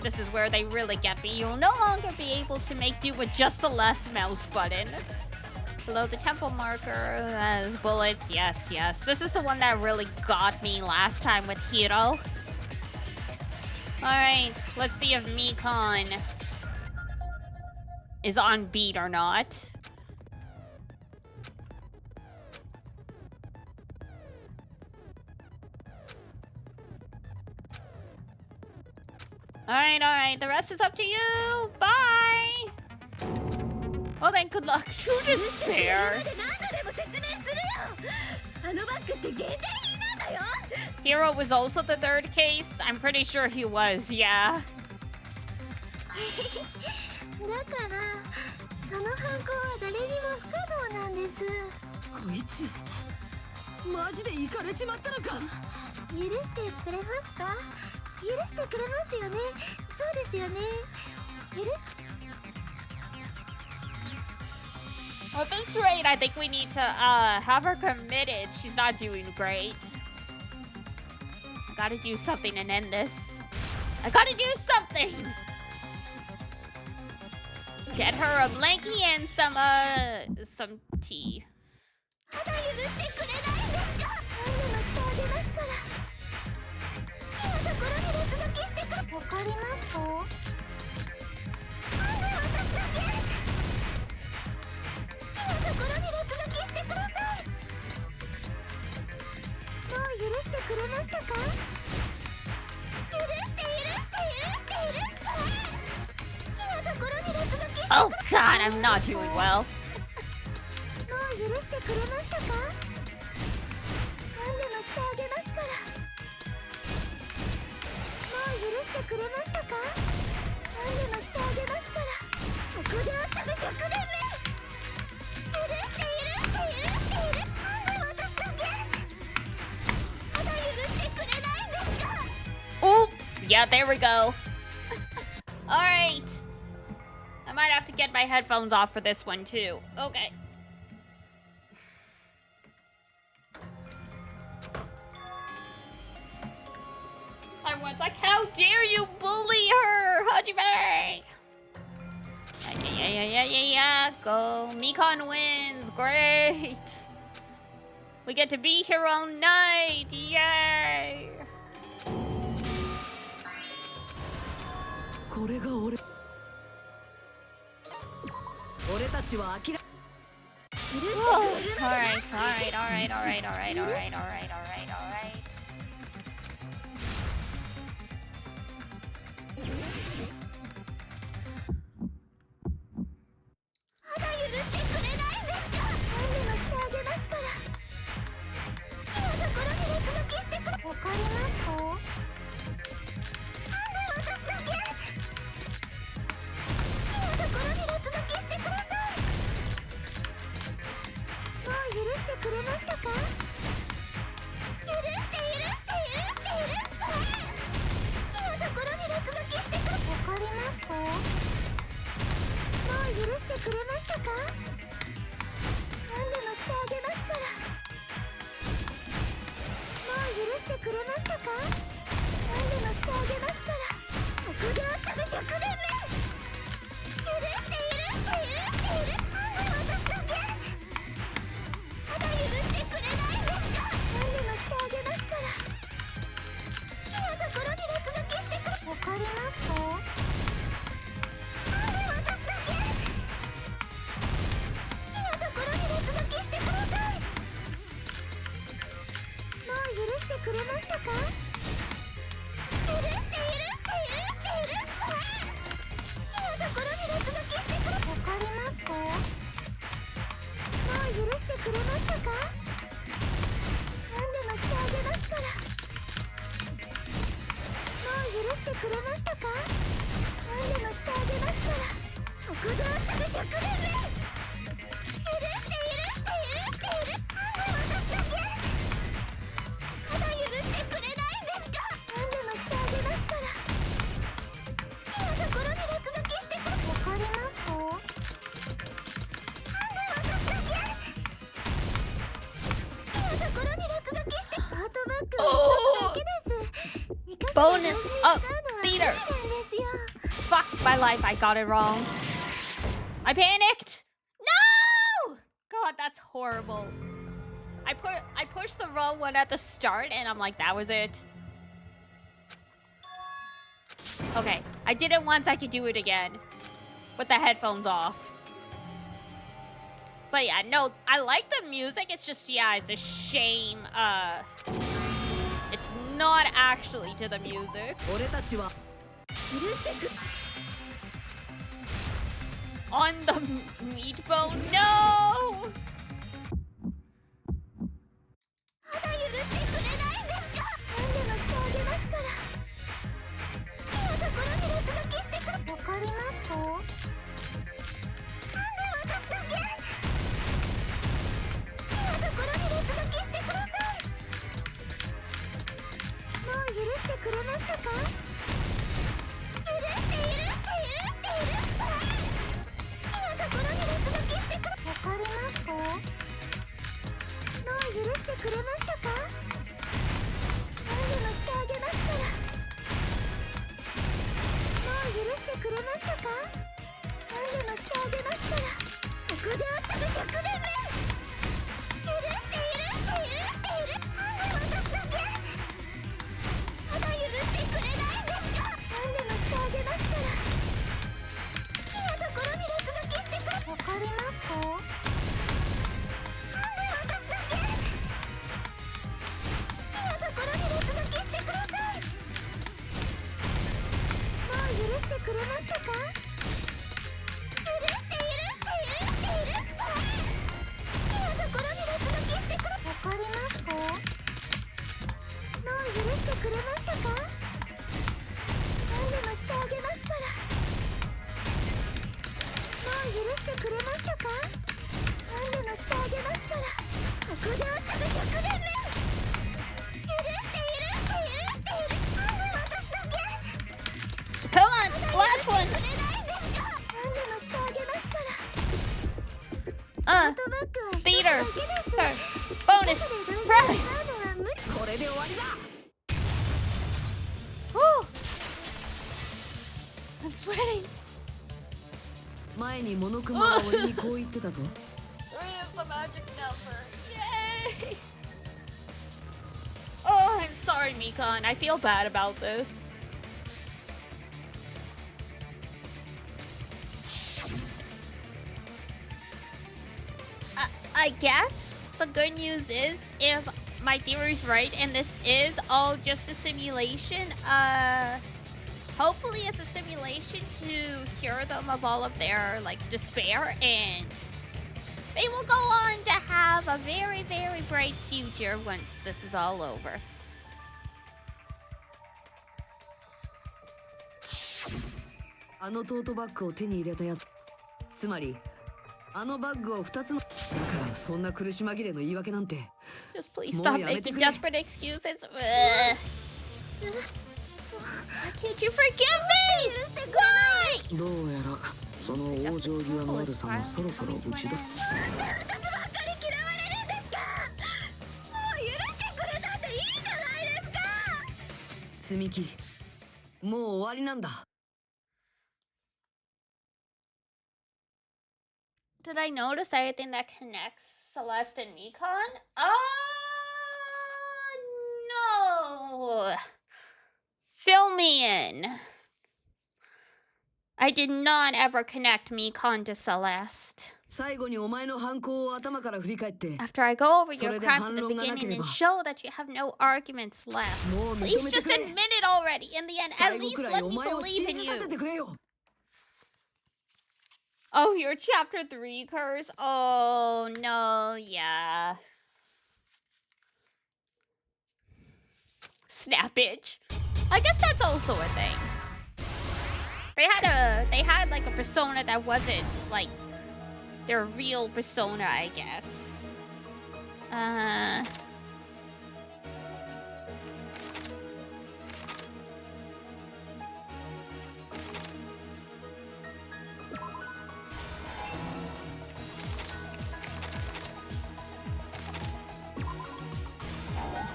[SPEAKER 1] This is where they really get me. You'll no longer be able to make do with just the left mouse button. Below the temple marker, bullets. Yes, yes. This is the one that really got me last time with Hiro. Alright, let's see if Mikon is on beat or not. Alright. The rest is up to you. Bye! Well then, good luck. True despair. Hero was also the third case? I'm pretty sure he was, yeah.
[SPEAKER 2] だからその犯行は誰にも不可能なんです。
[SPEAKER 7] こいつマジでイカれちまったのか。
[SPEAKER 2] 許してくれますか？許してくれますよね。そうですよね。許し
[SPEAKER 1] At this rate, I think we need to have her committed. She's not doing great. I gotta do something and end this. I gotta do something! Get her a blankie and some tea.
[SPEAKER 2] まだ許してくれないんですか？何でもしてあげますから。好きなところに落書きしてくれ。わかりますか？なんで私だけ？好きなところに落書きしてください。もう許してくれましたか？許して。好きなところに落書きしてください。
[SPEAKER 1] Oh god, I'm not doing well.
[SPEAKER 2] もう許してくれましたか？何でもしてあげますから。もう許してくれましたか？何でもしてあげますから。ここであったら100年目。許して。なんで私だけ？まだ許してくれないんですか？
[SPEAKER 1] Oh, yeah, there we go. Alright. I might have to get my headphones off for this one too. Okay. Everyone's like, how dare you bully her, Hajime! Yeah. Go. Mikon wins. Great. We get to be here all night. Yay!
[SPEAKER 3] これが俺たちは諦め
[SPEAKER 1] Alright. bonus. Oh,
[SPEAKER 2] 使うの
[SPEAKER 1] theater.
[SPEAKER 2] は無理なんですよ。
[SPEAKER 1] Fuck my life, I got it wrong. I panicked. No! God, that's horrible. I pushed the wrong one at the start and I'm like, that was it. Okay, I did it once, I could do it again. With the headphones off. But yeah, no, I like the music, it's just, yeah, it's a shame, it's not actually to the music.
[SPEAKER 3] 俺たちは
[SPEAKER 1] On the meat bone, no!
[SPEAKER 2] まだ許してくれないんですか。何でもしてあげますから。好きなところに落書きしてくれ。わかりますか。なんで私だけ。好きなところに落書きしてください。もう許してくれましたか。許して許して許して許して。好きなところに落書きしてくれ。わかりますか。もう許してくれましたか。何でもしてあげますから。もう許してくれましたか。何でもしてあげますから。ここであったら100年目。許して許して許して許して。なんで私だけ。まだ許してくれないんですか。何でもしてあげますから。好きなところに落書きしてくれ。わかりますか。なんで私だけ。好きなところに落書きしてください。もう許してくれましたか。許して許して許して許して。好きなところに落書きしてくれ。わかりますか。もう許してくれましたか。何でもしてあげますから。もう許してくれましたか。何でもしてあげますから。ここであったら100年目。許して許して許して許して。なんで私だけ。
[SPEAKER 1] Come on, last one.
[SPEAKER 2] くれないんですか。何でもしてあげますから。
[SPEAKER 1] Uh,
[SPEAKER 2] トバッグは一つだけ
[SPEAKER 1] theater.
[SPEAKER 2] です。
[SPEAKER 1] Sorry. Bonus.
[SPEAKER 2] どうぞどうぞ
[SPEAKER 1] Prize.
[SPEAKER 2] 使うのは無理。
[SPEAKER 3] これで終わりだ。
[SPEAKER 1] Woo. I'm sweating.
[SPEAKER 3] 前にモノクマは俺にこう言ってたぞ。
[SPEAKER 1] 3 is the magic number. Yay! Oh, I'm sorry, Mikon. I feel bad about this. I guess the good news is, if my theory's right and this is all just a simulation, hopefully it's a simulation to cure them of all of their, like, despair, and they will go on to have a very, very bright future once this is all over.
[SPEAKER 3] あのトートバッグを手に入れたやつ、つまりあのバッグを2つの、だからそんな苦し紛れの言い訳なんて。
[SPEAKER 1] Just please
[SPEAKER 3] も
[SPEAKER 1] stop
[SPEAKER 3] うやめて
[SPEAKER 1] making
[SPEAKER 3] くれ。
[SPEAKER 1] desperate excuses. Why can't you forgive me? Why?
[SPEAKER 5] どうやらその往生際の悪さもそろそろうちだ。
[SPEAKER 2] 私ばっかり嫌われるんですか。もう許してくれたっていいじゃないですか。
[SPEAKER 3] 積み木、もう終わりなんだ。
[SPEAKER 1] Did I notice anything that connects Celeste and Mikon? No. Fill me in. I did not ever connect Mikon to Celeste.
[SPEAKER 3] 最後にお前の犯行を頭から振り返って、
[SPEAKER 1] After I go over
[SPEAKER 3] そ
[SPEAKER 1] your
[SPEAKER 3] れで
[SPEAKER 1] crime
[SPEAKER 3] 反
[SPEAKER 1] from the
[SPEAKER 3] 論がなけ
[SPEAKER 1] beginning
[SPEAKER 3] れば
[SPEAKER 1] and show that you have no arguments left.
[SPEAKER 3] もう
[SPEAKER 1] Please
[SPEAKER 3] 認めて
[SPEAKER 1] just
[SPEAKER 3] くれ。
[SPEAKER 1] admit it already. In the end, at
[SPEAKER 3] 最後
[SPEAKER 1] least
[SPEAKER 3] くらい
[SPEAKER 1] let
[SPEAKER 3] お
[SPEAKER 1] me
[SPEAKER 3] 前を
[SPEAKER 1] believe
[SPEAKER 3] 信
[SPEAKER 1] in
[SPEAKER 3] じさせ
[SPEAKER 1] you.
[SPEAKER 3] てくれよ。
[SPEAKER 1] Oh, your chapter 3 curse? Oh, no, yeah. Snappage. I guess that's also a thing. They had like a persona that wasn't like their real persona, I guess.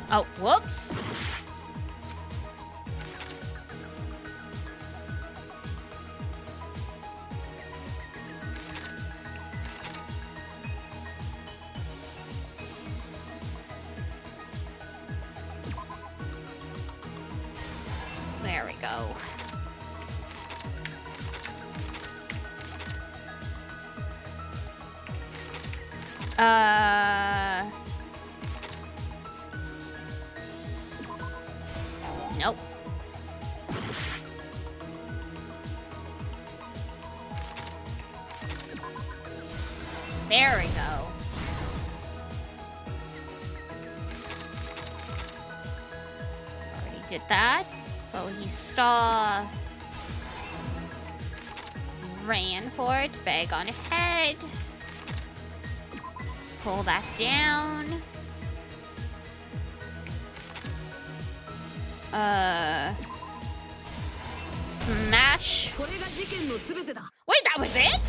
[SPEAKER 1] Oh, whoops. There we go. Nope. There we go. Already did that. So he saw, ran for it, bag on head. Pull that down. Smash.
[SPEAKER 3] これが事件の全てだ。
[SPEAKER 1] Wait, that was it?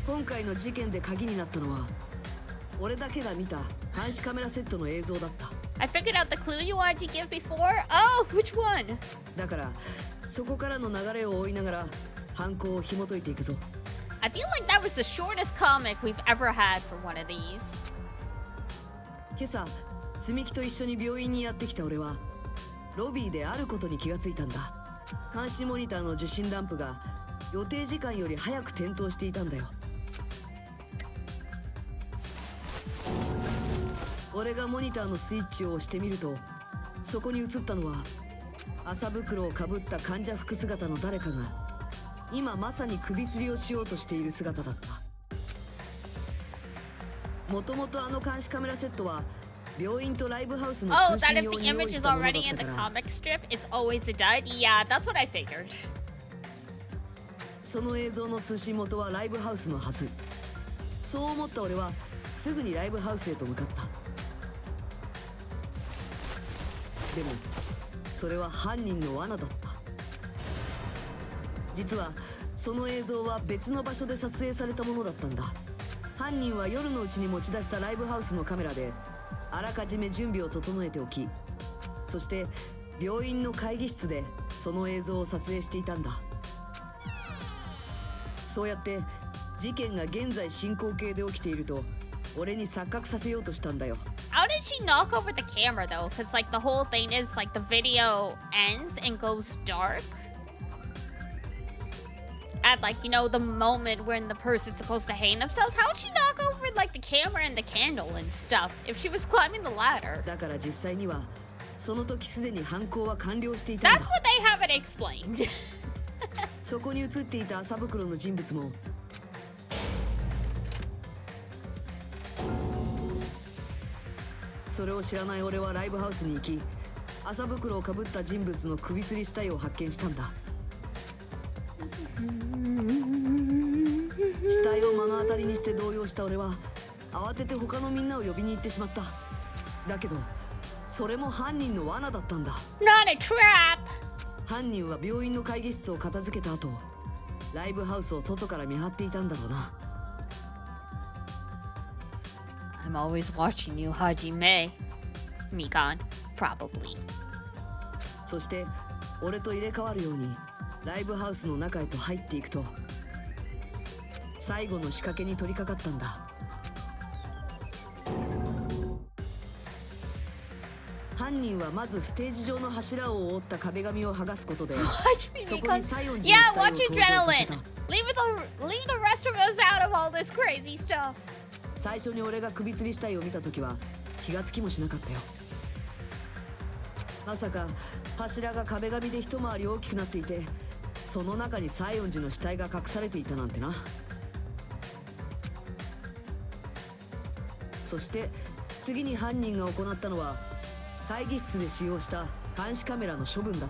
[SPEAKER 3] 今回の事件で鍵になったのは俺だけが見た監視カメラセットの映像だった。
[SPEAKER 1] I figured out the clue you wanted to give before. Oh, which one?
[SPEAKER 3] だからそこからの流れを追いながら犯行を紐解いていくぞ。
[SPEAKER 1] I feel like that was the shortest comic we've ever had for one of these.
[SPEAKER 3] 今朝積み木と一緒に病院にやってきた俺はロビーであることに気がついたんだ。監視モニターの受信ランプが予定時間より早く点灯していたんだよ。俺がモニターのスイッチを押してみると、そこに映ったのは麻袋をかぶった患者服姿の誰かが今まさに首吊りをしようとしている姿だった。もともとあの監視カメラセットは病院とライブハウスの
[SPEAKER 1] Oh,
[SPEAKER 3] 通
[SPEAKER 1] that
[SPEAKER 3] 信
[SPEAKER 1] if
[SPEAKER 3] 用
[SPEAKER 1] the
[SPEAKER 3] に用
[SPEAKER 1] image
[SPEAKER 3] 意し
[SPEAKER 1] is
[SPEAKER 3] たものだ
[SPEAKER 1] already
[SPEAKER 3] っ
[SPEAKER 1] in
[SPEAKER 3] た
[SPEAKER 1] the
[SPEAKER 3] から。
[SPEAKER 1] comic strip, it's always a dud. Yeah, that's what I figured.
[SPEAKER 3] その映像の通信元はライブハウスのはず。そう思った俺はすぐにライブハウスへと向かった。でもそれは犯人の罠だった。実はその映像は別の場所で撮影されたものだったんだ。犯人は夜のうちに持ち出したライブハウスのカメラであらかじめ準備を整えておき、そして病院の会議室でその映像を撮影していたんだ。そうやって事件が現在進行形で起きていると俺に錯覚させようとしたんだよ。
[SPEAKER 1] How did she knock over the camera though? Because like the whole thing is like the video ends and goes dark. At like, you know, the moment when the person's supposed to hang themselves. How would she knock over like the camera and the candle and stuff if she was climbing the ladder?
[SPEAKER 3] だから実際にはその時すでに犯行は完了していたん
[SPEAKER 1] That's
[SPEAKER 3] だ。
[SPEAKER 1] what they haven't explained.
[SPEAKER 3] そこに映っていた麻袋の人物もそれを知らない俺はライブハウスに行き、麻袋をかぶった人物の首吊り死体を発見したんだ。死体を目の当たりにして動揺した俺は慌てて他のみんなを呼びに行ってしまった。だけどそれも犯人の罠だったんだ。
[SPEAKER 1] Not a trap.
[SPEAKER 3] 犯人は病院の会議室を片付けた後、ライブハウスを外から見張っていたんだろうな。
[SPEAKER 1] I'm always watching you, Hajime. Mikan, probably.
[SPEAKER 3] そして俺と入れ替わるようにライブハウスの中へと入っていくと、最後の仕掛けに取り掛かったんだ。犯人はまずステージ上の柱を覆った壁紙を剥がすことで
[SPEAKER 1] Watch me
[SPEAKER 3] そこ
[SPEAKER 1] become.
[SPEAKER 3] に西園寺の死
[SPEAKER 1] Yeah,
[SPEAKER 3] 体を
[SPEAKER 1] watch
[SPEAKER 3] 登場させ
[SPEAKER 1] adrenaline.
[SPEAKER 3] た。
[SPEAKER 1] Leave the rest of us out of all this crazy stuff.
[SPEAKER 3] 最初に俺が首吊り死体を見た時は気がつきもしなかったよ。まさか柱が壁紙で一回り大きくなっていて、その中に西園寺の死体が隠されていたなんてな。そして次に犯人が行ったのは会議室で使用した監視カメラの処分だっ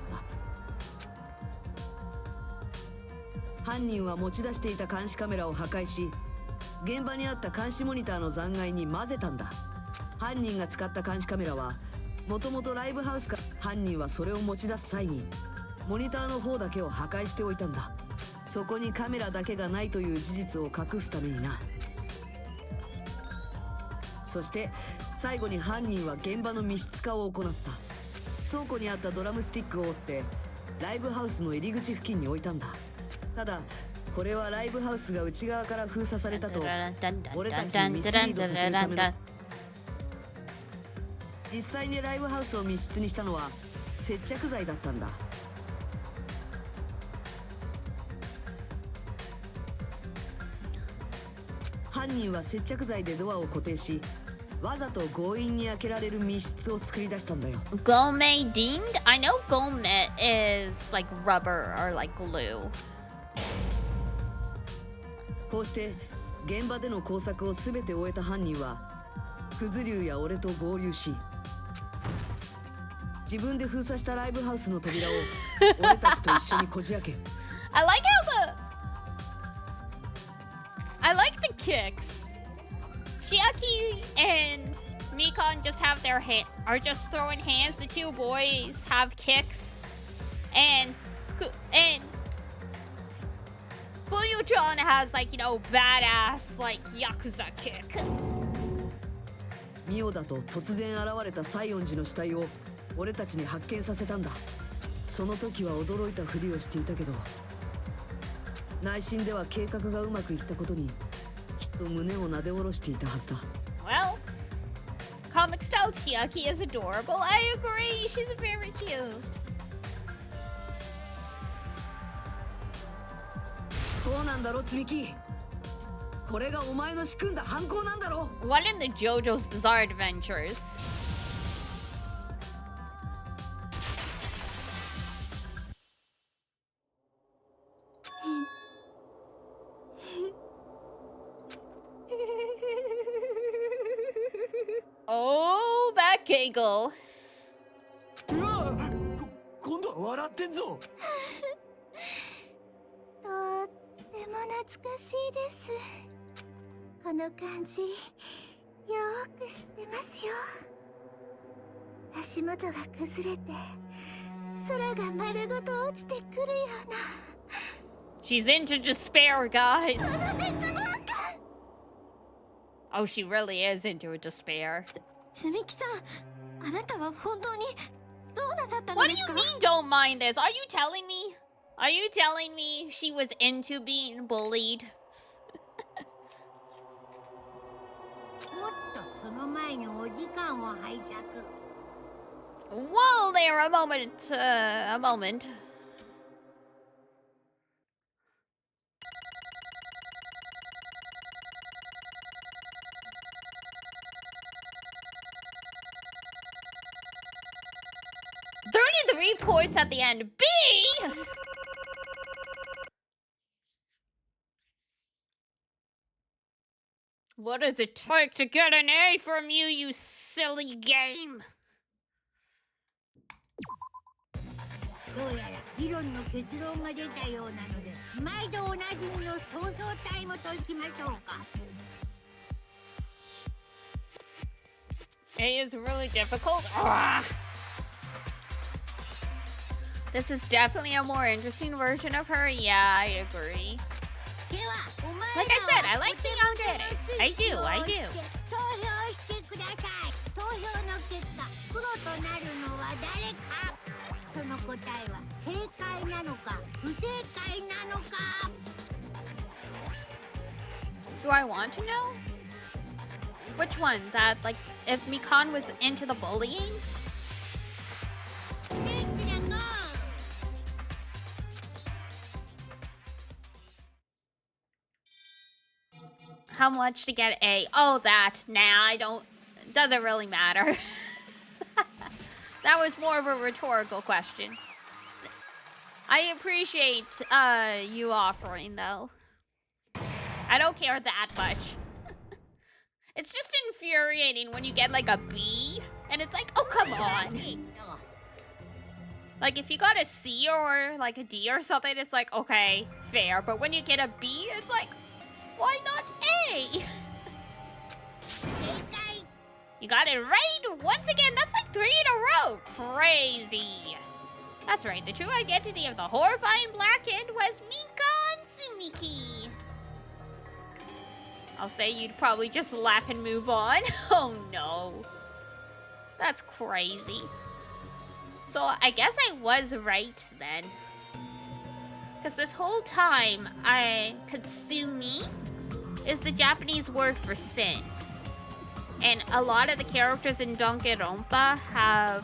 [SPEAKER 3] た。犯人は持ち出していた監視カメラを破壊し、現場にあった監視モニターの残骸に混ぜたんだ。犯人が使った監視カメラはもともとライブハウスから、犯人はそれを持ち出す際にモニターの方だけを破壊しておいたんだ。そこにカメラだけがないという事実を隠すためにな。そして最後に犯人は現場の密室化を行った。倉庫にあったドラムスティックを折ってライブハウスの入り口付近に置いたんだ。ただこれはライブハウスが内側から封鎖されたと俺たちにミスリードさせるためだ。実際にライブハウスを密室にしたのは接着剤だったんだ。犯人は接着剤でドアを固定し、わざと強引に開けられる密室を作り出したんだよ。
[SPEAKER 1] Gome dinged? I know gome is like rubber or like glue.
[SPEAKER 3] こうして現場での工作を全て終えた犯人はクズ竜や俺と合流し、自分で封鎖したライブハウスの扉を俺たちと一緒にこじ開け。
[SPEAKER 1] I like the kicks. Chiaki and Mikan just have their are just throwing hands. The two boys have kicks, and Buyuchan has like, you know, badass like yakuza kick.
[SPEAKER 3] ミオだと突然現れた西園寺の死体を俺たちに発見させたんだ。その時は驚いたふりをしていたけど、内心では計画がうまくいったことにきっと胸をなで下ろしていたはずだ。
[SPEAKER 1] Well, comic style Chiaki is adorable. I agree. She's very cute.
[SPEAKER 3] そうなんだろ積み木。これがお前の仕組んだ犯行なんだろ。
[SPEAKER 1] What in the JoJo's Bizarre Adventures? Oh, that giggle.
[SPEAKER 6] うわ、今度は笑ってんぞ。
[SPEAKER 2] とっても懐かしいです。この感じよーく知ってますよ。足元が崩れて空が丸ごと落ちてくるような。
[SPEAKER 1] She's into despair, guys.
[SPEAKER 2] この絶望感。
[SPEAKER 1] Oh, she really is into despair.
[SPEAKER 10] 積み木さん、あなたは本当にどうなさったの
[SPEAKER 1] What
[SPEAKER 10] で
[SPEAKER 1] do
[SPEAKER 10] す
[SPEAKER 1] you
[SPEAKER 10] か？
[SPEAKER 1] mean don't mind this? Are you telling me? Are you telling me she was into being bullied?
[SPEAKER 9] もっとその前にお時間を拝借。
[SPEAKER 1] Whoa there, a moment. $33 points at the end. B! What does it take to get an A from you, you silly game?
[SPEAKER 9] どうやら議論の結論が出たようなので、毎度おなじみの投票タイムといきましょうか。
[SPEAKER 1] A is really difficult. Ugh. This is definitely a more interesting version of her. Yeah, I agree.
[SPEAKER 9] では、お前
[SPEAKER 1] Like I said, I like the young lady. I do.
[SPEAKER 9] 投票してください。投票の結果、黒となるのは誰か。その答えは正解なのか不正解なのか。
[SPEAKER 1] Do I want to know? Which one? That, like, if Mikan was into the bullying?
[SPEAKER 9] Let's go.
[SPEAKER 1] How much to get A? Oh, that. Nah, I don't. Doesn't really matter. That was more of a rhetorical question. I appreciate you offering, though. I don't care that much. It's just infuriating when you get like a B, and it's like, oh, come on. Like, if you got a C or like a D or something, it's like, okay, fair. But when you get a B, it's like, why not A? You got it right once again. That's like 3 in a row. Crazy. That's right. The true identity of the horrifying black end was Mikan Sumiki. I'll say you'd probably just laugh and move on. Oh no. That's crazy. So I guess I was right then. Because this whole time, Katsumi is the Japanese word for sin. And a lot of the characters in Danganronpa have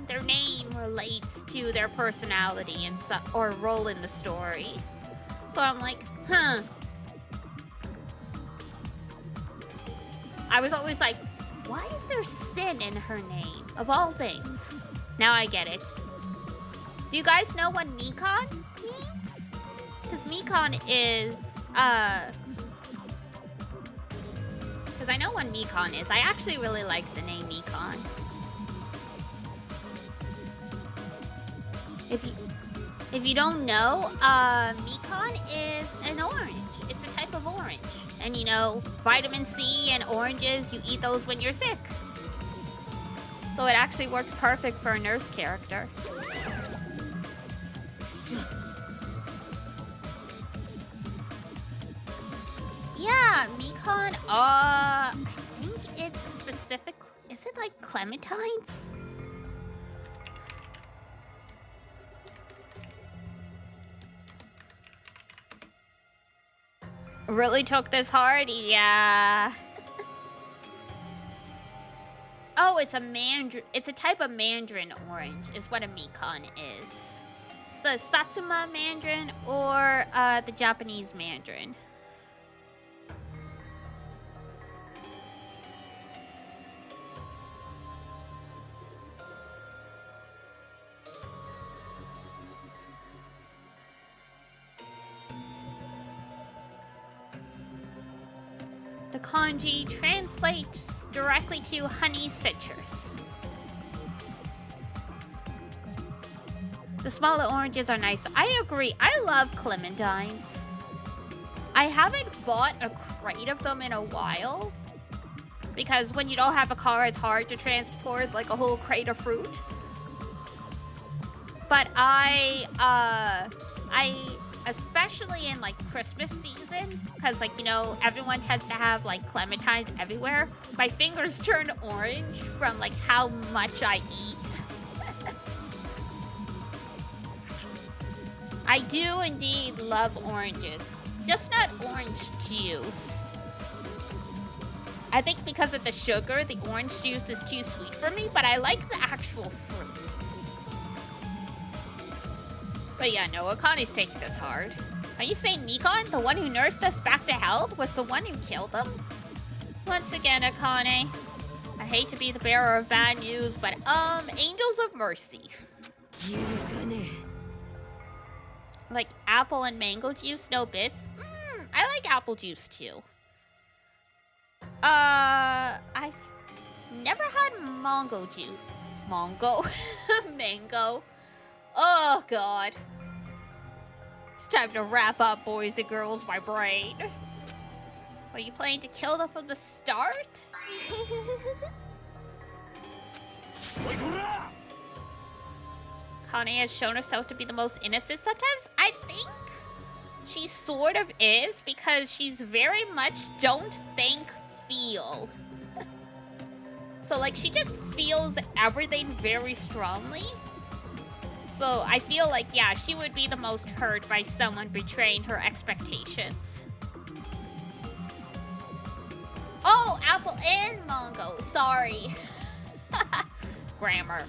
[SPEAKER 1] their name relates to their personality and or role in the story. So I'm like, huh. I was always like, why is there sin in her name? Of all things. Now I get it. Do you guys know what Mekon means? Because Mekon is, because I know what Mekon is. I actually really like the name Mekon. If you don't know, Mekon is an orange. It's a type of orange. And you know, vitamin C and oranges, you eat those when you're sick. So it actually works perfect for a nurse character. Yeah, Mekon, I think it's specific. Is it like clementines? Really took this hard? Yeah. Oh, it's a mandarin. It's a type of mandarin orange, is what a Mekon is. It's the Satsuma mandarin or the Japanese mandarin. The kanji translates directly to honey citrus. The smaller oranges are nice. I agree. I love clementines. I haven't bought a crate of them in a while. Because when you don't have a car, it's hard to transport like a whole crate of fruit. But I especially in like Christmas season, because like, you know, everyone tends to have like clementines everywhere. My fingers turn orange from like how much I eat. I do indeed love oranges, just not orange juice. I think because of the sugar, the orange juice is too sweet for me, but I like the actual fruit. But yeah, no, Akane's taking this hard. Are you saying Mekon, the one who nursed us back to health, was the one who killed them? Once again, Akane, I hate to be the bearer of bad news, but Angels of Mercy. Like apple and mango juice, no bits? I like apple juice too. I've never had mango juice. Mango? Mango. Oh, God. It's time to wrap up, boys and girls, my brain. Were you planning to kill them from the start? Kane has shown herself to be the most innocent sometimes. I think she sort of is, because she's very much don't think, feel. So, like, she just feels everything very strongly. So I feel like, yeah, she would be the most hurt by someone betraying her expectations. Oh, apple and mango. Sorry. Grammar.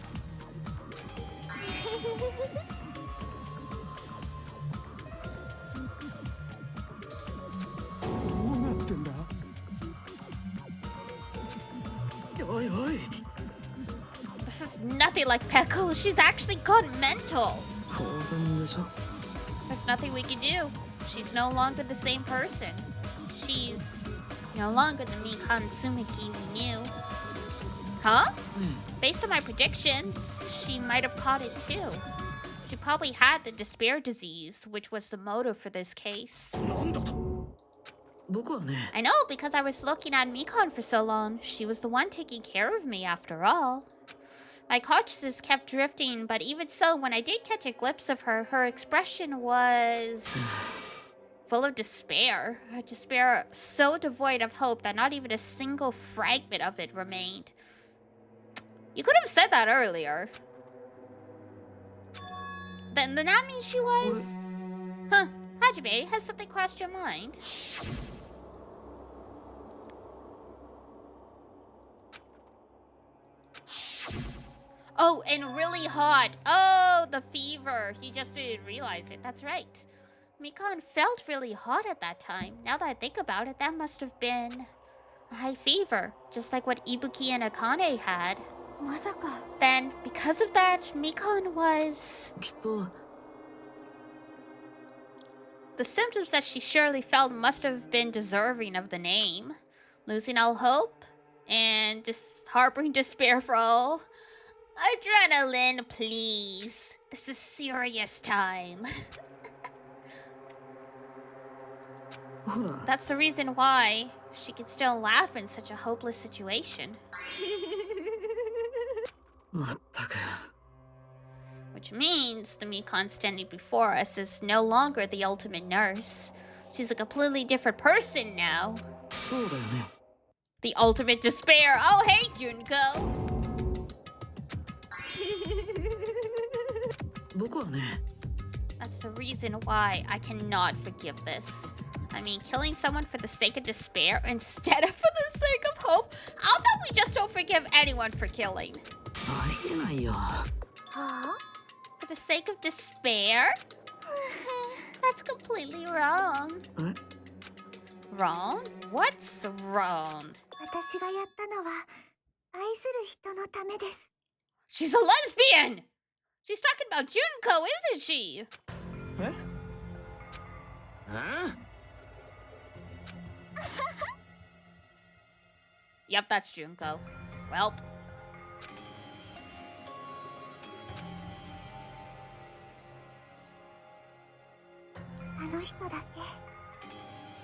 [SPEAKER 1] This is nothing like Peko. She's actually gone mental. There's nothing we can do. She's no longer the same person. She's no longer the Mekon Sumiki we knew. Huh? Based on my predictions, she might have caught it too. She probably had the despair disease, which was the motive for this case. I know, because I was looking at Mekon for so long. She was the one taking care of me after all. My consciousness kept drifting, but even so, when I did catch a glimpse of her, her expression was full of despair. A despair so devoid of hope that not even a single fragment of it remained. You could have said that earlier. Then that means she was... Huh. Hajime, has something crossed your mind? Oh, and really hot. Oh, the fever. He just didn't realize it. That's right. Mekon felt really hot at that time. Now that I think about it, that must have been A high fever, just like what Ibuki and Akane had.
[SPEAKER 2] まさか
[SPEAKER 1] Then, because of that, Mikon was...
[SPEAKER 5] きっと
[SPEAKER 1] The symptoms that she surely felt must have been deserving of the name. Losing all hope, and harboring despair for all. Adrenaline, please. This is serious time.
[SPEAKER 5] ほら
[SPEAKER 1] That's the reason why she could still laugh in such a hopeless situation.
[SPEAKER 5] まったく
[SPEAKER 1] Which means the Mikon standing before us is no longer the ultimate nurse. She's a completely different person now.
[SPEAKER 5] そうだよね
[SPEAKER 1] The ultimate despair. Oh, hey, Junko.
[SPEAKER 5] 僕はね
[SPEAKER 1] That's the reason why I cannot forgive this. I mean, killing someone for the sake of despair instead of for the sake of hope. I'll bet we just don't forgive anyone for killing.
[SPEAKER 5] ありえないよ
[SPEAKER 2] は
[SPEAKER 1] For the sake of despair? That's completely wrong.
[SPEAKER 5] え
[SPEAKER 1] Wrong? What's wrong?
[SPEAKER 2] 私がやったのは愛する人のためです
[SPEAKER 1] She's a lesbian! She's talking about Junko, isn't she?
[SPEAKER 4] あ
[SPEAKER 1] Yep, that's Junko. Welp.
[SPEAKER 2] あの人だけ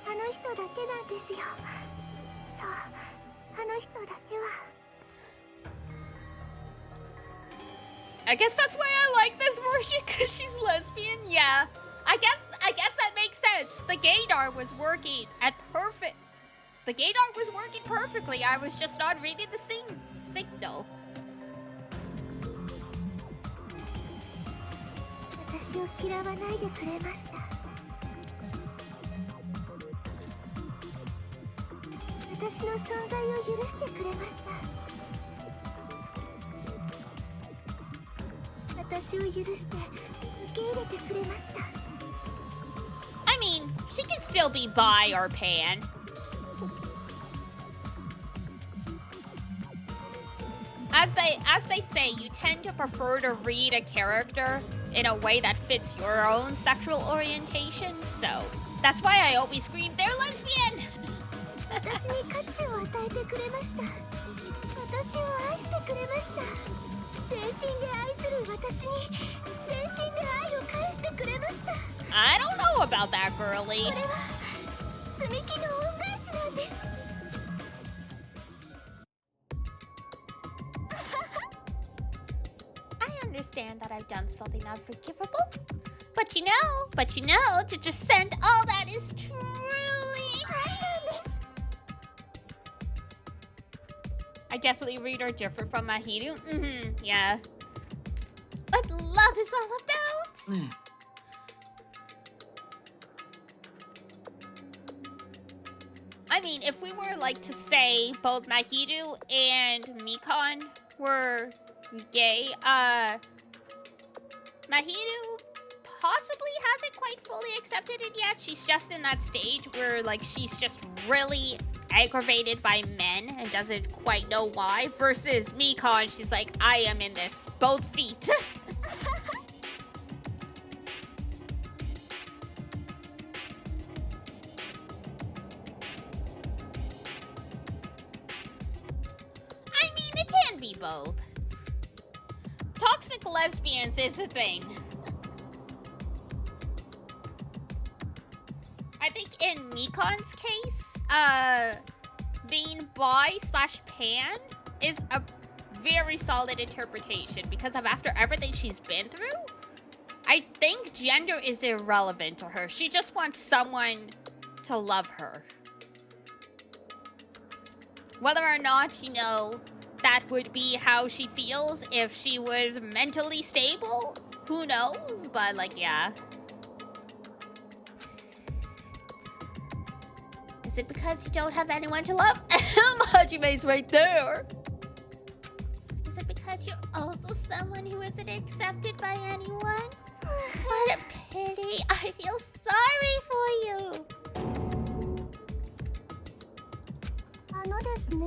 [SPEAKER 2] あの人だけなんですよそうあの人だけは
[SPEAKER 1] I guess that's why I like this version, because she's lesbian. Yeah, I guess that makes sense. The gaydar was working at perfect. The gaydar was working perfectly. I was just not reading the signal.
[SPEAKER 2] 私を嫌わないでくれました私の存在を許してくれました私を許して受け入れてくれました
[SPEAKER 1] I mean, she can still be bi or pan. As they say, you tend to prefer to read a character in a way that fits your own sexual orientation, so that's why I always scream, they're lesbian!
[SPEAKER 2] 私に価値を与えてくれました私を愛してくれました全身で愛する私に全身で愛を返してくれました
[SPEAKER 1] I don't know about that, girly.
[SPEAKER 2] これは積み木の恩返しなんです
[SPEAKER 1] I understand that I've done something unforgivable, but you know, to transcend all that is truly...
[SPEAKER 2] 愛なんです
[SPEAKER 1] I definitely read her different from Mahiru. Yeah. What love is all about.
[SPEAKER 5] ね
[SPEAKER 1] I mean, if we were like to say both Mahiru and Mikon were gay, Mahiru possibly hasn't quite fully accepted it yet. She's just in that stage where like she's just really aggravated by men and doesn't quite know why. Versus Mikon, she's like, I am in this, both feet. I mean, it can be both. Toxic lesbians is a thing. I think in Mikon's case, being bi/pan is a very solid interpretation because of after everything she's been through, I think gender is irrelevant to her. She just wants someone to love her. Whether or not, you know, that would be how she feels if she was mentally stable, who knows? But like, yeah. Is it because you don't have anyone to love? Hajime's right there. Is it because you're also someone who isn't accepted by anyone? What a pity. I feel sorry for you.
[SPEAKER 2] のですね。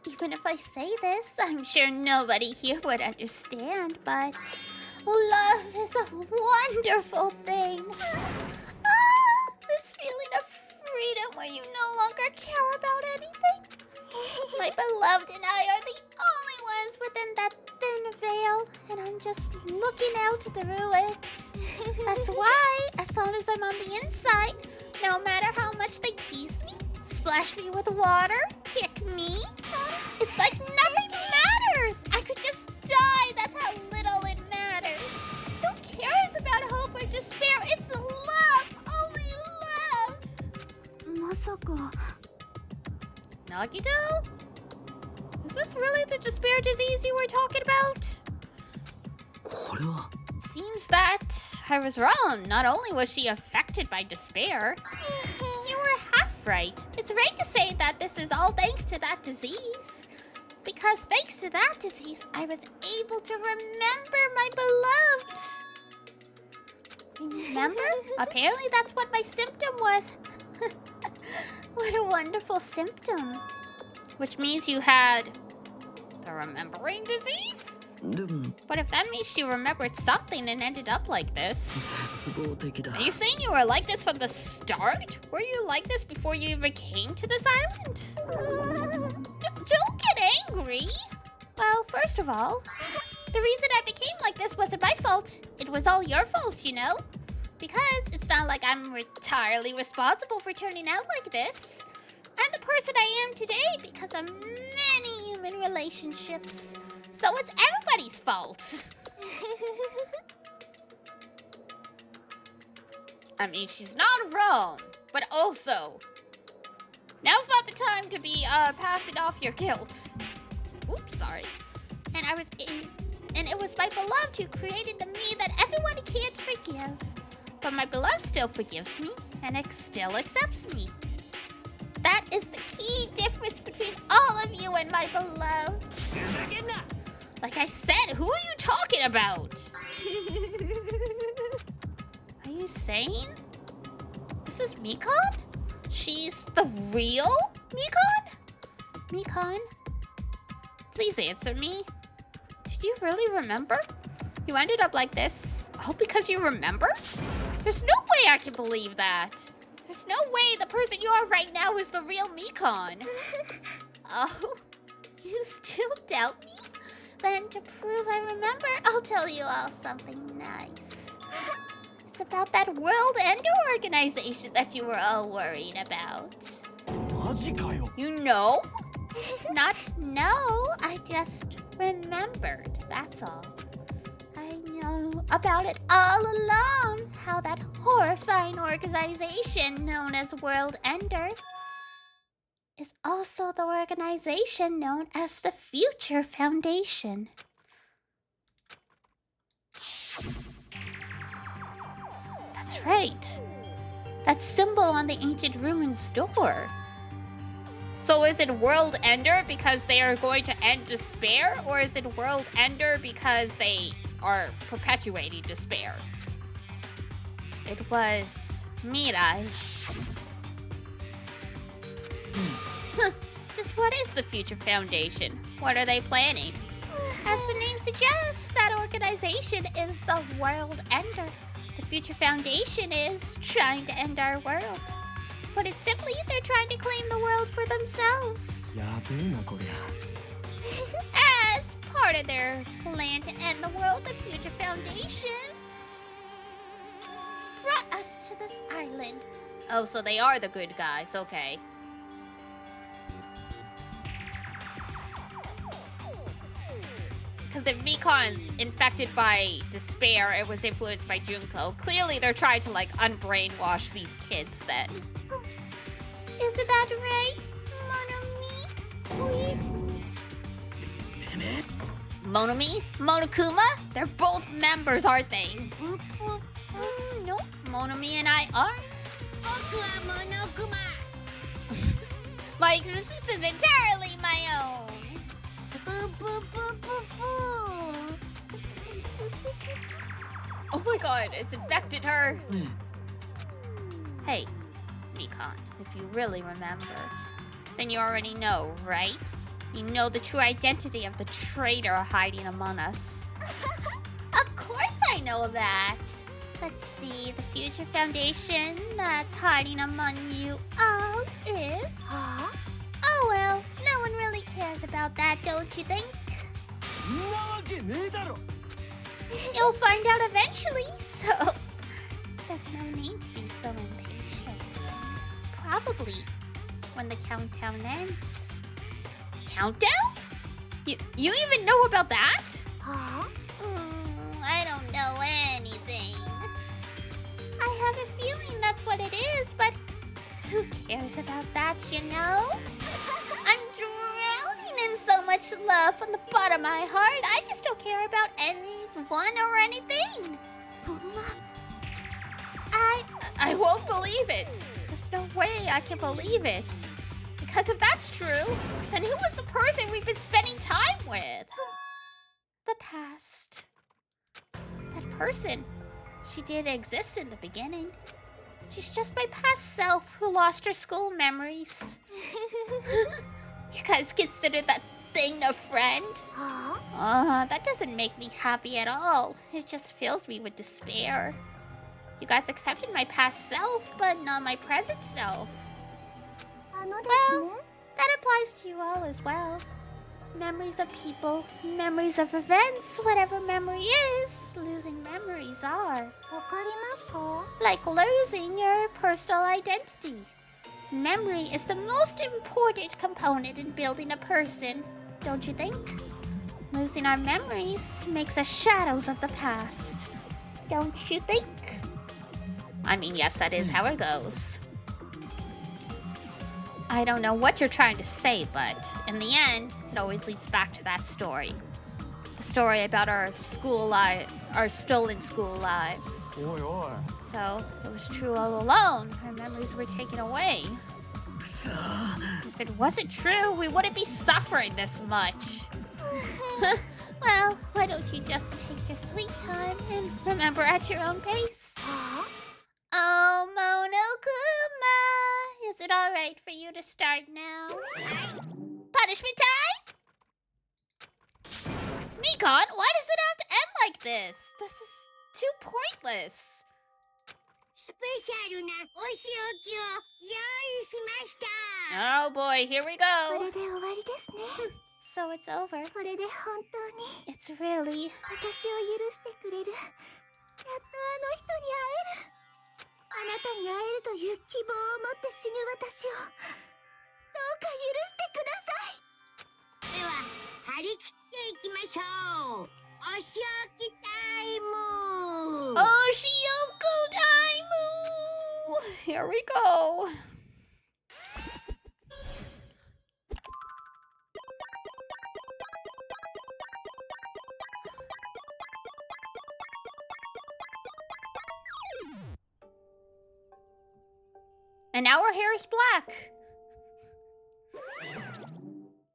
[SPEAKER 1] Even if I say this, I'm sure nobody here would understand, but love is a wonderful thing. This feeling of freedom where you no longer care about anything. My beloved and I are the only ones within that thin veil, and I'm just looking out through it. That's why, as long as I'm on the inside, no matter how much they tease me, splash me with water, kick me, it's like nothing matters. I could just die. That's how little it matters. Who cares about hope or despair? It's love, only love.
[SPEAKER 2] まさか
[SPEAKER 1] Nagito? Is this really the despair disease you were talking about?
[SPEAKER 5] これは
[SPEAKER 1] Seems that I was wrong. Not only was she affected by despair, you were half right. It's right to say that this is all thanks to that disease. Because thanks to that disease, I was able to remember my beloved. Remember? Apparently that's what my symptom was. What a wonderful symptom. Which means you had the remembering disease?
[SPEAKER 5] でも
[SPEAKER 1] But if that means she remembered something and ended up like this.
[SPEAKER 5] 絶望的だ
[SPEAKER 1] Are you saying you were like this from the start? Were you like this before you even came to this island? Don't get angry. Well, first of all, the reason I became like this wasn't my fault. It was all your fault, you know? Because it's not like I'm entirely responsible for turning out like this. I'm the person I am today because of many human relationships. So it's everybody's fault. I mean, she's not wrong, but also, now's not the time to be passing off your guilt. Oops, sorry. And it was my beloved who created the me that everyone can't forgive. But my beloved still forgives me and still accepts me. That is the key difference between all of you and my beloved. Like I said, who are you talking about? Are you saying this is Mikon? She's the real Mikon? Mikon, please answer me. Did you really remember? You ended up like this all because you remember? There's no way I can believe that. There's no way the person you are right now is the real Mikon. Oh, you still doubt me? Then to prove I remember, I'll tell you all something nice. It's about that World Ender organization that you were all worried about.
[SPEAKER 6] マジかよ
[SPEAKER 1] You know? Not know, I just remembered, that's all. I know about it all along, how that horrifying organization known as World Ender is also the organization known as the Future Foundation. That's right. That symbol on the ancient ruins door. So is it World Ender because they are going to end despair? Or is it World Ender because they are perpetuating despair? It was Mirai. Huh. Just what is the Future Foundation? What are they planning? As the name suggests, that organization is the World Ender. The Future Foundation is trying to end our world. Put it simply, they're trying to claim the world for themselves.
[SPEAKER 6] やべえなこりゃ
[SPEAKER 1] As part of their plan to end the world, the Future Foundations brought us to this island. Oh, so they are the good guys, okay. Because if Mikon's infected by despair, it was influenced by Junko. Clearly, they're trying to, like, unbrainwash these kids then. Isn't that right, Monomi? Monomi? Monokuma? They're both members, aren't they? Nope, Monomi and I aren't.
[SPEAKER 9] 僕はモノクマ
[SPEAKER 1] My existence is entirely my own.
[SPEAKER 9] プープープープープー
[SPEAKER 1] Oh my god, it's infected her.
[SPEAKER 5] ね
[SPEAKER 1] Hey, Mikon, if you really remember, Then you already know, right? You know the true identity of the traitor hiding among us. Of course I know that. Let's see, the future foundation that's hiding among you all is...
[SPEAKER 2] Huh?
[SPEAKER 1] Oh well, no one really cares about that, don't you think? You'll find out eventually, so... There's no need to be so impatient. Probably when the countdown ends. Countdown? You even know about that?
[SPEAKER 2] Huh?
[SPEAKER 1] I don't know anything. I have a feeling that's what it is, but who cares about that, you know? I'm drowning in so much love from the bottom of my heart. I just don't care about anyone or anything.
[SPEAKER 2] そんな
[SPEAKER 1] I won't believe it. There's no way I can believe it. Because if that's true, then who was the person we've been spending time with? The past. That person. She didn't exist in the beginning. She's just my past self who lost her school memories. You guys consider that thing a friend?
[SPEAKER 2] Huh?
[SPEAKER 1] That doesn't make me happy at all. It just fills me with despair. You guys accepted my past self, but not my present self.
[SPEAKER 2] あのですね
[SPEAKER 1] That applies to you all as well. Memories of people, memories of events, whatever memory is, losing memories are.
[SPEAKER 2] わかりますか
[SPEAKER 1] Like losing your personal identity. Memory is the most important component in building a person, don't you think? Losing our memories makes us shadows of the past, don't you think? I mean, yes, that is how it goes. I don't know what you're trying to say, but in the end, it always leads back to that story. The story about our stolen school lives.
[SPEAKER 6] おいおい
[SPEAKER 1] So, it was true all along. Our memories were taken away.
[SPEAKER 4] くそ
[SPEAKER 1] If it wasn't true, we wouldn't be suffering this much. Well, why don't you just take your sweet time and remember at your own pace?
[SPEAKER 2] は
[SPEAKER 1] Oh, Monokuma! Is it alright for you to start now? Punishment time? Mikon, why does it have to end like this? This is too pointless.
[SPEAKER 9] スペシャルなお仕置きを用意しました
[SPEAKER 1] Oh boy, here we
[SPEAKER 2] こ
[SPEAKER 1] go.
[SPEAKER 2] れで終わりですね
[SPEAKER 1] So it's over.
[SPEAKER 2] これで本当に
[SPEAKER 1] It's really...
[SPEAKER 2] 私を許してくれるやっとあの人に会えるあなたに会えるという希望を持って死ぬ私をどうか許してください
[SPEAKER 9] では張り切っていきましょうお仕置きタイム
[SPEAKER 1] Oshioku Taimu! Here we go. And now her hair is black.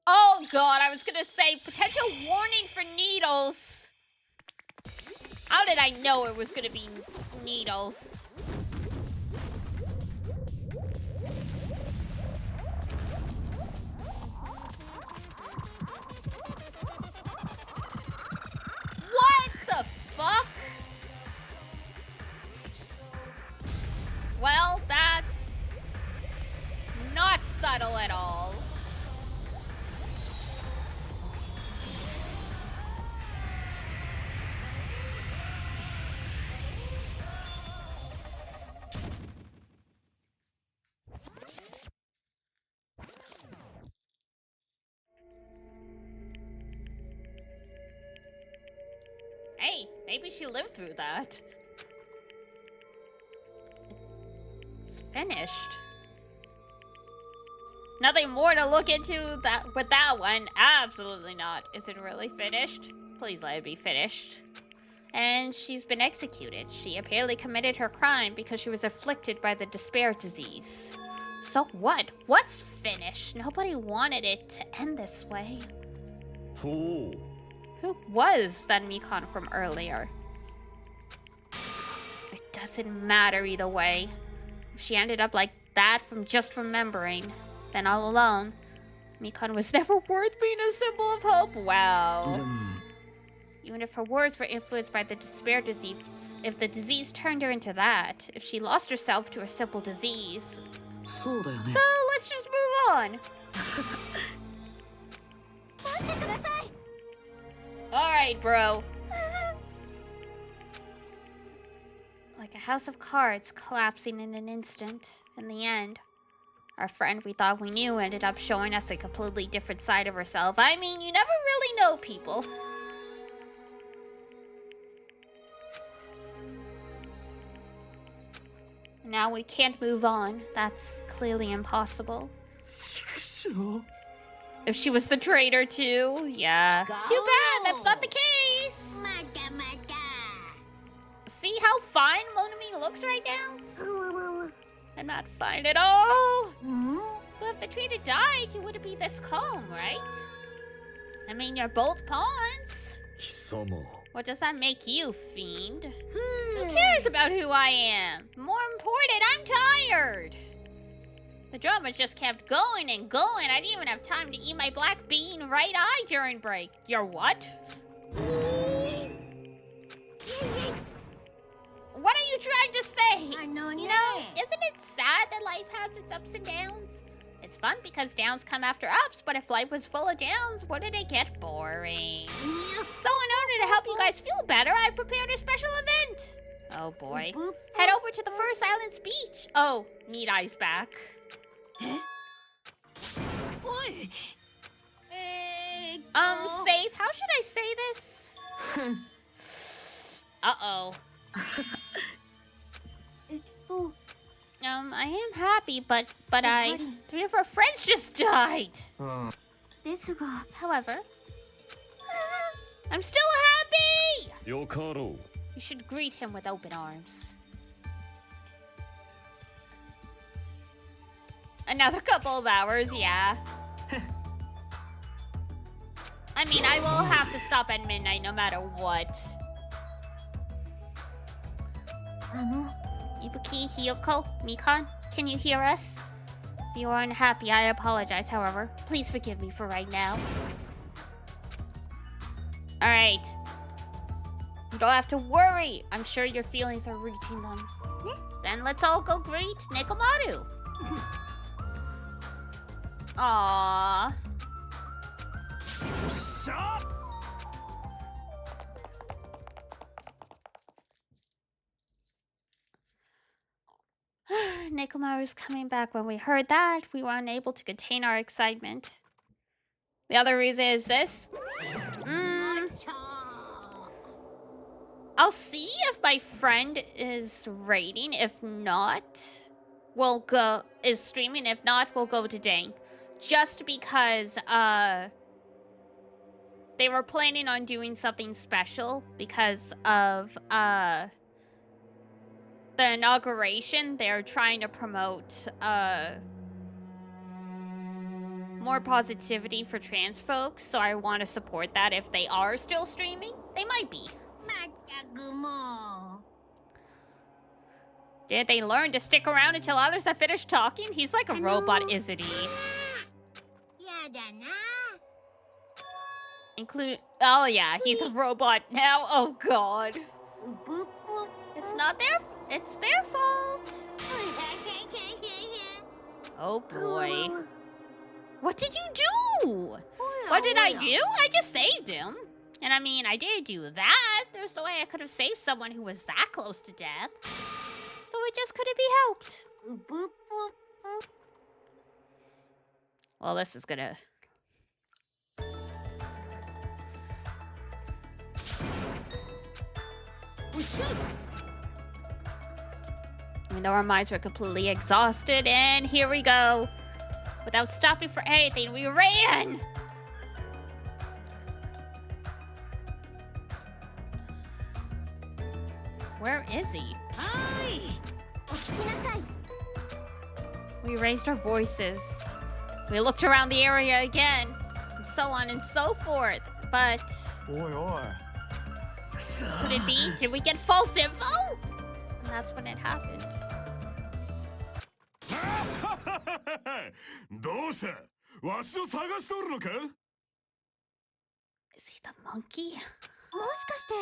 [SPEAKER 1] Oh god, I was gonna say potential warning for needles. How did I know it was gonna be needles? What the fuck? Well, that's not subtle at all. Hey, maybe she lived through that. It's finished. Nothing more to look into that with that one. Absolutely not. Is it really finished? Please let it be finished. And she's been executed. She apparently committed her crime because she was afflicted by the despair disease. So what? What's finished? Nobody wanted it to end this way.
[SPEAKER 8] ほう
[SPEAKER 1] Who was that Mikon from earlier? It doesn't matter either way. If she ended up like that from just remembering, Then all alone, Mikan was never worth being a symbol of hope. Wow. Even if her words were influenced by the despair disease, if the disease turned her into that, if she lost herself to a simple disease.
[SPEAKER 5] そうだよね
[SPEAKER 1] So let's just move on. Alright, bro. Like a house of cards collapsing in an instant. In the end, our friend we thought we knew ended up showing us a completely different side of herself. I mean, you never really know people. Now we can't move on. That's clearly impossible. If she was the traitor too, yeah. Too bad, that's not the case. See how fine Monami looks right now? I'm not fine at all. But if the traitor died, you wouldn't be this calm, right? I mean, you're both pawns.
[SPEAKER 8] 貴様
[SPEAKER 1] What does that make you, fiend? Who cares about who I am? More important, I'm tired. The drama just kept going and going. I didn't even have time to eat my black bean right eye during break. Your what? What are you trying to say? You know, isn't it sad that life has its ups and downs? It's fun because downs come after ups, but if life was full of downs, wouldn't it get boring? So in order to help you guys feel better, I prepared a special event. Oh boy. Head over to the First Island Beach. Oh, Meat Eye's back. Safe, how should I say this? Uh-oh. I am happy, but three of our friends just died. However, I'm still happy!
[SPEAKER 8] よかろう
[SPEAKER 1] You should greet him with open arms. Another couple of hours, yeah. I mean, I will have to stop at midnight no matter what. Ibuki, Hiyoko, Mikan, can you hear us? If you are unhappy, I apologize, however. Please forgive me for right now. Alright. You don't have to worry. I'm sure your feelings are reaching them. Then let's all go greet Nekomaru. Aww. Nekomaru's coming back. When we heard that, we were unable to contain our excitement. The other reason is this. I'll see if my friend is raiding. If not, we'll go is streaming. If not, we'll go to Dang. Just because they were planning on doing something special because of the inauguration. They're trying to promote more positivity for trans folks, so I want to support that. If they are still streaming, they might be. Did they learn to stick around until others have finished talking? He's like a robot, isn't he? Oh yeah, he's a robot now. Oh god. It's not it's their fault. Oh boy. What did you do? What did I do? I just saved him. And I mean, I did do that. There's no way I could have saved someone who was that close to death. So it just couldn't be helped. Well, this is gonna... Even though our minds were completely exhausted, and here we go. Without stopping for anything, we ran! Where is he? We raised our voices. We looked around the area again, and so on and so forth. But could it be? Did we get false info? And that's when it happened.
[SPEAKER 8] どうしたわしを探しておるのか
[SPEAKER 1] Is he the monkey?
[SPEAKER 2] もしかして。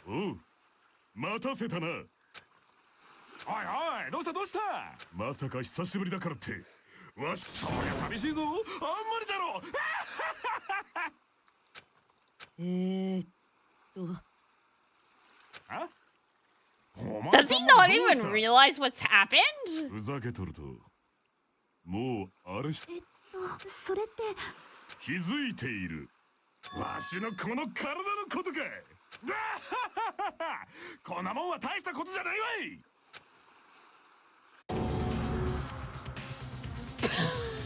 [SPEAKER 8] おう待たせたな。おいおいどうしたどうした。まさか久しぶりだからってわしそりゃ寂しいぞ。あんまりじゃろ。あ
[SPEAKER 1] Does he not even realize what's happened?
[SPEAKER 8] ふざけとるともうあれし
[SPEAKER 2] それって。
[SPEAKER 8] 気づいている。わしのこの体のことか。こんなもんは大したことじゃないわい。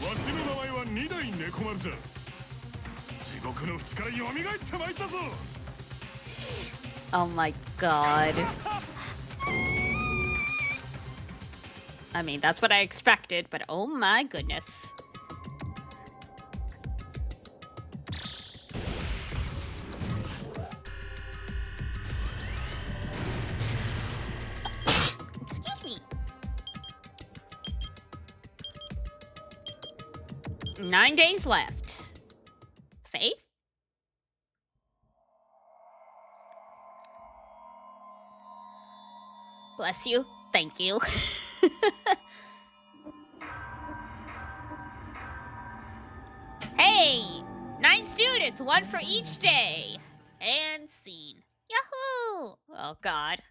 [SPEAKER 8] わしの名前は二代猫丸じゃ。地獄の淵から蘇ってまいったぞ。
[SPEAKER 1] Oh my god. I mean, that's what I expected, but oh my goodness. Excuse me. 9 days left. Safe? Bless you. Thank you. Hey! 9 students, 1 for each day. And scene. Yahoo! Oh god.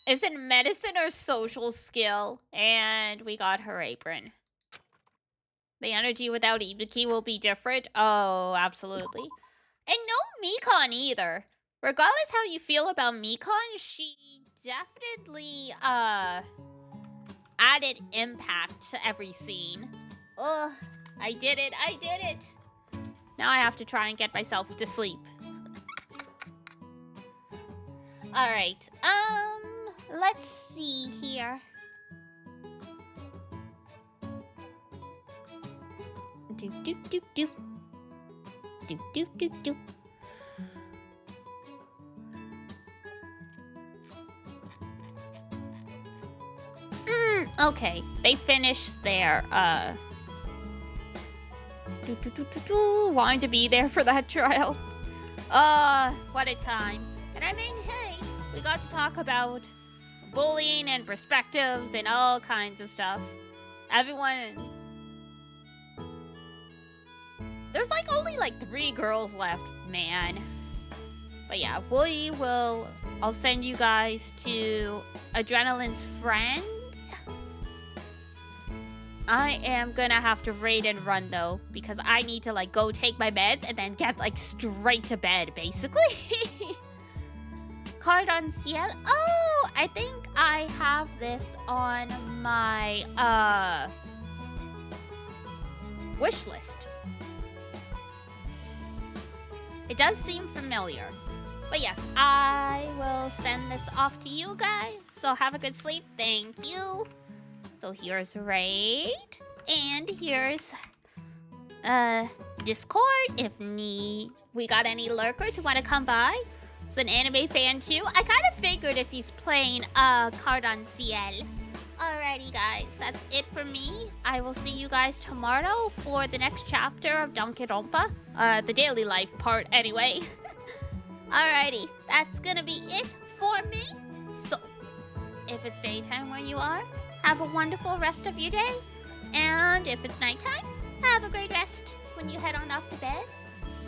[SPEAKER 1] Is it medicine or social skill? And we got her apron. The energy without Ibuki will be different. Oh, absolutely. And no Mikon either. Regardless how you feel about Mikon, she definitely added impact to every scene. Ugh, I did it. Now I have to try and get myself to sleep. Alright, let's see here. Do. Okay, they finished their wanting to be there for that trial. What a time. And I mean, hey, we got to talk about bullying and perspectives and all kinds of stuff. Everyone... There's like only like 3 girls left, man. But yeah, I'll send you guys to Adrenaline's friend. I am gonna have to raid and run though, because I need to like go take my meds and then get like straight to bed, basically. Card on Ciel. Oh, I think I have this on my wish list. It does seem familiar. But yes, I will send this off to you guys. So have a good sleep. Thank you. So here's raid. And here's Discord if we got any lurkers who want to come by. It's an anime fan too. I kind of figured if he's playing Card on Ciel. Alrighty guys, that's it for me. I will see you guys tomorrow for the next chapter of Danganronpa. The daily life part anyway. Alrighty, that's gonna be it for me. So, if it's daytime where you are, have a wonderful rest of your day. And if it's nighttime, have a great rest when you head on off to bed.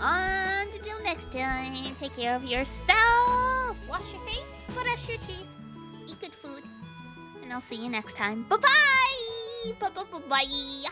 [SPEAKER 1] And until next time, take care of yourself. Wash your face, brush your teeth, eat good food. And I'll see you next time. Bye-bye! Bye-bye-bye-bye!